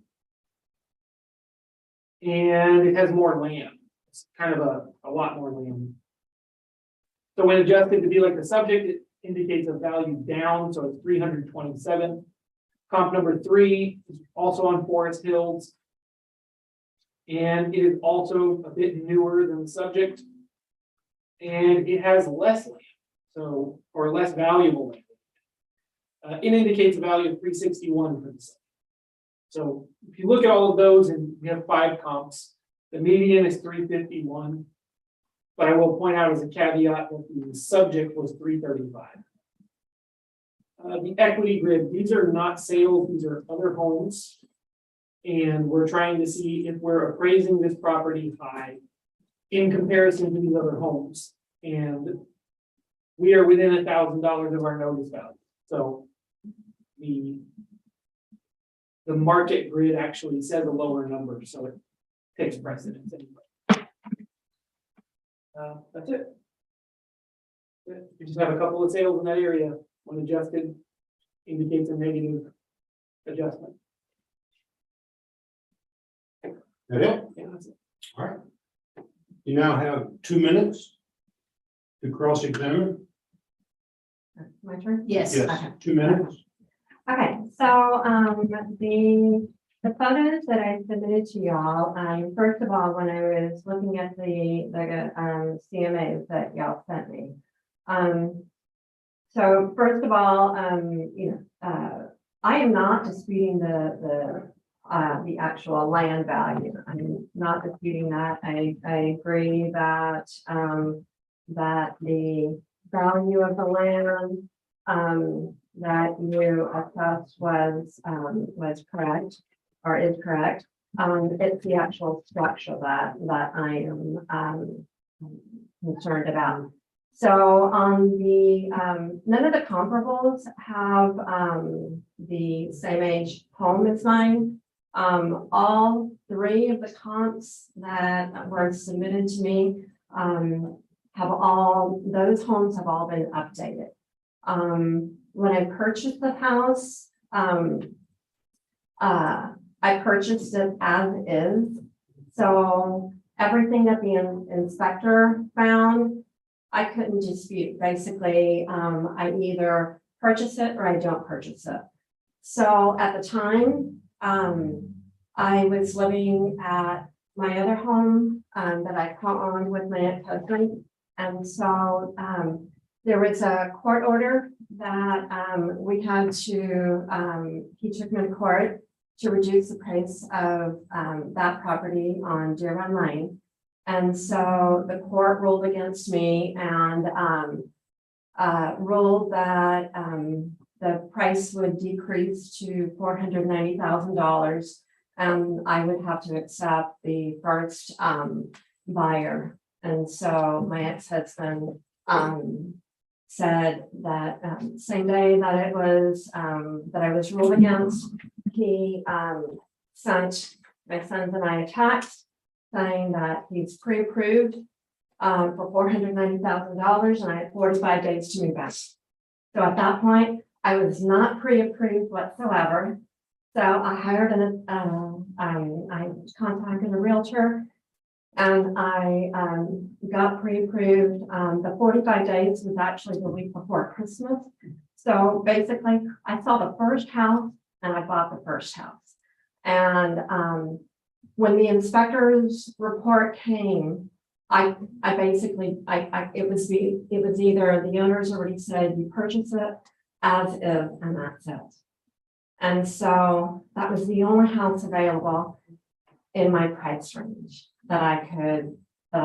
and it has more land. It's kind of a lot more land. So when adjusted to be like the subject, it indicates a value down, so it's $327,000. Comp number 3 is also on Forest Hills. And it is also a bit newer than the subject. And it has less land, so, or less valuable land. It indicates a value of $361,000 for the subject. So if you look at all of those, and we have 5 comps, the median is $351,000. But I will point out as a caveat that the subject was $335,000. The equity grid, these are not sales, these are other homes. And we're trying to see if we're appraising this property high in comparison to these other homes. And we are within $1,000 of our notice value. So the market grid actually says a lower number, so it takes precedence anyway. That's it. We just have a couple of sales in that area. When adjusted, indicates a negative adjustment. That it? Yeah, that's it. All right. You now have 2 minutes to cross-examine. My turn? Yes. Yes, 2 minutes. Okay, so, the photos that I submitted to y'all, first of all, when I was looking at the CMAs that y'all sent me. So first of all, I am not disputing the actual land value. I'm not disputing that. I agree that, that the value of the land, that you assessed was correct, or is correct. It's the actual structure that I am concerned about. So on the, none of the comparables have, the same age home as mine. All three of the comps that were submitted to me, those homes have all been updated. When I purchased the house, I purchased it as is. So everything that the inspector found, I couldn't dispute. Basically, I either purchase it or I don't purchase it. So at the time, I was living at my other home that I co-owned with my ex-husband. And so there was a court order that we had to, he took me to court to reduce the price of that property on Deer Run Lane. And so the court ruled against me and ruled that the price would decrease to $490,000. And I would have to accept the first buyer. And so my ex-husband said that same day that it was that I was ruled against, he sent my sons and I a text saying that he's pre-approved for $490,000 and I had 45 days to move back. So at that point, I was not pre-approved whatsoever. So I hired I contacted a realtor and I got pre-approved. The 45 days was actually the week before Christmas. So basically I saw the first house and I bought the first house. And when the inspector's report came, it was either the owners already said you purchase it as is and that's it. And so that was the only house available in my price range that I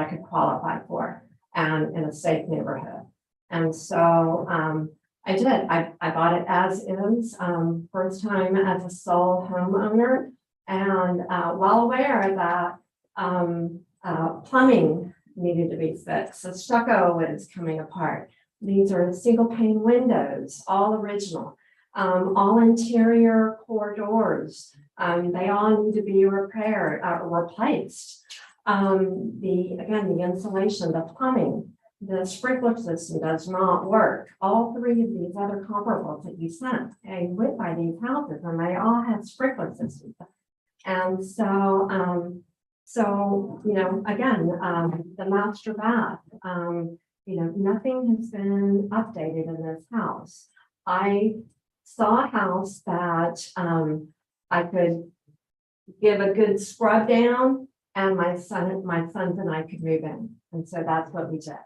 could qualify for and in a safe neighborhood. And so I did. I bought it as is, first time as a sole homeowner, and well aware that plumbing needed to be fixed. The stucco was coming apart. These are single pane windows, all original, all interior core doors. They all need to be repaired, replaced. The insulation, the plumbing, the sprinkler system does not work. All three of these other comparables that you sent, I went by these houses and they all had sprinkler systems. And so, the master bath, nothing has been updated in this house. I saw a house that I could give a good scrub down and my sons and I could move in. And so that's what we did.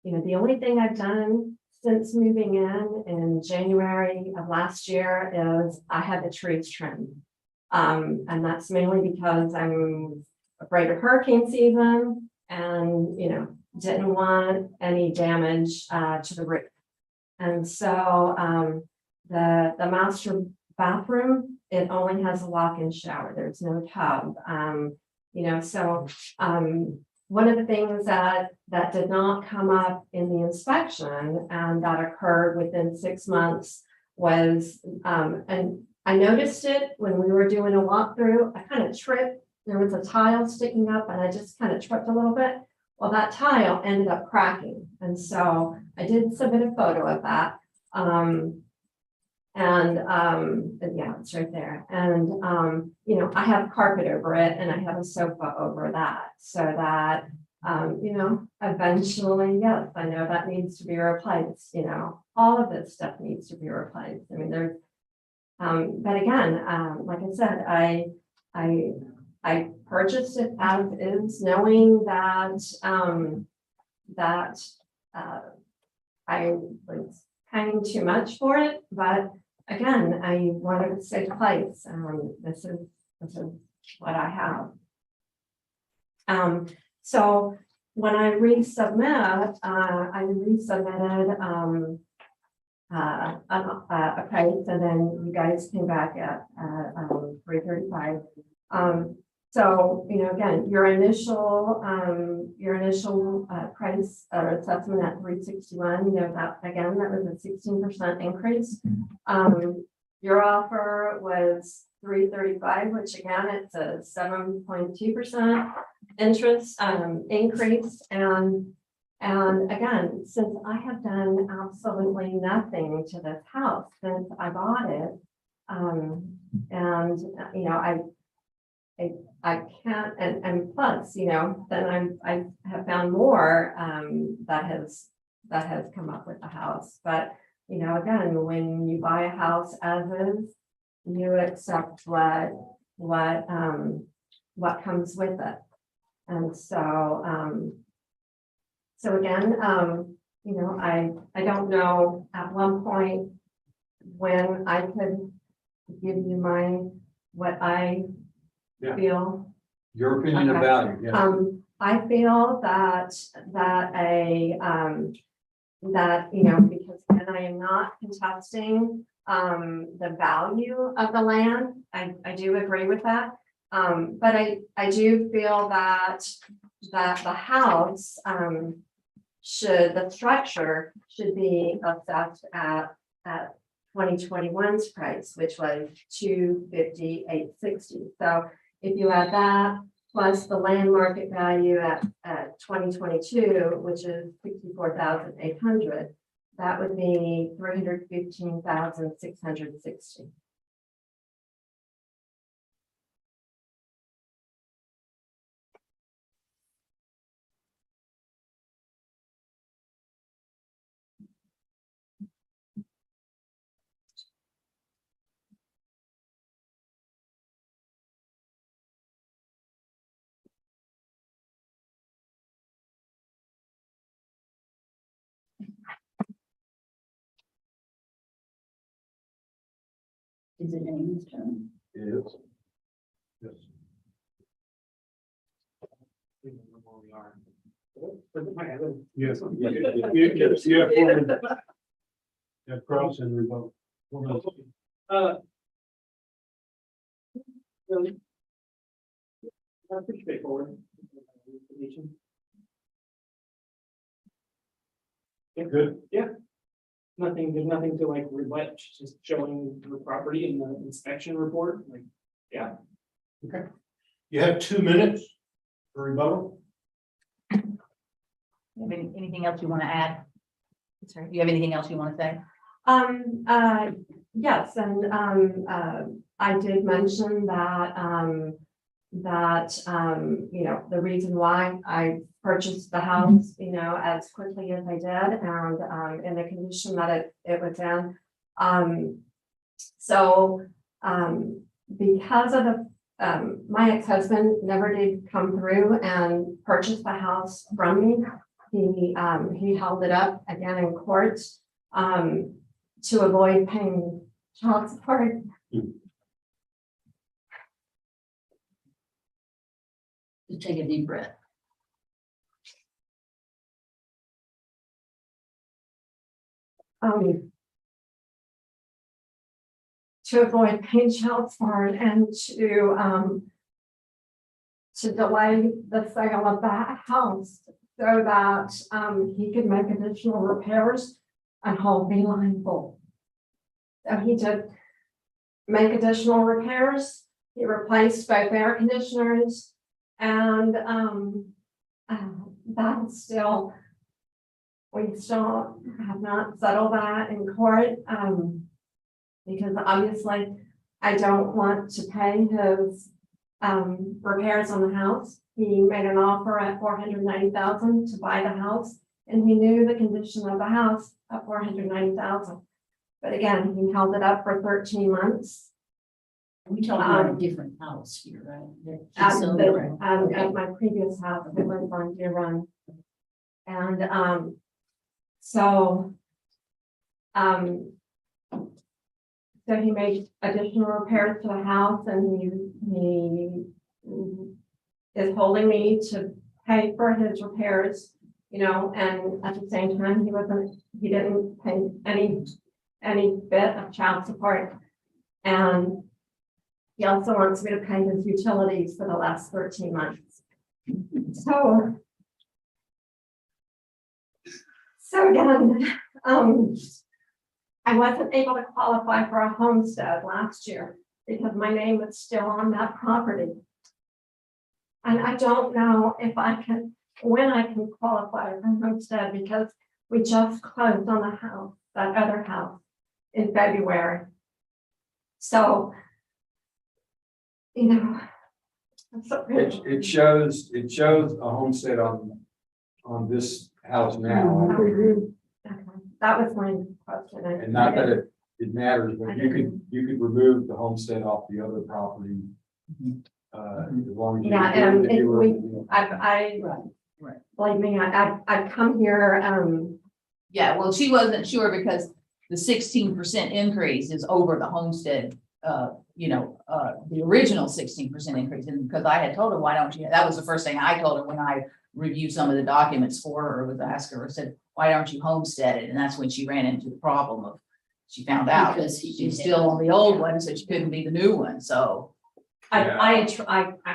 The only thing I've done since moving in January of last year is I had the trees trimmed. And that's mainly because I'm afraid of hurricane season and, didn't want any damage to the roof. And so the master bathroom, it only has a walk-in shower. There's no tub. One of the things that did not come up in the inspection and that occurred within 6 months was, and I noticed it when we were doing a walkthrough, I kind of tripped. There was a tile sticking up and I just kind of tripped a little bit. Well, that tile ended up cracking. And so I did submit a photo of that. Yeah, it's right there. And, I have carpet over it and I have a sofa over that so that, eventually, yes, I know that needs to be replaced, all of this stuff needs to be replaced. I mean, there's, but again, like I said, I purchased it as is knowing that, I was paying too much for it, but again, I wanted to stay place. This is what I have. So when I resubmit, I resubmitted a price, and then you guys came back at 335. So, again, your initial price or assessment at 361, that, again, that was a 16% increase. Your offer was 335, which again, it's a 7.2% interest, increase. And again, since I have done absolutely nothing to this house since I bought it, I can't, and plus, then I have found more, that has come up with the house. But, again, when you buy a house as is, you accept what comes with it. And so, again, I don't know at one point when I could give you what I Yeah. feel. Your opinion of Okay. value, yeah. I feel that, because and I am not contesting, the value of the land. I do agree with that. But I do feel that the house, the structure should be assessed at 2021's price, which was $250,860. So if you add that plus the land market value at 2022, which is $64,800, that would be $315,660. Is it Amy's turn? Yes. Yes. Yes. Yes, yeah, cross and revoke. Pretty straightforward. Good. Yeah. There's nothing to like rebut, just showing the property in the inspection report, like, yeah. Okay. You have 2 minutes for rebuttal. Anything else you want to add? Sorry, do you have anything else you want to say? Yes, and I did mention that the reason why I purchased the house, as quickly as I did, and in the condition that it was in. Because of my ex-husband never did come through and purchase the house from me. He held it up again in court to avoid paying child support. Just take a deep breath. To avoid paying child support and to delay the sale of that house so that he could make additional repairs and hold me liable. So he did make additional repairs. He replaced both air conditioners and that's still, we still have not settled that in court. Because obviously I don't want to pay his repairs on the house. He made an offer at $490,000 to buy the house, and he knew the condition of the house at $490,000. But again, he held it up for 13 months. We talking about a different house here, right? At my previous house, it was on Deer Run. And so he made additional repairs to the house, and he is holding me to pay for his repairs, and at the same time, he didn't pay any bit of child support. And He also wants me to pay his utilities for the last 13 months. So again, I wasn't able to qualify for a homestead last year because my name was still on that property. And I don't know if I can, when I can qualify for homestead, because we just closed on the house, that other house, in February. So, you know. It shows a homestead on this house now. Okay, that was my question. And not that it matters, but you could remove the homestead off the other property. As long as you. Yeah, if and you were- believe me, I've come here, Yeah, well, she wasn't sure because the 16% increase is over the homestead, the original 16% increase. And because I had told her, why don't you, that was the first thing I told her when I reviewed some of the documents for her, was ask her, I said, why don't you homestead it? And that's when she ran into the problem of, she found out because she's still on the old one, so she couldn't be the new one, so. I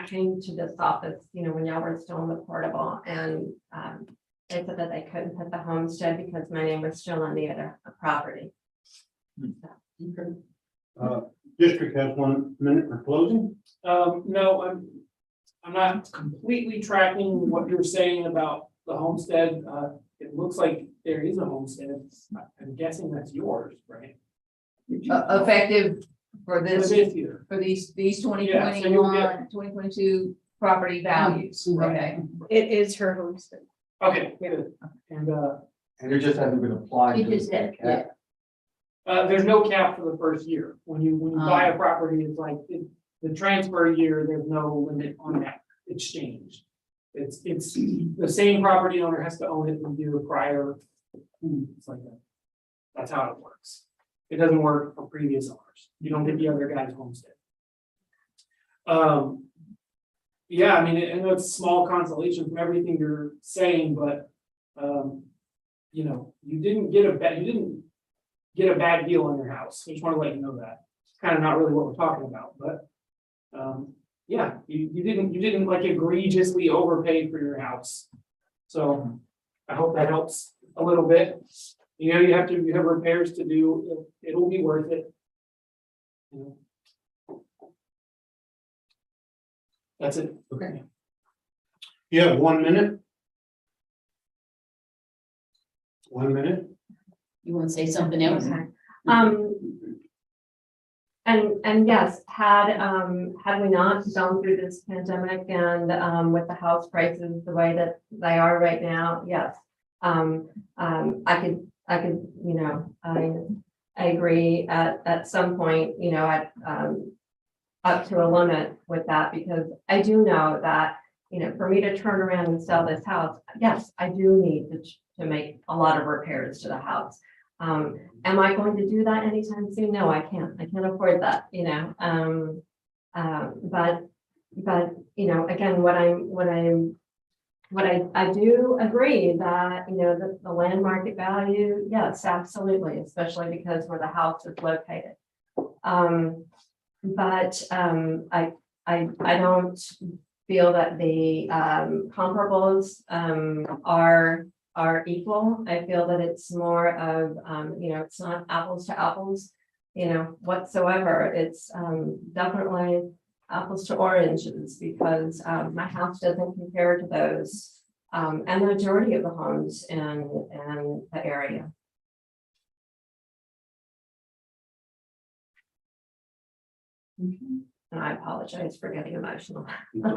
came to this office, when y'all were still in the portable, and they said that they couldn't put the homestead because my name was still on the other property. District has 1 minute for closing. No, I'm not completely tracking what you're saying about the homestead. It looks like there is a homestead. I'm guessing that's yours, right? Effective for For this, this year. for these Yeah, so you'll 2022 property values, okay? It is her homestead. Okay, good. And, And it just hasn't been applied. It to just the had, cap. there's no cap for the first year. When you buy a property, it's like, the transfer year, there's no limit on that exchange. It's the same property owner has to own it the year prior. It's like that. That's how it works. It doesn't work for previous owners. You don't get the other guy's homestead. Yeah, I mean, I know it's small consolation from everything you're saying, but, you didn't get a bad deal on your house. I just want to let you know that. It's kind of not really what we're talking about, but, yeah, you didn't like egregiously overpay for your house. So I hope that helps a little bit. You have repairs to do. It'll be worth it. That's it. Okay. You have 1 minute. 1 minute. You want to say something else? Okay. And yes, had we not gone through this pandemic and with the house prices the way that they are right now, yes. I could, I agree at some point, up to a limit with that, because I do know that, for me to turn around and sell this house, yes, I do need to make a lot of repairs to the house. Am I going to do that anytime soon? No, I can't afford that, but, again, I do agree that, the land market value, yes, absolutely, especially because where the house is located. But I don't feel that the comparables are equal. I feel that it's more of, it's not apples to apples, whatsoever. It's definitely apples to oranges, because my house doesn't compare to those, and the majority of the homes in the area. And I apologize for getting emotional. Yeah.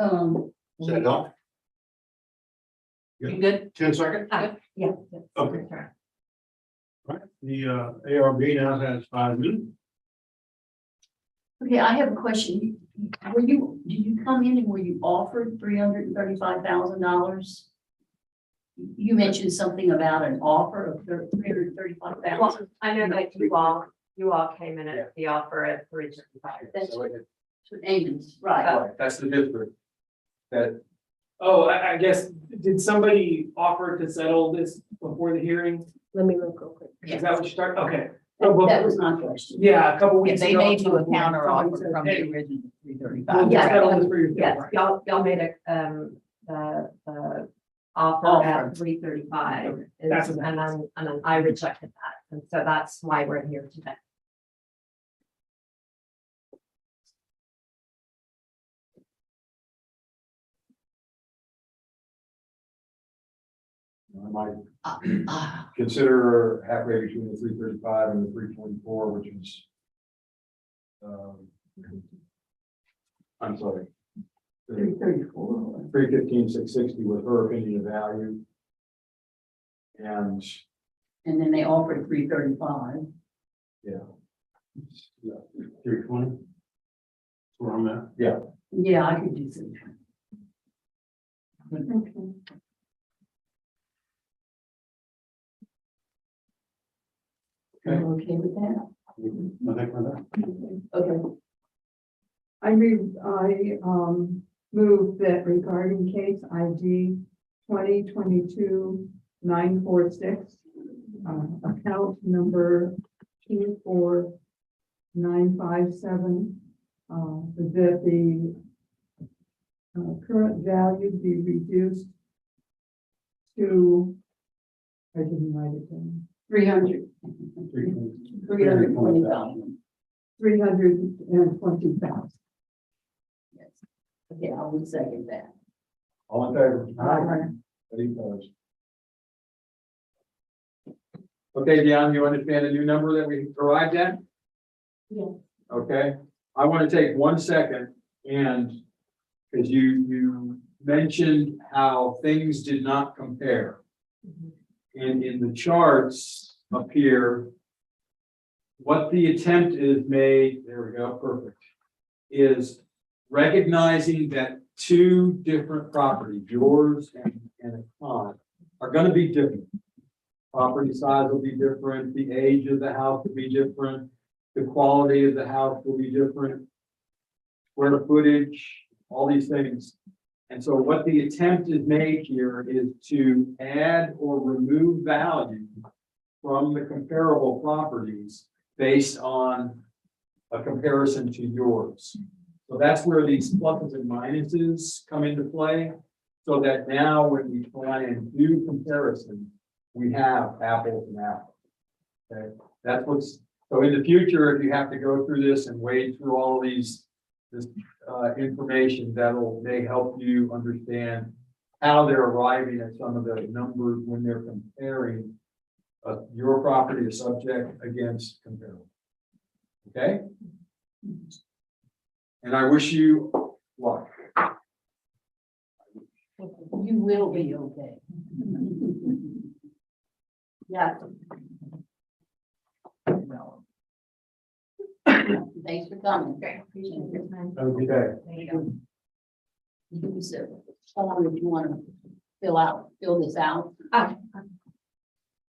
Is that all? You good? 10 seconds. Yeah. Okay. Right. The ARB now has 5 minutes. Okay, I have a question. Did you come in and were you offered $335,000? You mentioned something about an offer of $335,000. Well, I know that you all came in at the offer at 335. That's So Amens, right? That's the district that Oh, I guess, did somebody offer to settle this before the hearing? Let me look real quick. Is that what you start? Okay. That was my question. Yeah, a couple Yeah, weeks they ago. made you a somebody counter offer said, from "Hey, the original three we'll thirty-five. just settle this for your. Yes, y'all made the offer Offer. at 335. That's And what that then I rejected that. And so that's why we're here today. I might consider halfway between the 335 and the 324, which is. I'm sorry. 334. 315, 660 was her opinion of value. And And then they offered 335. yeah, 320. That's where I'm at. Yeah, I could do 320. Okay. Are you okay with that? Nothing for that. Okay. I move that regarding case ID 2022-946, account number 24957, that the current value be reduced to, I didn't write it down, 300. 320,000. 320,000. Yes. Okay, I will second that. all in favor? Any opposed? Okay, Dion, you understand the new number that we arrived at? Yeah. Okay, I want to take 1 second and, because you mentioned how things did not compare. And in the charts up here, what the attempt is made, there we go, perfect, is recognizing that two different properties, yours and a con, are going to be different. Property size will be different, the age of the house will be different, the quality of the house will be different, square footage, all these things. And so what the attempt is made here is to add or remove value from the comparable properties based on a comparison to yours. So that's where these pluses and minuses come into play. So that now when we try and do comparison, we have apples and apples. Okay, that's what's, so in the future, if you have to go through this and wade through all this information, may help you understand how they're arriving at some of the numbers when they're comparing your property to subject against comparable. Okay? And I wish you luck. You will be okay. Yeah. Thanks for coming. Great, appreciate your time. Okay. There you go. Use a form if you want to fill this out.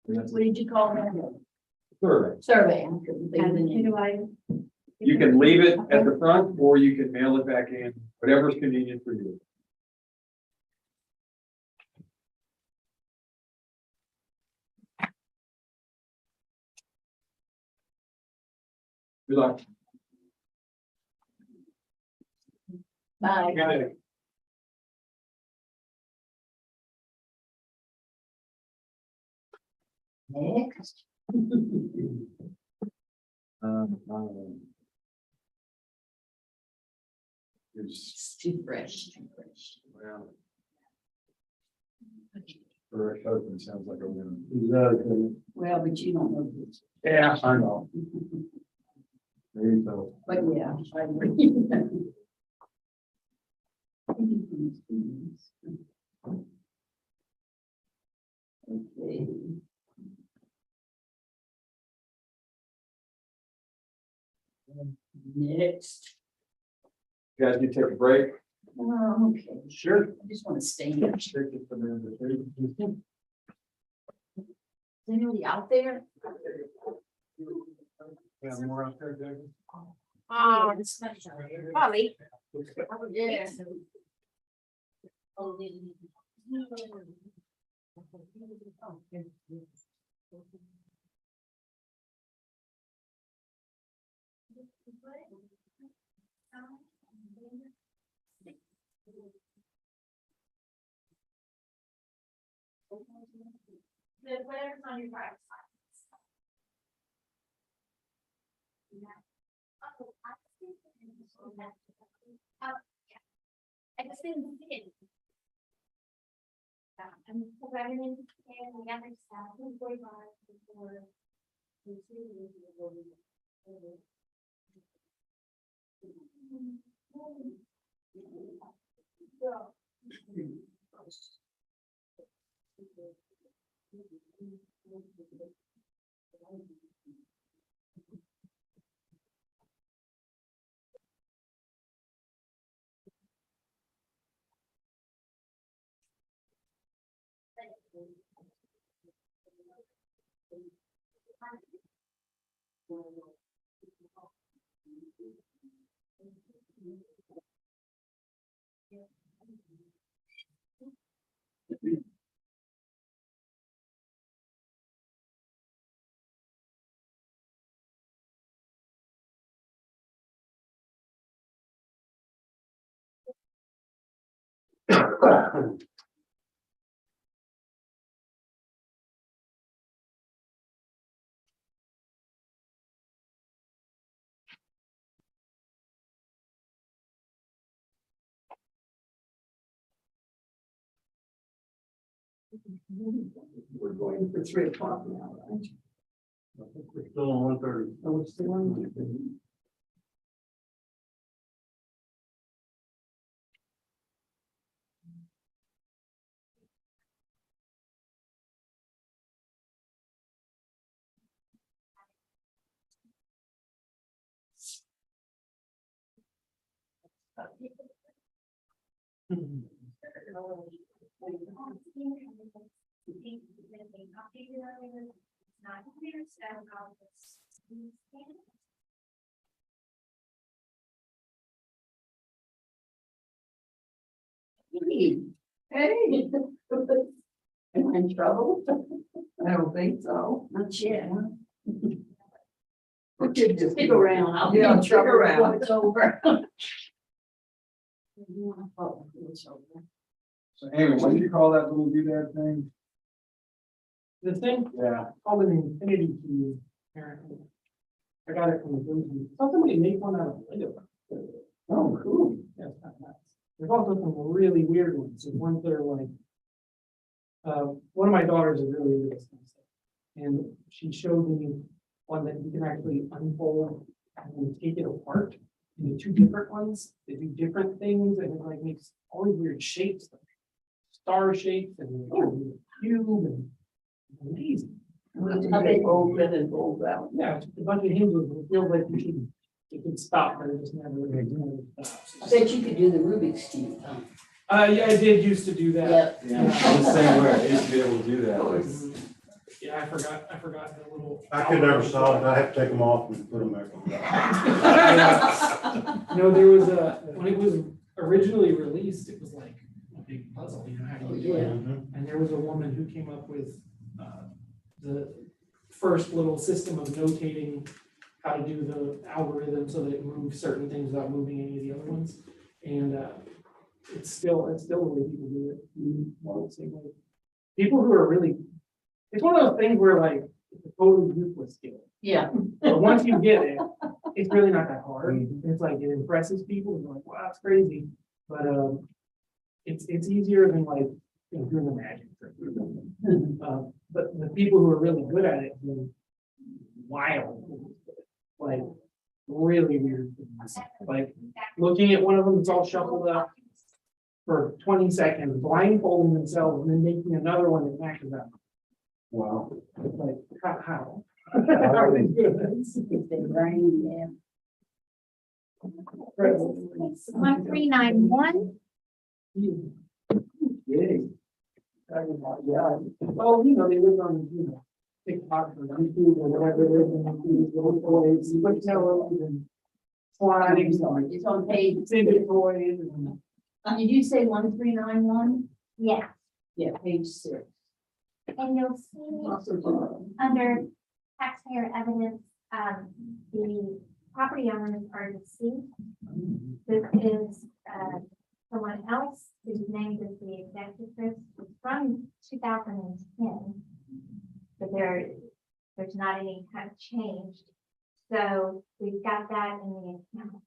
What did you call that? Survey. Survey. I couldn't think of the And who name. do I? You can leave it at the front or you can mail it back in, whatever's convenient for you. Good luck. Bye. Next. It's too fresh, too fresh. Well, for a husband, sounds like a winner. Well, but you don't know this. Yeah, I know. Maybe so. But yeah, I agree. Okay. Next. You guys need to take a break. Okay. Sure. I just want to stay here. Is Take it for the- anybody out there? Yeah, more out there, David? Holly. Yeah. Whatever's on your right side. I just didn't see it. I'm programming in the other stuff. We're going for 3 o'clock now, right? We're still on 1:30. Oh, we're still on. Hey. Am I in trouble? I don't think so. Not yet, huh? Okay, just Stick around, I'll be Yeah, in stick trouble around. before it's over. So Amy, what did you call that little doodad thing? This thing, Yeah. called an infinity key, apparently. I got it from the movie. Saw somebody make one out of Lego. Oh, cool. Yeah, it's kind of nice. There's also some really weird ones, and ones that are like. One of my daughters is really into this kind of stuff. And she showed me one that you can actually unfold and take it apart into 2 different ones. They do different things and it like makes all these weird shapes, like star shapes and a cube and amazing. How they open and fold out. Yeah, it's just a bunch of hinges. And it feels like you can stop, but it just never stops. I bet you could do the Rubik's Cube, huh? Yeah, I did used to do that. Yeah, I'm the same way. I used to be able to do that. Yeah, I forgot the little. I could never solve it. I have to take them off and put them back on. No, there was when it was originally released, it was like a big puzzle, you know, how do you do it? And there was a woman who came up with the first little system of notating how to do the algorithm so that it moves certain things without moving any of the other ones. And it's still the way people do it. People who are really, it's one of those things where like it's a totally useless skill. Yeah. But once you get it, it's really not that hard. It's like it impresses people. They're like, wow, that's crazy. But it's easier than like doing the magic trick. But the people who are really good at it do wild, like really weird things. Like looking at one of them that's all shuffled up for 20 seconds, blindfolding themselves, and then making another one that matches up. Wow. Like how? How are they doing this? If they rain, yeah. 1391. Yeah. Well, they live on, TikTok or YouTube or whatever it is, and these little toys, you put toes and slides, It's on page. exhibit toys, and Did you say 1391? Yeah, Yeah, page 6. and you'll see under taxpayer evidence, the property owners are deceased. This is, someone else who's named as the executor from 2010. But there's not any kind of change. So we've got that in the account.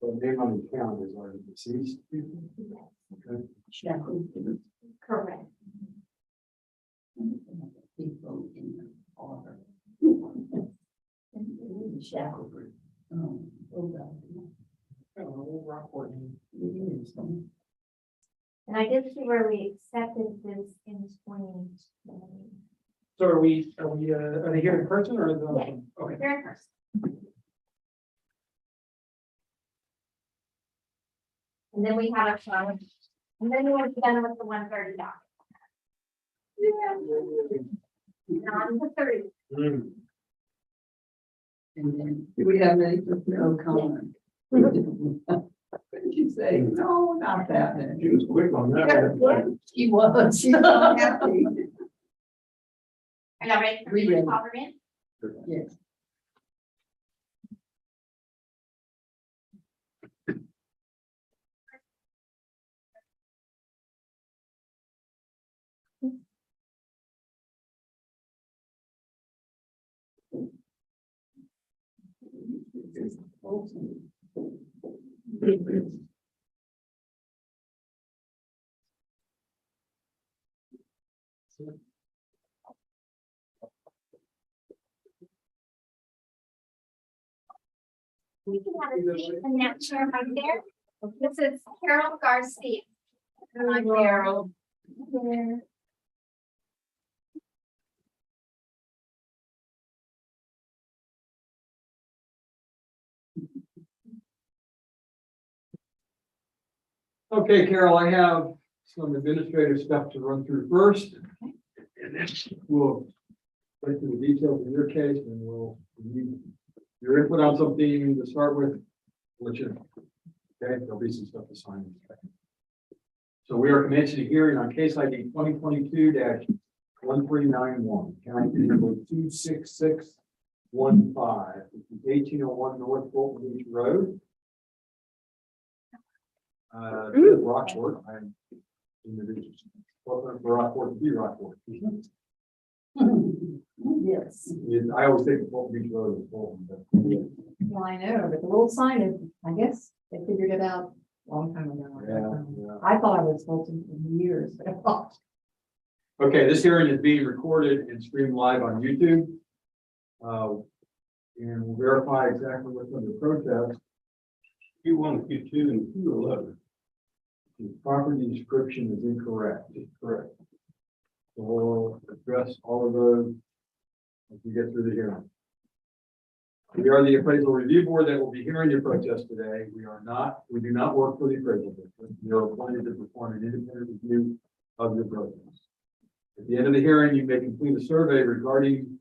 The name on the account is already deceased. Okay. Correct. People in the order. Shackelford. Oh, God. And I did see where we accepted this in 2020. So are they here in person or? Yeah. Okay. Very first. And then we have a phone, and then we're done with the 130 doc. Not the 30. And then Do we have any with no comment? What did you say? No, not that many. She was quick on that. she was. She's not happy. Are y'all ready for me to call her in? Yes. We can have a seat in that chair right there. This is Carol Garcia. Hi, Carol. There. Okay, Carol, I have some administrative stuff to run through first. And then we'll go through the details of your case and we'll need your input on something to start with. Let you know. Okay, there'll be some stuff to sign in a second. So we are commencing a hearing on case ID 2022-1391, county number 26615, which is 1801 North Fulton Beach Road. Rockport, I'm in the region. Welcome for Rockport to be Rockport. Yes. I always think of Fulton Beach Road as Fulton, but. Well, I know, but the little sign is, I guess, they figured it out a long time ago. Yeah. I thought I was Fulton for years, but I thought. Okay, this hearing is being recorded and streamed live on YouTube. And we'll verify exactly what's under protest. Q1, Q2, and Q11. The property description is incorrect. It's correct. So we'll address all of those as we get through the hearing. We are the appraisal review board that will be hearing your protest today. We do not work for the appraisal district. We are appointed to perform an independent review of your protest. At the end of the hearing, you may complete a survey regarding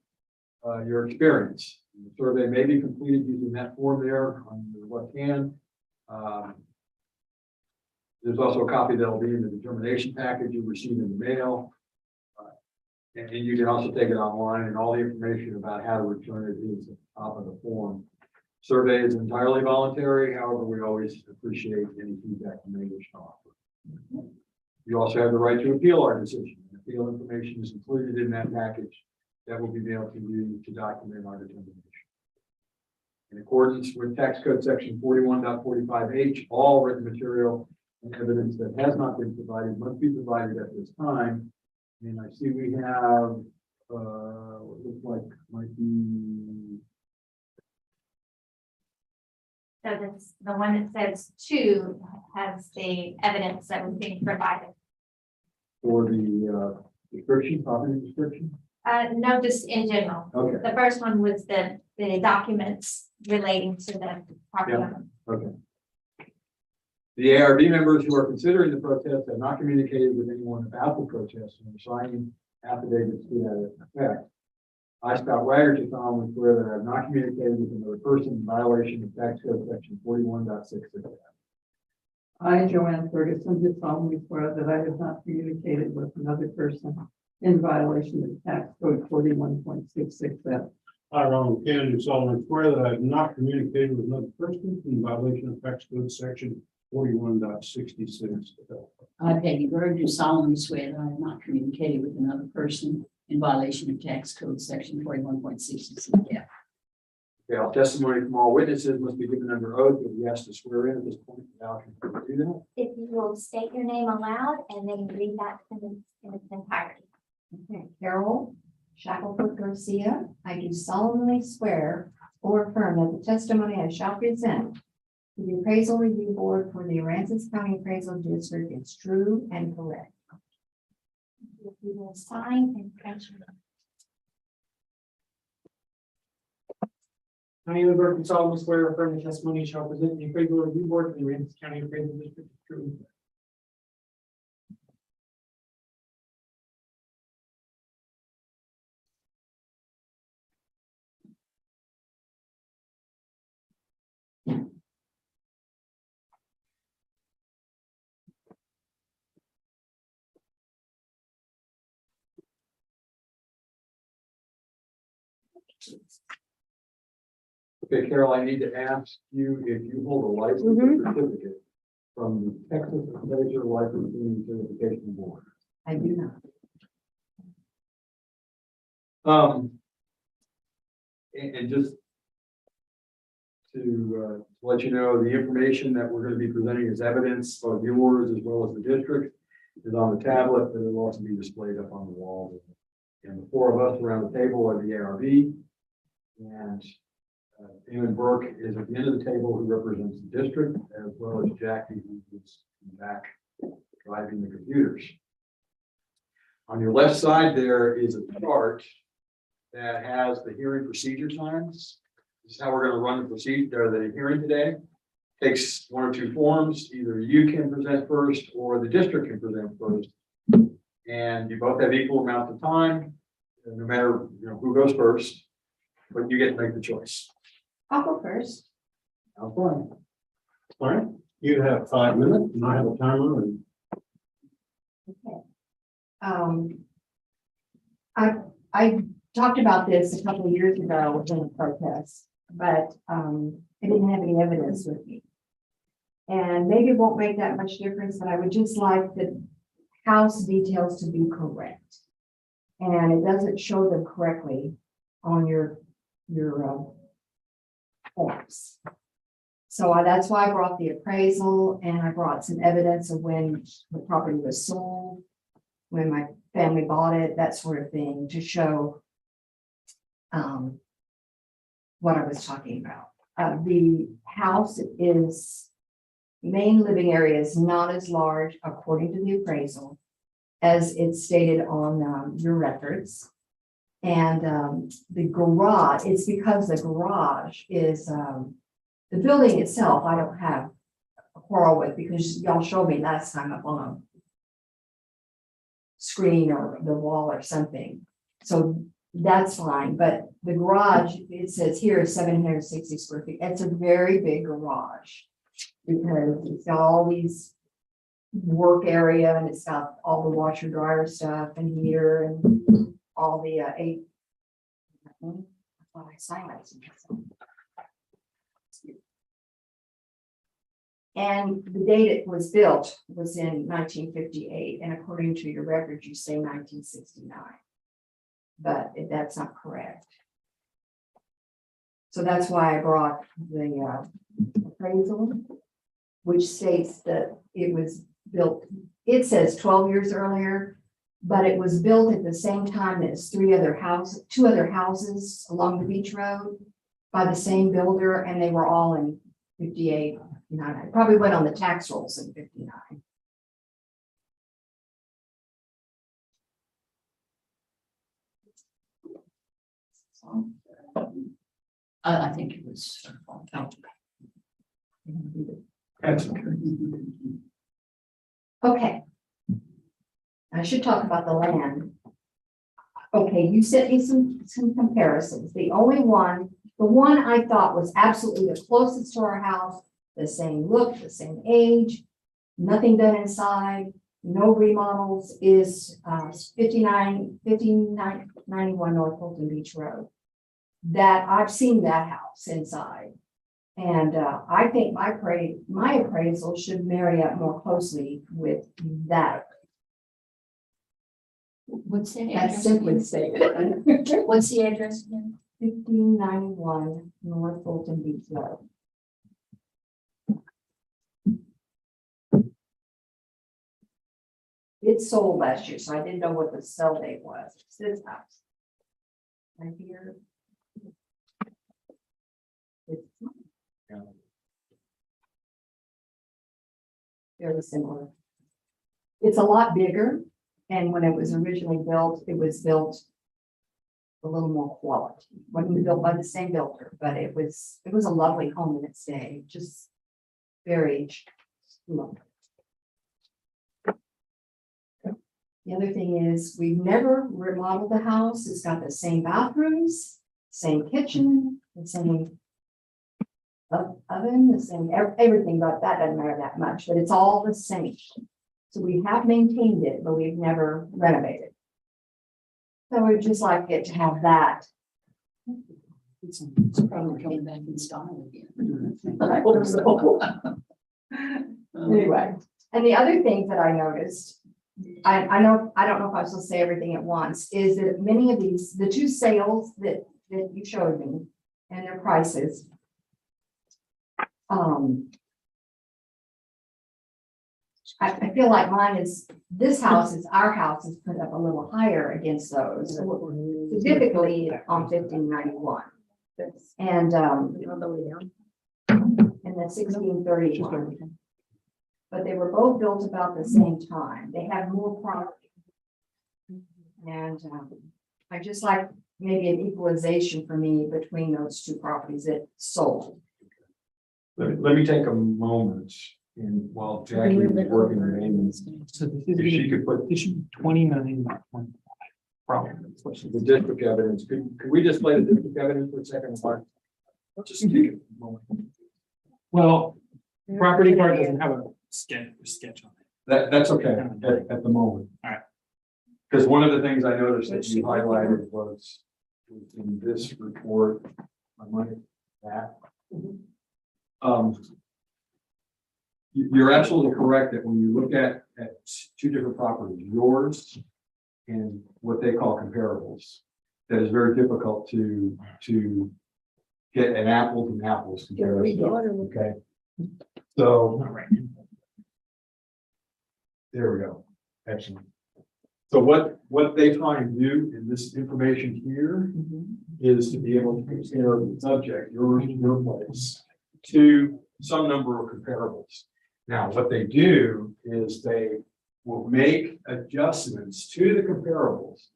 your experience. The survey may be completed using that form there on your left hand. There's also a copy that will be in the determination package you receive in the mail. And you can also take it online, and all the information about how to return it is at the top of the form. Survey is entirely voluntary. However, we always appreciate any feedback you may wish to offer. You also have the right to appeal our decision. Appeal information is included in that package that will be mailed to you to document our determination. In accordance with tax code section 41.45H, all written material and evidence that has not been provided must be provided at this time. And I see we have, what looks like might be. So this, the one that says 2 has the evidence that was being provided. For the description, property description? No, just in general. Okay. The first one was the documents relating to the property. Yeah. owner. Okay. The ARB members who are considering the protest have not communicated with anyone about the protest and are signing affidavits to that effect. I, Scott Wagner, do solemnly swear that I have not communicated with another person in violation of tax code section 41.66. I, Joanne Ferguson, do solemnly swear that I have not communicated with another person in violation of tax code 41.66F. I, Ronald Kennedy, solemnly swear that I have not communicated with another person in violation of tax code section 41.66. I, Peggy Bird, do solemnly swear that I have not communicated with another person in violation of tax code section 41.66. Yeah. Okay, all testimony from all witnesses must be given under oath. If you ask to swear in at this point, now can you do that? If you will state your name aloud and then read that sentence in its entirety. Okay, Carol Shackelford Garcia, I do solemnly swear or affirm that the testimony I shall present to the appraisal review board for the Aransas County Appraisal District is true and correct. If you will sign and print your name. I, Ian Burke, do solemnly swear or affirm the testimony you shall present in the appraisal review board for the Aransas County Appraisal District is true. and correct. Okay, Carol, I need to ask you if you hold a license or certificate from the Texas Appraiser Licensing Certification Board. I do not. And just to let you know, the information that we're going to be presenting as evidence of yours as well as the district is on the tablet, but it'll also be displayed up on the wall. And the four of us around the table are the ARB. And Damon Burke is at the end of the table who represents the district, as well as Jackie, who is in the back driving the computers. On your left side, there is a chart that has the hearing procedure times. This is how we're going to run the procedure, the hearing today. Takes one or two forms. Either you can present first or the district can present first. And you both have equal amounts of time, no matter who goes first, but you get to make the choice. I'll go first. How fun. All right, you have 5 minutes and I have a timer and I talked about this a couple of years ago in a protest, but I didn't have any evidence with me. And maybe it won't make that much difference, but I would just like the house details to be correct. And it doesn't show them correctly on your forms. So that's why I brought the appraisal and I brought some evidence of when the property was sold, when my family bought it, that sort of thing, to show what I was talking about. The house is, main living area is not as large, according to the appraisal, as it's stated on your records. And the garage, it's because the garage is, the building itself, I don't have a quarrel with, because y'all showed me last time up on a screen or the wall or something. So that's fine, but the garage, it says here is 760 square feet. It's a very big garage because it's got all these work area and it's got all the washer dryer stuff and heater and all the I thought I silenced myself. And the date it was built was in 1958, and according to your records, you say 1969. But that's not correct. So that's why I brought the appraisal, which states that it was built, it says 12 years earlier, but it was built at the same time as two other houses along the beach road by the same builder, and they were all in 58. I probably went on the tax rolls in 59. I think it was. That's okay. Okay. I should talk about the land. Okay, you sent me some comparisons. The one I thought was absolutely the closest to our house, the same look, the same age, nothing done inside, no remodels, is 5991 North Fulton Beach Road. That I've seen that house inside. And I think my appraisal should marry up more closely with that. What's that That's address simply again? stated. What's the address again? 1591 North Fulton Beach Road. It sold last year, so I didn't know what the sell date was. It's this house. Right here. It's very similar. It's a lot bigger, and when it was originally built, it was built a little more quality. Wasn't built by the same builder, but it was a lovely home in its day, just very lovely. The other thing is, we've never remodeled the house. It's got the same bathrooms, same kitchen, the same oven, the same everything, but that doesn't matter that much, but it's all the same. So we have maintained it, but we've never renovated. So we'd just like it to have that. It's probably coming back in style again. I hope so. Anyway, and the other things that I noticed, I don't know if I should say everything at once, is that many of these, the two sales that you showed me and their prices. I feel like this house is put up a little higher against those, specifically on 1591. And the 1631. But they were both built about the same time. They have more property. And I just like maybe an equalization for me between those two properties that sold. Let me take a moment and while Jackie is working her name, So this if she could put this should be 29, not 25. Probably. the district evidence, could we display the district evidence for a second? Mark? Just take a moment. Well, property card doesn't have a sketch on it. That's okay at the moment. All right. Because one of the things I noticed that you highlighted was in this report, I might that. You're absolutely correct that when you look at two different properties, yours and what they call comparables, that is very difficult to get an apples and apples comparison. Okay. So there we go. Excellent. So what they try and do in this information here is to be able to compare the subject, your place, to some number of comparables. Now, what they do is they will make adjustments to the comparables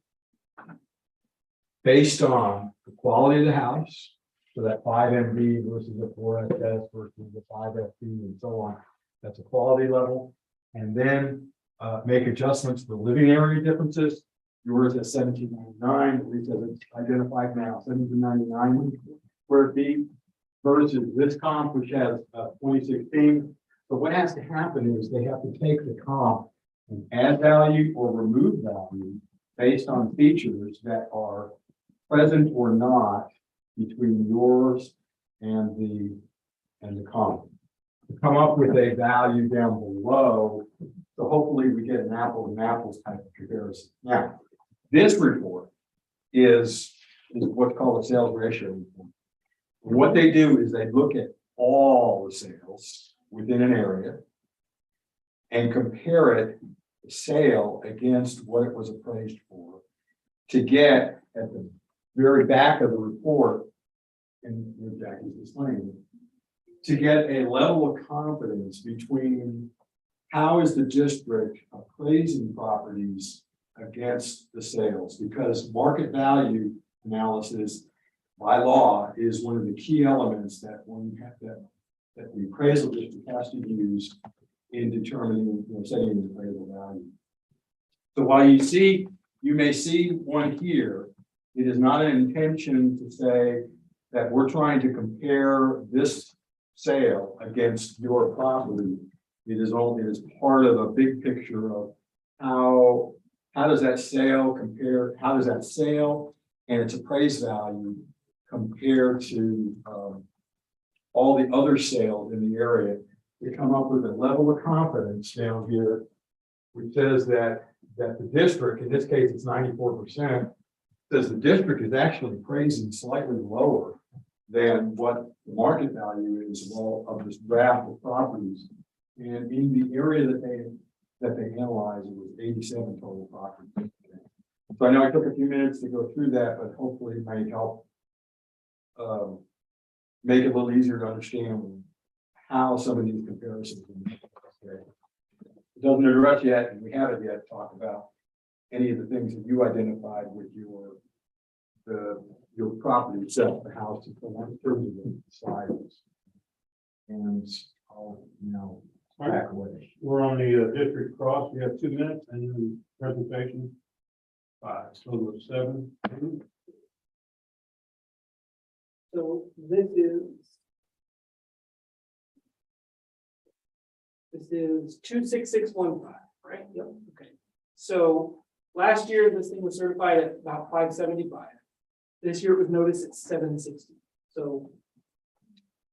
based on the quality of the house. So that 5 MB versus a 4 SS versus the 5 FB and so on. That's a quality level. And then make adjustments to the living area differences. Yours at 1799, at least as it's identified now, 1799 square feet versus this comp, which has 2016. But what has to happen is they have to take the comp and add value or remove value based on features that are present or not between yours and the comp. To come up with a value down below, so hopefully we get an apples and apples type of comparison. Now, this report is what's called a sales ratio report. What they do is they look at all the sales within an area and compare it, the sale against what it was appraised for, to get at the very back of the report, and Jackie's explaining, to get a level of confidence between how is the district appraising properties against the sales, because market value analysis by law is one of the key elements that that the appraisal district has to use in determining, setting the appraisal value. So while you see you may see one here. It is not an intention to say that we're trying to compare this sale against your property. It is part of a big picture of how does that sale compare, how does that sale and its appraised value compare to all the other sales in the area. We come up with a level of confidence down here, which says that the district, in this case, it's 94%, says the district is actually appraising slightly lower than what the market value is of all of this raft of properties. And in the area that they analyzed, it was 87 total properties. So I know I took a few minutes to go through that, but hopefully it may help make it a little easier to understand how some of these comparisons. Okay. It doesn't address yet, and we haven't yet talked about any of the things that you identified with your property itself, the house, in terms of the size. And I'll now back away. We're on the district cross. We have 2 minutes and then presentation. 5, total of 7. So this is 26615, right? Yep, okay. So last year, this thing was certified at about 575. This year it was noticed at 760. So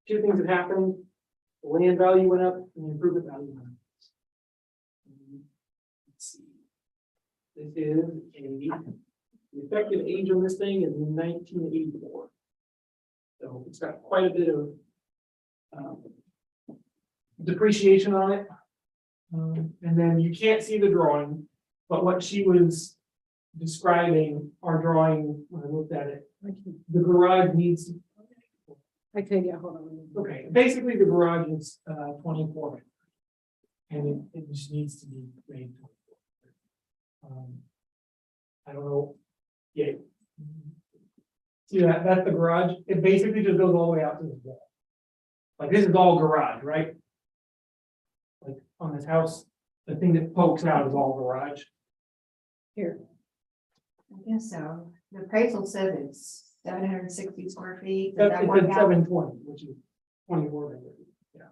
2 things have happened. The land value went up and the improvement value went up. Let's see. This is the effective age on this thing is 1984. So it's got quite a bit of depreciation on it. And then you can't see the drawing, but what she was describing, our drawing, when I looked at it, the garage needs. Yeah, hold on. Okay, basically the garage is 24. And it just needs to be made 24. I don't know. Yeah. See that's the garage. It basically just goes all the way out to the wall. Like this is all garage, right? Like on this house, the thing that pokes out is all garage. Here. I guess so. The appraisal said it's 760 square feet. It's at 720, which is 24 by 30. Yeah.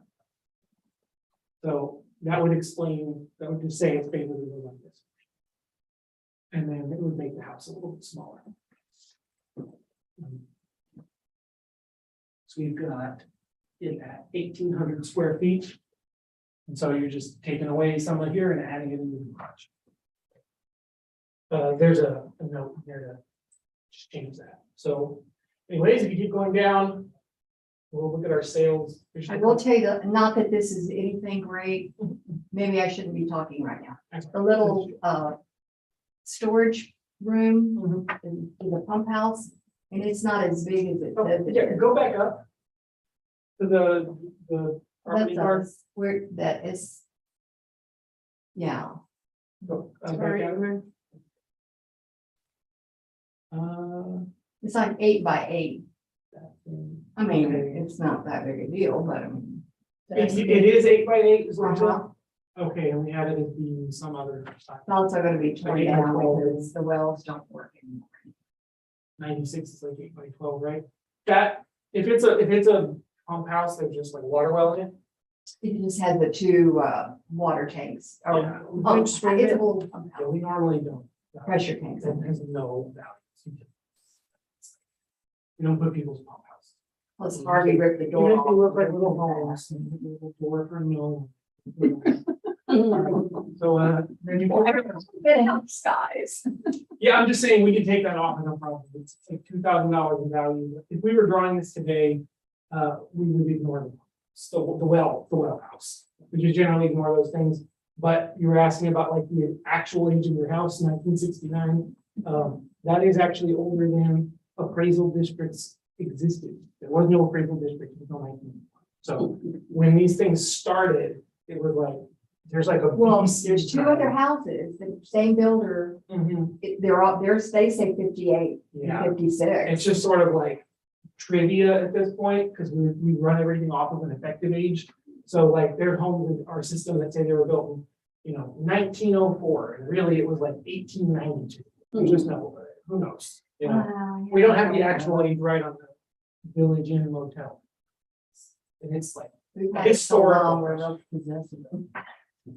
So that would explain, that would just say it's basically like this. And then it would make the house a little bit smaller. So we've got it at 1,800 square feet. And so you're just taking away some of here and adding it into the garage. There's a note here to just change that. So anyways, if you keep going down, we'll look at our sales. I will tell you that, not that this is anything great, maybe I shouldn't be talking right now. The little storage room in the pump house, and it's not as big as it says it Yeah, is. go back up to the property That's card. where that is. Yeah. Go, back out. It's like 8 by 8. I mean, Okay. it's not that big a deal, but I mean. It is 8 by 8 is what Uh-huh. okay, and we had it as being some other size. It's also gonna be torn Like 8 by down 12. because the wells don't work anymore. 96 is like 8 by 12, right? That if it's a pump house, there's just like a water well in it. It just has the 2 water tanks. Or Yeah. pumps. It's a little pump Yeah, house, we normally don't. pressure tanks. It has no value. You don't put people's pump house. Plus Harvey ripped the door Even if off. you look like little homes, and you look for a million. So, then you. It helps guys. Yeah, I'm just saying we can take that off and no problem. It's like $2,000 in value. If we were drawing this today, we would ignore them. So the well house, we just generally ignore those things. But you were asking about like the actual age of your house, 1969. That is actually older than appraisal districts existed. There was no appraisal district until 19. So when these things started, it was like, there's like a. Well, BC there's 2 time. other houses, the same builder, Mhm. they're all, they say 58, Yeah. 56. It's just sort of like trivia at this point, because we run everything off of an effective age. So like their homes in our system that say they were built in, 1904, and really it was like 1892. We just know, who knows? You know, Wow, we don't have the actual age right on the Village Inn motel. And it's like, We've had it so Historical. long, we're not possessing them.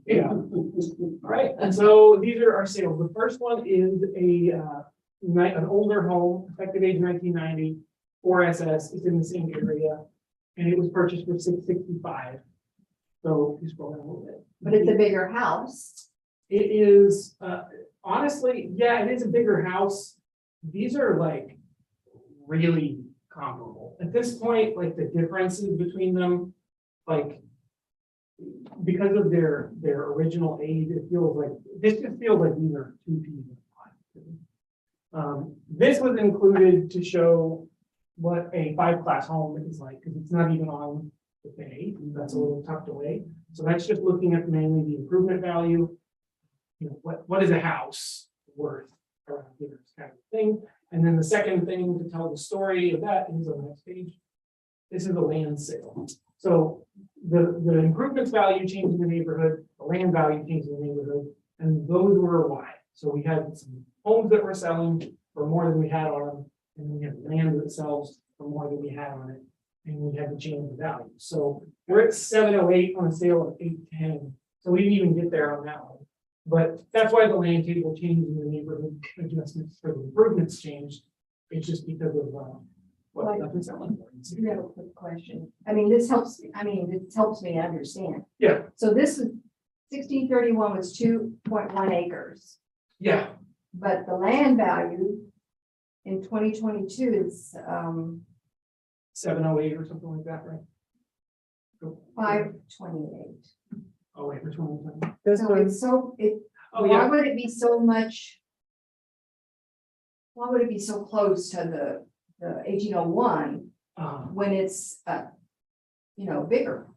yeah. All right, and so these are our sales. The first one is an older home, effective age 1990, 4SS. It's in the same area. And it was purchased for $665. So you scroll down a little bit. But it's a bigger house. It is, honestly, yeah, it is a bigger house. These are like really comparable. At this point, like the differences between them, like because of their original age, it feels like, this just feels like these are two people. This was included to show what a 5-class home is like, because it's not even on the bay, that's a little tucked away. So that's just looking at mainly the improvement value. You know, what is a house worth around here, kind of thing. And then the second thing to tell the story of that is on the next page. This is a land sale. So the improvements value changed in the neighborhood, the land value changed in the neighborhood, and those were why. So we had some homes that were selling for more than we had on them, and we had land that sells for more than we had on it, and we had to change the value. So we're at 708 on a sale of 810. So we didn't even get there on that one. But that's why the land table changed in the neighborhood adjustments for the improvements changed. It's just because of what stuff is selling for. You have a quick question. I mean, this helps me understand. Yeah, So this is 1631 was 2.1 acres, yeah. but the land value in 2022 is 708 or something like that, right? 528. Oh, wait, which one was that? So it's so, Oh, why yeah. would it be so much? Why would it be so close to the 1801 when it's, bigger?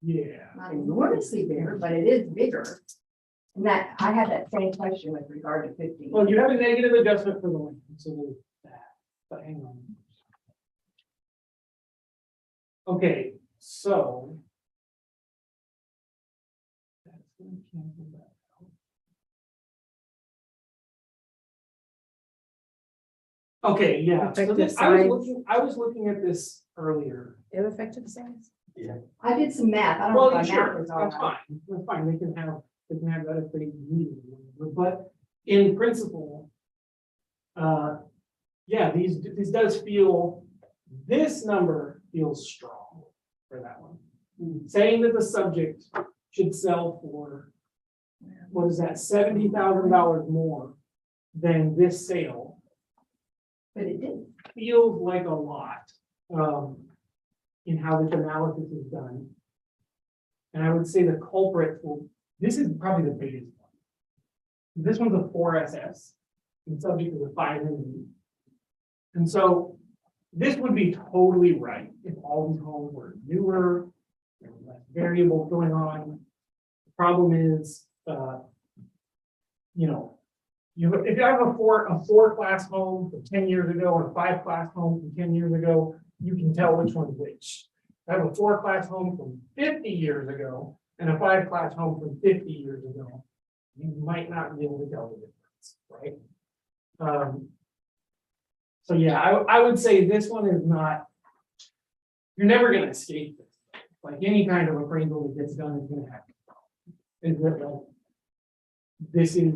Yeah. Not enormously bigger, but it is bigger. And that, I had that same question with regard to 50. Well, you have a negative adjustment for the land, so there's that, but hang on. Okay, so. That's gonna cancel that out. Okay, yeah, so Effective this, I was looking at this earlier. Effective size? I did some math. I don't know Well, if my sure, math is all that's right. fine, that's fine, they can have that if they need it, but in principle. Yeah, this does feel, this number feels strong for that one. Saying that the subject should sell for, what is that, $70,000 more than this sale. But it didn't. Feels like a lot, in how this analysis is done. And I would say the culprit this is probably the biggest one. This one's a 4SS, and subject is a 5 MD. And so this would be totally right if all these homes were newer, there were less variables going on. The problem is, if you have a 4-class home from 10 years ago and a 5-class home from 10 years ago, you can tell which one's which. I have a 4-class home from 50 years ago and a 5-class home from 50 years ago. You might not be able to tell the difference, right? So yeah, I would say this one is not, you're never gonna escape this. Like any kind of appraisal that gets done is gonna happen. Is that like, this is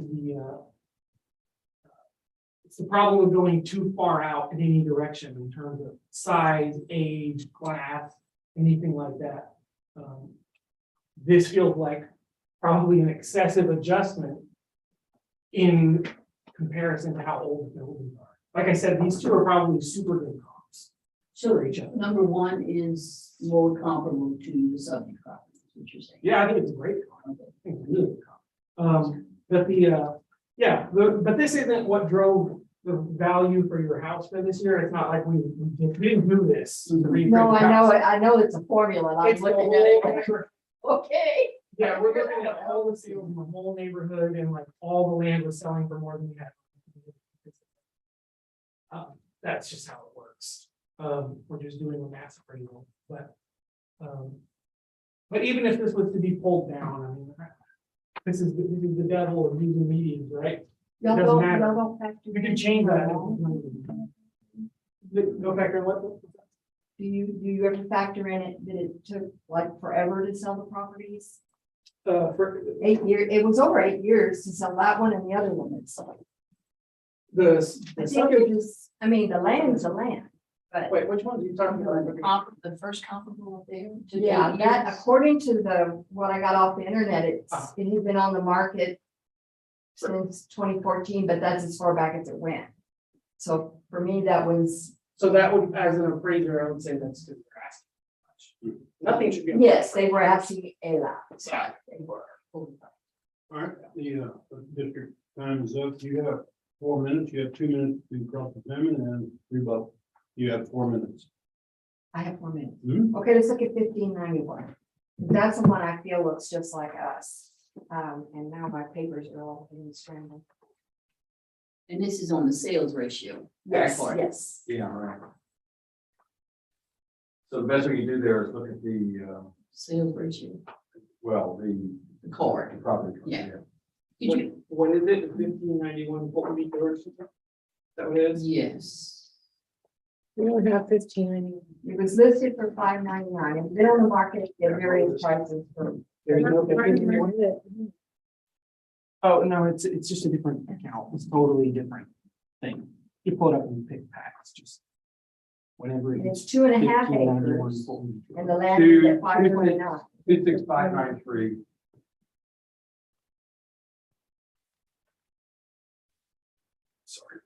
it's the problem of going too far out in any direction in terms of size, age, class, anything like that. This feels like probably an excessive adjustment in comparison to how old the buildings are. Like I said, these two are probably super good comps for each other. Number one is more comparable to the subject property, is what you're saying. Yeah, I think it's a great comp. I think it's a really good comp. But this isn't what drove the value for your house for this year. It's not like we didn't do this. No, I know it's a formula. and It's I'm the looking at whole it. Okay. Yeah, we're looking at all the sales in the whole neighborhood and like all the land was selling for more than we had. That's just how it works. We're just doing a mass appraisal, but even if this was to be pulled down, I mean, this is the devil of using medians, right? Y'all doesn't don't, matter. y'all don't factor. We can in change that. the- Go back and what? Do you ever factor in it, that it took like forever to sell the properties? For 8 years, it was over 8 years to sell that one and the other one that's sold. the I think second, it just, I mean, the land's a land, but. wait, which one are you talking about? The first comparable up there. to Yeah, 8 that, years. according to what I got off the internet, it has been on the market since 2014, but that's as far back as it went. So for me, that was, So that would, as an appraiser, I would say that's too drastic. Nothing should be. yes, they were asking a lot, so they were. All right, the district time is up. You have 4 minutes. You have 2 minutes to cross-examine and rebuttal. You have 4 minutes. I have 4 minutes. Hmm? Okay, let's look at 1591. That's the one I feel looks just like us. And now my papers are all being scrambled. And this is on the sales ratio. Yes, part. yes. Yeah, right. So the best we can do there is look at the, Sales ratio, well, the the card. property. card, Yeah. Could you, What is it, 1591, what would be yours? Is that what it is? yes. We only have 1591. It was listed for 599. It's been on the market at various prices for. There's no 1591? Oh, no, it's just a different account. It's totally different thing. You pull it up and you pick pack. It's just whatever it And is. it's 2.5 1591, acres. what would you- And the land is at 529. 26593. Sorry.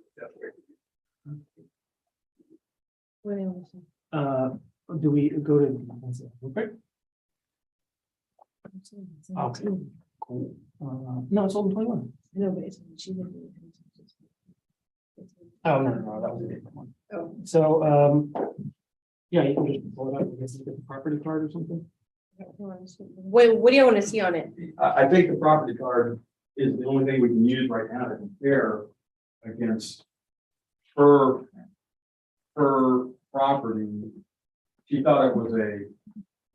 Do we go to? Okay. Okay, cool. No, it's only 21. No, but it's. Oh, no, that was a different one. So, yeah, you can just pull it up, I guess, get the property card or something. What do you want to see on it? I think the property card is the only thing we can use right now to compare against her property. She thought it was a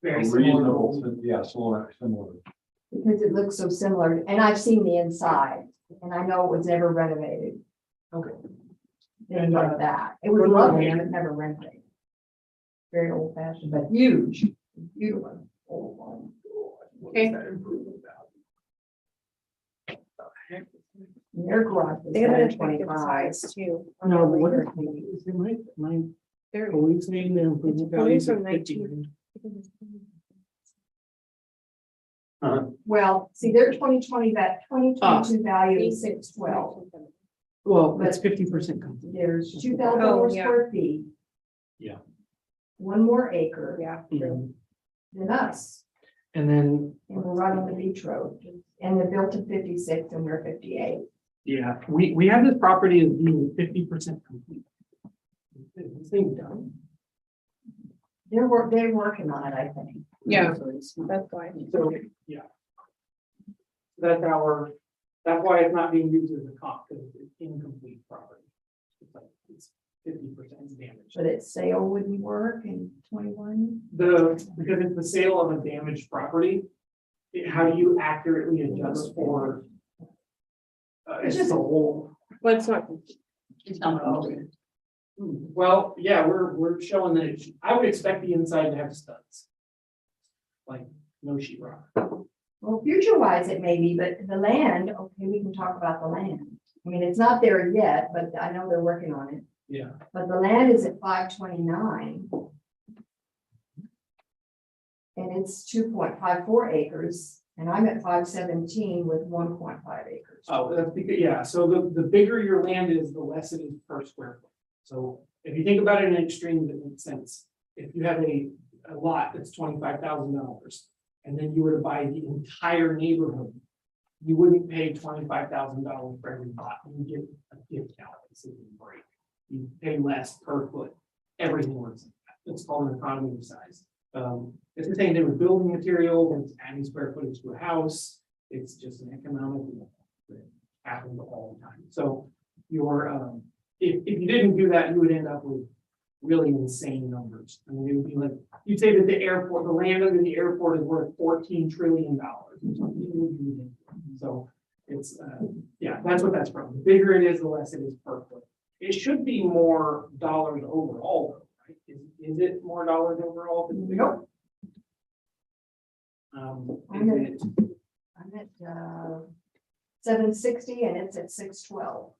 Very reasonable, similar. yeah, similar. Because it looks so similar, and I've seen the inside, and I know it was never renovated. Okay. Things like that. It was lovely and it never renovated. Very old fashioned, but huge, beautiful. Okay. Their garage was 725 too. No, what is it, my police name, their improvement values are 15. Well, see, their 2020, that 2022 value is 612. Well, that's 50% complete. There's 2,000 more square feet. Yeah. One more acre. Yeah. Mhm. Than us, And then, and we're right on the beach road, and they're built in 56 and we're 58. yeah, we have this property as being 50% complete. Is this thing done? They're working on it, I think. Yeah. That's fine. So, yeah. That's why it's not being used as a comp, because it's incomplete property. It's like, it's 50% damage. But its sale wouldn't work in 21. Because it's the sale of a damaged property, how do you accurately adjust for? It's just a whole. Well, it's not. It's not complete. Well, yeah, we're showing that I would expect the inside to have studs. Like, no sheetrock. Well, future wise, it may be, but the land, okay, we can talk about the land. I mean, it's not there yet, but I know they're working on it. Yeah. But the land is at 529. And it's 2.54 acres, and I'm at 517 with 1.5 acres. Oh, that's because, yeah, so the bigger your land is, the less it is per square foot. So if you think about it in an extreme, that makes sense. If you have a lot that's $25,000, and then you were to buy the entire neighborhood, you wouldn't pay $25,000 for every lot. You get a discount, basically, break. You pay less per foot. Everything works like that. It's called an economy of size. It's the same thing with building material, it's adding square footage to a house. It's just an economic that happens all the time. So your, if you didn't do that, you would end up with really insane numbers. I mean, it would be like, you'd say that the airport, the land under the airport is worth $14 trillion or something. It would be ridiculous. So It's, yeah, that's what that's from. The bigger it is, the less it is per foot. It should be more dollars overall, though, right? Is it more dollars overall? Nope. Is it, I'm at, 760 and it's at 612.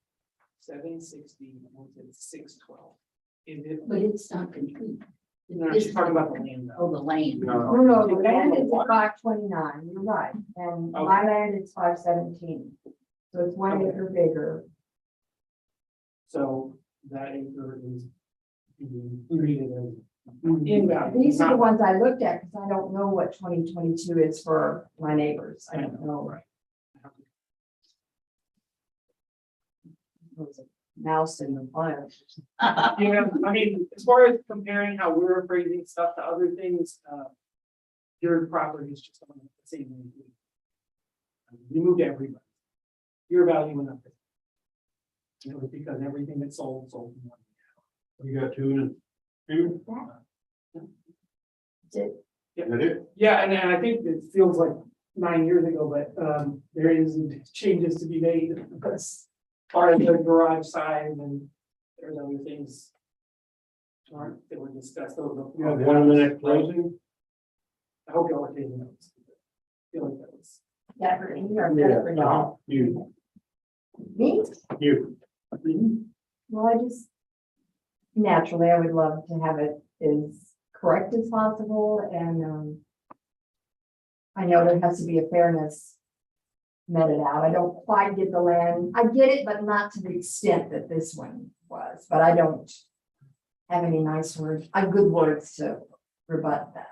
760, and it's 612. Is it, But it's not complete. no, she's talking about the land though. Oh, the land. No, the land is at 529, you're right, and my land is 517. So it's 1 Okay. acre bigger. So that acre is being treated as in value. These are the not- ones I looked at, because I don't know what 2022 is for my neighbors, I don't know. Right. There's a mouse in the file. You know, I mean, as far as comparing how we're appraising stuff to other things, your property is just on the same. way. You moved everybody. Your value went up. And it was because everything that sold. in one year. You got 2 minutes. Amy? That's it. Yeah. That it? Yeah, and I think it feels like 9 years ago, but there is changes to be made as far as the garage size and there's other things. That were discussed. You have 1 minute closing? I hope y'all are taking notes. I feel like that was. That for me or that for y'all? You, Me? you. Well, I just, naturally, I would love to have it as correct as possible, and, I know there has to be a fairness meted out. I don't quite get the land. I get it, but not to the extent that this one was, but I don't have any nice words, good words to rebut that.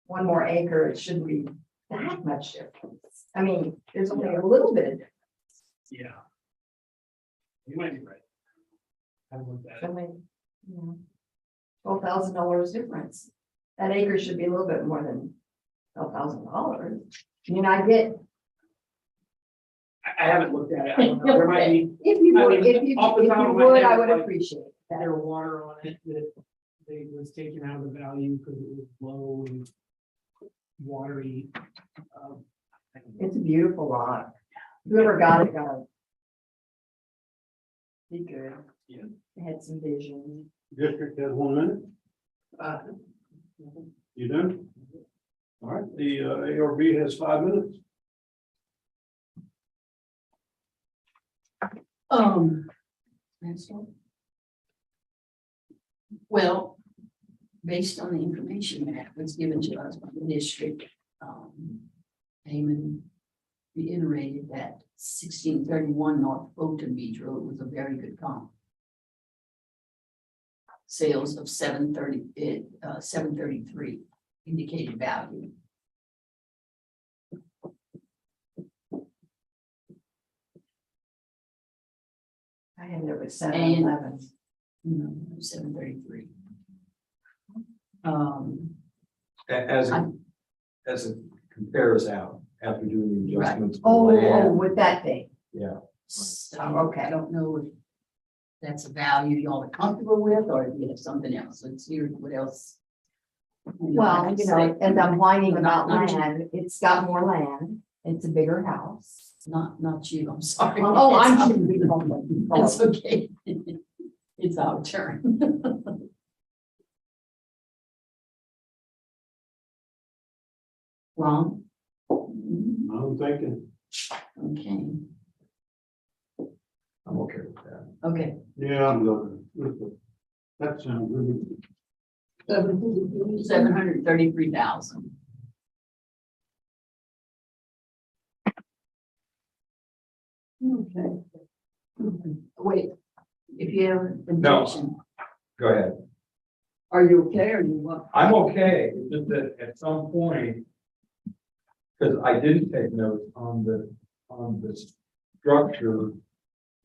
1 more acre, it shouldn't be that much difference. I mean, there's only a little bit of difference. Yeah. You might be right. I looked at I it. mean, $12,000 difference. That acre should be a little bit more than $12,000. I mean, I get, I haven't looked at it. I don't know. There might be, if you I would, mean, if you off the top of my would, head, I would like, appreciate that. there was water on it that they was taken out of the value because it was low and watery. It's a beautiful lot. Whoever got it, be good. Yeah. They had some vision. District has 1 minute. Uh, You done? All right, the ARB has 5 minutes. Well, based on the information that was given to us by the district, Damon reiterated that 1631 North Fulton Beach Road was a very good comp. Sales of 733 indicated value. I had it with 711. 733. As it compares out after doing the adjustments. for Oh, land. with that thing. Yeah. So, Okay. I don't know if that's a value y'all are comfortable with, or if you have something else. Let's hear what else. Well, you know, as I'm whining about Not you. land, it's got more land. It's a bigger house. Not you, I'm sorry. Oh, I That's- shouldn't be complaining. That's okay. It's our turn. Wrong? I'm thinking, Okay, I'm okay with that. okay. yeah, I'm looking. That sounds really. 733,000. Okay. Wait, if you have an No. objection, Go ahead. are you okay or you want? I'm okay, it's just that at some point. Because I didn't take notes on the structure,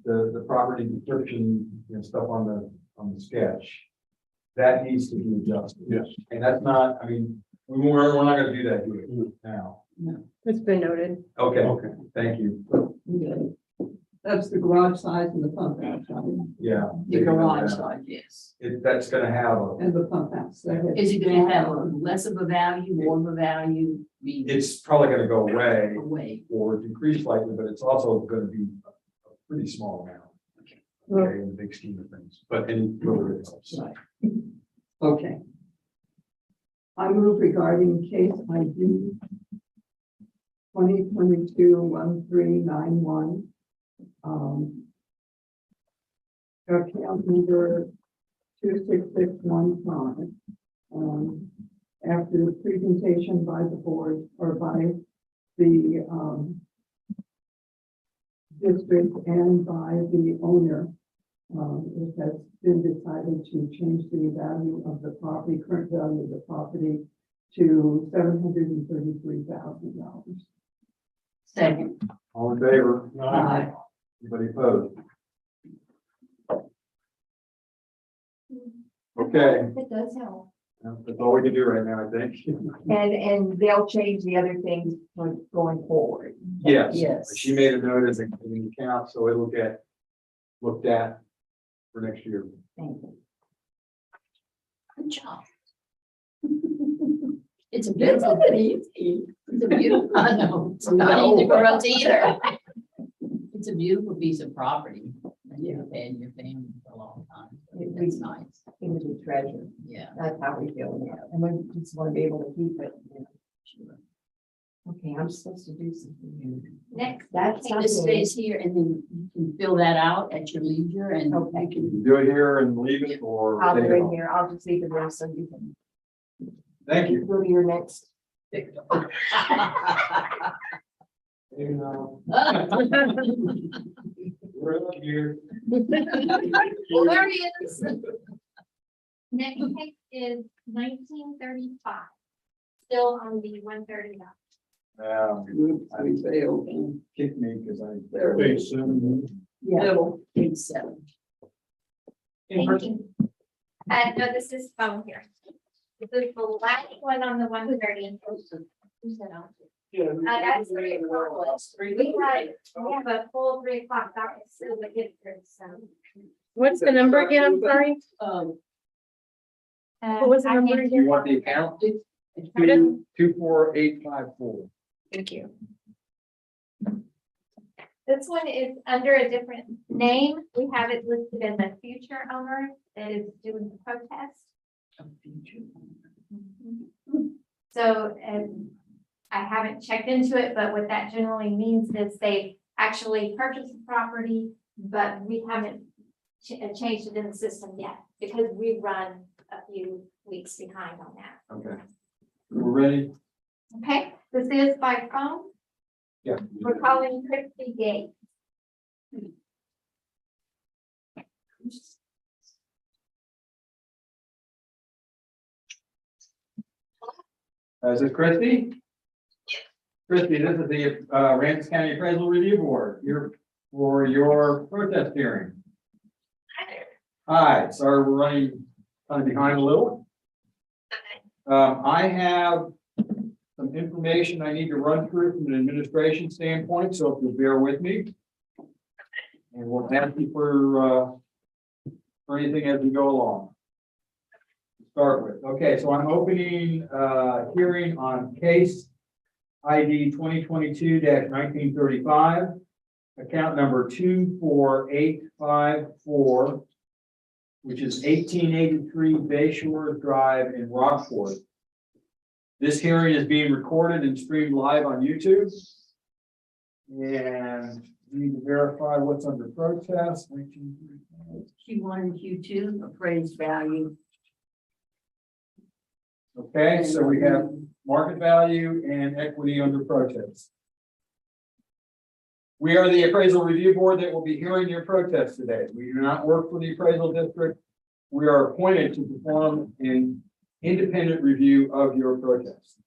the property description and stuff on the sketch. That needs to be adjusted. Yes. And that's not, I mean, we're not gonna do that here now. It's been noted. Okay, thank you. Good. That's the garage size and the pump house, right? Yeah. The garage side, yes. That's gonna have And the pump house. Is it gonna have less of a value, more of a value, be it's probably gonna go away away? or decrease slightly, but it's also gonna be a pretty small amount. Okay, in the big scheme of things, but in whether it helps. Right. Okay. I move regarding case ID 2022-1391. Account number 26615. After the presentation by the board or by the district and by the owner, it has been decided to change the value of the property, current value of the property to $733,000. Second. All in favor? Aye. Anybody opposed? Okay, It does help. that's all we can do right now, I think. And they'll change the other things for going forward. Yes. Yes. She made a note as an account, so it'll get looked at for next year. Thank you. Good job. It's a beautiful, it's a beautiful, I know, it's not easy for us either. It's a beautiful piece of property that you've had in your family for a long time. It's nice. Things we treasure. Yeah. That's how we feel, yeah. And we just want to be able to keep it. Sure. Okay, I'm supposed to do something here. Next, That's This stays here and then you can fill that out at your leisure and Okay. you can. Do it here and leave it or. I'll take do it it home. here. I'll just leave it there so you can Thank you. go to your next. You know, we're up here. well, there he is. Next case is 1935. Still on the 130. I failed. Kick me because I. Page 7. Yeah, page 7. Thank you. No, this is phone here. This is the last one on the 130. Who's that on? That's 3 o'clock. We have a full 3 o'clock docket still to get through, so. What's the number again? I'm sorry. What was the number You again? want the account? Read it. 24854. Thank you. This one is under a different name. We have it listed as a future owner that is doing the protest. So, I haven't checked into it, but what that generally means is they actually purchased the property, but we haven't changed it in the system yet because we run a few weeks behind on that. Okay. We're ready? Okay, this is by phone. Yeah. We're calling Christy Gates. Is this Christie? Christie, this is the Aransas County Appraisal Review Board. You're for your protest hearing. Hi, sorry, we're running kind of behind a little. I have some information I need to run through from an administration standpoint, so if you'll bear with me. And we'll ask you for anything as we go along. To start with, okay, so I'm opening hearing on case ID 2022-1935, account number 24854, which is 1883 Bayshore Drive in Rockport. This hearing is being recorded and streamed live on YouTube. And we need to verify what's under protest. Q1 and Q2 appraised value. Okay, so we have market value and equity under protest. We are the appraisal review board that will be hearing your protest today. We do not work for the appraisal district. We are appointed to perform an independent review of your protest.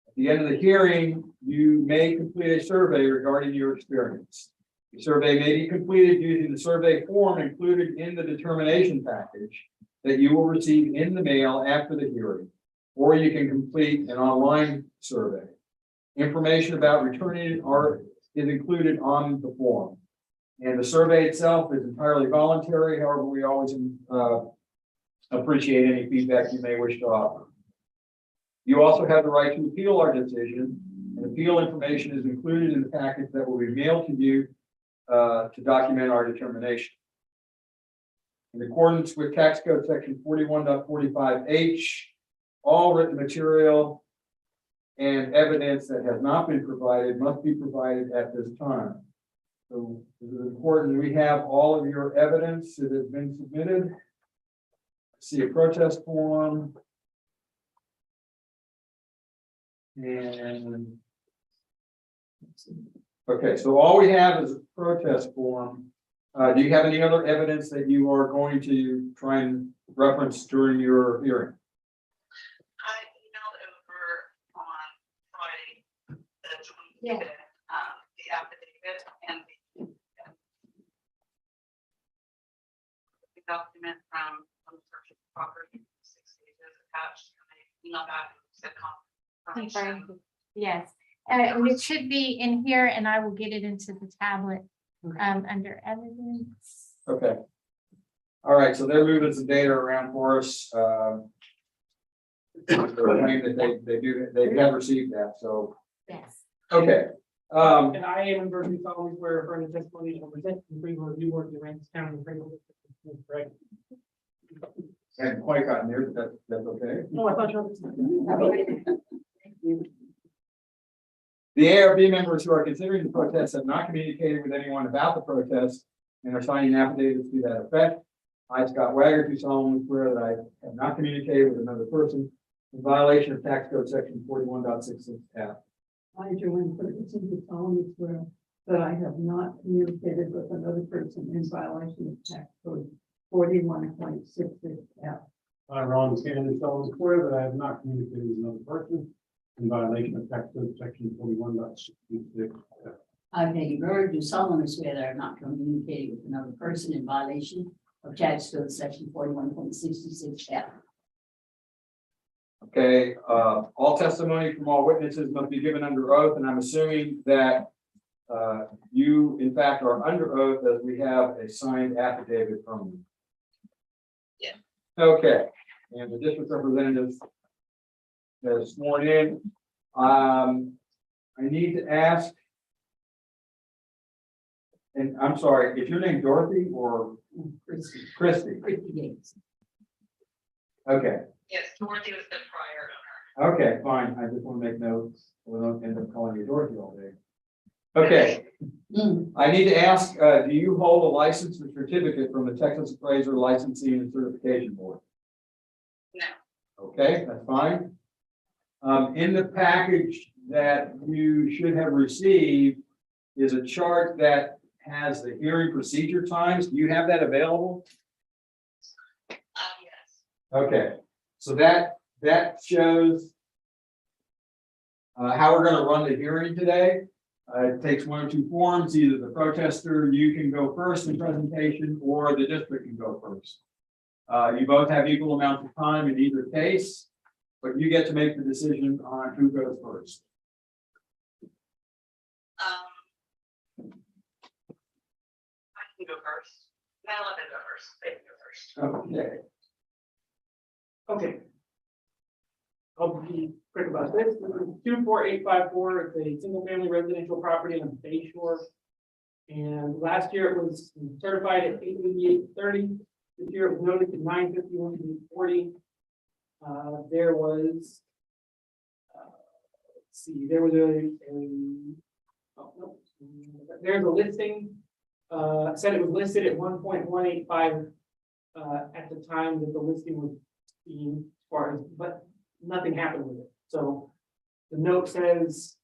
At the end of the hearing, you may complete a survey regarding your experience. The survey may be completed using the survey form included in the determination package that you will receive in the mail after the hearing, or you can complete an online survey. Information about returning it is included on the form. And the survey itself is entirely voluntary, however, we always appreciate any feedback you may wish to offer. You also have the right to appeal our decision, and appeal information is included in the package that will be mailed to you to document our determination. In accordance with tax code section 41.45H, all written material and evidence that has not been provided must be provided at this time. So it is important we have all of your evidence that has been submitted. See a protest form. And okay, so all we have is a protest form. Do you have any other evidence that you are going to try and reference during your hearing? I emailed over on Friday, the 25th, Yeah. the affidavit and the document from the purchase property, 6 pages attached, and I emailed back and said confirmation. Confirmed. Yes, and it should be in here and I will get it into the tablet, under evidence. Okay. All right, so they're moving some data around for us. They're claiming that they have received that, so, Yes. okay. And I am in virtue solemnly swear affirm the testimony to present and bring review board of the Aransas County. Correct. Haven't quite gotten there, but that's okay. No, I thought you. The ARB members who are considering the protest have not communicated with anyone about the protest and are signing affidavits to that effect. I, Scott Wagner, do solemnly swear that I have not communicated with another person in violation of tax code section 41.66F. I, Joanne Ferguson, do solemnly swear that I have not communicated with another person in violation of tax code 41.66F. I, Ron Sanders, solemnly swear that I have not communicated with another person in violation of tax code section 41.66. I, Peggy Bird, do solemnly swear that I have not communicated with another person in violation of tax code section 41.66F. Okay, all testimony from all witnesses must be given under oath, and I'm assuming that you, in fact, are under oath as we have a signed affidavit from you. Yeah. Okay, and the district representatives that are sworn in. I need to ask, and I'm sorry, if your name Dorothy or Christy? Christie Gates. Okay. Yes, Dorothy was the prior owner. Okay, fine. I just want to make notes. We don't end up calling you Dorothy all day. Okay. I need to ask, do you hold a license or certificate from the Texas Appraiser Licensing and Certification Board? No. Okay, that's fine. In the package that you should have received is a chart that has the hearing procedure times. Do you have that available? Yes. Okay, so that shows how we're going to run the hearing today. It takes one of two forms. Either the protester, you can go first in presentation, or the district can go first. You both have equal amounts of time in either case, but you get to make the decision on who goes first. I can go first. No, let them go first. They can go first. Okay. Okay. I'll be quick about this. 24854, it's a single family residential property on Bay Shore. And last year it was certified at 888.30. This year it was noted at 951.40. There was, let's see, there was there's a listing, said it was listed at 1.185 at the time that the listing was being, as far as, but nothing happened with it. So the note says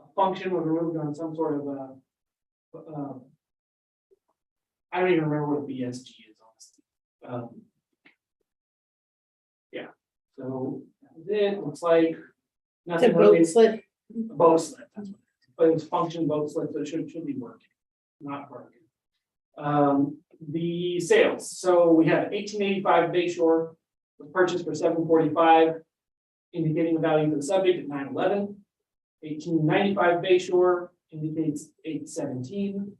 a function was removed on some sort of I don't even remember what BSG is, honestly. Yeah, so then it looks like nothing really. slip. Boat slip, that's what it is. But it's function boat slip, so it should be working, not working. The sales, so we have 1885 Bayshore was purchased for $745, indicating the value of the subject at 911. 1895 Bayshore indicates 817.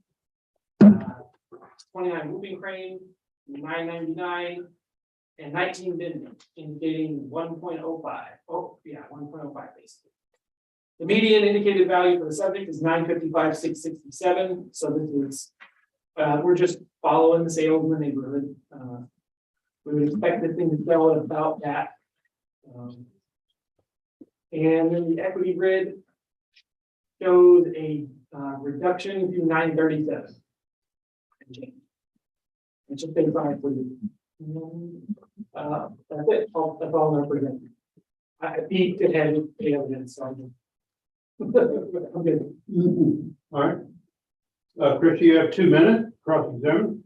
29 moving crane, 999. And 19 bid indicating 1.05. Oh, yeah, 1.05 basically. The median indicated value for the subject is 955,667, so this is, we're just following the sales in the neighborhood. We would expect this thing to sell at about that. And then the equity grid shows a reduction to 937. It's just been fine for you. That's it. That's all I'm gonna present. I beat it had the evidence, so I'm good. All right. Chris, you have 2 minutes, cross-examine.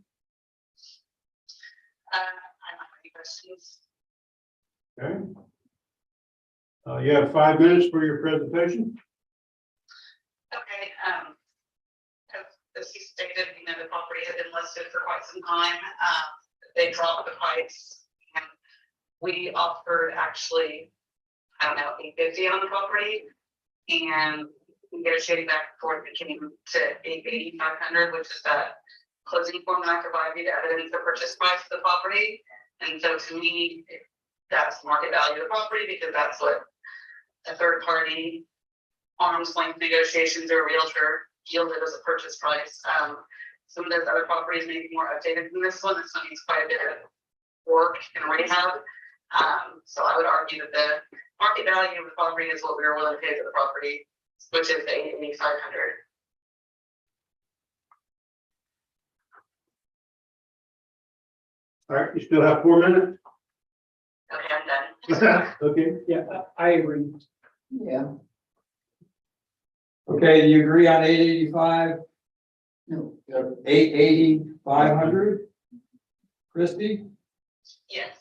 I don't have any questions. Okay. You have 5 minutes for your presentation. Okay, as you stated, the property had been listed for quite some time. They dropped the price and we offered actually, I don't know, $850 on the property. And negotiating back and forth, it came to $880, $500, which is that closing form that I provided to evidence the purchase price of the property. And so to me, that's market value of the property because that's what a third party arm's length negotiations or a realtor yielded as a purchase price. Some of those other properties may be more updated than this one. This one needs quite a bit of work and rehab. So I would argue that the market value of the property is what we were willing to pay for the property, which is $8,500. All right, you still have 4 minutes? Okay, I'm done. Okay. Yeah, I agree. Yeah, Okay, do you agree on 885, no, 880, 500? Christie? Yes.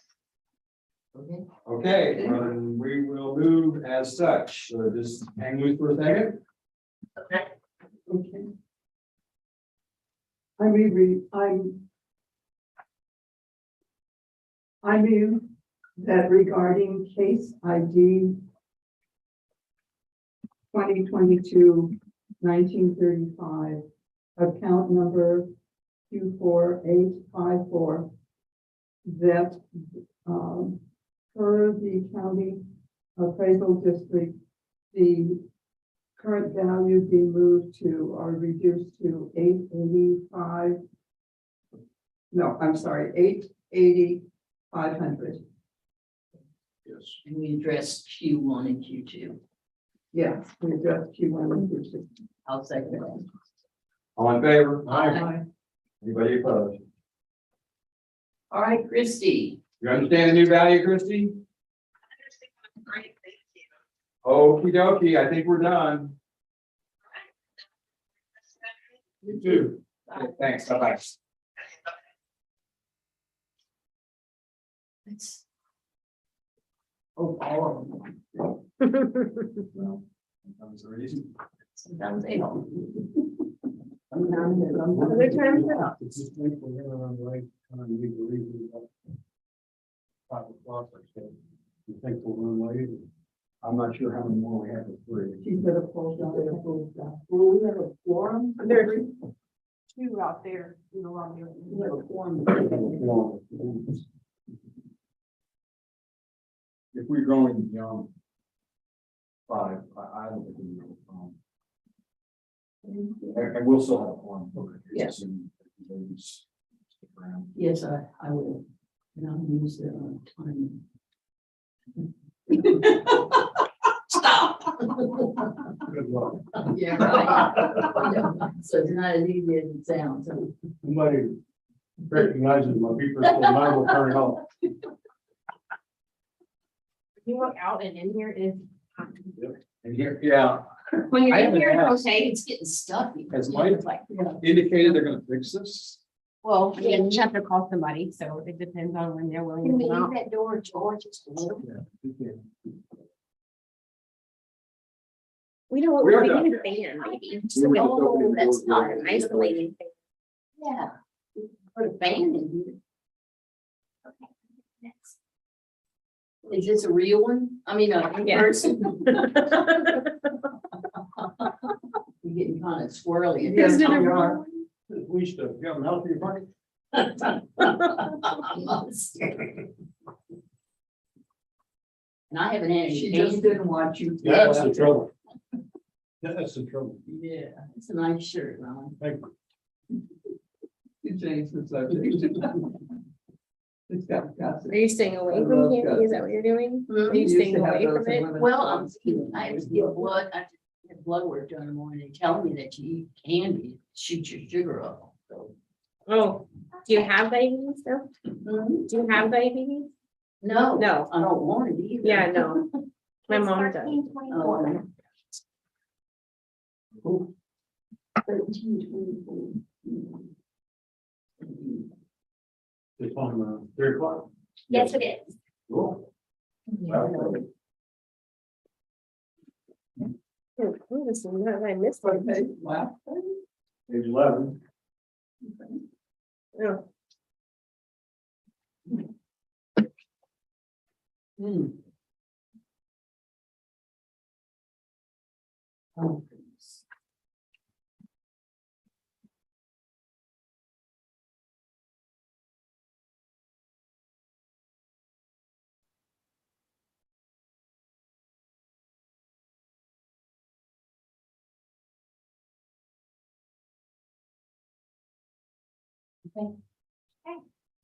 okay. Okay, then we will move as such. So just hang loose for a second. Okay. Okay. I move that regarding case ID 2022-1935, account number 24854, that per the county appraisal district, the current value be moved to or reduced to 885. No, I'm sorry, 880, 500. Yes. And we addressed Q1 and Q2. Yes, we addressed Q1 and Q2. I'll second that. All in favor? Aye. Anybody opposed? All right, Christie. You understand the new value, Christie? Great, thank you. Okey dokey, I think we're done. You too. Okay, thanks, bye-bye. It's. Oh, all of them. That was the reason. Sometimes they don't. Other times, It's just like we're gonna run right time, we believe we have 5 o'clock, I said. You think we'll run late? I'm not sure how many more we have at 3. She said a full job. Will we have a quorum? there's two out there in the lobby. We have a quorum. If we're going beyond 5, I don't think we know. And we'll still have a forum. Yes. Yes, I will. And I'll use the time. Stop. Good luck. Yeah, right. So it's not as easy as it sounds. Somebody recognizes my beeper, so I will turn it off. You look out and in here is, And here, yeah, when you're I in haven't here, it's asked. okay. It's getting stuffy. Has Mike It's like, indicated they're gonna fix this? well, yeah, you have to call somebody, so it depends on when they're willing Can to we come leave out. that door, George, just a little? We don't, We are we done. need a fan, maybe. We were just opening the That's door. not an isolating thing. Yeah. Put a fan in here. Is this a real one? I mean, in Yeah. person? You're getting kind of swirly. Yes, Is it a we real are. one? We stuff, you got a mouse in your pocket? And I haven't had She any. just didn't want you. to- That's the trouble. That's the trouble. Yeah, it's a nice shirt, Ron. Thank you. You changed the subject. It's got. Are you staying away from candy? Is that what you're doing? Are you staying away from it? Well, I have to get blood, I have blood work done in the morning. They tell me that you eat candy, it shoots your sugar up, so. Oh, do you have diabetes though? Mhm. Do you have diabetes? No. No. I don't want it either. Yeah, no. My mom does. 1324. Oh. 1324. It's on 3 o'clock. Yes, it is. Cool. I missed one. Wow. Page 11. Oh, Oh, goodness.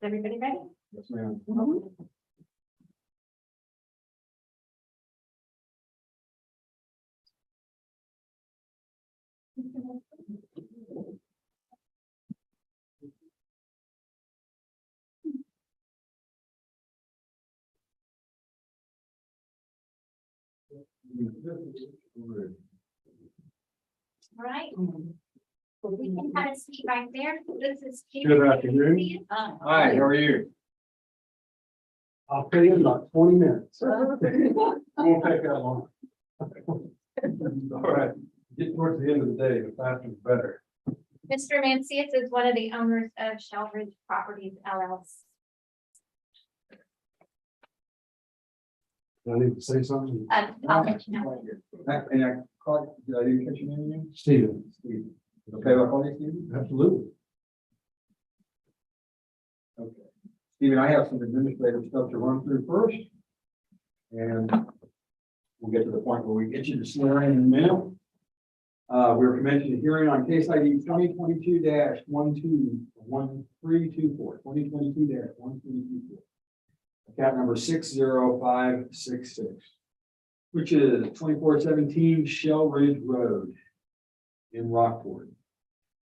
Everybody ready? Yes, ma'am. All right. We can have a seat right there. This is. Good afternoon. Hi, how are you? I'll pay you in about 20 minutes. Won't take that long. All right, get towards the end of the day, the faster the better. Mr. Mancius is one of the owners of Shellridge Properties LLC. Do I need to say something? I'll let you know. And I caught, did I didn't catch your name again? Steven. Steve. Okay, I'll call you Steve. Absolutely. Okay. Stephen, I have some administrative stuff to run through first. And we'll get to the point where we get you to swear in a minute. We're commencing a hearing on case ID 2022-1324, 2022-1324. Account number 60566, which is 2417 Shell Ridge Road in Rockport.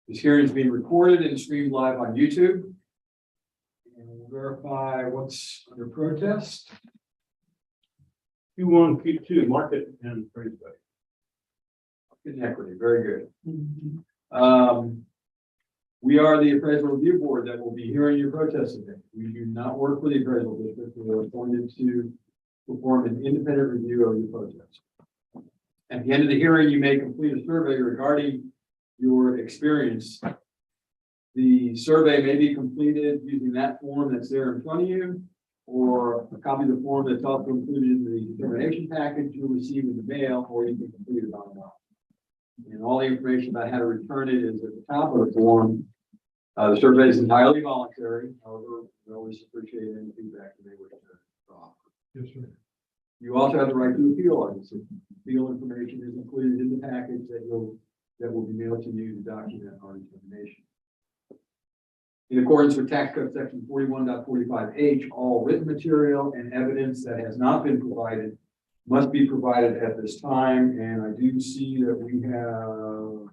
This hearing is being recorded and streamed live on YouTube. And we'll verify what's under protest. Q1, Q2, market and appraisal. Good equity, very good. We are the appraisal review board that will be hearing your protest today. We do not work for the appraisal district. We are appointed to perform an independent review of your protest. At the end of the hearing, you may complete a survey regarding your experience. The survey may be completed using that form that's there in front of you, or a copy of the form that's also included in the determination package you'll receive in the mail, or you can complete it online. And all the information about how to return it is at the top of the form. The survey is entirely voluntary. However, we always appreciate any feedback that they wish to offer. Yes, sir. You also have the right to appeal on this. Appeal information is included in the package that will be mailed to you to document our determination. In accordance with tax code section 41.45H, all written material and evidence that has not been provided must be provided at this time, and I do see that we have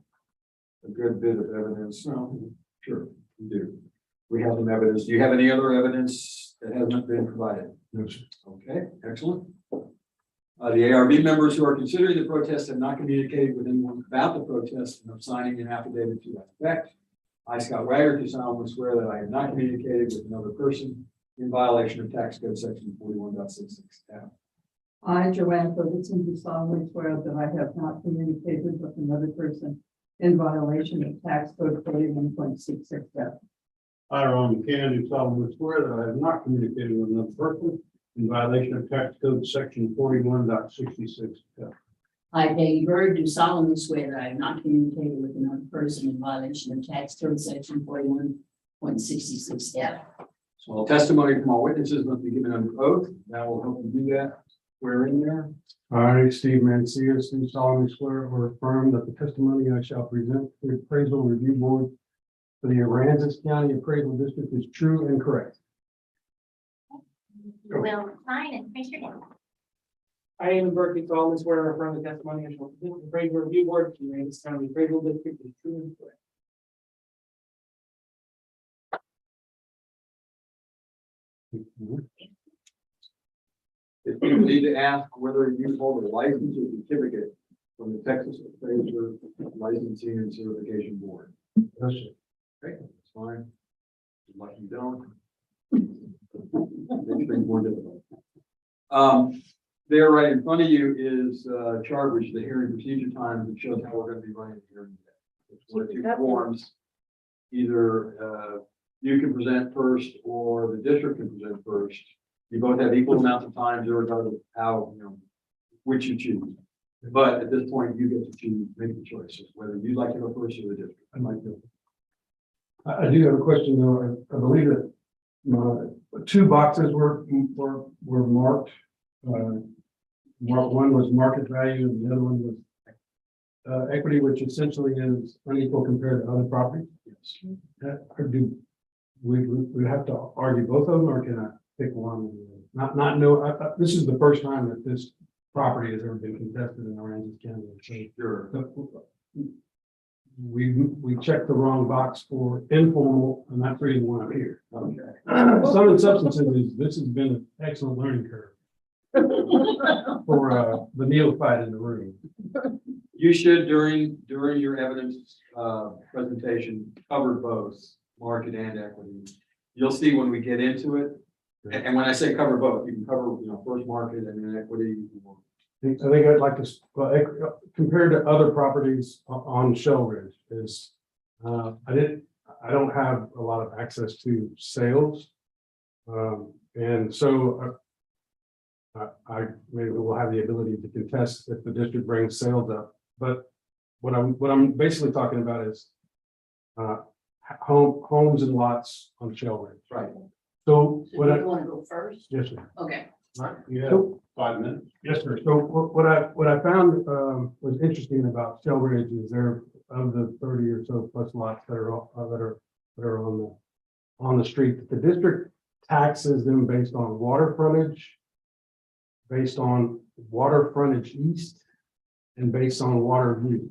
a good bit of evidence. No, sure, we do. We have some evidence. Do you have any other evidence that hasn't been provided? No, sir. Okay, excellent. The ARB members who are considering the protest have not communicated with anyone about the protest and are signing an affidavit to that effect. I, Scott Wagner, do solemnly swear that I have not communicated with another person in violation of tax code section 41.66F. I, Joanne Ferguson, do solemnly swear that I have not communicated with another person in violation of tax code 41.66F. I, Ron McCann, do solemnly swear that I have not communicated with another person in violation of tax code section 41.66F. I, Peggy Bird, do solemnly swear that I have not communicated with another person in violation of tax code section 41.66 F. So all testimony from all witnesses must be given under oath. That will help you do that. Swear in there. I, Steve Mancias, do solemnly swear or affirm that the testimony I shall present to the appraisal review board for the Aransas County Appraisal District is true and correct. Will sign and raise your hand. I am Berkeley solemnly swear or affirm the testimony I shall present to the appraisal review board to the Aransas County Appraisal District is true and correct. If you need to ask whether you hold a license or certificate from the Texas Appraiser Licensing and Certification Board. Yes, sir. Okay, that's fine. Like you don't. Makes things more difficult. There right in front of you is chart, which is the hearing procedure times that shows how we're going to be running the hearing today. It's one of two forms. Either you can present first or the district can present first. You both have equal amounts of time, regardless of how, which you choose. But at this point, you get to choose, make the choices, whether you'd like to go first or the district. I'd like to. I do have a question though. I believe that two boxes were marked. One was market value and the other one was equity, which essentially is unequal compared to other properties. Yes. Or do we have to argue both of them, or can I pick one? Not know. This is the first time that this property has ever been contested in Aransas County. So Sure. we checked the wrong box for informal, and that's the reason why I'm here. Okay. Some of the substances, this has been an excellent learning curve for the neophyte in the room. You should, during your evidence presentation, cover both market and equity. You'll see when we get into it. And when I say cover both, you can cover, first market and then equity. I think I'd like to, compared to other properties on Shell Ridge is, I don't have a lot of access to sales. And so I maybe will have the ability to contest if the district brings sales up. But what I'm basically talking about is homes and lots on Shell Ridge. Right. So So what do I, you want to go first? yes, sir. Okay. You have 5 minutes. Yes, sir. So what I found was interesting about Shell Ridge is there of the 30 or so plus lots that are on the street, the district taxes them based on water frontage, based on water frontage east, and based on water view.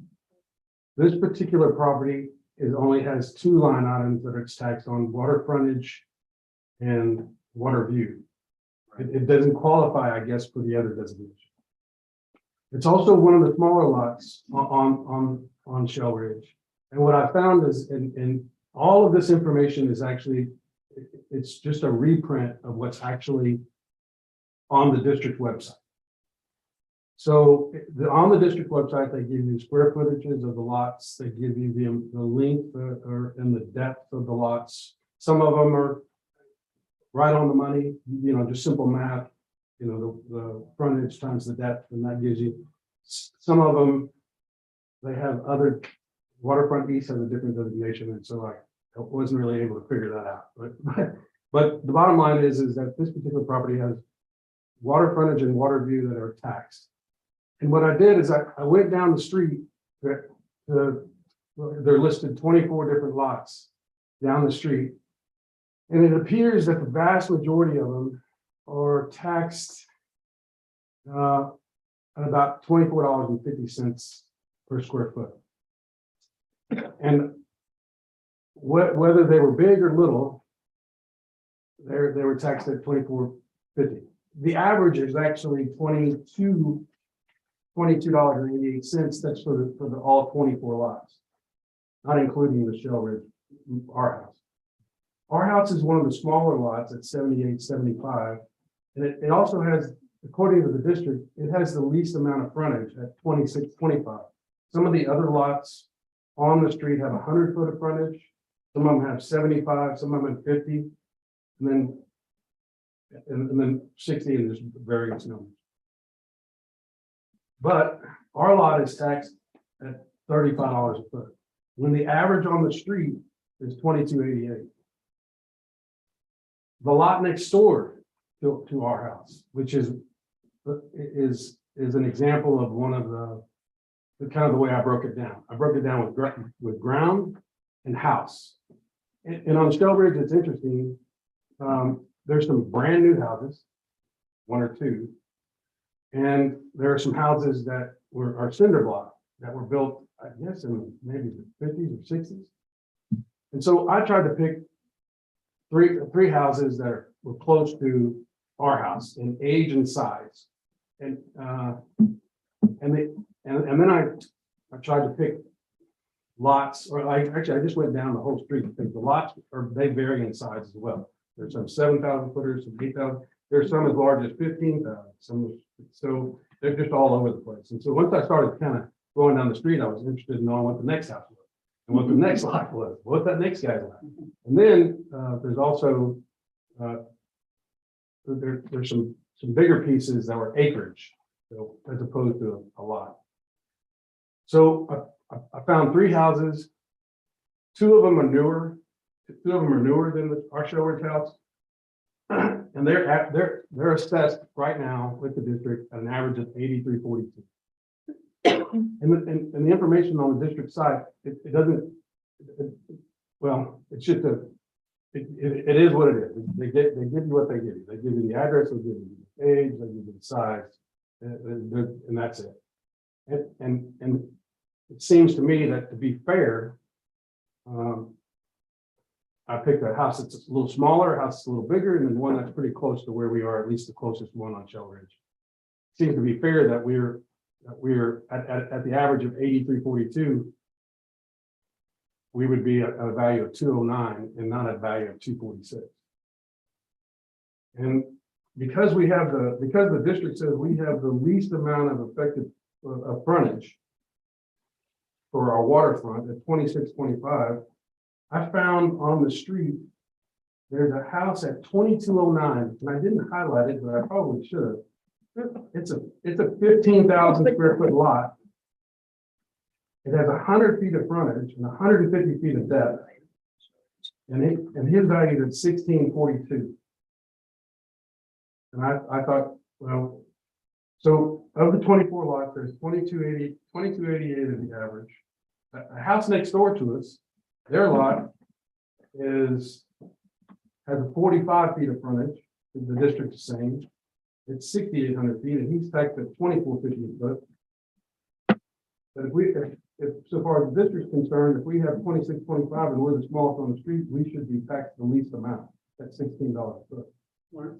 This particular property only has 2 line items that it's taxed on: water frontage and water view. It doesn't qualify, I guess, for the other designation. It's also one of the smaller lots on Shell Ridge. And what I found is, and all of this information is actually, it's just a reprint of what's actually on the district website. So on the district website, they give you square footages of the lots. They give you the length or and the depth of the lots. Some of them are right on the money, just simple math, the frontage times the depth, and that gives you, some of them, they have other, waterfront east has a different designation, and so I wasn't really able to figure that out. But the bottom line is that this particular property has water frontage and water view that are taxed. And what I did is I went down the street, they're listed 24 different lots down the street. And it appears that the vast majority of them are taxed at about $24.50 per square foot. And whether they were big or little, they were taxed at $24.50. The average is actually $22.88. That's for the all 24 lots, not including the Shell Ridge, our house. Our house is one of the smaller lots at 7875, and it also has, according to the district, it has the least amount of frontage at 2625. Some of the other lots on the street have 100 foot of frontage. Some of them have 75, some of them have 50, and then 60, and there's various numbers. But our lot is taxed at $35 a foot, when the average on the street is $22.88. The lot next door to our house, which is an example of one of the kind of the way I broke it down. I broke it down with ground and house. And on Shellbridge, it's interesting. There's some brand new houses, one or two. And there are some houses that are cinder block that were built, I guess, in maybe the 50s or 60s. And so I tried to pick three houses that were close to our house in age and size. And then I tried to pick lots, or I just went down the whole street because the lots they vary in size as well. There's some 7,000 footers, some 8,000. There's some as large as 15,000. So they're just all over the place. And so once I started kind of going down the street, I was interested in knowing what the next house was and what the next lot was, what that next guy's like. And then there's also there's some bigger pieces that were acreage, so as opposed to a lot. So I found three houses. Two of them are newer. Two of them are newer than our Shellbridge house, and they're assessed right now with the district at an average of 8342. And the information on the district side, it doesn't. Well, it's just it is what it is. They give you what they give you. They give you the address, they give you the age, they give you the size, and that's it. And it seems to me that to be fair, I picked a house that's a little smaller, a house that's a little bigger, and then one that's pretty close to where we are, at least the closest one on Shellbridge. Seems to be fair that we're at the average of 8342. We would be at a value of 209 and not a value of 246. And because the district says we have the least amount of effective frontage for our waterfront at 2625, I found on the street, there's a house at 2209, and I didn't highlight it, but I probably should. It's a 15,000 square foot lot. It has 100 feet of frontage and 150 feet of depth. And his value is 1642. And I thought, well, so of the 24 lots, there's 2288 is the average. A house next door to us, their lot has a 45 feet of frontage. The district is saying it's 6,800 feet, and he's taxed at 2450 a foot. But if so far as the district's concerned, if we have 2625 and we're the smallest on the street, we should be taxed the least amount at $16 a foot. Your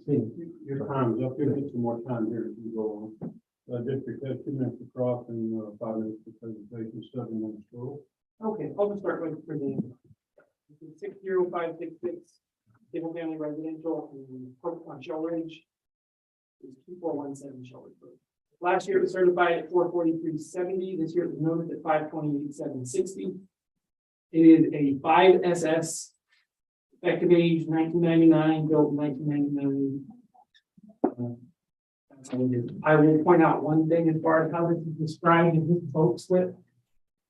time is up. You'll get some more time here as we go on. District has 2 minutes to cross and 5 minutes for presentation, 7 minutes total. Okay, I'll just start with for the 60566 single family residential on Shellbridge. Is 2417 Shellbridge Road. Last year it was certified at 443.70. This year it was noted at 528.760. It is a 5SS, effective age 1999, built in 1999. I will point out one thing as far as how this is described in this boat slip.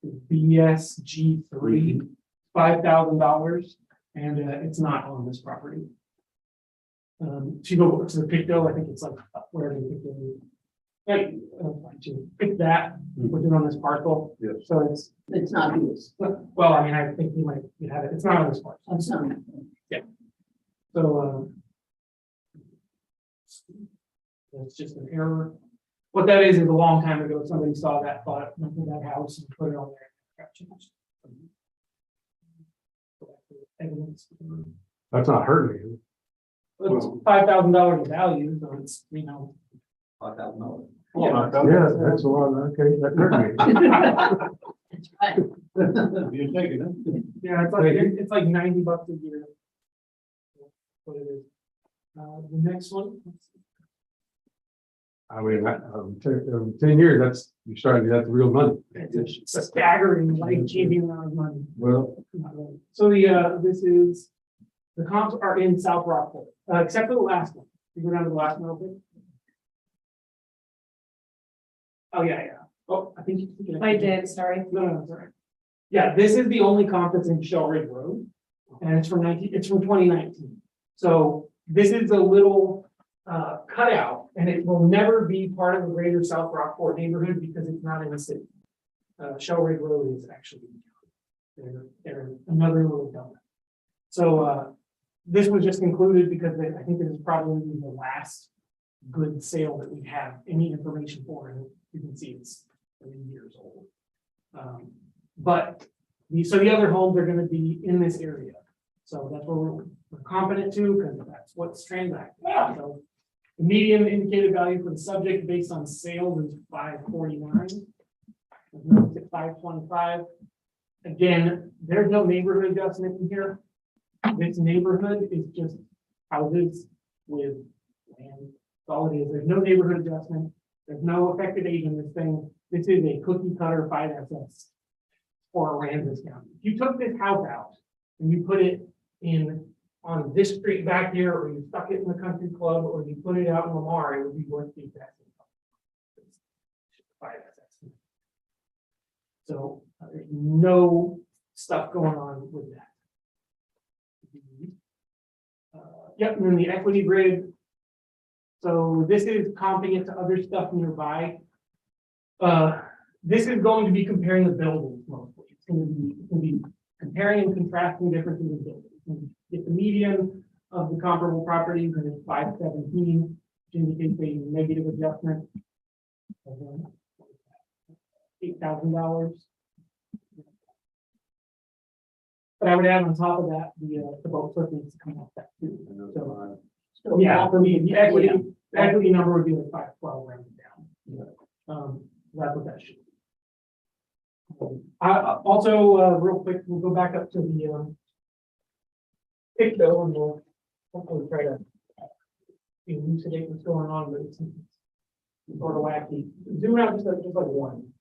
BSG3, $5,000, and it's not on this property. To go to the picto, I think it's like where they pick the like to pick that, put it on this parcel. Yes. So It's not his. well, I mean, I think you might have it. It's not on this parcel. That's not. So it's just an error. What that is a long time ago, somebody saw that, bought that house and put it on there. Evidence. That's not hurting me. It's $5,000 value, so it's, $5,000. Yeah, that's a lot. Okay, that hurt me. That's right. You're taking it. yeah, it's like $90 a year. What it is. The next one. I mean, 10 years, you're starting to get the real money. It's a staggering, life-changing amount of money. Well, So the comps are in South Rockport, except for the last one. You go down to the last one real quick. Oh, yeah. Oh, I think. I did, sorry. No, sorry. Yeah, this is the only comp that's in Shell Ridge Road, and it's from 2019. So this is a little cutout, and it will never be part of the greater South Rockport neighborhood because it's not in the city. Shell Ridge Road is actually, they're another little town. So this was just included because I think this is probably the last good sale that we have any information for, and you can see it's 3 years old. But so the other homes are gonna be in this area. So that's what we're confident to, because that's what's transacted. So the median indicated value for the subject based on sales is 549. There's no 525. Again, there's no neighborhood adjustment in here. This neighborhood is just houses with land. That's all it is. There's no neighborhood adjustment. There's no effective age in this thing. This is a cookie cutter 5SS for Aransas County. If you took this house out and you put it in on this street back here, or you stuck it in the country club, or you put it out in Lamar, it would be worth the exact same. 5SS. So there's no stuff going on with that. Yep, and then the equity grid. So this is comping it to other stuff nearby. This is going to be comparing the buildings mostly. It's going to be comparing and contrasting differences in buildings. Get the median of the comparable properties, and it's 517, which indicates a negative adjustment of $8,000. But I would add on top of that the boat slip needs to come off that too. So yeah, for me, the equity number would be like 512 rounded down. That's what that should be. Also, real quick, we'll go back up to the picto, and we'll hopefully try to elucidate what's going on, but it's sort of wacky. Zoom out just like one.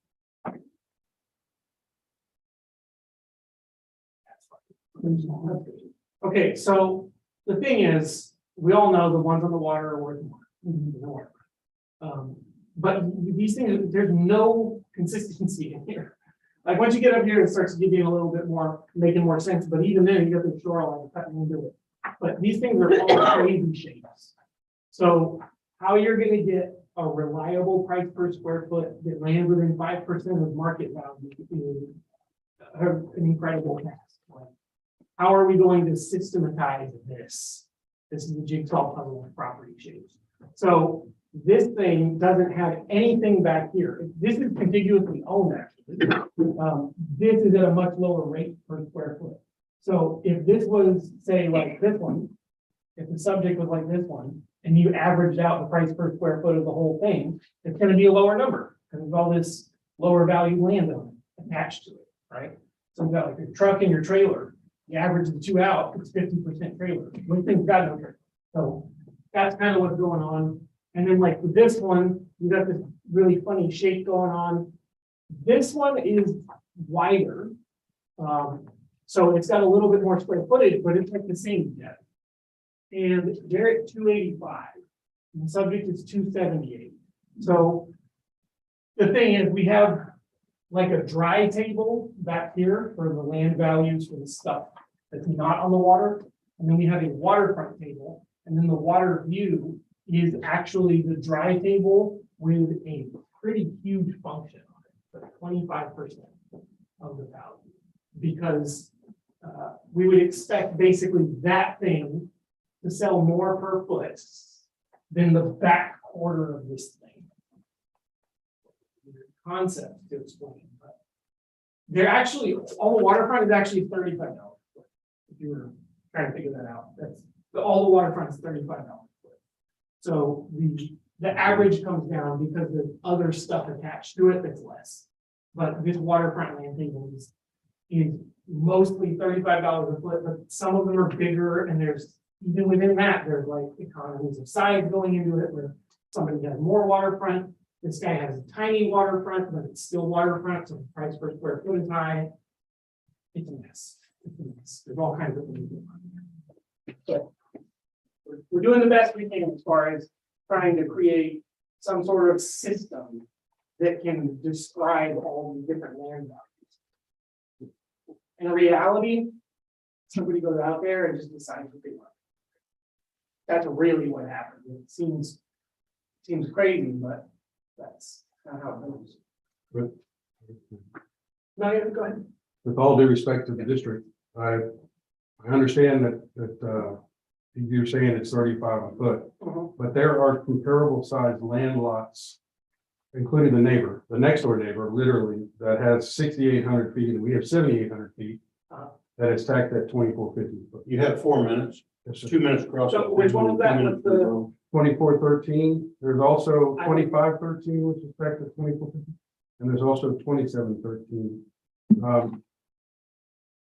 Okay, so the thing is, we all know the ones on the water are worth more. But these things, there's no consistency in here. Like once you get up here, it starts giving a little bit more, making more sense. But even then, you got the shoreline cutting into it. But these things are all crazy shapes. So how you're going to get a reliable price per square foot that lands within 5% of market value is an incredible task. How are we going to systematize this? This is the jigsaw puzzle of property shapes. So this thing doesn't have anything back here. This is contiguously owned actually. This is at a much lower rate per square foot. So if this was, say, like this one, if the subject was like this one, and you averaged out the price per square foot of the whole thing, it's going to be a lower number because there's all this lower value land on it attached to it, right? So you've got like your truck and your trailer. You average the two out, it's 50% trailer. One thing's got no trailer. So that's kind of what's going on. And then like with this one, you got this really funny shape going on. This one is wider. So it's got a little bit more square footage, but it's like the same depth. And they're at 285. And the subject is 278. So the thing is, we have like a dry table back here for the land values for the stuff that's not on the water. And then we have a waterfront table. And then the water view is actually the dry table with a pretty huge function on it, but 25% of the value. Because we would expect basically that thing to sell more per foot than the back quarter of this thing. Concept to explain, but they're actually, all the waterfront is actually $35. If you were trying to figure that out, that's all the waterfront is $35. So the average comes down because there's other stuff attached to it that's less. But this waterfront land table is mostly $35 a foot, but some of them are bigger, and there's even within that, there's like economies of size going into it where somebody has more waterfront. This guy has a tiny waterfront, but it's still waterfront, so the price per square foot is high. It's a mess. It's a mess. There's all kinds of things going on here. So we're doing the best we can as far as trying to create some sort of system that can describe all the different land values. In reality, somebody goes out there and just decides what they want. That's really what happened. It seems crazy, but that's not how it goes. But No, yeah, go ahead. with all due respect to the district, I understand that you're saying it's 35 a foot, but there are comparable sized land lots, including the next door neighbor, literally, that has 6,800 feet, and we have 7,800 feet. That is taxed at 2450. You have 4 minutes, Yes, sir. 2 minutes across. So which one was that? What's the- 2413, there's also 2513, which is taxed at 2450, and there's also 2713.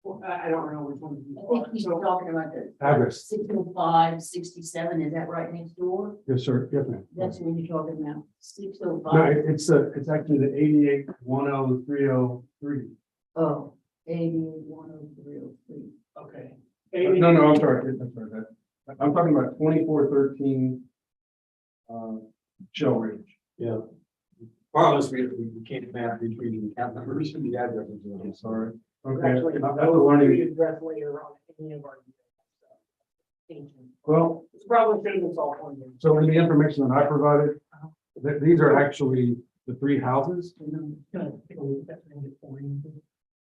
Well, I don't know which one. I think he's talking about the Address. 605, 67. Is that right next door? Yes, sir. Yes, ma'am. That's what you're talking about, No, 605. it's actually the 88100303. Oh, 881003. Okay. No, I'm sorry. I'm talking about 2413 Shell Ridge. Yeah. Regardless, we can't map between the account numbers and the addresses, I'm sorry. Okay. Actually, That's that a will learning. be addressed later on in any of our. Well, It's probably should have been solved one day. so in the information that I provided, these are actually the three houses. Can I take a look at that and get for you?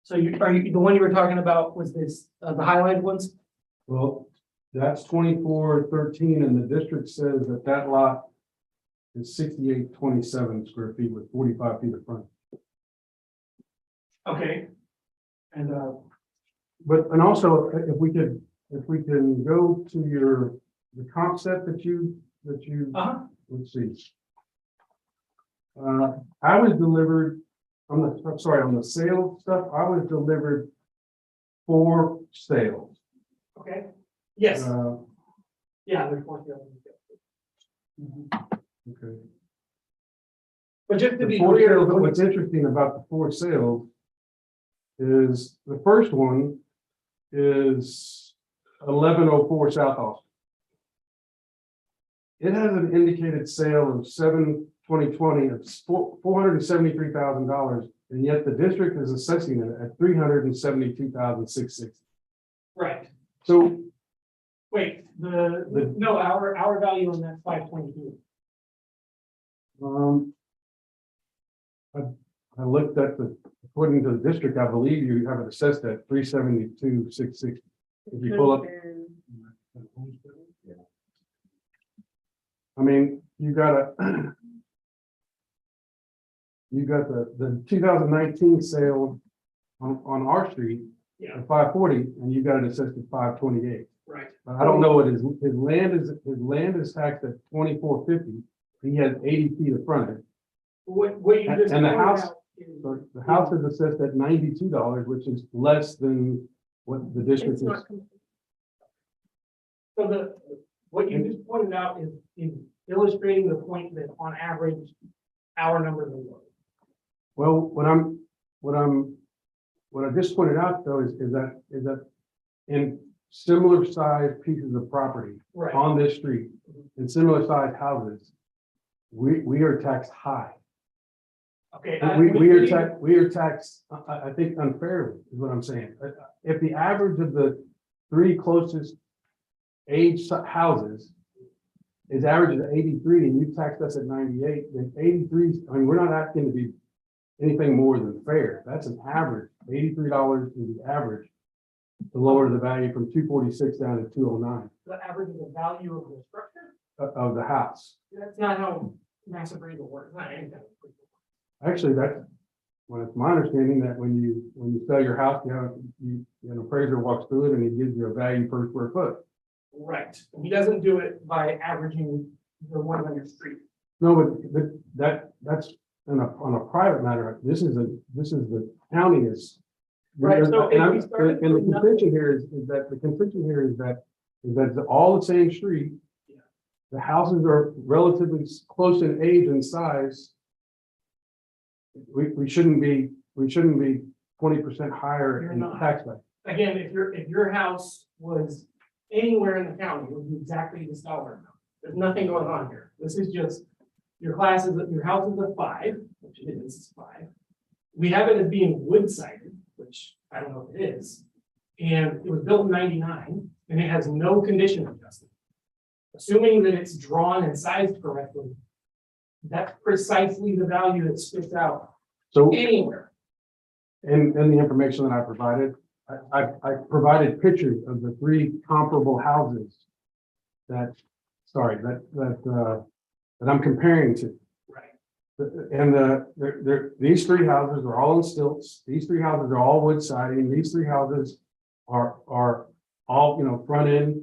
So the one you were talking about was this, the highlighted ones? Well, that's 2413, and the district says that lot is 6827 square feet with 45 feet of front. Okay. And, And also, if we can go to the comp set that you, let's see. I was delivered, on the sales stuff, I was delivered 4 sales. okay, yes, Uh, yeah, there's one here. Okay. But just to The be 4 clear, sales, what's interesting about the 4 sales is the first one is 1104 South Austin. It has an indicated sale of 7/20/20 of $473,000, and yet the district is assessing it at $372,660. right, So wait, no, our value on that 522. I looked at according to the district, I believe you have it assessed at 372,660. If you pull up. I mean, you got the 2019 sale on our street Yeah. at 540, and you got it assessed at 528. Right. I don't know what his land is taxed at 2450. He has 80 feet of frontage. What you just. And the pointed house- out is- So the house is assessed at $92, which is less than what the district It's is. not complete. So what you just pointed out is illustrating the point that on average, our numbers are low. Well, what I just pointed out though is that in similar sized pieces of property Right. on this street, in similar sized houses, we are taxed high. Okay. We are taxed, I think unfairly is what I'm saying. If the average of the 3 closest age houses is average of 83 and you taxed us at 98, then 83, I mean, we're not asking to be anything more than fair. That's an average. $83 is the average to lower the value from 246 down to 209 The average of the value of the structure, of the house. that's not how mass appraisal works, not anything. Actually, it's my understanding that when you sell your house, an appraiser walks through it and he gives you a value per square foot. Right, he doesn't do it by averaging the one on your street. No, but that's on a private matter. This is the county is. Right, so if we started And the with contention here is that all the same street. Yeah. The houses are relatively close in age and size. We shouldn't be 20% higher You're in not. tax rate. Again, if your house was anywhere in the county, it would be exactly this dollar amount. There's nothing going on here. This is just your house is a 5, which it is, it's 5. We have it as being wood sided, which I don't know if it is. And it was built in 99 and it has no condition adjustment. Assuming that it's drawn and sized correctly, that's precisely the value that spits out So anywhere. in the information that I provided, I provided pictures of the 3 comparable houses that I'm comparing to. Right. And these 3 houses are all in stilts. These 3 houses are all wood siding. These 3 houses are all, front end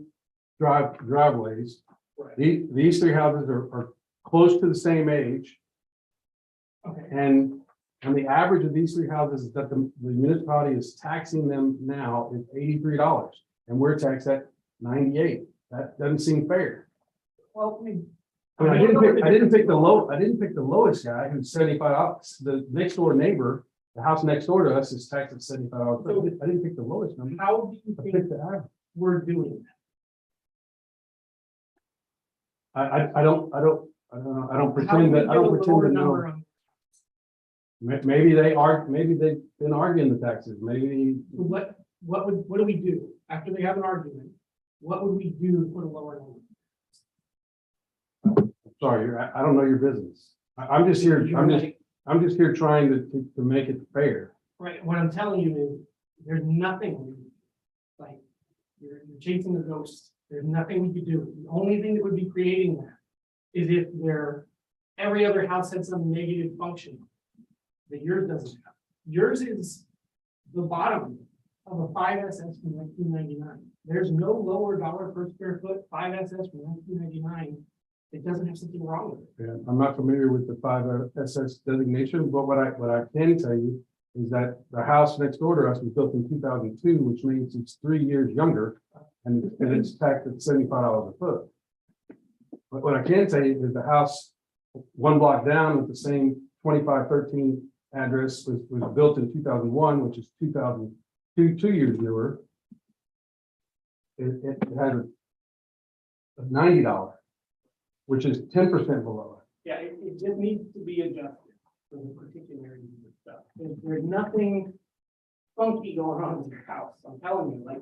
driveways. Right. These 3 houses are close to the same age. Okay. And the average of these 3 houses is that the municipality is taxing them now is $83, and we're taxed at 98. That doesn't seem fair. Well, I didn't pick the lowest guy who's $75. The next door neighbor, the house next door to us is taxed at $75. I didn't pick the lowest number. how do you I think picked the average. we're doing I don't know. I don't that? How do pretend we that, I get a don't pretend lower to know. number on- Maybe they've been arguing the taxes. Maybe, What do we do after they have an argument? What would we do to put a lower number? sorry, I don't know your business. I'm just here trying to make it fair. Right, what I'm telling you is, there's nothing, like, you're chasing the ghost, there's nothing we could do. The only thing that would be creating that is if every other house had some negative function that yours doesn't have. Yours is the bottom of a 5SS from 1999. There's no lower dollar per square foot 5SS from 1999. It doesn't have something wrong with it. Yeah, I'm not familiar with the 5SS designation, but what I can tell you is that the house next door to us was built in 2002, which means it's 3 years younger, and it's taxed at $75 a foot. But what I can tell you is the house 1 block down with the same 2513 address was built in 2001, which is 2 years newer. It has a $90, which is 10% below it. Yeah, it just needs to be adjusted for the particularities of stuff. There's nothing funky going on with your house. I'm telling you, like,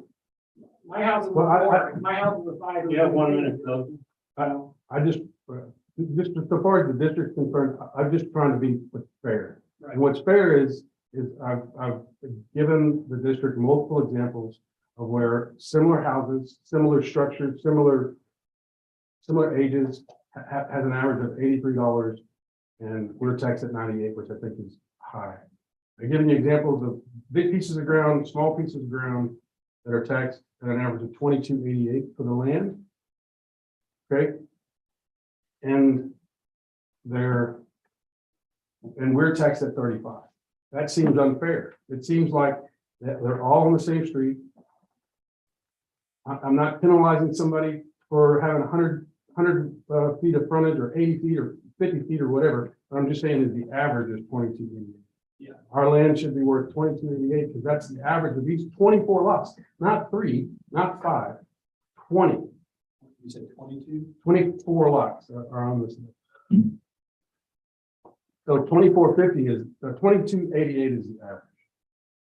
my house is a Well, 4, my house is a 5. You have 1 minute, though. I just so far as the district's concerned, I'm just trying to be fair. Right. And what's fair is I've given the district multiple examples of where similar houses, similar structures, similar ages has an average of $83, and we're taxed at 98, which I think is high. I'm giving you examples of big pieces of ground, small pieces of ground that are taxed at an average of $22.88 for the land. Okay. And we're taxed at 35. That seems unfair. It seems like that they're all on the same street. I'm not penalizing somebody for having 100 feet of frontage or 80 feet or 50 feet or whatever. I'm just saying that the average is 22.88. Yeah. Our land should be worth 22.88 because that's the average of these 24 lots, not 3, not 5, 20. You said 22? 24 lots are on this list. So 2450 is, 2288 is the average.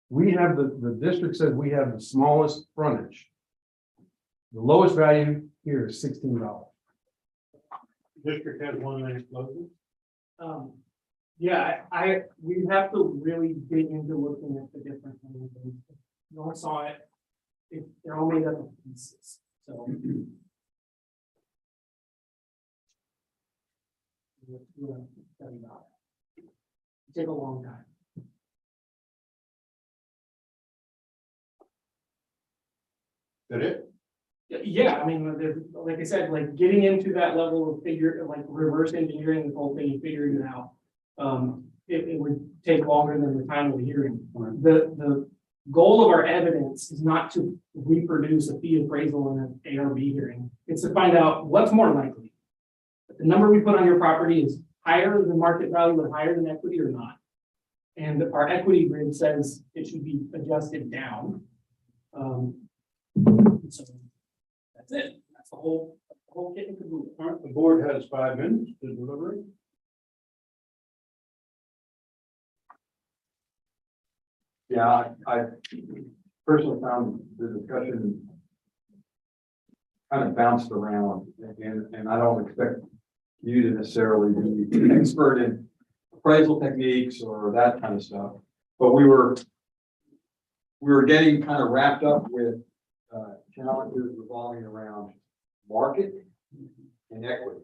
We have the district says we have the smallest frontage. The lowest value here is $16. District has 1 minute closing. Yeah, we have to really dig into looking at the different things. You all saw it. They're all made up of pieces, so. Take a long time. That it? Yeah, I mean, like I said, like getting into that level of reverse engineering the whole thing and figuring it out. It would take longer than the time of the hearing. The goal of our evidence is not to reproduce a fee appraisal in an ARB hearing. It's to find out what's more likely. The number we put on your property is higher than market value and higher than equity or not. And our equity grid says it should be adjusted down. So that's it. That's the whole kit and caboodle. All right, the board has 5 minutes to deliberate. Yeah, I personally found the discussion kind of bounced around, and I don't expect you to necessarily be an expert in appraisal techniques or that kind of stuff. But we were getting kind of wrapped up with challenges revolving around market and equity.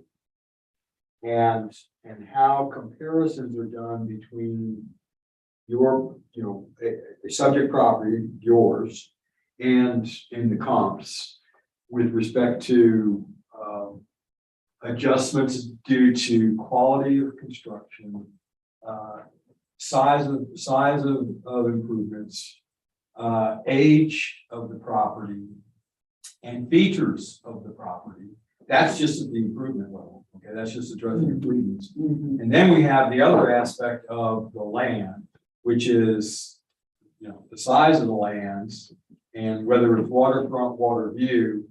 And how comparisons are done between your, a subject property, yours, and in the comps with respect to adjustments due to quality of construction, size of improvements, age of the property, and features of the property. That's just at the improvement level. Okay, that's just addressing improvements. And then we have the other aspect of the land, which is, the size of the lands and whether it's waterfront, water view,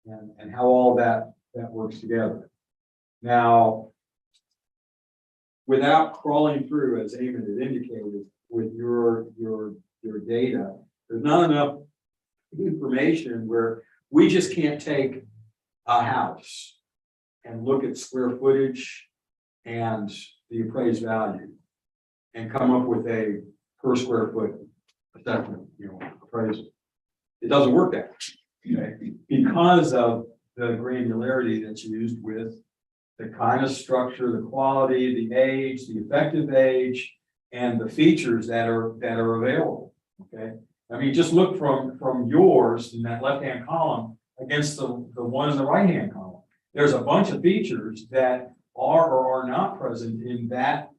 and how all that works together. Now, without crawling through, as Eamon had indicated, with your data, there's not enough information where we just can't take a house and look at square footage and the appraised value and come up with a per square foot assessment, appraisal. It doesn't work that way, okay? Because of the granularity that's used with the kind of structure, the quality, the age, the effective age, and the features that are available. Okay. I mean, just look from yours in that left-hand column against the one in the right-hand column. There's a bunch of features that are or are not present in that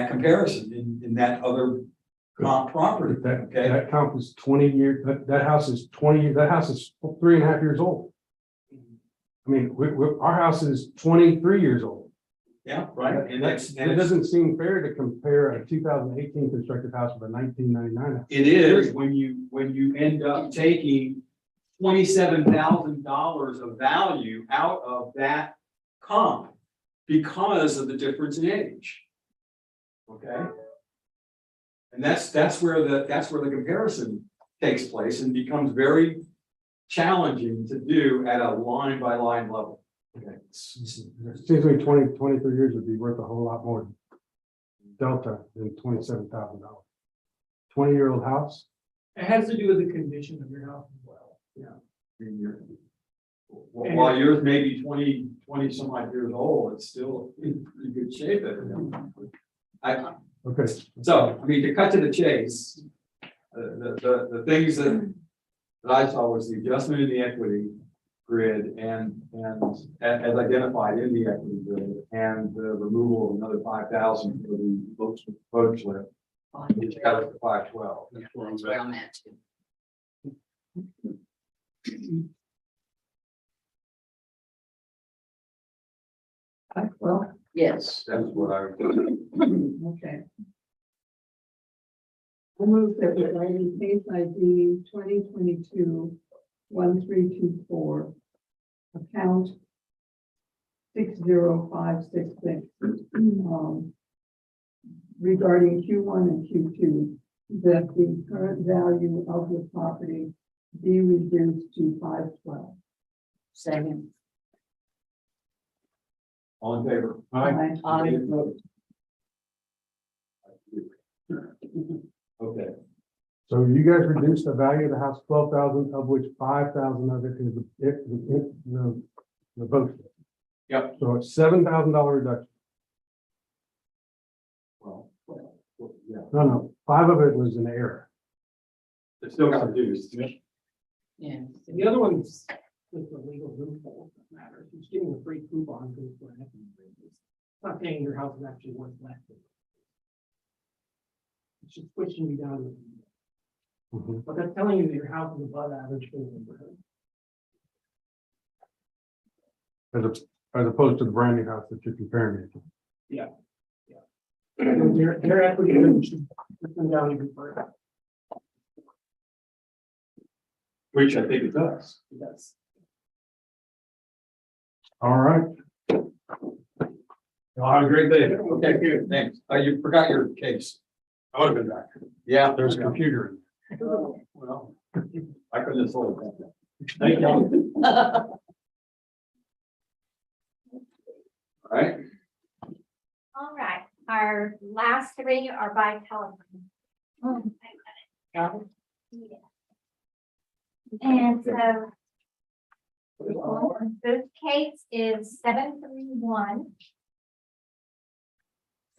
comparison, in that other comp property. Okay. That comp is 20 years, that house is 20 years, that house is 3.5 years old. I mean, our house is 23 years old. Yeah, right. And It doesn't seem fair to compare a 2018 constructed house with a 1999 house. it is when you end up taking $27,000 of value out of that comp because of the difference in age. Okay. And that's where the comparison takes place and becomes very challenging to do at a line by line level. Okay. It seems to me 23 years would be worth a whole lot more delta than $27,000. 20-year-old house. It has to do with the condition of your house as well. Yeah. I mean, while yours may be 20 some odd years old, it's still in pretty good shape. Okay. So, I mean, to cut to the chase, the things that I saw was the adjustment in the equity grid and as identified in the equity grid, and the removal of another 5,000 for the vote slip, which got us to 512. That's where I'm at too. Well, Yes. That's what I. okay. I move that the writing case ID 2022-1324, account 60566, regarding Q1 and Q2, that the current value of the property be reduced to 512. Second. All in favor? Aye. Okay. So you guys reduced the value of the house 12,000, of which 5,000 of it is the vote. Yep. So it's $7,000 reduction. Well, yeah, No, 5 of it was an error. it still got reduced. Yeah. And the other one's just a legal loophole that matters. It's getting a free coupon because it's an equity rate. It's not saying your house is actually worth less. It's just pushing you down. But that's telling you that your house is above average for the neighborhood. As opposed to the brand new house that you're comparing it to. Yeah. Their equity rate should put them down even further. Which I think it does. It does. All right. Well, have a great day. Okay, good, thanks. You forgot your case. I would have been back. Yeah. There's a computer. in there. Well, I couldn't have sold that. Thank you. All right. All right, our last three are by telephone. Yeah. And so this case is 731.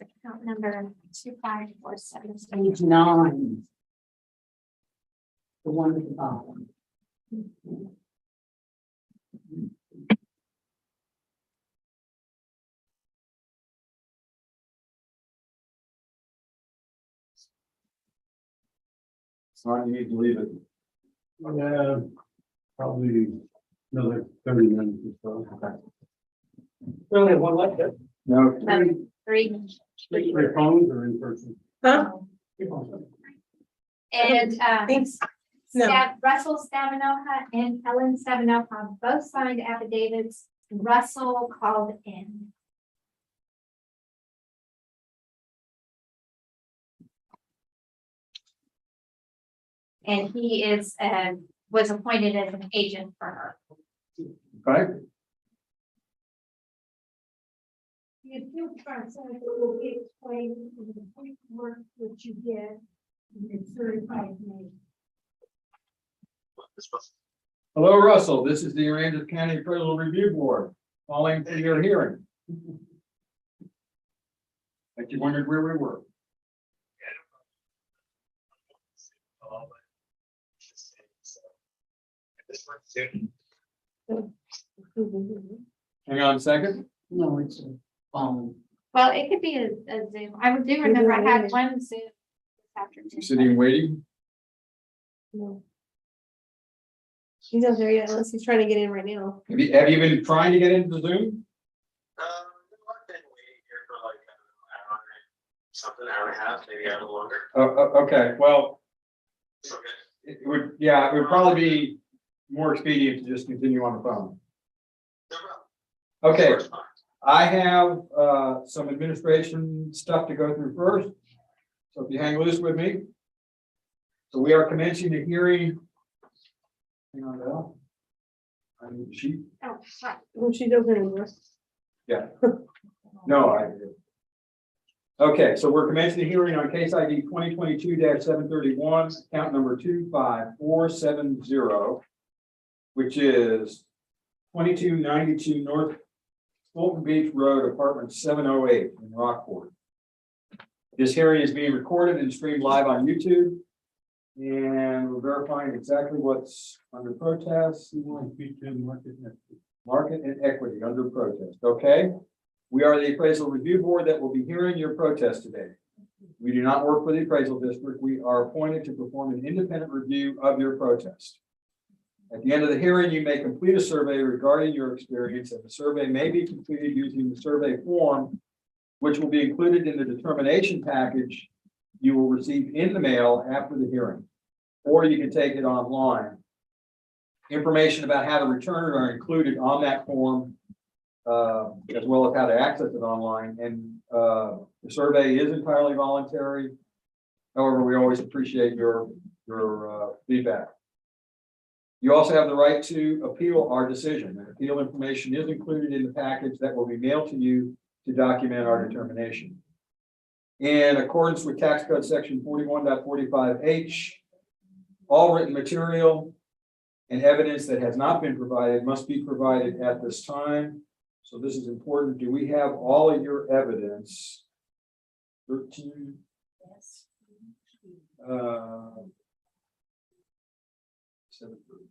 Account number 2547. Page 9. The one at the bottom. So you need to leave it. Yeah, probably another 30 minutes or so. We only have one left. Huh? No. Three. Three phones or in person? And Thanks. No. Russell Stavinoha and Helen Stavinoha both signed affidavits. Russell called in. And he is, was appointed as an agent for her. Okay. The appeal process will be explained in the quick work that you did in your certified name. Hello, Russell. This is the Aransas County Appraisal Review Board calling for your hearing. Like you wondered where we were. Hang on a second. No, it's a phone. Well, it could be a Zoom. I do remember I had one Zoom this afternoon. Sitting and waiting. No. He's not there yet unless he's trying to get in right now. Have you been trying to get into Zoom? I've been waiting here for like an hour, something, hour and a half, maybe a little longer. Okay, well, It's okay. it would probably be more expedient to just continue on the phone. No problem. Okay, Works fine. I have some administration stuff to go through first. So if you hang loose with me. So we are commencing the hearing. Hang on, Bill. I need the sheet. Oh, sorry. Oh, she doesn't anymore. Yeah. No, okay, so we're commencing the hearing on case ID 2022-731, count number 25470, which is 2292 North Fulton Beach Road, apartment 708 in Rockport. This hearing is being recorded and streamed live on YouTube. And we're verifying exactly what's under protest. Market and equity under protest, okay? We are the appraisal review board that will be hearing your protest today. We do not work for the appraisal district. We are appointed to perform an independent review of your protest. At the end of the hearing, you may complete a survey regarding your experience, and the survey may be completed using the survey form, which will be included in the determination package you will receive in the mail after the hearing, or you can take it online. Information about how to return it are included on that form, as well as how to access it online. And the survey is entirely voluntary. However, we always appreciate your feedback. You also have the right to appeal our decision, and appeal information is included in the package that will be mailed to you to document our determination. In accordance with tax code section 41.45H, all written material and evidence that has not been provided must be provided at this time. So this is important. Do we have all of your evidence? 13. Yes. 731.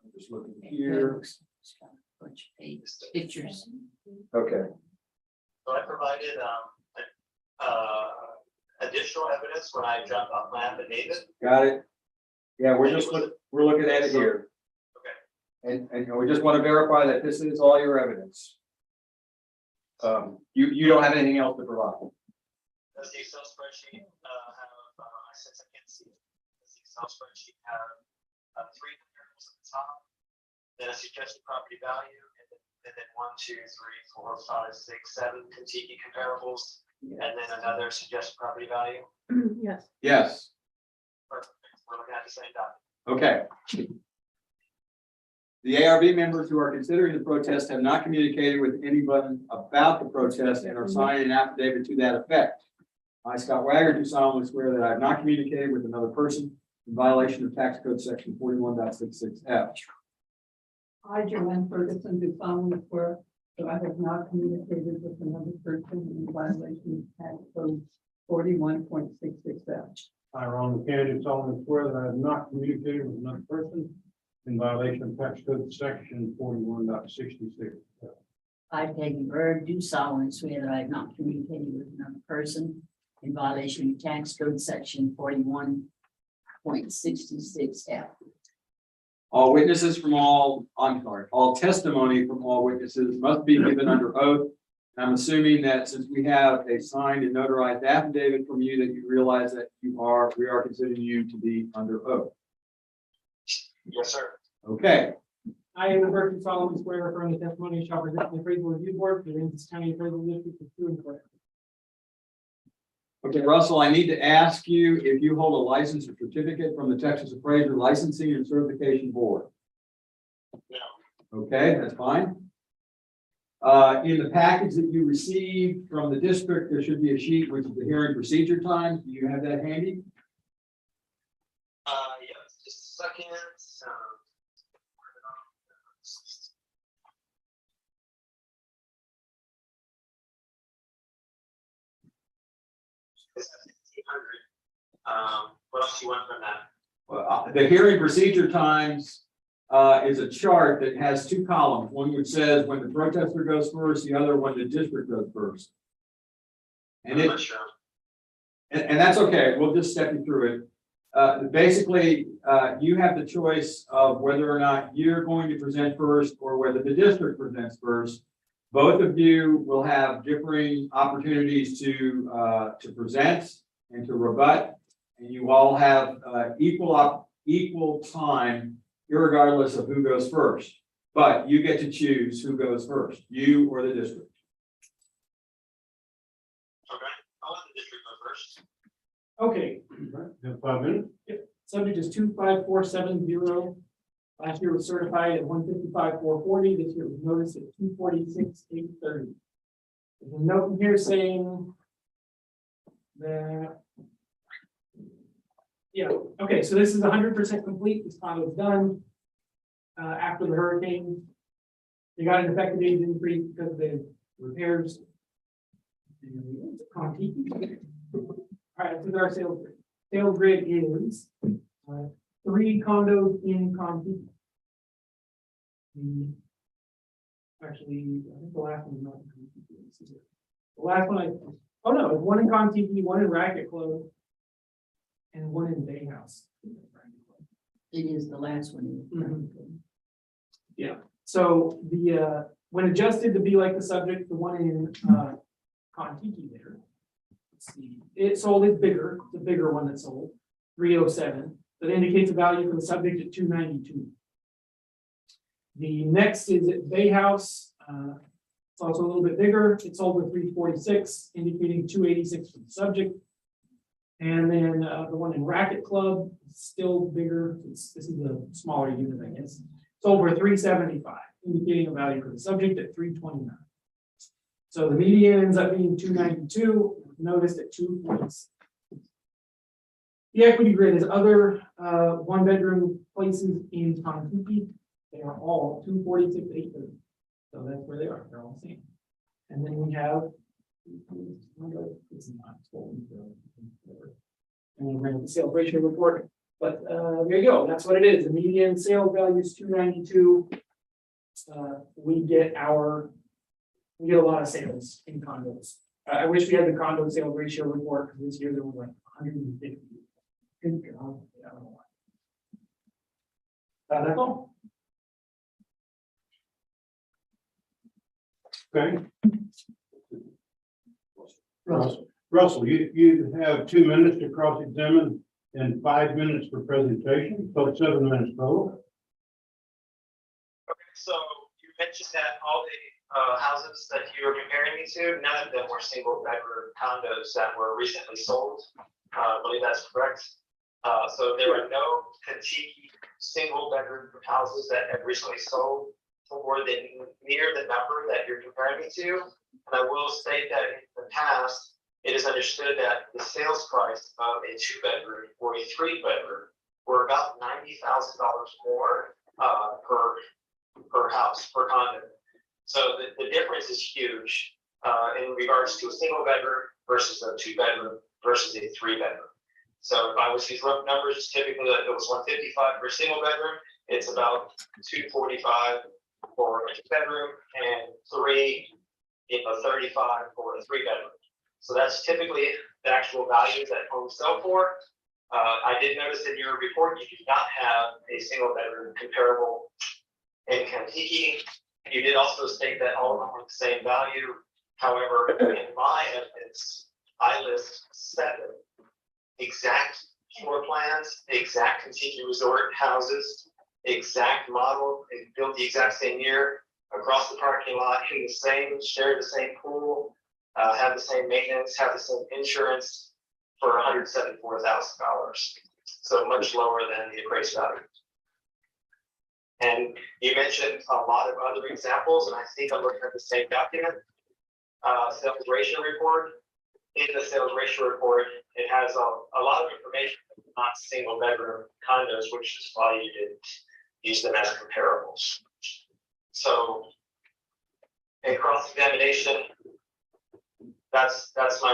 I'm just looking here. Bunch of pictures. Okay. So I provided additional evidence when I dropped off my affidavit. Got it. Yeah, we're looking at it here. Okay. And we just want to verify that this is all your evidence. You don't have anything else to provide. Does the Excel spreadsheet since I can't see it, does the Excel spreadsheet have 3 variables at the top? then a suggested property value, and then 1, 2, 3, 4, 5, 6, 7 contiguous comparables, and then another suggested property value. Yes. Yes, Perfect. We're looking at the same document. okay. The ARB members who are considering the protest have not communicated with anyone about the protest and are signing an affidavit to that effect. I, Scott Wagner, do solemnly swear that I have not communicated with another person in violation of tax code section 41.66F. I, Joanne Ferguson, do solemnly swear that I have not communicated with another person in violation of tax code 41.66F. I, Ron Kennedy, do solemnly swear that I have not communicated with another person in violation of tax code section 41.66. I, Peggy Bird, do solemnly swear that I have not communicated with another person in violation of tax code section 41.66F. All witnesses from all testimony from all witnesses must be given under oath. I'm assuming that since we have a signed and notarized affidavit from you, that you realize that we are considering you to be under oath. Yes, sir. Okay, I am the person solemnly swear affirming the testimony shall present the appraisal review board for the Aransas County Appraisal District is true and correct. okay, Russell, I need to ask you if you hold a license or certificate from the Texas Appraiser Licensing and Certification Board. No. Okay, that's fine. In the package that you received from the district, there should be a sheet which is the hearing procedure times. Do you have that handy? Yes, just a second. This is 1,500. What else do you want from that? Well, the hearing procedure times is a chart that has two columns, one which says when the protester goes first, the other when the district goes first. And I'm not sure. and that's okay, we'll just step you through it. Basically, you have the choice of whether or not you're going to present first or whether the district presents first. Both of you will have differing opportunities to present and to rebut, and you all have equal time, irregardless of who goes first. But you get to choose who goes first, you or the district. Okay, I'll let the district go first. Okay, You have 5 minutes? subject is 25470. Last year was certified at 155,440. This year was noticed at 246,830. There's a note in here saying that. Yeah, okay, so this is 100% complete. This condo is done. After the hurricane, they got an effective age increase because of the repairs. All right, this is our sales grid. Sales grid is 3 condos in Contiki. Actually, I think the last one is not in Contiki. This is it. The last one oh no, it's 1 in Contiki, 1 in Racket Club, and 1 in Bay House. It is the last one. Mhm. Yeah, so the when adjusted to be like the subject, the one in Contiki there. Let's see, it sold, it's bigger, the bigger one that sold, 307. That indicates a value for the subject at 292. The next is at Bay House. It's also a little bit bigger. It sold for 346, indicating 286 for the subject. And then the one in Racket Club, still bigger. This is a smaller unit, I guess. Sold for 375, indicating a value for the subject at 329. So the median ends up being 292, noticed at 2.6. The equity grid is other 1-bedroom places in Contiki. They are all 246, 830. So that's where they are. They're all the same. And then we have. It's not full. And we ran the sales ratio report. But there you go. That's what it is. The median sales value is 292. We get a lot of sales in condos. I wish we had the condo sales ratio report because this year there was like 150. Good God. I don't know why. That's all. Okay. Russell, you have 2 minutes to cross-examine and 5 minutes for presentation, so 7 minutes total. Okay. So you mentioned that all the houses that you were comparing me to, none of them were single bedroom condos that were recently sold. I believe that's correct. So there were no Kentucky single bedroom houses that have recently sold for near the number that you're comparing me to. And I will state that in the past, it is understood that the sales price of a 2-bedroom or a 3-bedroom were about $90,000 more per house, per condo. So the difference is huge in regards to a single bedroom versus a 2-bedroom versus a 3-bedroom. So if I was to use rough numbers, typically it was 155 for a single bedroom. It's about 245 for a 2-bedroom and 35 for a 3-bedroom. So that's typically the actual value that homes sell for. I did notice in your report, you do not have a single bedroom comparable in Kentucky. You did also state that all of them are the same value. However, in my evidence, I list 7 exact floor plans, exact Kentucky resort houses, exact model, built the exact same year, across the parking lot, in the same, share the same pool, have the same maintenance, have the same insurance for $174,000. So much lower than the appraised value. And you mentioned a lot of other examples, and I think I'm looking at the same document, sales ratio report. In the sales ratio report, it has a lot of information, not single bedroom condos, which is why you didn't use them as comparables. So in cross-examination, that's my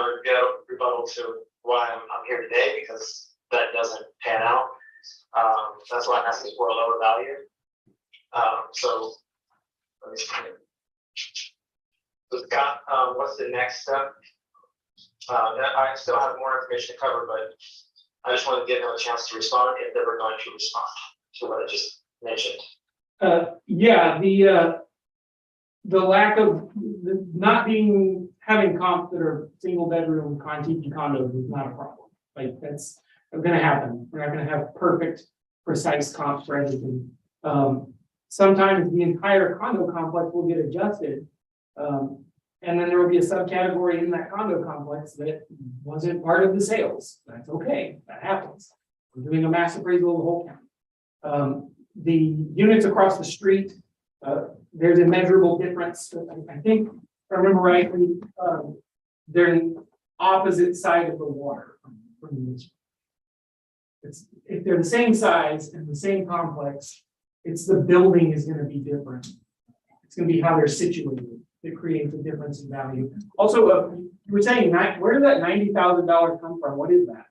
rebuttal to why I'm here today, because that doesn't pan out. That's why I'm asking for a lower value. So let me see. So Scott, what's the next step? I still have more information to cover, but I just want to give them a chance to respond if they were going to respond to what I just mentioned. Yeah, the lack of having comps that are single bedroom Kentucky condos is not a problem. Like that's gonna happen. We're not gonna have perfect, precise comps for everything. Sometimes the entire condo complex will get adjusted. And then there will be a subcategory in that condo complex that wasn't part of the sales. That's okay, that happens. We're doing a mass appraisal of the whole county. The units across the street, there's a measurable difference. I think, if I remember rightly, they're in opposite side of the water. If they're the same size and the same complex, it's the building is gonna be different. It's gonna be how they're situated. It creates a difference in value. Also, you were saying, where did that $90,000 come from? What is that?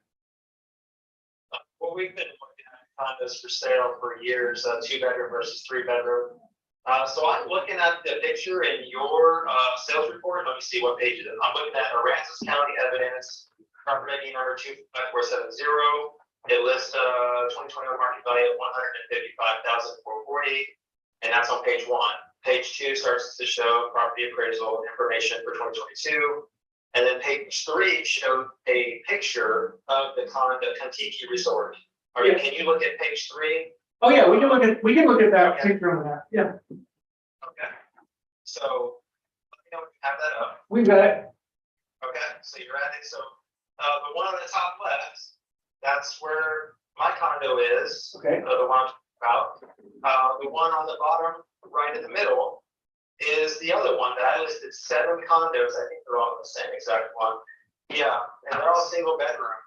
Well, we've been looking at condos for sale for years, 2-bedroom versus 3-bedroom. So I'm looking at the picture in your sales report. Let me see what page it is. I'm looking at Aransas County evidence, property number 25470. It lists 2021 market value of $155,440, and that's on page 1. Page 2 starts to show property appraisal information for 2022. And then page 3 showed a picture of the Kentucky resort. Can you look at page 3? Oh yeah, we can look at that picture on that. Yeah. Okay. So let me know if you have that up. We got it. Okay, so you're at it. So the one on the top left, that's where my condo is. Okay. The one I'm talking about. The one on the bottom right in the middle is the other one that I listed 7 condos. I think they're all the same exact one. Yeah, and they're all single bedroom,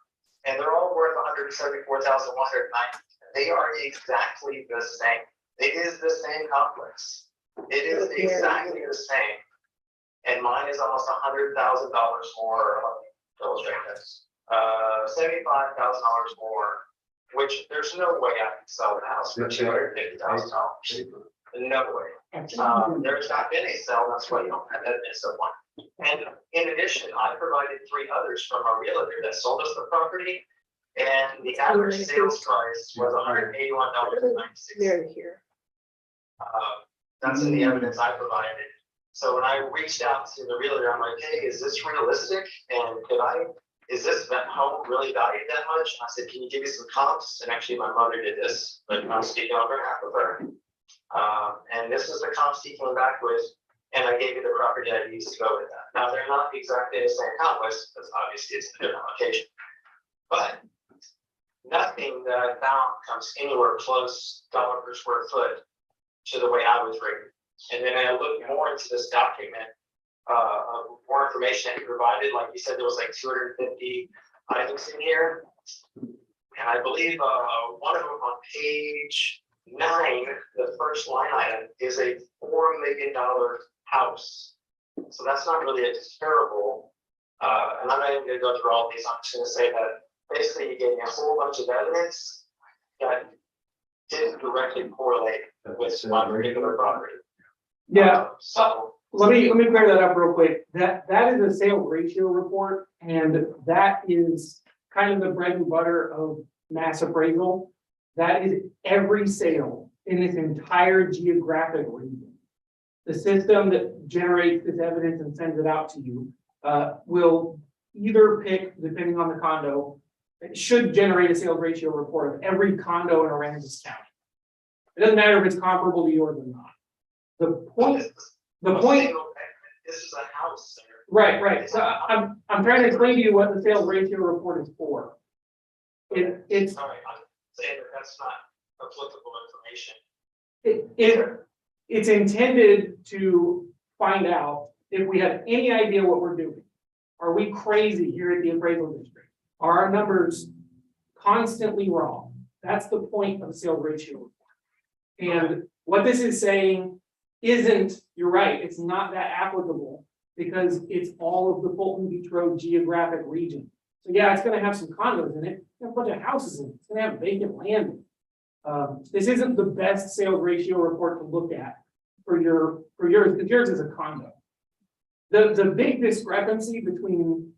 and they're all worth $174,190. They are exactly the same. It is the same complex. It is exactly the same, and mine is almost $100,000 more. Illustrate this. $75,000 more, which there's no way I can sell the house for $250,000. No way. There's not been a sale, that's why you don't have evidence of one. And in addition, I provided 3 others from a realtor that sold us the property, and the average sales price was $181.96. That's in the evidence I provided. So when I reached out to the realtor, I'm like, hey, is this realistic? And is this home really valued that much? And I said, can you give me some comps? And actually my mother did this, but I'm speaking on behalf of her. And this is the comps he came back with, and I gave you the property IDs to go with that. Now, they're not exactly the same comp list, because obviously it's a different location. But nothing that I found comes anywhere close dollar per square foot to the way I was rated. And then I looked more into this document, more information that he provided. Like you said, there was like 250 items in here. And I believe one of them on page 9, the first line item is a $4 million house. So that's not really a terrible. And I'm not even going to go through all these. I'm just going to say that basically you gave me a whole bunch of evidence that didn't directly correlate with my particular property. Yeah, So let me clear that up real quick. That is a sales ratio report, and that is kind of the bread and butter of mass appraisal. That is every sale in this entire geographic region. The system that generates this evidence and sends it out to you will either pick, depending on the condo, it should generate a sales ratio report of every condo in Aransas County. It doesn't matter if it's comparable to yours or not. The point, this is a house. right. So I'm trying to explain to you what the sales ratio report is for. It's Sorry, I'm saying that that's not applicable information. it's intended to find out if we have any idea what we're doing. Are we crazy here at the appraisal district? Are our numbers constantly wrong? That's the point of the sales ratio report. And what this is saying isn't, you're right, it's not that applicable because it's all of the Fulton Beach Road geographic region. So yeah, it's gonna have some condos in it, a bunch of houses in it, it's gonna have vacant land. This isn't the best sales ratio report to look at for yours, because yours is a condo. The big discrepancy between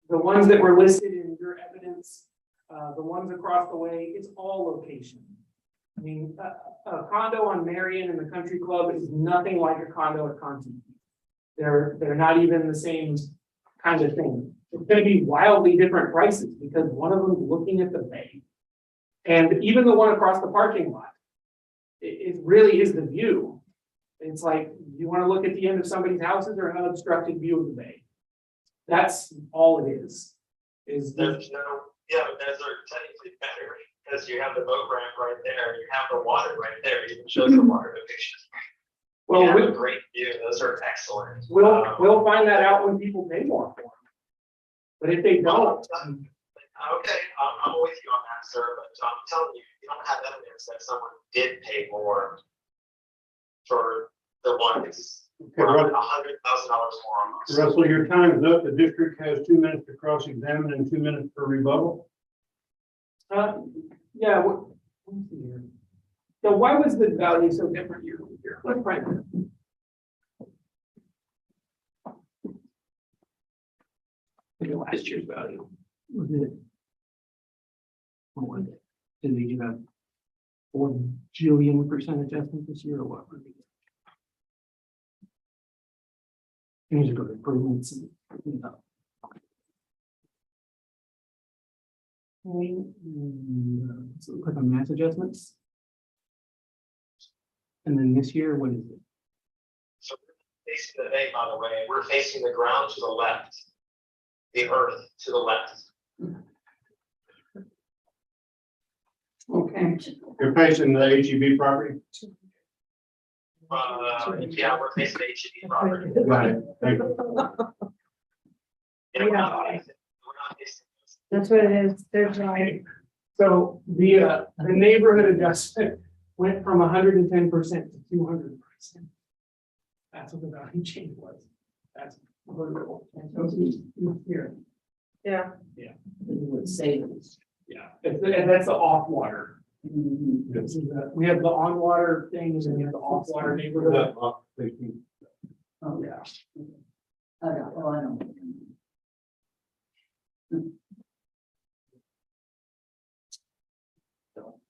the ones that were listed in your evidence, the ones across the way, it's all location. I mean, a condo on Marion in the country club is nothing like a condo at Conti. They're not even the same kind of thing. It's going to be wildly different prices because one of them is looking at the bay. And even the one across the parking lot, it really is the view. It's like, you want to look at the end of somebody's houses or an unobstructed view of the bay. That's all it is. There's no, yeah, but those are technically better because you have the boat ramp right there, you have the water right there, you can show the water depictions. Well, you have a great view, those are excellent. We'll find that out when people pay more for them. But if they don't, okay, I'm with you on that, sir, but I'm telling you, you don't have evidence that someone did pay more for the one that's $100,000 more almost. Russell, your time is up. The district has 2 minutes to cross-examine and 2 minutes for rebuttal. yeah, let's see here. So why was the value so different year over year? Let's find out. Look at last year's value. Was it? What was it? Did they do a 4 jillion % adjustment this year or what? You need to go to improvements and. So click on mass adjustments. And then this year, what is it? So we're facing the bay, by the way, we're facing the ground to the left, the earth to the left. Okay. You're facing the HEB property? Yeah, we're facing HEB property. Got it. Thank you. Yeah, we're not facing. That's what it is, there's right. So the neighborhood adjustment went from 110% to 200%. That's what the value change was. That's brutal. And so here. Yeah. Yeah. Savings. Yeah, and that's the off water. This is we have the on water things and we have the off water neighborhood. Oh, yeah. I don't.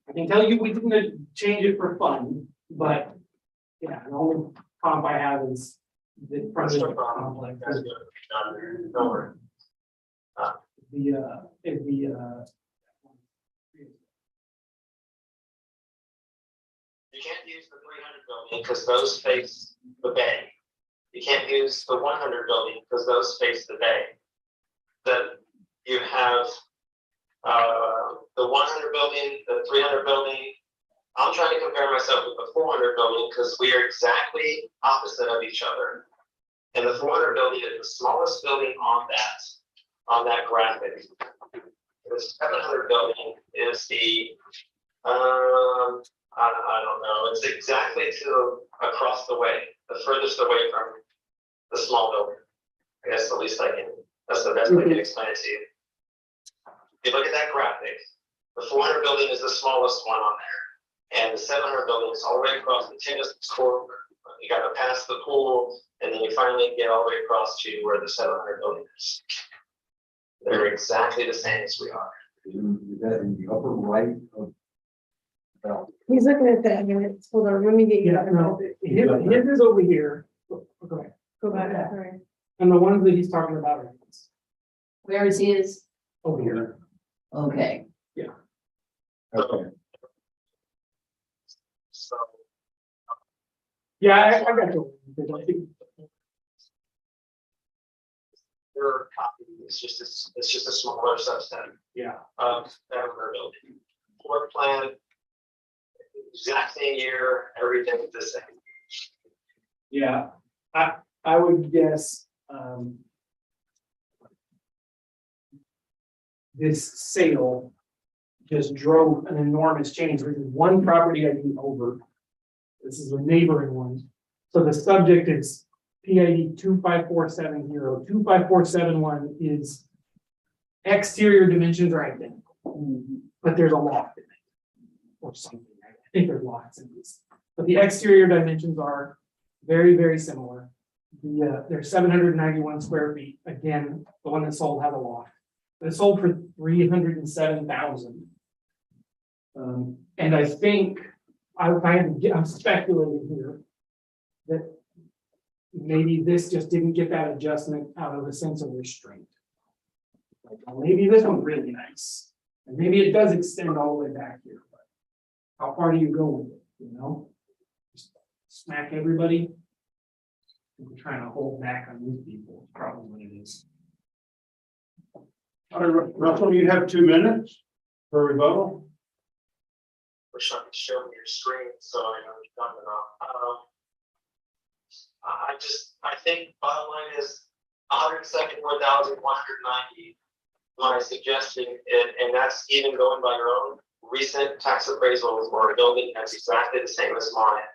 I can tell you we didn't change it for fun, but yeah, the only comp I have is the front of the complex. That's good. Don't worry. You can't use the 300 building because those face the bay. You can't use the 100 building because those face the bay. Then you have the 100 building, the 300 building. I'm trying to compare myself with the 400 building because we are exactly opposite of each other. And the 400 building is the smallest building on that graphic. The 700 building is the, I don't know, it's exactly across the way, the furthest away from the small building. I guess the least I can, that's the best way I can explain it to you. If you look at that graphic, the 400 building is the smallest one on there. And the 700 building is all the way across the tennis court. You got to pass the pool, and then you finally get all the way across to where the 700 building is. They're exactly the same as we are. Is that in the upper right of? Well, He's looking at that unit. Hold on, let me get you. Yeah, no, his is over here. Go ahead. Go back, sorry. And the ones that he's talking about are these, Where is his? over here. Okay. Okay. So Yeah, I got you. your copy is just a smaller subset Yeah. of that other building. Floor plan, exact same year, everything's the same. Yeah, I would guess, this sale just drove an enormous change. There's one property I do over. This is a neighboring one. So the subject is PID 25470. 25471 is exterior dimensions are identical, but there's a loft in it or something. I think there's lofts in this, but the exterior dimensions are very, very similar. There's 791 square feet. Again, the one that sold had a loft. It sold for 307,000. And I think I'm speculating here that maybe this just didn't get that adjustment out of a sense of restraint. Like, well, maybe this one's really nice, and maybe it does extend all the way back here, but how far do you go with it, you know? Just smack everybody? We're trying to hold back on these people, probably what it is. All right, Russell, you have 2 minutes for rebuttal. Wish I could show me your screen so I know what you're talking about. I think bottom line is 174,190. My suggestion, and that's even going by your own recent tax appraisals or a building that's exactly the same as mine.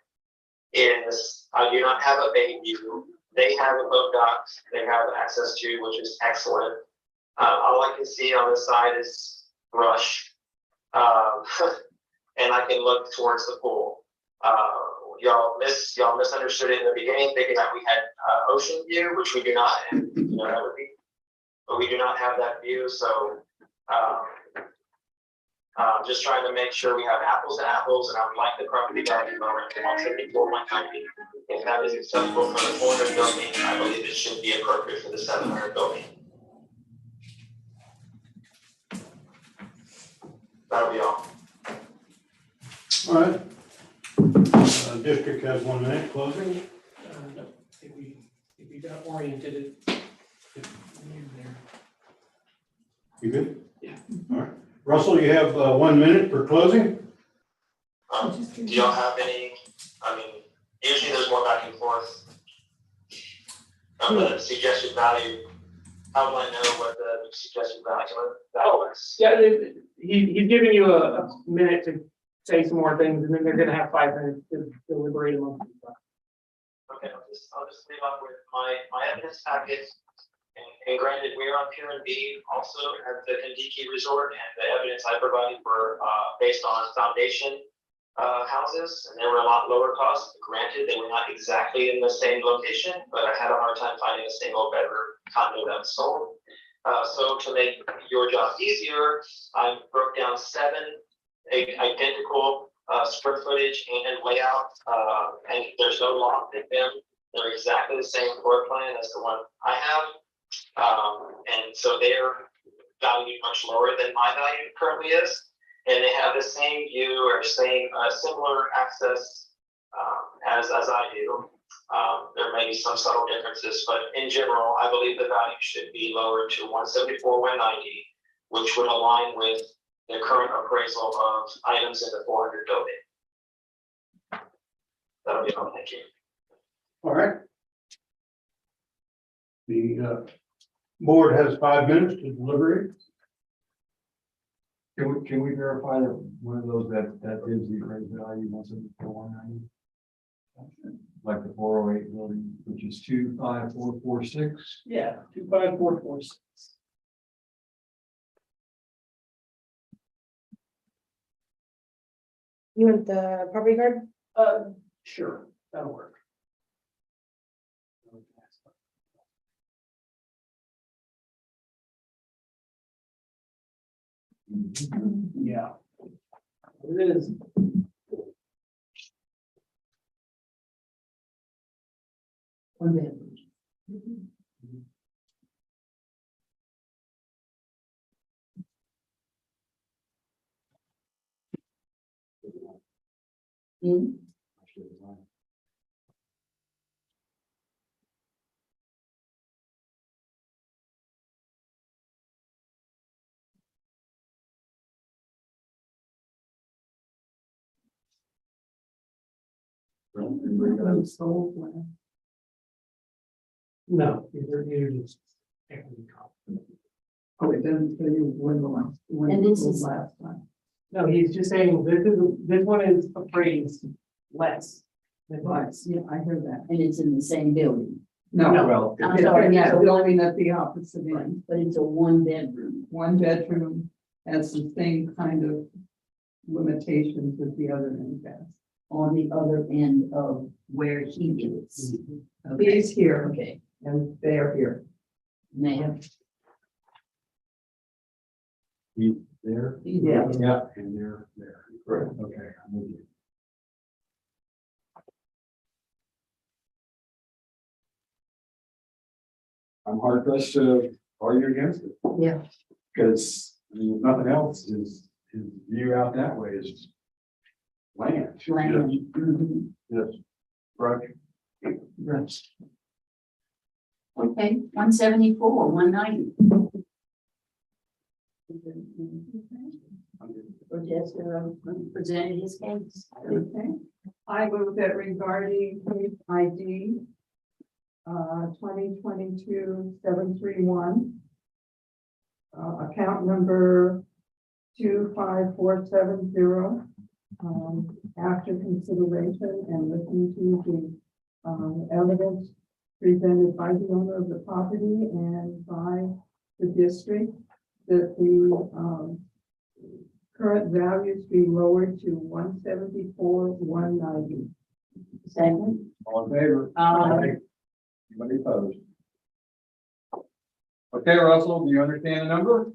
Is I do not have a bay view. They have a boat dock. They have access to, which is excellent. All I can see on the side is brush, and I can look towards the pool. Y'all misunderstood it in the beginning, thinking that we had ocean view, which we do not. And, you know, that would be, but we do not have that view. So, just trying to make sure we have apples to apples, and I would like the property value lower to 174,190. If that is acceptable for the 400 building, I believe it should be appropriate for the 700 building. That'll be all. All right. District has 1 minute closing. If we got oriented, You good? Yeah. All right. Russell, you have 1 minute for closing. Do y'all have any, I mean, usually there's more back and forth. The suggested value, how will I know what the suggested value is? Yeah, he's giving you a minute to say some more things, and then they're gonna have 5 minutes to deliberate among themselves. Okay, I'll just leave up with my evidence packet. And granted, we are on Pier and B also at the Kandiki Resort, and the evidence I provided were based on foundation houses, and they were a lot lower cost. Granted, they were not exactly in the same location, but I had a hard time finding a single bedroom condo that was sold. So to make your job easier, I broke down 7 identical square footage and layout, and there's no loft in them. They're exactly the same floor plan as the one I have. And so they're valued much lower than my value currently is. and they have the same view or same, similar access, as I do. There may be some subtle differences, but in general, I believe the value should be lowered to 174, 190, which would align with the current appraisal of items in the 400 building. That'll be all, thank you. All right. The board has 5 minutes to deliberate. Can we verify that one of those that is the appraised value, 174,190? Like the 408 building, which is 25446. Yeah, 25446. You want the property card? Sure, that'll work. Yeah. It is. One bedroom. Hmm? No, you're just. equity comp. Oh, it doesn't tell you when the last, when And it this was is- last time. No, he's just saying this one is appraised less. than Right, last. yeah, I heard that. And it's in the same building, No, Well, I'm it's sorry, in yeah. that building at the opposite end. but it's a one bedroom. One bedroom has the same kind of limitations as the other end has. On the other end of where he is. Okay, He's here okay, and they're here. and they have, He's there. Yeah. Yeah, and they're there. Correct. Okay, I'm with you. I'm hard pressed to argue against it. Yeah. Because, I mean, if nothing else, his view out that way is land. land. Yes, Mhm. yes. Right. Right. Okay, 174, 190. Rochester presented his case. Okay. I move that regarding case ID 2022-731. Account number 25470. After consideration and listening to the evidence presented by the owner of the property and by the district, that the current values be lowered to 174, 190. Second. All in favor? Aye. Anybody opposed? Okay, Russell, do you understand the number?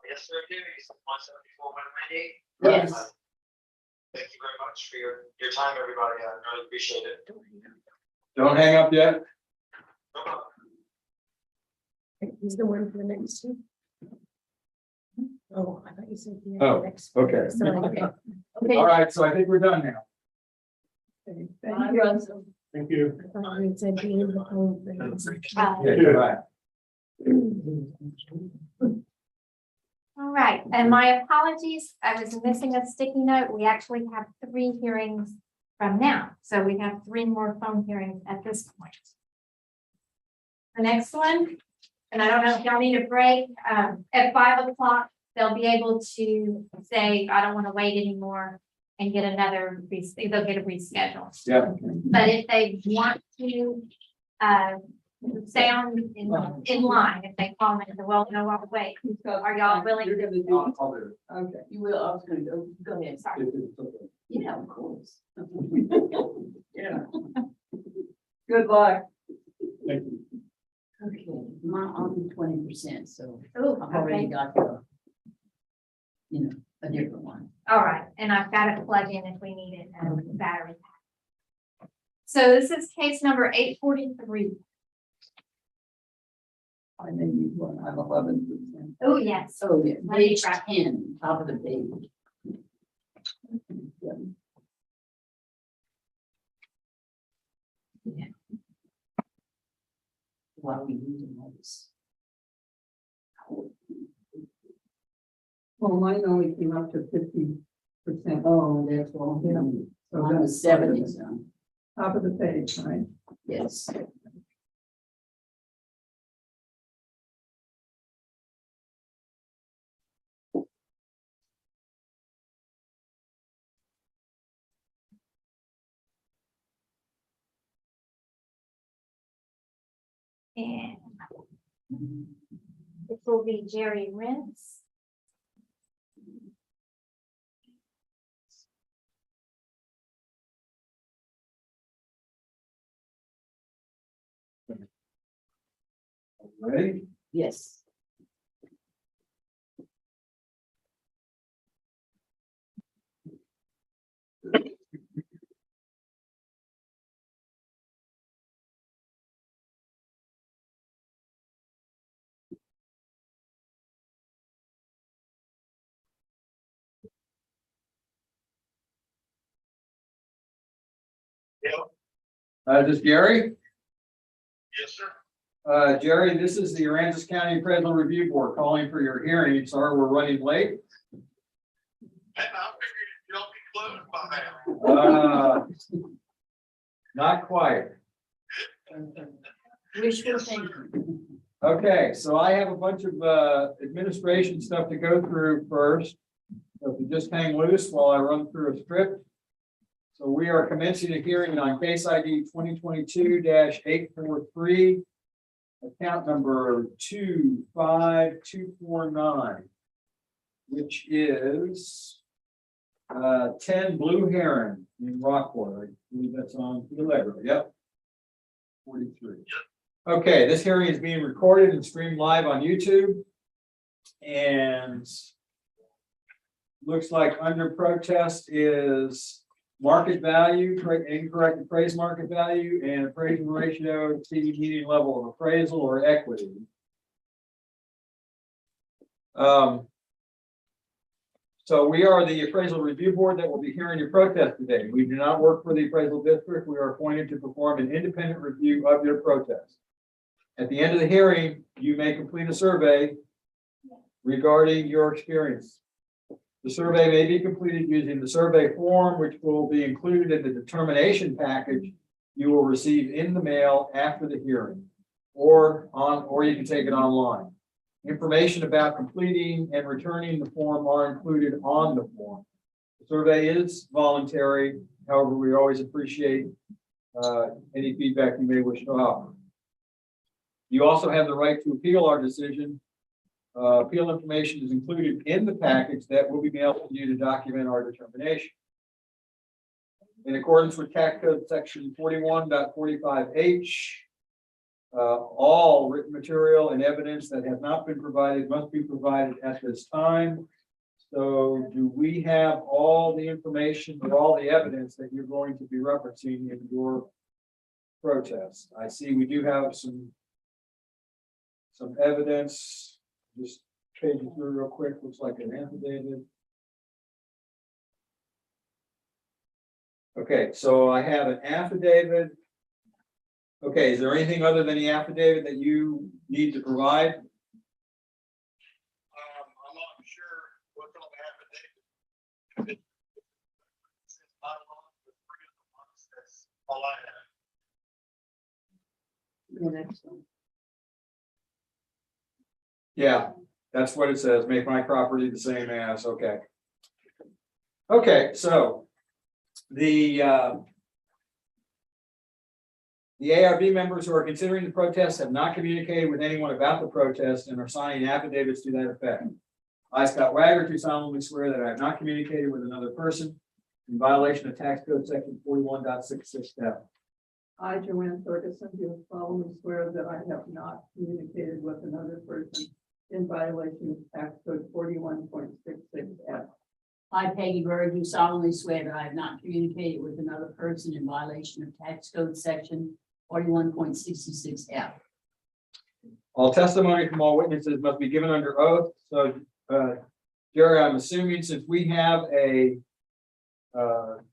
Yes, sir, I do. It's 174, 190. Yes. Thank you very much for your time, everybody. I really appreciate it. Don't hang up yet. No problem. He's the one for the next two. Oh, I thought you said. Oh, okay. Okay. All right, so I think we're done now. Okay, Bye, thank you. Russell. Thank you. Yeah, bye. All right, and my apologies, I was missing a sticky note. We actually have 3 hearings from now, so we have 3 more phone hearings at this point. The next one, and I don't know if y'all need a break, at 5 o'clock, they'll be able to say, I don't want to wait anymore and get another, they'll get a reschedule. Yeah. But if they want to, stay on in line, if they call me, well, no, I'll wait. Are y'all willing? You're gonna do I'll do it. it. Okay. You will, I was gonna go ahead, sorry. If it's okay. Yeah, of course. Yeah. Good luck. Thank you. Okay, I'm 20%, so Ooh, I've already okay. got a different one. All right, and I've got it plugged in if we need it, battery pack. So this is case number 843. I may need one, I'm 11%. Oh, yes. Oh, yeah, Let me page try. 10, top of the page. Yeah. Why are we using all this? Well, mine only came up to 50%. Oh, that's all. Yeah. So On the that's part of it. 70s, Top of the page, right? yes. And this will be Jerry Rents. Ready? Yes. This is Gary. Yes, sir. Jerry, this is the Aransas County Appraisal Review Board calling for your hearing. Sorry, we're running late. I figured you'll be closed by now. Not quite. Wishful thinking. Okay, so I have a bunch of administration stuff to go through first. So if you just hang loose while I run through a script. So we are commencing a hearing on case ID 2022-843, account number 25249, which is 10 Blue Heron in Rockport. I believe that's on the Allegro. Yep. 43. Okay, this hearing is being recorded and streamed live on YouTube. And looks like under protest is market value, incorrect appraised market value, and appraisal ratio exceeding median level of appraisal or equity. So we are the appraisal review board that will be hearing your protest today. We do not work for the appraisal district. We are appointed to perform an independent review of your protest. At the end of the hearing, you may complete a survey regarding your experience. The survey may be completed using the survey form, which will be included in the determination package you will receive in the mail after the hearing, or you can take it online. Information about completing and returning the form are included on the form. The survey is voluntary. However, we always appreciate any feedback you may wish to offer. You also have the right to appeal our decision. Appeal information is included in the package that will be mailed to you to document our determination. In accordance with Tax Code Section 41.45H, all written material and evidence that has not been provided must be provided at this time. So do we have all the information or all the evidence that you're going to be referencing in your protest? I see we do have some evidence. Just paging through real quick, looks like an affidavit. Okay, so I have an affidavit. Okay, is there anything other than the affidavit that you need to provide? I'm not sure what's on the affidavit. It's not along with three of the ones, that's all I have. The next one. Yeah, that's what it says. Make my property the same as, okay. Okay, so the ARB members who are considering the protest have not communicated with anyone about the protest and are signing affidavits to that effect. I, Scott Wagner, do solemnly swear that I have not communicated with another person in violation of Tax Code Section 41.66F. I, Joanne Ferguson, do solemnly swear that I have not communicated with another person in violation of Tax Code 41.66F. I, Peggy Bird, do solemnly swear that I have not communicated with another person in violation of Tax Code Section 41.66F. All testimony from all witnesses must be given under oath. So, Jerry, I'm assuming since we have a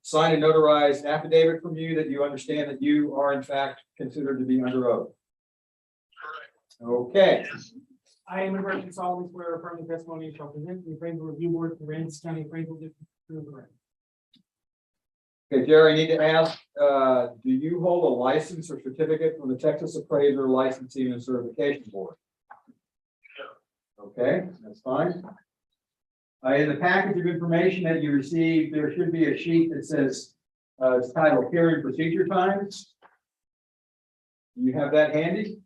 signed and notarized affidavit from you, that you understand that you are in fact considered to be under oath. Okay. I am in solemnly swear affirm the testimony you shall present to the appraisal review board for Aransas County Appraisal District. Okay, Jerry, I need to ask, do you hold a license or certificate from the Texas Appraiser Licensing and Certification Board? Okay, that's fine. In the package of information that you received, there should be a sheet that says, it's titled Hearing Procedure Times. Do you have that handy?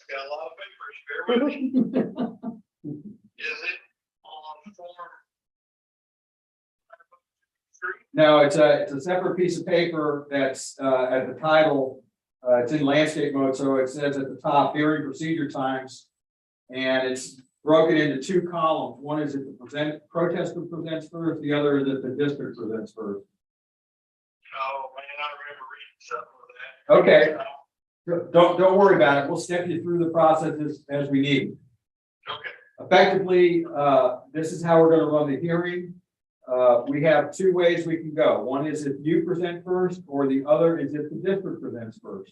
Got a lot of papers, bear with me. Is it on form? No, it's a separate piece of paper that's at the title. It's in landscape mode, so it says at the top, hearing procedure times. And it's broken into two columns. One is that the protester presents first, the other is that the district presents first. Oh, man, I remember reading something of that. Okay. Don't worry about it. We'll step you through the process as we need. Okay. Effectively, this is how we're going to run the hearing. We have two ways we can go. One is if you present first, or the other is if the district presents first.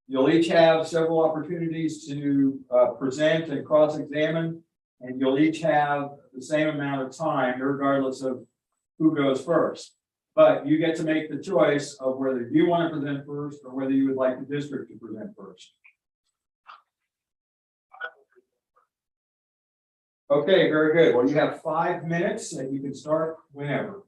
You'll each have several opportunities to present and cross-examine, and you'll each have the same amount of time, regardless of who goes first. But you get to make the choice of whether you want to present first or whether you would like the district to present first. Okay, very good. Well, you have 5 minutes and you can start whenever.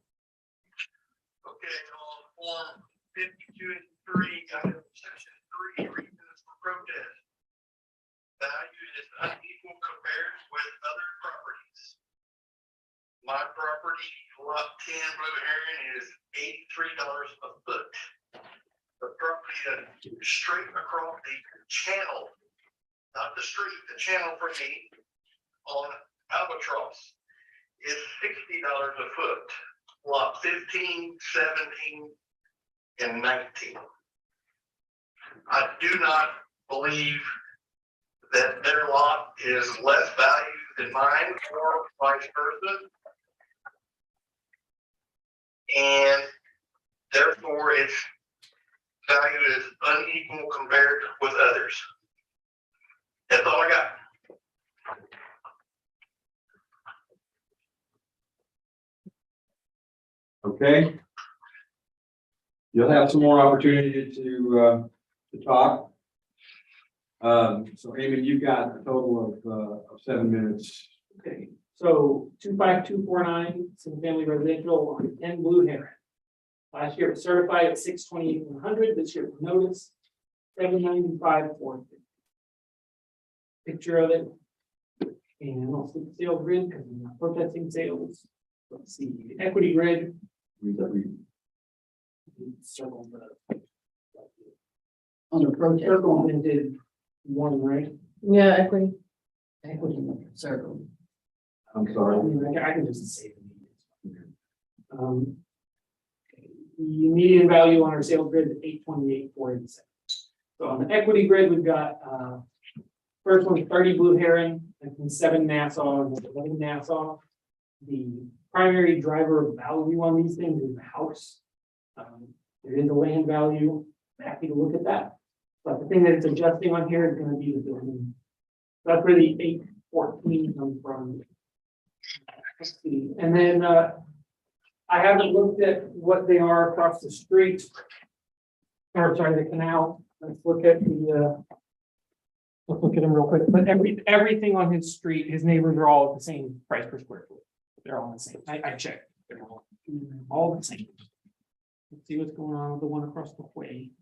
Okay, on form 52 and 3, item section 3, reasons for protest. Value is unequal compared with other properties. My property, lot 10 Blue Heron, is $83 a foot. The property that straight across the channel, not the street, the channel for me, on Albatross is $60 a foot. Lot 15, 17, and 19. I do not believe that their lot is less valued than mine or vice versa. And therefore its value is unequal compared with others. That's all I got. Okay. You'll have some more opportunity to talk. So Amy, you've got a total of 7 minutes. Okay, so 25249, single family residential on 10 Blue Heron. Last year it was certified at 628,100. This year it was noticed 795,450. Picture of it. And also the sales grid, because we're not protesting sales. Let's see, equity grid. Circle the. On the protest. Circle and did one, right? Yeah, equity. Equity circle. I'm I sorry. mean, I can just say. The median value on our sales grid is 828,487. So on the equity grid, we've got, first one, 30 Blue Heron, and then 7 Nassau, and 11 Nassau. The primary driver of value on these things is the house. There is a land value. I'm happy to look at that. But the thing that it's adjusting on here is going to be the building. That's where the 814 comes from. Let's see. And then I haven't looked at what they are across the street. Or sorry, the canal. Let's look at the let's look at them real quick. But everything on his street, his neighbors are all at the same price per square foot. They're all the same. I checked. They're all the same. Let's see what's going on with the one across the way.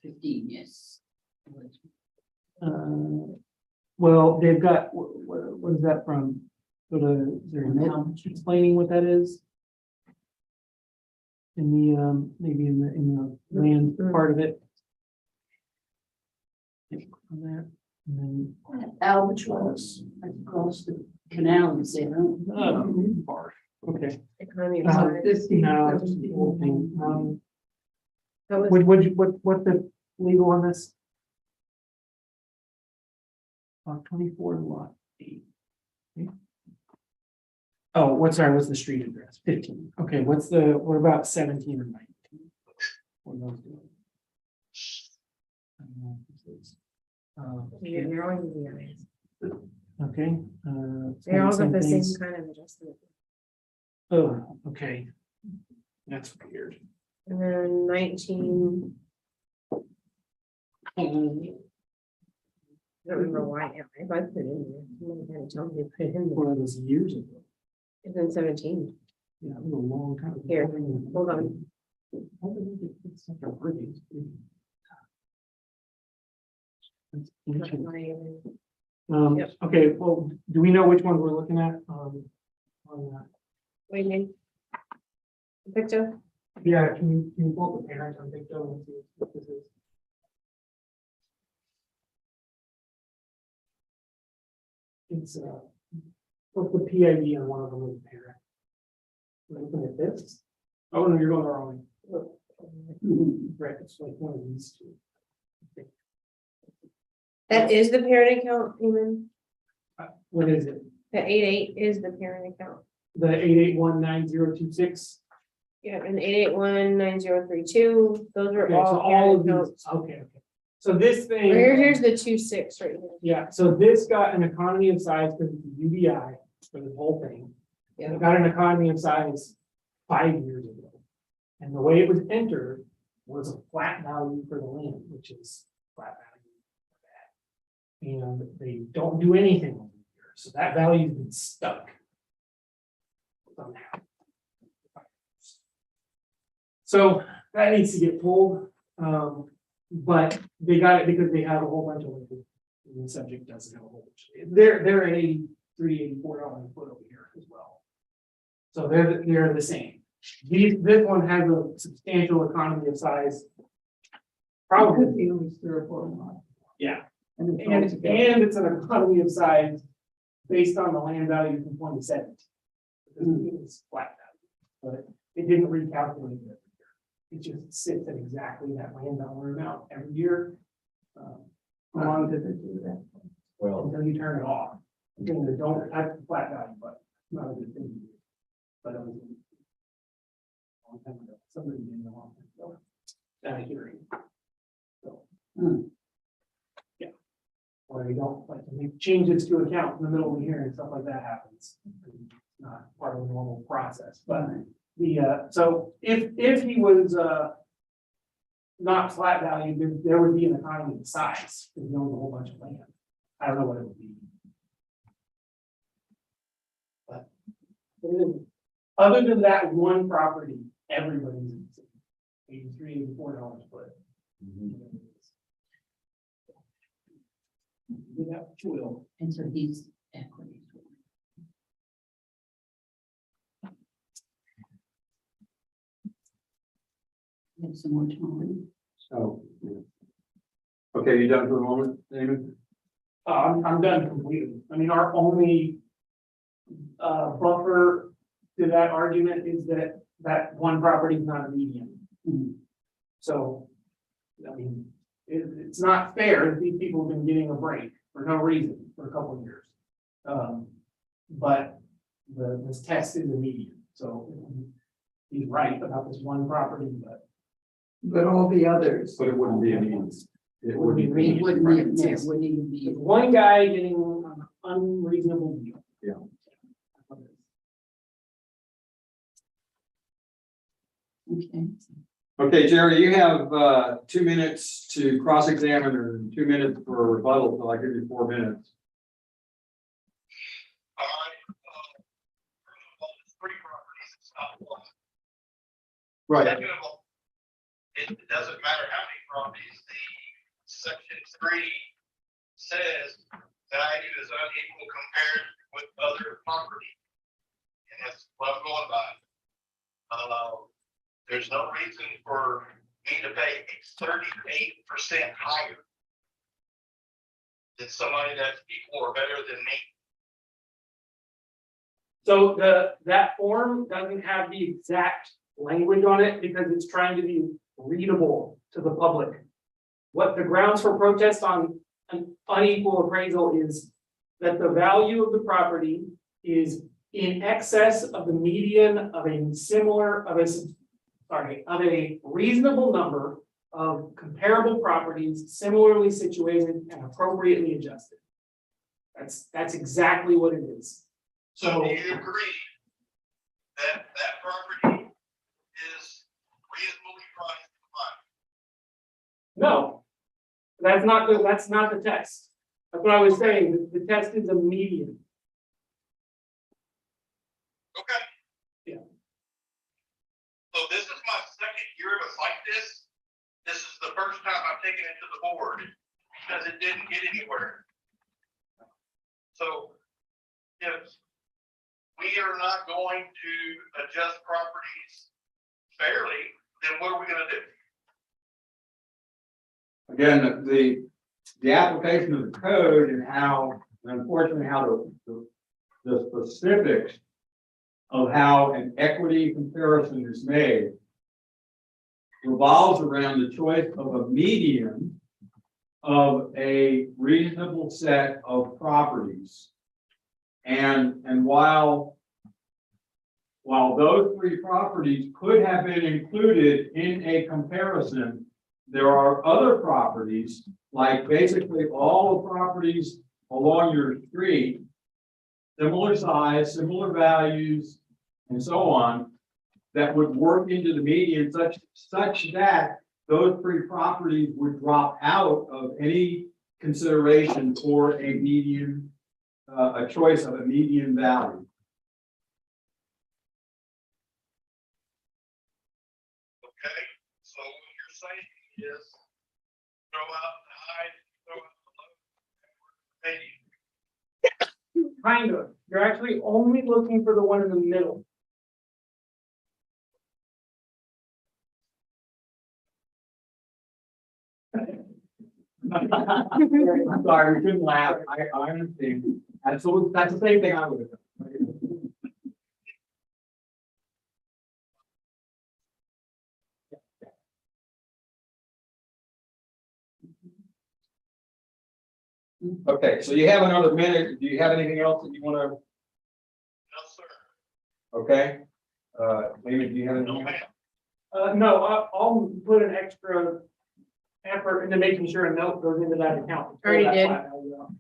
15, yes. Well, they've got, what is that from? Go to, is there a note explaining what that is? In the, maybe in the land part of it. On that, and then. Albatross, across the canal and say, Bar. Okay. Economy. No, it's just the whole thing. What the legal on this? Lot 24 and lot 8. Okay. Oh, what's the street address? 15. Okay, what about 17 or 19? What are those doing? I don't know if this is, You're all using areas. okay. They're all got the same things. kind of adjustment. Oh, okay. That's weird. And then 19. I don't remember why, I put it in there. Someone kind of told me to put it in there. One of those years ago. It's in 17. Yeah, it was a long time. ago. Here, hold on. How did we get such a brilliant- That's ancient. Yep. Okay, well, do we know which one we're looking at? On that? Wait a minute. Victor? Yeah, can you pull up the parent on Victor and see what this is? It's what's the PID on one of them with the parent? We're looking at this. Oh, no, you're going the wrong way. Right, it's like one of these two. That is the parent account, even. What is it? The 88 is the parent account. The 8819026. Yeah, and 8819032, those are Okay, so all all of parent these, accounts. okay. So this thing. Here's the 26 right here. Yeah, so this got an economy of size because it's a UBI for the whole thing. Yeah. It got an economy of size 5 years ago. And the way it was entered was a flat value for the land, which is flat value. And they don't do anything over here, so that value's been stuck. Somehow. So that needs to get pulled, but they got it because they have a whole bunch of land. And the subject doesn't have a whole bunch. They're at $83, $84 a foot over here as well. So they're the same. This one has a substantial economy of size. Probably. Only 3 or 4 lots. Yeah. And And it's an economy of size based on the land value from 2017. It's flat value, but it didn't recalculate it. It just sits at exactly that land dollar amount every year. How long does it do that? Well, Until you turn it off. Again, they don't have the flat value, but it's not a good thing. to do. But it was a long time ago. Somebody did a long time ago. At a hearing. So. Yeah. Or you don't like to make changes to account in the middle of the hearing, stuff like that happens. It's not part of the normal process, but so if he was not flat value, there would be an economy of size, because he owns a whole bunch of land. I don't know what it would be. But other than that one property, everybody's $83, $84 a foot. Without will. And so he's equity. Have some more time. so. Okay, you done for the moment, David? I'm done completely. I mean, our only buffer to that argument is that one property is not a median. So, I mean, it's not fair that these people have been getting a break for no reason for a couple of years. But this test is a median, so he's right about this one property, But all the others. But it wouldn't be a means. It would be wouldn't median. It wouldn't be, it wouldn't even be. it's one guy getting an unreasonable deal. Yeah. Okay. Okay, Jerry, you have 2 minutes to cross-examine and 2 minutes for rebuttal, so I give you 4 minutes. All right. Three properties, it's not one. Right. Second of all, it doesn't matter how many properties, the section 3 says value is unequal compared with other property. And that's what I'm going by. There's no reason for me to pay 38% higher than somebody that's equal or better than me. So that form doesn't have the exact language on it because it's trying to be readable to the public. What the grounds for protest on an unequal appraisal is that the value of the property is in excess of the median of a similar, of a reasonable number of comparable properties similarly situated and appropriately adjusted. That's exactly what it is. So do you agree that that property is reasonably priced to buy? No, that's not the test. That's what I was saying. The test is a median. Okay. Yeah. So this is my second year of a like this. This is the first time I've taken it to the board because it didn't get anywhere. So if we are not going to adjust properties fairly, then what are we gonna do? Again, the application of the code and how, unfortunately, how the specifics of how an equity comparison is made revolves around the choice of a median of a reasonable set of properties. And while those three properties could have been included in a comparison, there are other properties, like basically all the properties along your street, similar size, similar values, and so on, that would work into the median such that those three properties would drop out of any consideration for a median, a choice of a median value. Okay, so what you're saying is throw out the high, throw out the low. Kind of. You're actually only looking for the one in the middle. I'm sorry, we couldn't laugh. I understand. That's the same thing I would have done. Okay, so you have another minute. Do you have anything else that you want to? No, sir. Okay. David, do you have anything else? No, I'll put an extra effort into making sure a note goes into that account. Already That did. flat value out.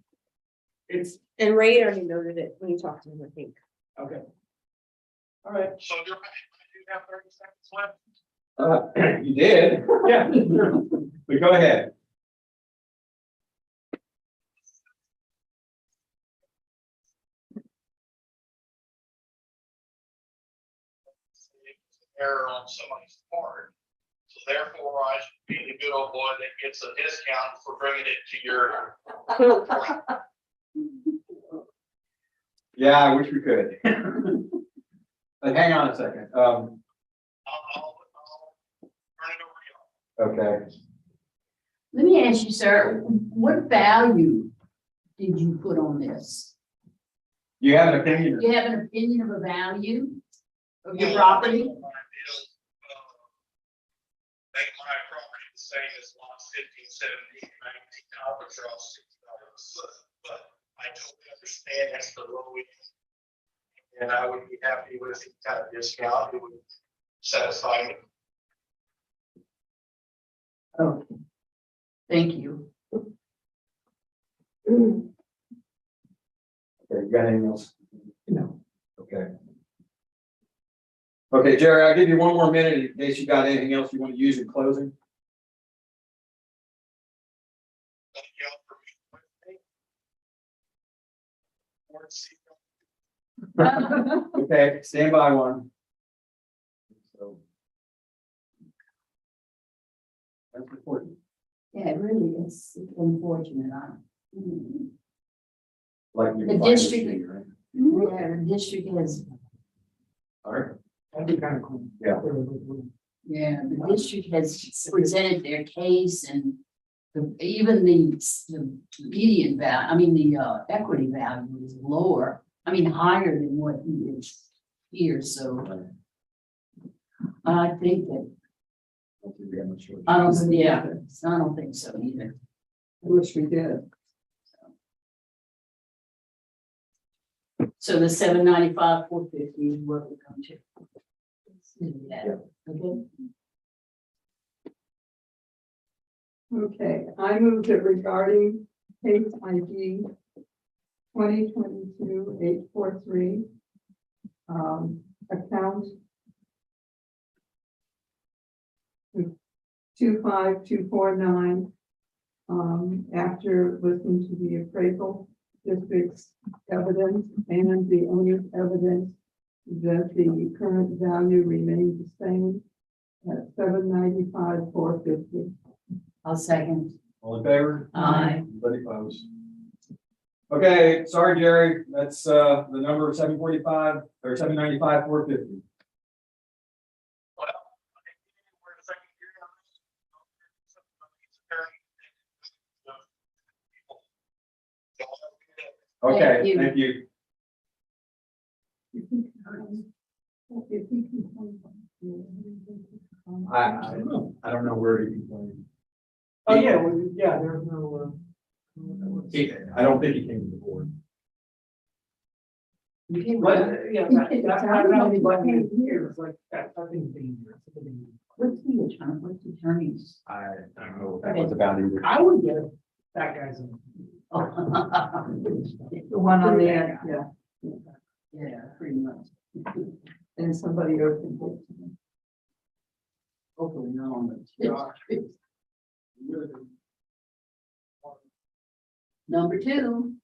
It's, And Ray already noted it when you talked to him, I think. okay. All right. So do you have 30 seconds left? You did. Yeah, sure. But go ahead. Error on somebody's part. So therefore, I should be the good old boy that gets a discount for bringing it to your. Yeah, I wish we could. But hang on a second. I'll turn it over to y'all. Okay. Let me ask you, sir, what value did you put on this? You have an opinion? Do you have an opinion of a value of your Well, property? my deal, make my property the same as lots 15, 17, 19, Albatross, $60 a foot, but I totally understand that's the low end. And I would be happy with any kind of discount, it would satisfy me. Oh, thank you. Okay, you got anything else? No. Okay. Okay, Jerry, I'll give you one more minute in case you got anything else you want to use in closing. Thank y'all for being with me. Okay, stand by one. So. That's important. Yeah, it really is unfortunate. Like you The can find this district- thing, right? Yeah, the district has, All right. That'd be kind of cool. Yeah. yeah, the district has presented their case and even the median value, I mean, the equity value is lower, I mean, higher than what he is here, so I think that I don't, yeah, I don't think so either. I wish we did. So the 795, 450 is what we come to. Yeah, okay. Okay, I move that regarding case ID 2022-843, account 25249, after listening to the appraisal district's evidence and the owner's evidence that the current value remains the same at 795, 450. I'll second. All in favor? Aye. Anybody opposed? Okay, sorry, Jerry, that's, the number 745, or 795, 450. We're in the second year now. Okay, you. thank you. I don't know where he complained. Oh, yeah, well, yeah, there's no, I don't think he came to the board. but, yeah, that's not really what we here, it's like, that, I think dangerous. What's the attorney, what's the attorney's? I don't know what that was about either. I would get it, that guy's. The one on the end, yeah, Yeah, pretty much. and somebody opened it. Hopefully not on the. Number 2.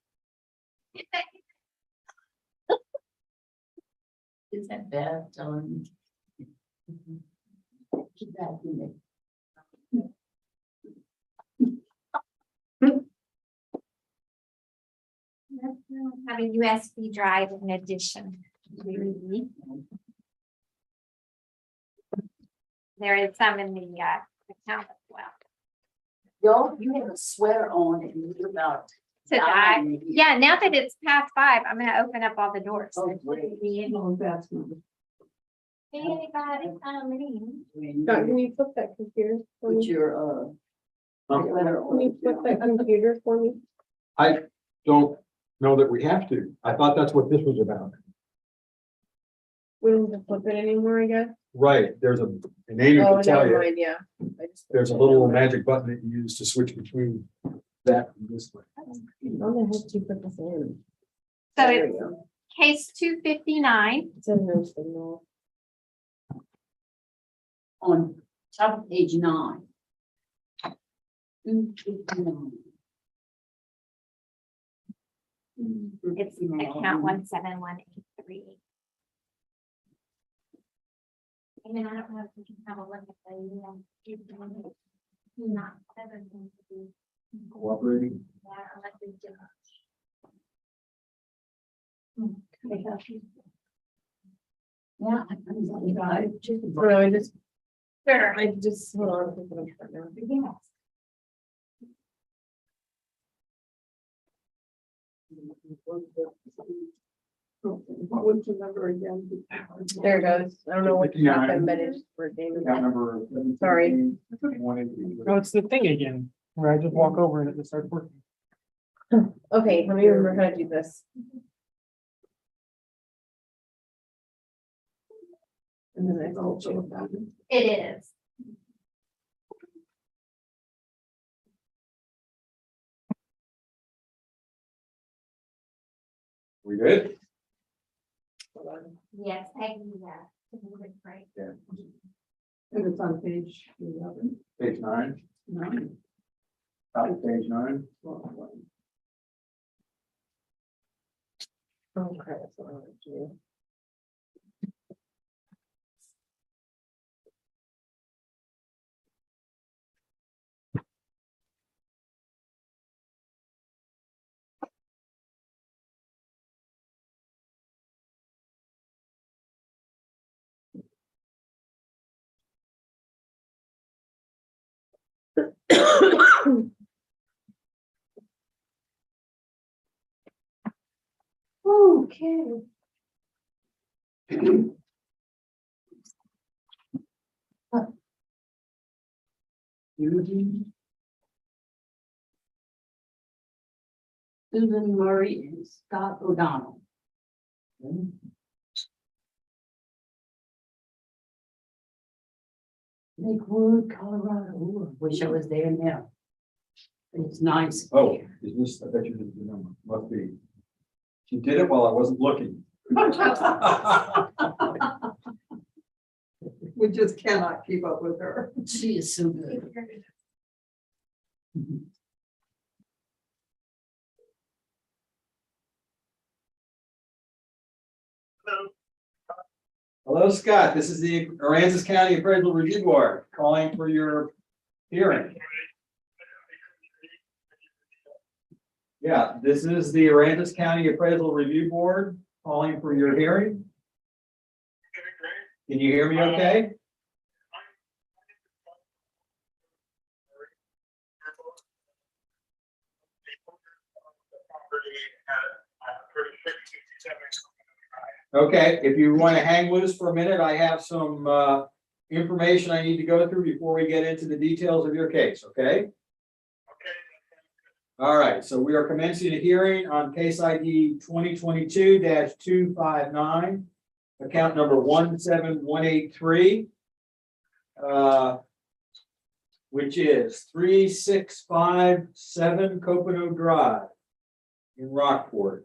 Is that bad, telling? Keep that in there. Have a USB drive in addition. There is some in the account as well. Y'all, you have a sweater on and you're about. So yeah, now that it's past 5, I'm gonna open up all the doors. Oh, great. Oh, that's not. Anybody coming? Can you flip that computer for Put me? your, Can sweater on. you flip that computer for me? I don't know that we have to. I thought that's what this was about. We don't have to flip it anymore, I guess. Right, there's a name Oh, can tell never you. mind, yeah. There's a little magic button that you use to switch between that and this one. How the heck do you put this in? So There it's we go. case 259. It says no signal. On top of page 9. 259. It's account 17183. I mean, I don't know if we can have a look at the, not everything to be, Cooperating. unless we do. Yeah. I just. No, I just, Sure. I just, hold on. I'm thinking of it now. Yes. What was the number again? There it goes. I don't know what 59. happened, but it's for game. Account number. Sorry. 183. No, it's the thing again, where I just walk over and it just starts working. Okay, let me remember how to do this. And then it's also about it. It is. We good? Yes, Peggy, right. Yeah. And it's on page 11. Page 9, 9. top of page 9. Oh, crap, that's what I wanted to do. Okay. Susan Murray and Scott O'Donnell. Lakewood, Colorado. Ooh, I wish I was there now. It's nice. Oh, is this, I bet you didn't remember, must be. She did it while I wasn't looking. We just cannot keep up with her. She is so good. Hello, Scott. This is the Aransas County Appraisal Review Board calling for your hearing. Yeah, this is the Aransas County Appraisal Review Board calling for your hearing. Can you hear me okay? Okay, if you want to hang loose for a minute, I have some information I need to go through before we get into the details of your case, okay? All right, so we are commencing a hearing on case ID 2022-259, account number 17183, which is 3657 Copano Drive in Rockport.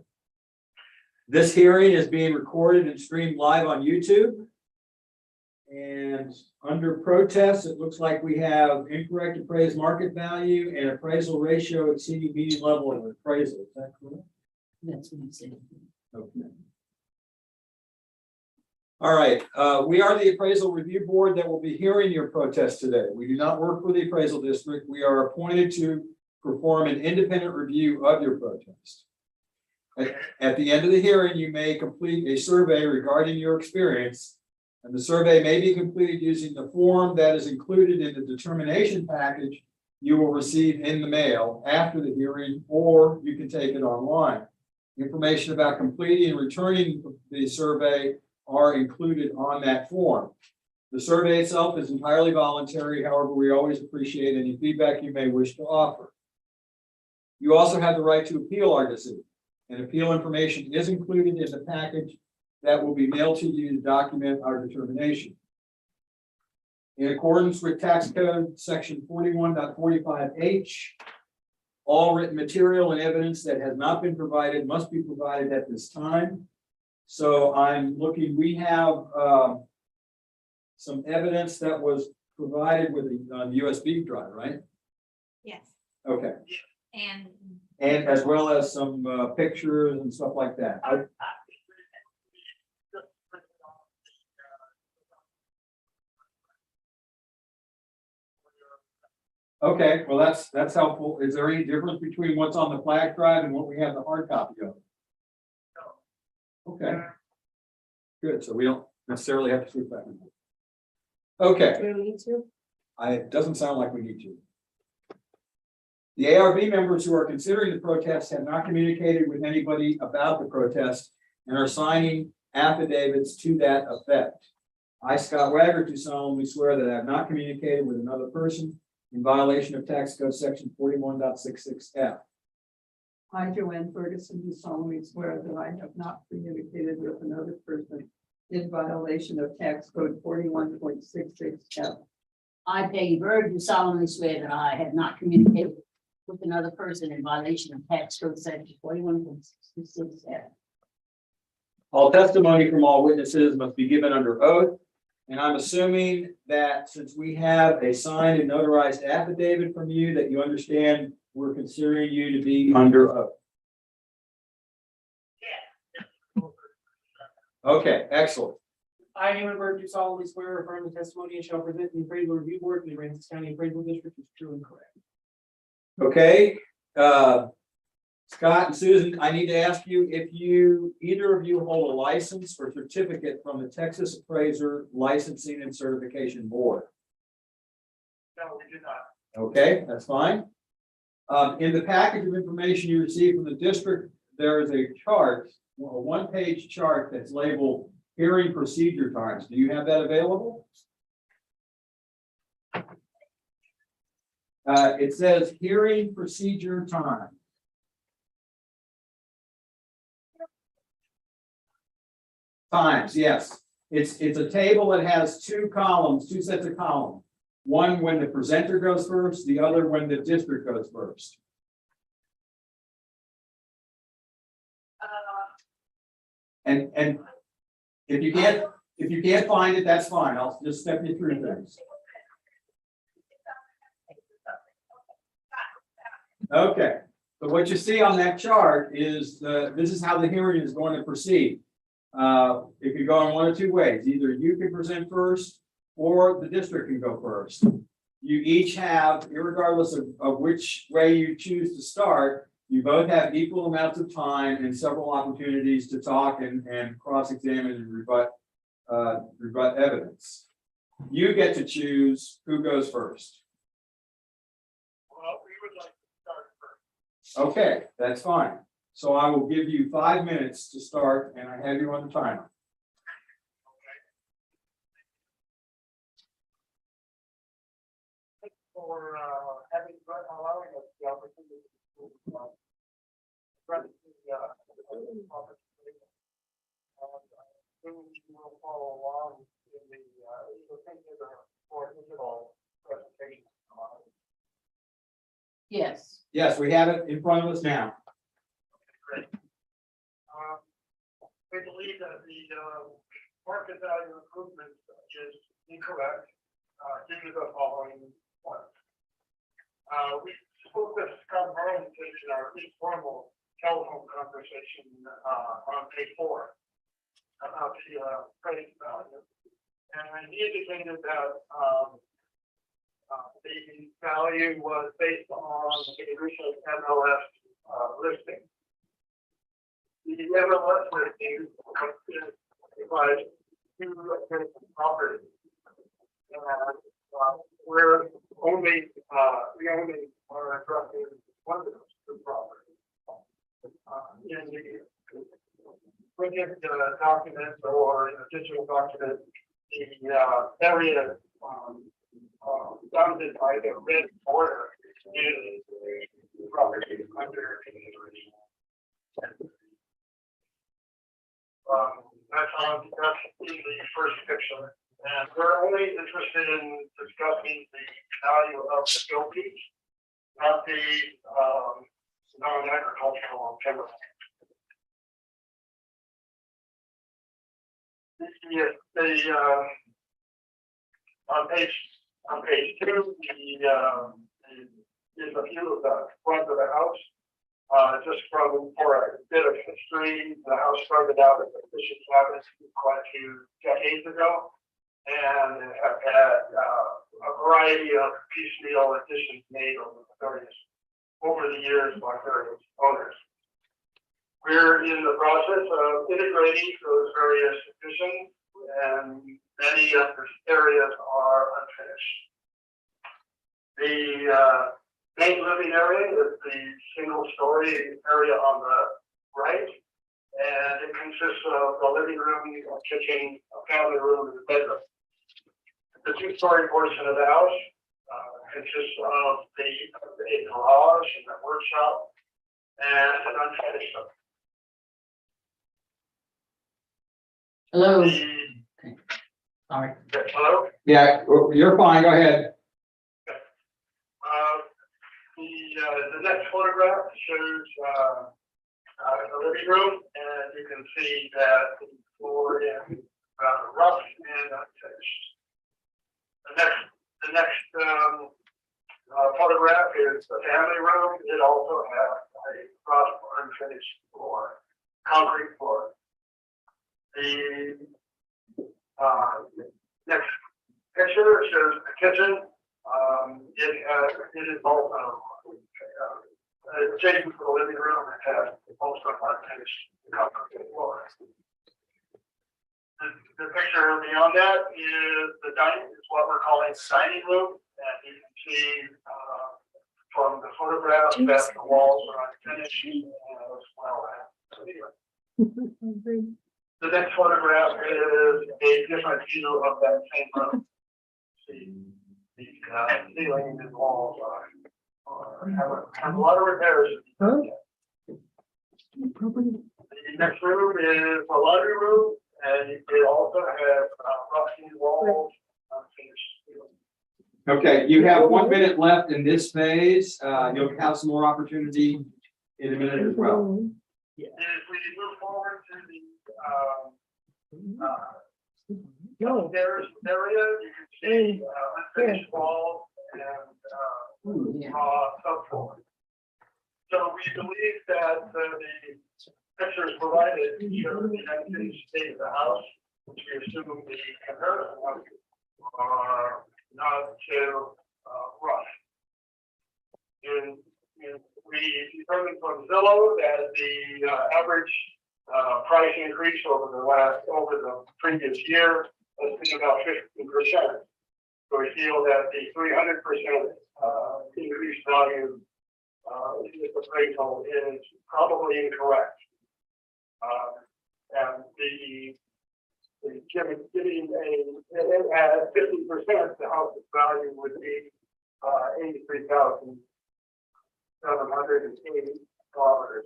This hearing is being recorded and streamed live on YouTube. And under protest, it looks like we have incorrect appraised market value and appraisal ratio exceeding median level of appraisal. Is that correct? That's what he said. Okay. All right, we are the appraisal review board that will be hearing your protest today. We do not work for the appraisal district. We are appointed to perform an independent review of your protest. At the end of the hearing, you may complete a survey regarding your experience, and the survey may be completed using the form that is included in the determination package you will receive in the mail after the hearing, or you can take it online. Information about completing and returning the survey are included on that form. The survey itself is entirely voluntary. However, we always appreciate any feedback you may wish to offer. You also have the right to appeal our decision. And appeal information is included in the package that will be mailed to you to document our determination. In accordance with tax code section 41.45H, all written material and evidence that has not been provided must be provided at this time. So I'm looking, we have some evidence that was provided with the USB drive, right? Yes, Okay. and And as well as some pictures and stuff like that. Okay, well, that's helpful. Is there any difference between what's on the flash drive and what we have the hard copy of? Okay. Good, so we don't necessarily have to switch back and forth. Okay. do we need to? It doesn't sound like we need to. The ARB members who are considering the protest have not communicated with anybody about the protest and are signing affidavits to that effect. I, Scott Wagner, do solemnly swear that I have not communicated with another person in violation of tax code section 41.66F. I, Joanne Ferguson, do solemnly swear that I have not communicated with another person in violation of tax code 41.66F. I, Peggy Bird, do solemnly swear that I have not communicated with another person in violation of tax code section 41.66F. All testimony from all witnesses must be given under oath. And I'm assuming that since we have a signed and notarized affidavit from you, that you understand we're considering you to be under oath. Okay, excellent. I, Hammond Burke, do solemnly swear or affirm the testimony and shall present in the appraisal review board in the Aransas County Appraisal District is true and correct. Okay, Scott and Susan, I need to ask you if either of you hold a license or certificate from the Texas Appraiser Licensing and Certification Board. No, we do not. Okay, that's fine. In the package of information you received from the district, there is a chart, a one-page chart that's labeled hearing procedure times. Do you have that available? It says hearing procedure time. Times, yes. It's a table that has two columns, two sets of columns. One when the presenter goes first, the other when the district goes first. And if you can't find it, that's fine. I'll just step you through things. Okay, so what you see on that chart is this is how the hearing is going to proceed. It could go in one of two ways. Either you can present first or the district can go first. You each have, irregardless of which way you choose to start, you both have equal amounts of time and several opportunities to talk and cross-examine and rebut evidence. You get to choose who goes first. Well, we would like to start first. Okay, that's fine. So I will give you 5 minutes to start, and I have you on the timer. For allowing us the opportunity to run the opportunity. We will follow along in the for digital presentation. Yes. Yes, we have it in front of us now. Great. We believe that the market value improvement is incorrect due to the following points. We spoke with Scott Harlan in our informal telephone conversation on page 4 about the appraised value. And he indicated that the value was based on the recent MLS listing. The MLS listing provides two properties. And we're only, we only are addressing one of those two properties. In the printed document or in a digital document, the area bounded by the red border is the property under consideration. That's in the first picture. And we're only interested in discussing the value of the field piece, not the non-agricultural timber. On page 2, is a view of the front of the house. Just for a bit of history, the house started out as a fishing cabin quite a few decades ago, and have had a variety of piecemeal additions made over the years by various owners. We're in the process of integrating those various additions, and many of the areas are unfinished. The main living area is the single-story area on the right, and it consists of the living room, a kitchen, a family room, and a bedroom. The two-story portion of the house consists of a garage and a workshop and an unfinished room. Hello. Sorry. Hello? Yeah, you're fine. Go ahead. The next photograph shows the living room, and you can see that the floor is rough and unfinished. The next photograph is the family room. It also has a rough, unfinished floor, concrete floor. The next picture shows the kitchen. It is also adjacent to the living room. It has also unfinished concrete floor. The picture beyond that is the dining, is what we're calling the dining room, and you can see from the photograph that the walls are unfinished as well as. The next photograph is a different view of that same room. See the ceiling and walls have a lot of repairs. Huh? The next room is a laundry room, and it also has rusty walls. Okay, you have 1 minute left in this phase. You'll have some more opportunity in a minute as well. And if we move forward to the upstairs area, you can see unfinished walls and subfloor. So we believe that the pictures provided show the unfinished state of the house, which we assume the comparison ones are not to rust. And we determined from Zillow that the average price increase over the previous year has been about 15%. So we feel that the 300% increased value in this appraisal is probably incorrect. And giving at 50%, the house value would be $83,780.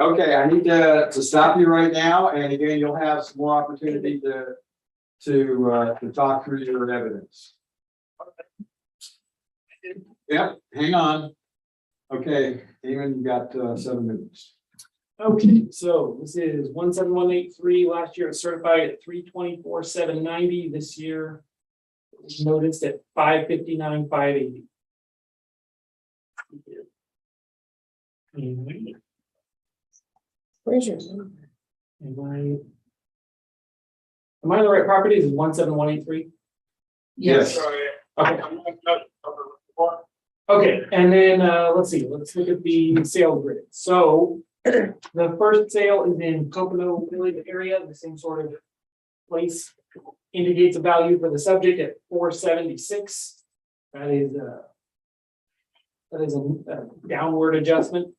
Okay, I need to stop you right now, and again, you'll have some more opportunity to talk through your evidence. Yep, hang on. Okay, Damon, you got 7 minutes. Okay, so this is 17183. Last year it was certified at 324,790. This year it was noticed at 559,580. Where's your number? Am I on the right property? Is it 17183? Yes. Okay. Okay, and then let's see, let's look at the sale grid. So the first sale is in Pocono Village area, the same sort of place. Indicates a value for the subject at 476. That is a downward adjustment.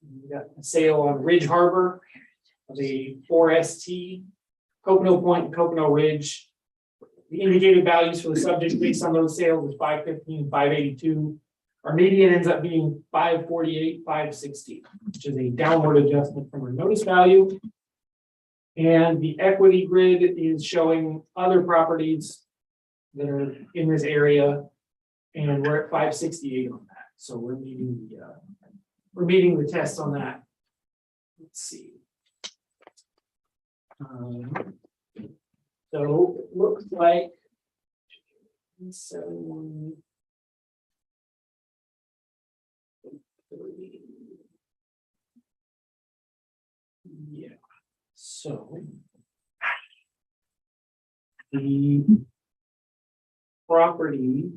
We got a sale on Ridge Harbor, the 4ST, Pocono Point and Pocono Ridge. The indicated values for the subject based on those sales is 515, 582. Our median ends up being 548, 560, which is a downward adjustment from our notice value. And the equity grid is showing other properties that are in this area, and we're at 568 on that. So we're meeting the test on that. Let's see. So it looks like 7 yeah, so the property.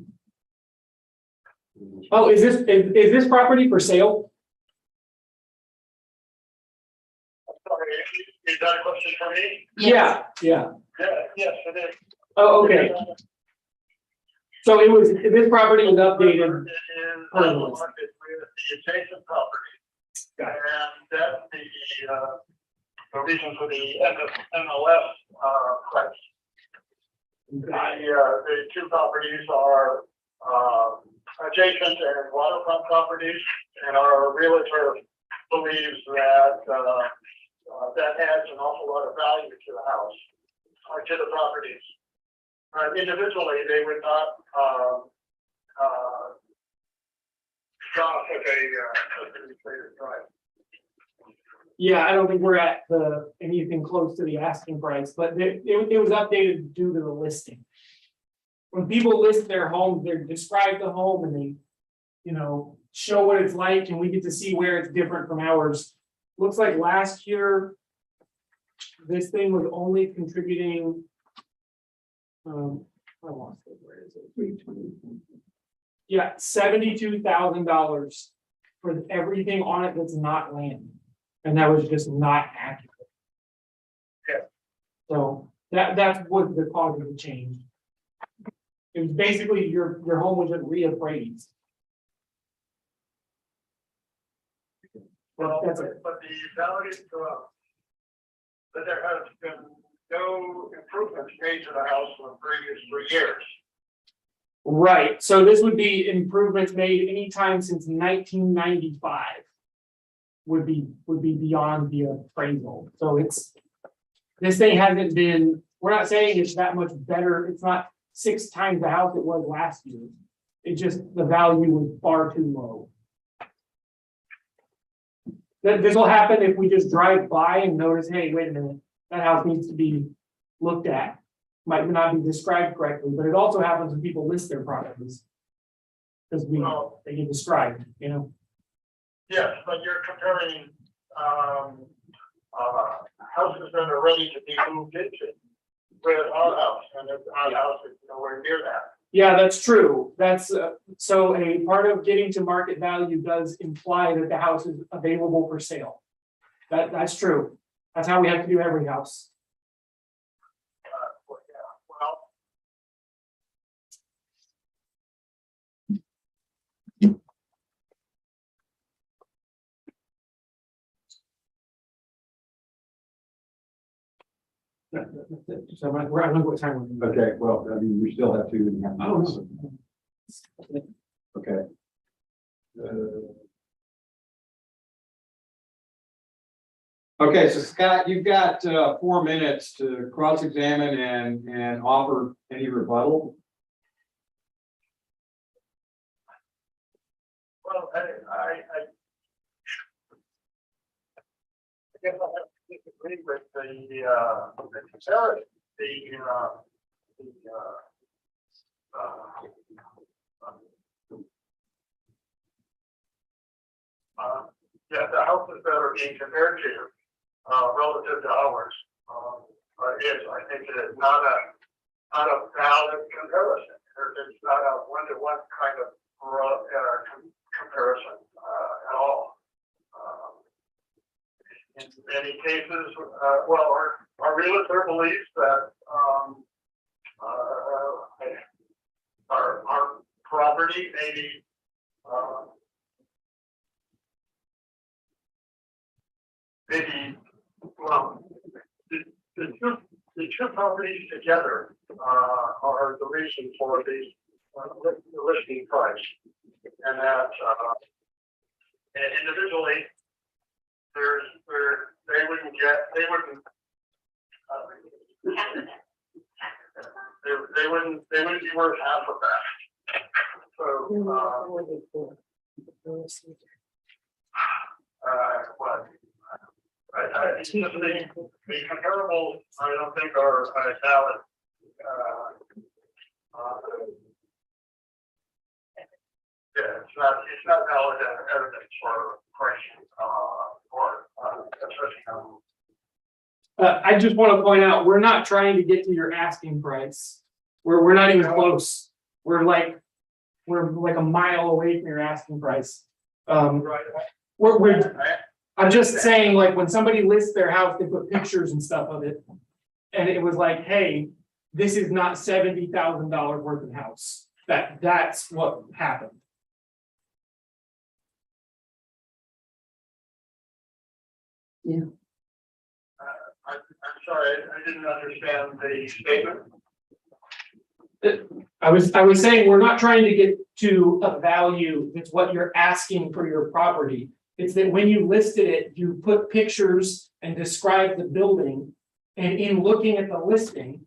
Oh, is this property for sale? Sorry, is that a question for me? Yeah. Yeah, yes, it is. Oh, okay. So this property was updated. It is on the market with the adjacent property. Got it. And that's the reason for the MLS price. The two properties are adjacent and waterfront properties, and our realtor believes that that adds an awful lot of value to the house, or to the properties. Individually, they would not drop at a inflated price. Yeah, I don't think we're at anything close to the asking price, but it was updated due to the listing. When people list their homes, they describe the home and they, show what it's like, and we get to see where it's different from ours. Looks like last year, this thing was only contributing. I lost it. Where is it? 320. Yeah, $72,000 for everything on it that's not land. And that was just not accurate. Yeah. So that's what the cause of the change. It was basically your home was just reappraised. Well, That's it. but the value, that there has been no improvements made to the house in the previous 3 years. Right, so this would be improvements made anytime since 1995. Would be beyond the appraisal, so this thing hasn't been, we're not saying it's that much better, it's not 6 times the house it was last year. It just, the value was far too low. This will happen if we just drive by and notice, hey, wait a minute, that house needs to be looked at. Might not be described correctly, but it also happens when people list their properties. Because they get described, you know. Yes, but you're comparing, houses that are ready to be moved into with our house, and our house is nowhere near that. Yeah, that's true. That's, so a part of getting to market value does imply that the house is available for sale. That's true. That's how we have to do every house. Well, So I don't know what time we're. Okay, well, I mean, we still have 2.5 minutes. Okay. Okay, so Scott, you've got 4 minutes to cross-examine and offer any rebuttal. well, I guess I have to disagree with the comparison, yeah, the houses that are being compared to, relative to ours, I think it is not a valid comparison. It's not a one-to-one kind of comparison at all. In many cases, well, our realtor believes that our property maybe well, the two properties together are the reason for the listing price, and that individually they wouldn't be worth half of that. So it's just the comparables, I don't think are valid. Yeah, it's not valid evidence for pricing I just want to point out, we're not trying to get to your asking price. We're not even close. We're like a mile away from your asking price. I'm just saying, like, when somebody lists their house, they put pictures and stuff of it. And it was like, hey, this is not $70,000 worth of house. That's what happened. Yeah. I'm sorry, I didn't understand the statement. I was saying, we're not trying to get to a value. It's what you're asking for your property. It's that when you listed it, you put pictures and described the building. And in looking at the listing,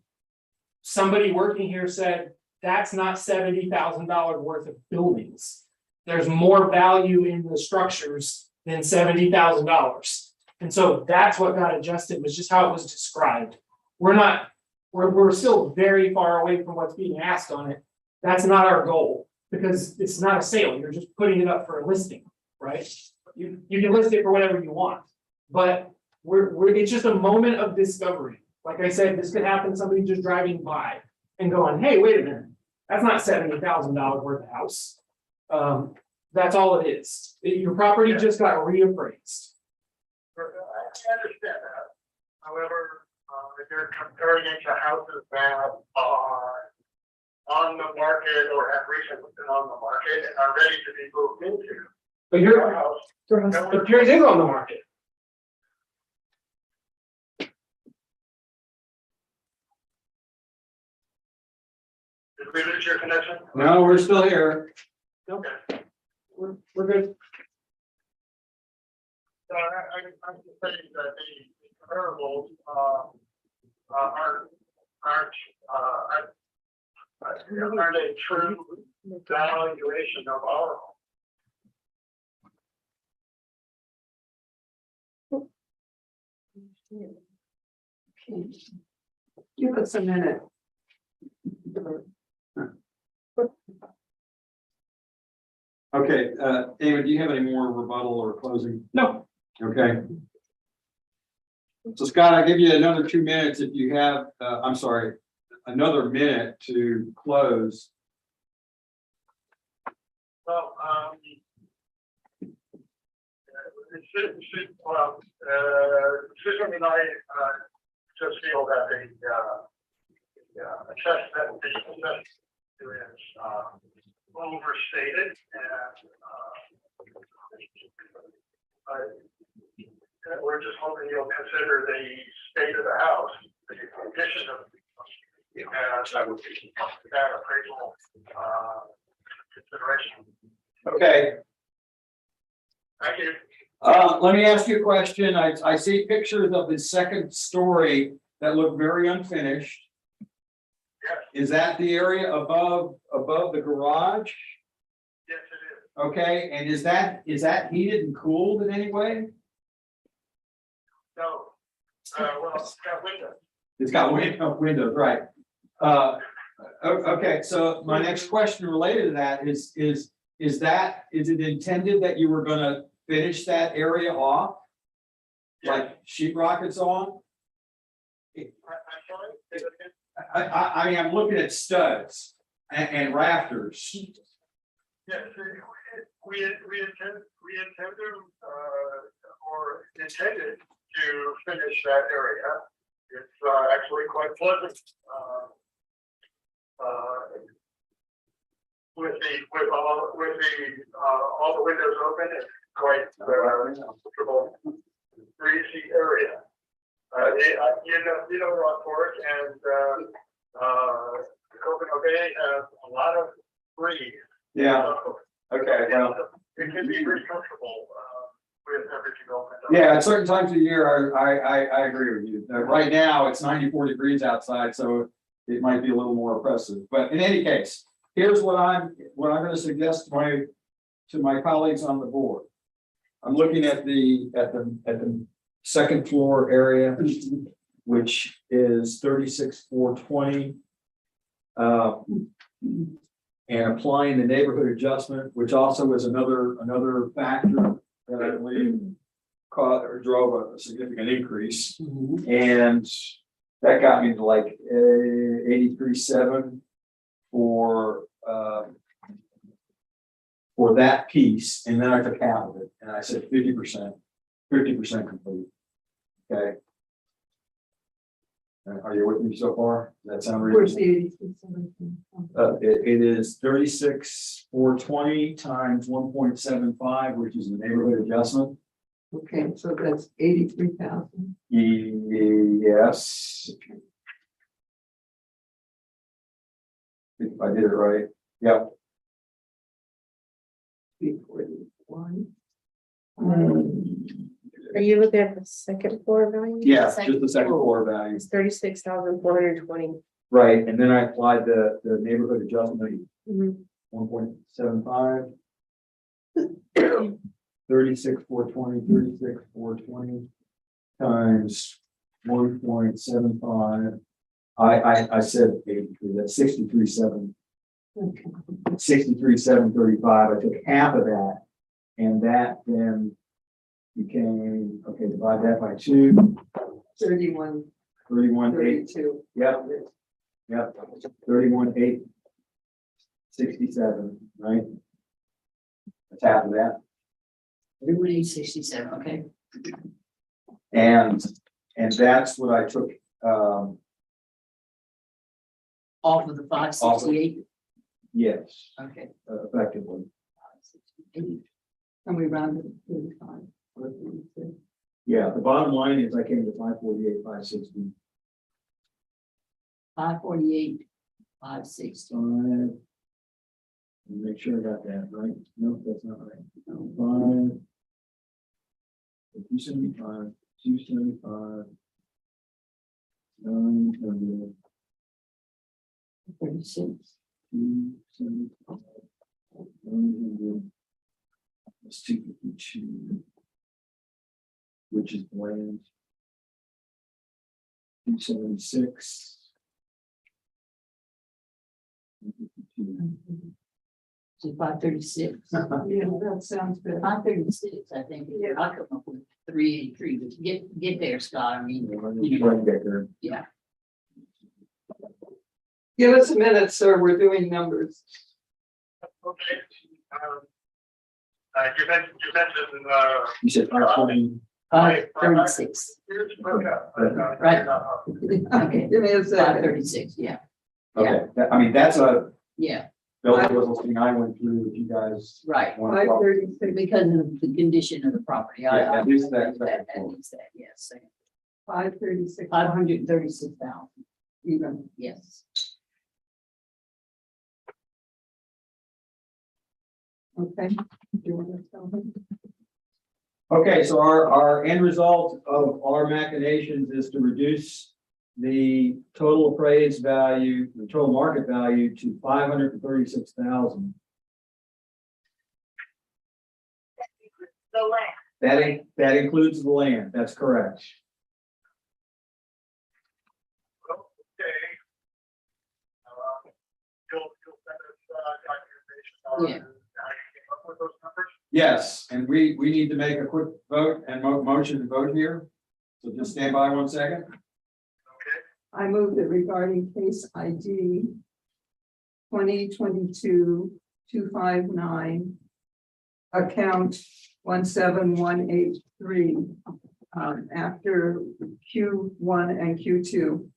somebody working here said, that's not $70,000 worth of buildings. There's more value in the structures than $70,000. And so that's what got adjusted, was just how it was described. We're still very far away from what's being asked on it. That's not our goal, because it's not a sale. You're just putting it up for a listing, right? You can list it for whatever you want, but it's just a moment of discovery. Like I said, this could happen, somebody just driving by and going, hey, wait a minute, that's not $70,000 worth of house. That's all it is. Your property just got reappraised. I understand that. However, if you're comparing it to houses that are on the market or have recently been on the market and are ready to be moved into. But yours is on the market. Yours is on the market. we lose your connection? No, we're still here. Okay. We're good. I'm just saying that the comparables, aren't a true valuation of our home. Give us a minute. Okay, David, do you have any more rebuttal or closing? No. Okay. So Scott, I'll give you another 2 minutes if you have, I'm sorry, another minute to close. Well, Susan and I just feel that the assessment is overstated and we're just hoping you'll consider the state of the house, the condition of that appraisal consideration. Okay. Thank you. Let me ask you a question. I see pictures of the second story that look very unfinished. Yes, Is that the area above the garage? yes, it is. Okay, and is that heated and cooled in any way? No, well, it's got windows. It's got windows, right? Okay, so my next question related to that is it intended that you were gonna finish that area off? Like sheetrock and so on? I'm sorry, say that again? I mean, I'm looking at studs and rafters. Yes, we intended to finish that area. It's actually quite pleasant. With all the windows open, it's quite comfortable, breezy area. You know Rockport and Coconut Bay has a lot of breeze. Yeah, okay, well. It can be pretty comfortable with everything open. Yeah, at certain times of the year, I agree with you. Right now, it's 94 degrees outside, so it might be a little more oppressive. But in any case, here's what I'm going to suggest to my colleagues on the board. I'm looking at the second floor area, which is 36,420. And applying the neighborhood adjustment, which also is another factor that I believe caused or drove a significant increase. And that got me to like 83.7 for that piece. And then I took half of it and I said 50% complete. Okay. Are you with me so far? Does that sound Where's reasonable? the 86? It is 36,420 times 1.75, which is the neighborhood adjustment. Okay, so that's 83,000. Yes. If I did it right. Yep. 341. Are you looking at the second floor value? Yeah, just the second floor value. It's 36,420. Right, and then I applied the neighborhood adjustment, Mhm. 1.75. 36,420 times 1.75. I said 83, that's 63,7. 63,735. I took half of that, and that then became, okay, divide that by 2. 31, 31,8. 32. Yep. 31,867, right? That's half of that. 31,867, okay. And that's what I took, Off of the 568, yes, okay. effectively. And we rounded to 35. or 36. Yeah, the bottom line is I came to 548, 560. 548, 560. Make sure I got that right. Nope, that's not right. 5. 275, 275. 900. 36. 275. 900. That's 252. Which is land. 276. So 536. Yeah, that sounds good. 536, I think, is what I come up with 383, but get there, Scott, I mean, yeah. Give us a minute, sir. We're doing numbers. Okay. You mentioned, You said 520. 536, right? Okay, Give me a second. 536, yeah, Okay, I mean, that's a yeah, building was thing I went through with you guys. right, 536, because of the condition of the property. Yeah, at least that- that needs that, yes, 536. 536,000, Even. yes. Okay. Do you want to tell them? Okay, so our end result of our machinations is to reduce the total appraised value, the total market value to 536,000. The land. That includes the land, that's correct. okay. You'll send us documentation on Yeah. how you came up with those numbers? Yes, and we need to make a quick vote and motion to vote here. So just stand by 1 second. Okay. I move that regarding case ID 2022-259, account 17183, after Q1 and Q2,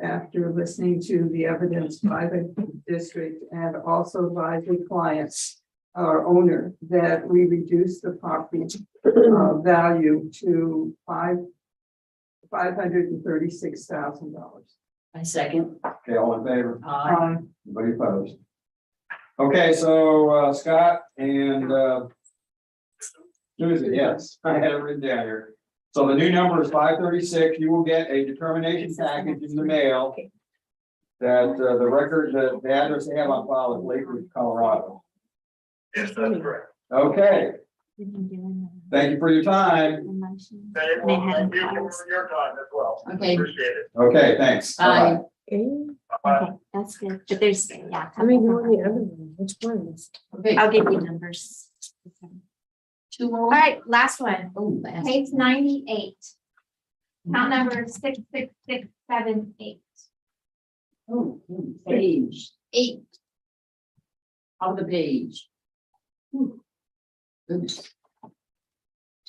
after listening to the evidence by the district and also by the clients, our owner, that we reduce the property value to $536,000. I second. Okay, all in favor? Aye. Anybody opposed? Okay, so Scott and Susan, yes, I had it written down here. So the new number is 536. You will get a determination package in the mail. That the record, the address they have on file is Lake Ridge, Colorado. Yes, that's correct. Okay, thank you for your time. Thank you for your time as well. Okay. Appreciate it. Okay, thanks. Bye. Bye. That's good, but there's, yeah. I mean, who are the other ones? Which ones? Okay, I'll give you numbers. two more. All right, last one, Oh, last. page 98. Count number 66678. Oh, page 8. top of the page. Goodness.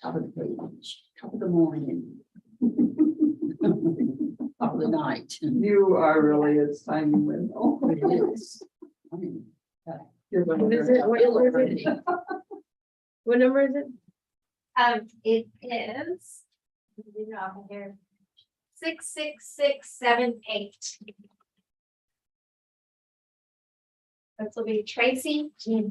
Top of the page, top of the morning. Top of the night. You are really a tiny window. It is. I mean, What is it? What number is it? What number is it? It is. You know, over here. 66678. This will be Tracy Jean.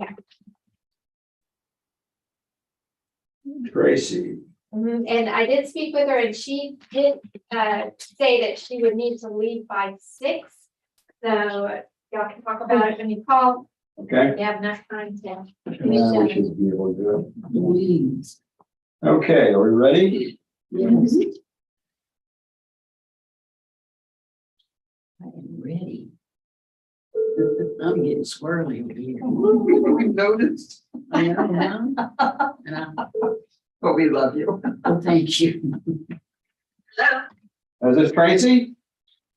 Tracy. And I did speak with her and she did say that she would need to leave by 6. So y'all can talk about it when you call. Okay. We have enough time to. Yeah, we should be able to do Please. it. Okay, are we ready? Yes. I am ready. I'm getting squirrely over here. We've noticed, I know. And I'm, but we love you. oh, thank you. Hello? Is this Tracy?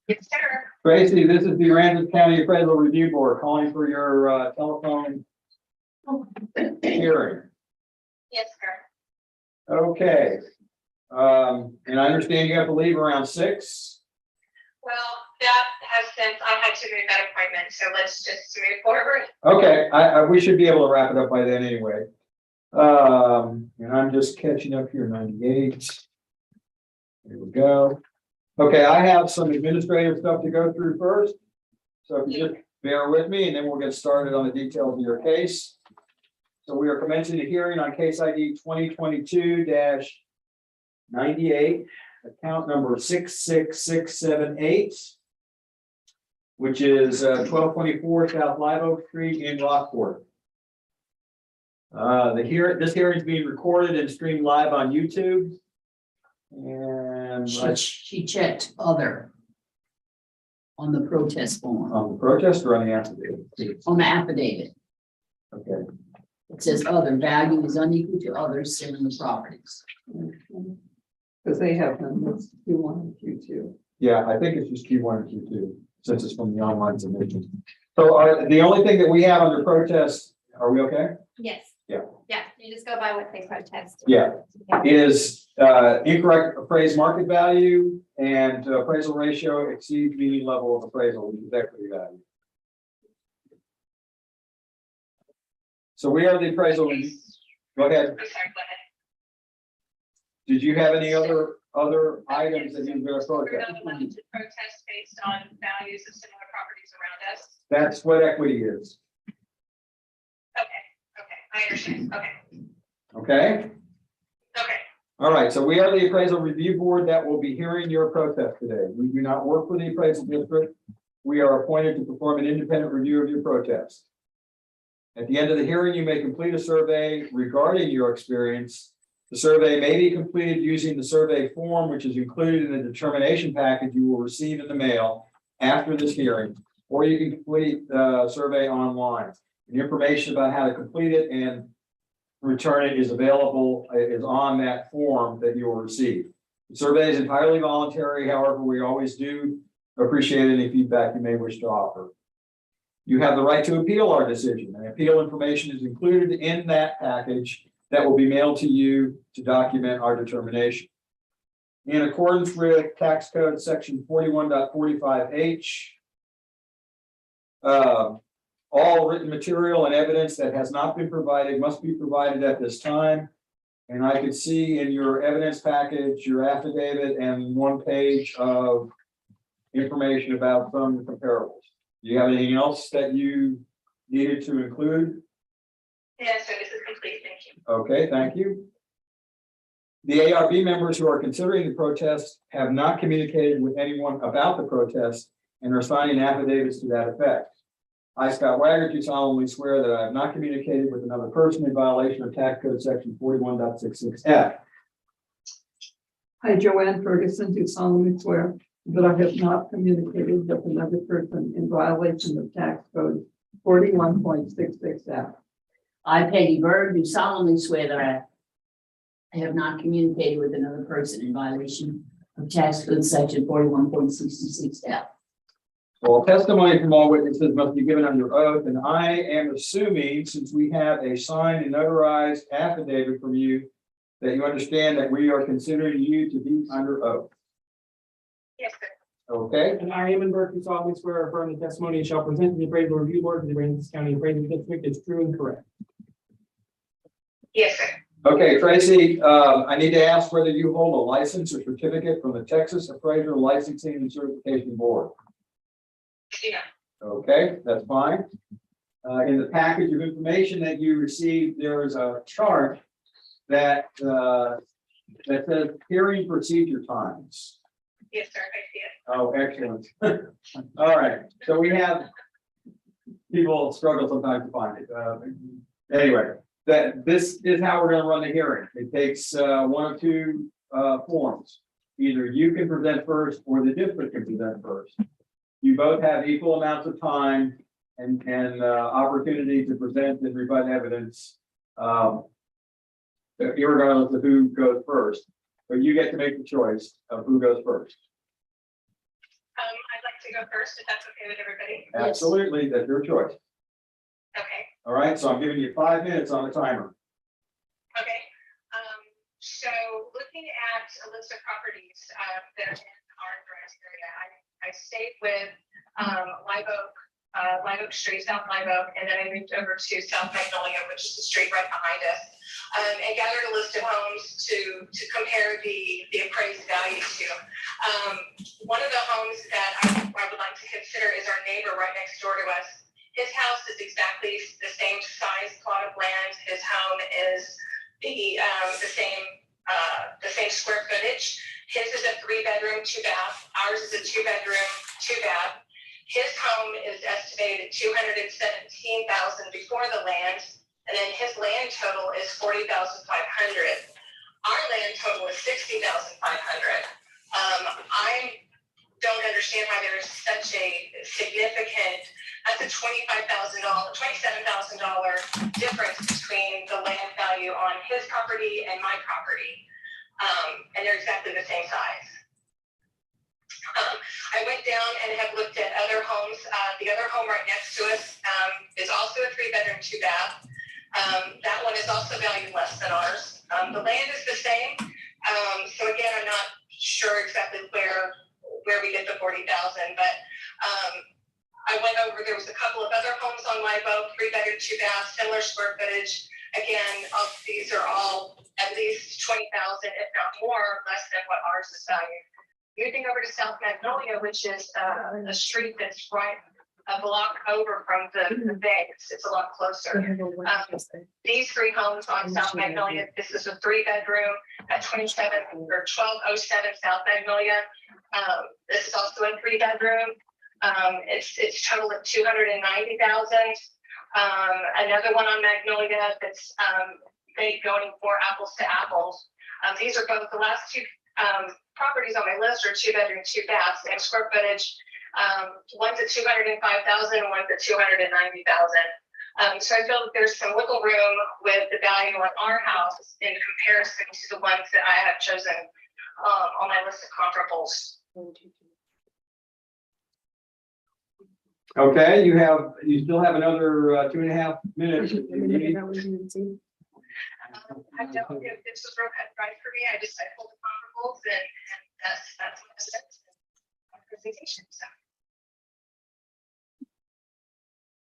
Yes, sir. Tracy, this is the Aransas County Appraisal Review Board calling for your telephone hearing. Yes, sir. Okay. And I understand you have to leave around 6. Well, that has since, I had to move that appointment, so let's just move forward. Okay, we should be able to wrap it up by then anyway. And I'm just catching up here, 98. There we go. Okay, I have some administrative stuff to go through first. So if you just bear with me and then we'll get started on the details of your case. So we are commencing the hearing on case ID 2022-98, account number 66678, which is 1224 South Live Oak Street in Rockport. This hearing is being recorded and streamed live on YouTube. And She checked other on the protest form, on the protest or on the affidavit? on the affidavit. Okay. It says other value is unequal to others similar properties. Because they have them, it's Q1 and Q2. Yeah, I think it's just Q1 and Q2, since it's from the online submission. So the only thing that we have under protest, are we okay? Yes. Yeah. Yeah, you just go by what they protested. Yeah. Is incorrect appraised market value and appraisal ratio exceeds median level of appraisal, which is equity value. So we are the appraisal. Go ahead. I'm sorry, go ahead. Did you have any other items that you're going to We're protest? not allowed to protest based on values of similar properties around us. That's what equity is. Okay, I understand, okay. Okay. All right, so we are the appraisal review board that will be hearing your protest today. We do not work for the appraisal district. We are appointed to perform an independent review of your protest. At the end of the hearing, you may complete a survey regarding your experience. The survey may be completed using the survey form, which is included in the determination package you will receive in the mail after this hearing, or you can complete the survey online. The information about how to complete it and return it is available, is on that form that you will receive. The survey is entirely voluntary. However, we always do appreciate any feedback you may wish to offer. You have the right to appeal our decision, and appeal information is included in that package that will be mailed to you to document our determination. In accordance with tax code section 41.45H, all written material and evidence that has not been provided must be provided at this time. And I could see in your evidence package, your affidavit, and 1 page of information about some comparables. Do you have anything else that you needed to include? Yeah, so this is complete, thank you. Okay, thank you. The ARB members who are considering the protest have not communicated with anyone about the protest and are signing affidavits to that effect. I, Scott Wagner, do solemnly swear that I have not communicated with another person in violation of tax code section 41.66F. I, Joanne Ferguson, do solemnly swear that I have not communicated with another person in violation of tax code 41.66F. I, Peggy Bird, do solemnly swear that I have not communicated with another person in violation of tax code section 41.66F. All testimony from all witnesses must be given under oath, and I am assuming, since we have a signed and notarized affidavit from you, that you understand that we are considering you to be under oath. Yes, sir. Okay, And I, Eamon Burke, do solemnly swear or affirm the testimony you shall present to the appraisal review board of the Aransas County Appraisal District is true and correct. Yes, sir. okay, Tracy, I need to ask whether you hold a license or certificate from the Texas Appraiser Licensing and Certification Board. Yeah. Okay, that's fine. In the package of information that you received, there is a chart that that says hearing procedure times. Yes, sir, I see it. Oh, excellent. All right, so we have people struggle sometimes to find it. Anyway, this is how we're going to run the hearing. It takes 1 of 2 forms. Either you can present first or the district can present first. You both have equal amounts of time and opportunity to present and rebut evidence, irregardless of who goes first. But you get to make the choice of who goes first. I'd like to go first, if that's okay with everybody. Absolutely, that's your choice. Okay, All right, so I'm giving you 5 minutes on the timer. okay. So looking at a list of properties that are in our address area, I stayed with Live Oak Live Oak Street, South Live Oak, and then I moved over to South Magnolia, which is the street right behind us. And gathered a list of homes to compare the appraised value to. One of the homes that I would like to consider is our neighbor right next door to us. His house is exactly the same size plot of land. His home is the same square footage. His is a 3-bedroom, 2-bath. Ours is a 2-bedroom, 2-bath. His home is estimated at $217,000 before the land, and then his land total is $40,500. Our land total is $60,500. I don't understand why there is such a significant, that's a $27,000 difference between the land value on his property and my property. And they're exactly the same size. I went down and have looked at other homes. The other home right next to us is also a 3-bedroom, 2-bath. That one is also valued less than ours. The land is the same. So again, I'm not sure exactly where we get the $40,000, but I went over, there was a couple of other homes on Live Oak, 3-bedroom, 2-bath, similar square footage. Again, these are all at least $20,000, if not more, less than what ours is valued. Moving over to South Magnolia, which is a street that's right a block over from the banks. It's a lot closer. These 3 homes on South Magnolia, this is a 3-bedroom at 1207 South Magnolia. This is also a 3-bedroom. It's total of $290,000. Another one on Magnolia that's going for apples to apples. These are both the last 2 properties on my list are 2-bedroom, 2-bath, same square footage. One's at $205,000, one's at $290,000. So I feel that there's some wiggle room with the value on our house in comparison to the ones that I have chosen on my list of comparables. Okay, you still have another 2.5 minutes. I don't know if this was real cut right for me. I pulled the comparables and that's what it is. Presentation. So.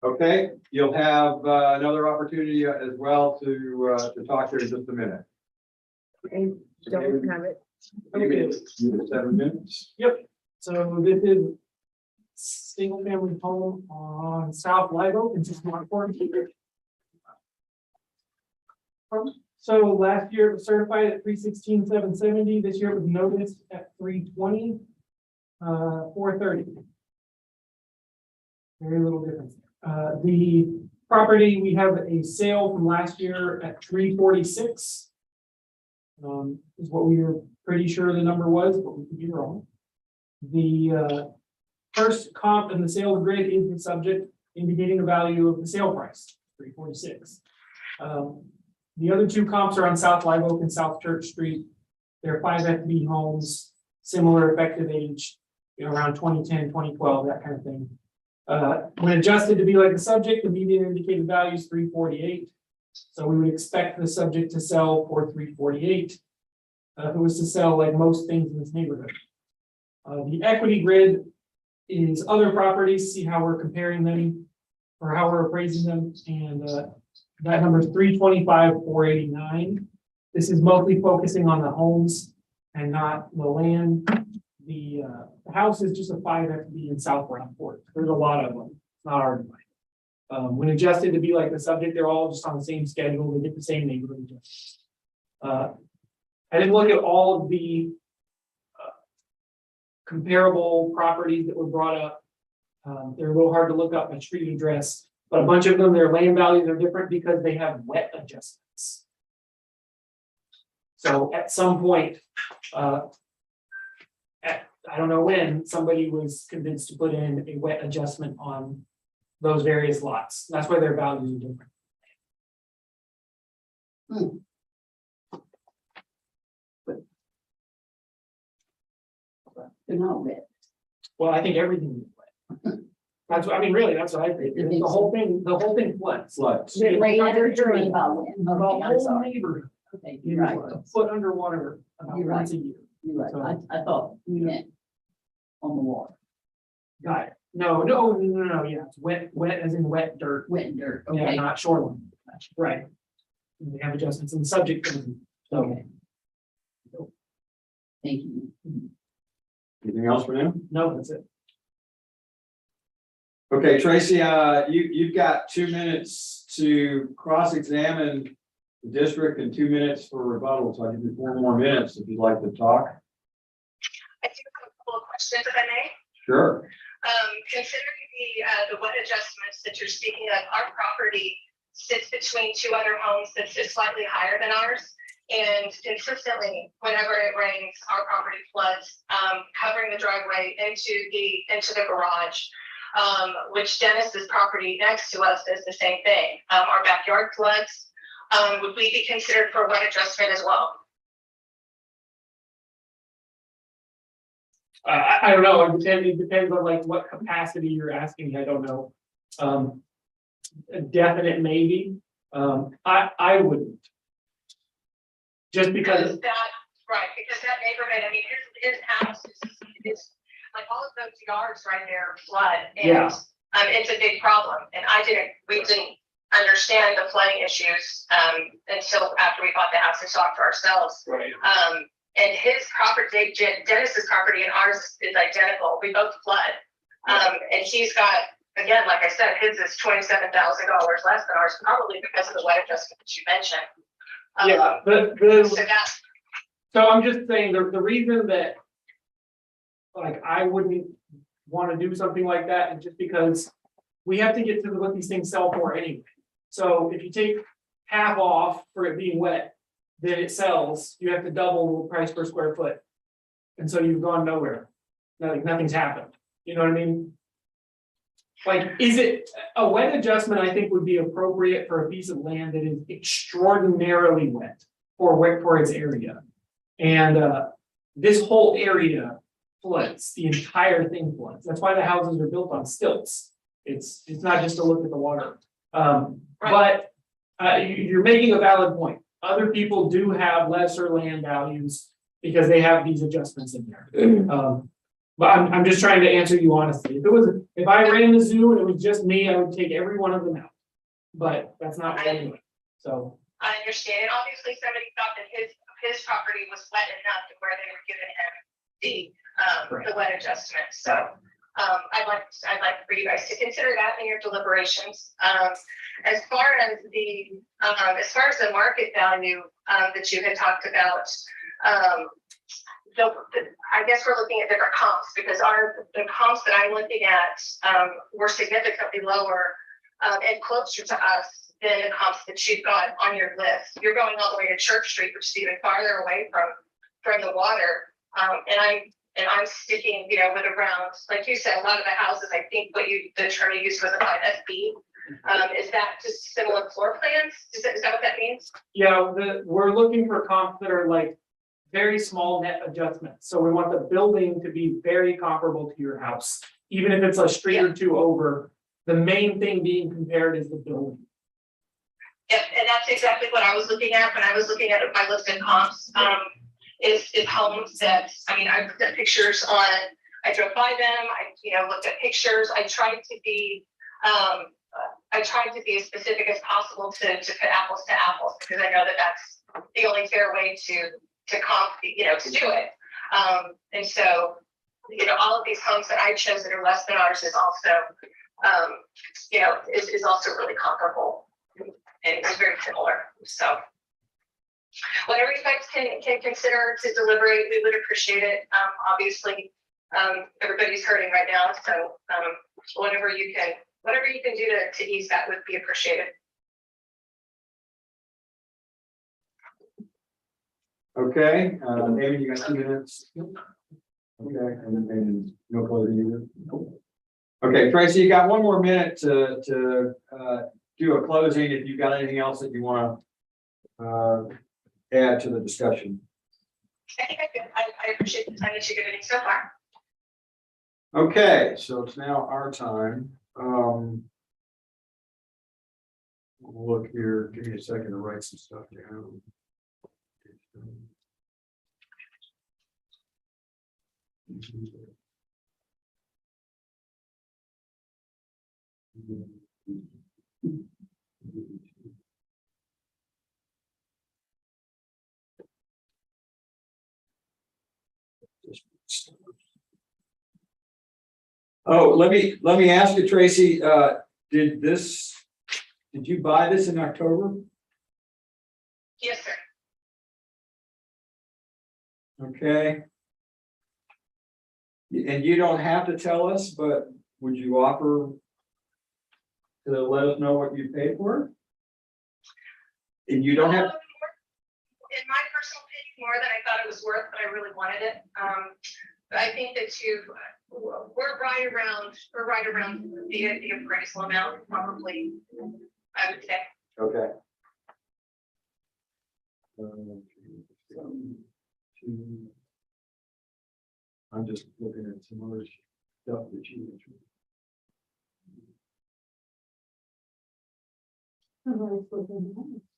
Okay, you'll have another opportunity as well to talk here in just a minute. I don't have it. Okay. You have 7 minutes. Yep, so this is single family home on South Live Oak in just one quarter. So last year it was certified at 316,770. This year it was noticed at 320, 430. Very little difference. The property, we have a sale from last year at 346. Is what we were pretty sure the number was, but we could be wrong. The first comp in the sales grid is the subject, indicating the value of the sale price, 346. The other 2 comps are on South Live Oak and South Church Street. They're 5 FB homes, similar effective age, around 2010, 2012, that kind of thing. When adjusted to be like the subject, the median indicated value is 348. So we would expect the subject to sell for 348. If it was to sell like most things in this neighborhood. The equity grid is other properties, see how we're comparing them or how we're appraising them. And that number is 325,489. This is mostly focusing on the homes and not the land. The house is just a 5 FB in South Rockport. There's a lot of them. It's not hard to find. When adjusted to be like the subject, they're all just on the same schedule. They get the same neighborhood adjustments. I didn't look at all of the comparable properties that were brought up. They're a little hard to look up by street address, but a bunch of them, their land values are different because they have wet adjustments. So at some point, I don't know when, somebody was convinced to put in a wet adjustment on those various lots. That's why their values are different. They're not wet. Well, I think everything is wet. That's what I mean, really, that's what I think. The whole thing floods. Floods. About wind. The Okay, I'm whole sorry. neighborhood Okay, is you're right. a foot underwater about You're right. once a year. You're right. So- I thought you meant on the water. Got it. No, yeah, it's wet as in wet dirt, Wet dirt, yeah, okay. not shoreline, right. And we have adjustments in the subject, so. Okay. Thank you. Anything else for them? No, that's it. Okay, Tracy, you've got 2 minutes to cross-examine the district and 2 minutes for rebuttal, so I give you 4 more minutes if you'd like to talk. I do have a couple of questions, if I may. Sure. Considering the wet adjustments that you're speaking of, our property sits between 2 other homes that sit slightly higher than ours. And consistently, whenever it rains, our property floods, covering the driveway into the garage. Which Dennis's property next to us does the same thing. Our backyard floods. Would we be considered for a wet adjustment as well? I don't know, it depends on like what capacity you're asking, I don't know. A definite maybe, I wouldn't. Just because. Because that neighborhood, I mean, his house is like all of those yards right there flood. And Yeah. It's a big problem. And we didn't understand the flooding issues until after we bought the house and saw it for ourselves. Right. And his property, Dennis's property and ours is identical. We both flood. And he's got, again, like I said, his is $27,000 less than ours, probably because of the wet adjustment that you mentioned. Yeah, so I'm just saying the reason that like I wouldn't want to do something like that is just because we have to get to what these things sell for anyway. So if you take half off for it being wet, then it sells, you have to double the price per square foot. And so you've gone nowhere. Nothing's happened. You know what I mean? Like, is it a wet adjustment? I think would be appropriate for a piece of land that is extraordinarily wet for its area. And this whole area floods, the entire thing floods. That's why the houses are built on stilts. It's not just to look at the water. But you're making a valid point. Other people do have lesser land values because they have these adjustments in there. But I'm just trying to answer you honestly. If I ran the zoo and it was just me, I would take every one of them out. But that's not what I'm doing. So I understand. And obviously somebody thought that his property was wet enough to where they were giving him the wet adjustment. So I'd like for you guys to consider that in your deliberations. As far as the market value that you had talked about, I guess we're looking at different comps because the comps that I'm looking at were significantly lower and closer to us than the comps that you've got on your list. You're going all the way to Church Street, which is even farther away from the water. And I'm sticking, with around, like you said, a lot of the houses, I think the term you used was about SB. Is that just similar floor plans? Is that what that means? yeah, we're looking for comps that are like very small net adjustments. So we want the building to be very comparable to your house, even if it's a street or two over. The main thing being compared is the building. Yep, and that's exactly what I was looking at when I was looking at my list of comps. Is homes that, I looked at pictures I drove by them, I looked at pictures, I tried to be as specific as possible to put apples to apples, because I know that that's the only fair way to comp, to do it. And so, all of these homes that I chose that are less than ours is also, is also really comparable and it's very similar. So whatever you guys can consider to deliberate, we would appreciate it. Obviously, everybody's hurting right now, so whatever you can do to ease that would be appreciated. Okay, David, you got 2 minutes? Okay, and no closing either? Okay, Tracy, you got 1 more minute to do a closing if you've got anything else that you want to add to the discussion. I think I'm good. I appreciate the time that you're giving me so far. Okay, so it's now our time. Look here, give me a second to write some stuff down. Oh, let me ask you, Tracy, did you buy this in October? Yes, sir. Okay. And you don't have to tell us, but would you offer to let us know what you paid for it? And you don't have, In my personal opinion, more than I thought it was worth, but I really wanted it. But I think that we're right around the appraisal amount, probably, I would say. okay. I'm just looking at some other stuff that you mentioned.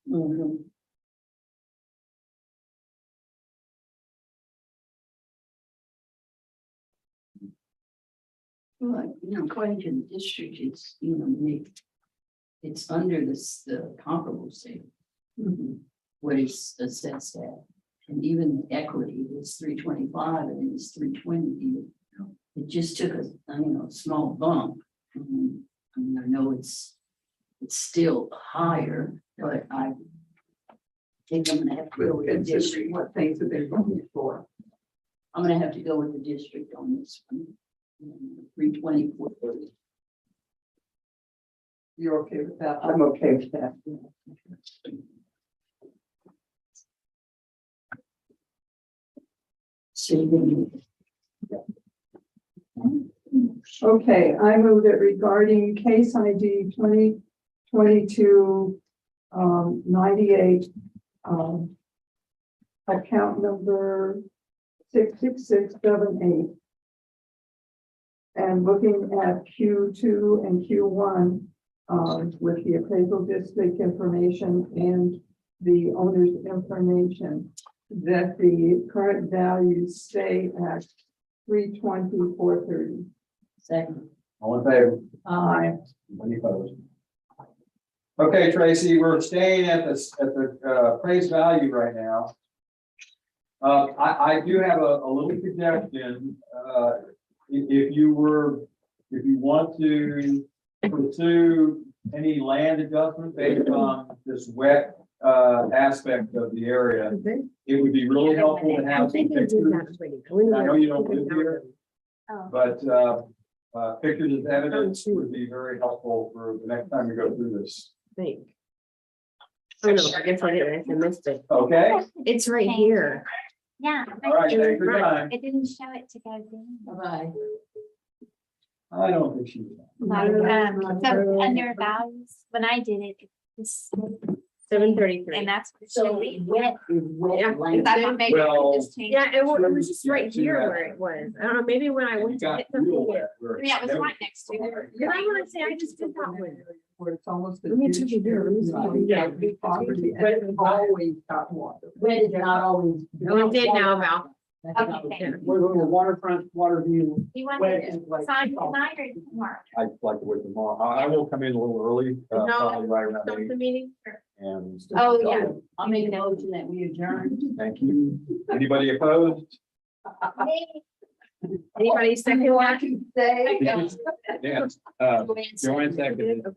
Mhm. Well, according to the district, it's, it's under this, the comparable sale. What is assessed at, and even the equity is 325 and it's 320. It just took a small bump. I mean, I know it's still higher, but I think I'm gonna have to go with the district. What things have been looking for? I'm gonna have to go with the district on this one. 320, 430. You're okay with that? I'm okay with that. Okay, I move that regarding case ID 2022 98, account number 66678. And looking at Q2 and Q1 with the appraisal district information and the owner's information, that the current values stay at 320, 430. Second. All in favor? Aye. Any opposed? Okay, Tracy, we're staying at the appraised value right now. I do have a little suggestion, if you want to pursue any land adjustment based on this wet aspect of the area, it would be really helpful to have some pictures. And I know you don't live here, but pictures as evidence would be very helpful for the next time we go through this. Oh, no, I guess I missed it. Okay? It's right here. Yeah. All right, thanks for your time. It didn't show it to go down. Bye-bye. I don't think she was. So under values, when I did it, it was 733. and that's what it So should be. wet is wet. Yeah. land. That's what made Well, it just change. Yeah, it was just right here where it was. I don't know, maybe when I You went to got hit real something. wet where- Yeah, it was right next to it. Cause I wanna say, I just did that one. Where it's almost. Let me check it here. Let me see. Yeah, big property, and it's always got water. Wet is not always. Oh, it did now, Val. That's not- Okay, thank you. We're going to waterfront, water view. You want Wet to is like. sign tonight or tomorrow? I'd like to wait tomorrow. I will come in a little early, probably right around Start 8 the meeting. and. Oh, yeah. I'll make a motion that we adjourn. Thank you. Anybody opposed? Anybody second All I that? can say. Yes. Joanne seconded. Okay.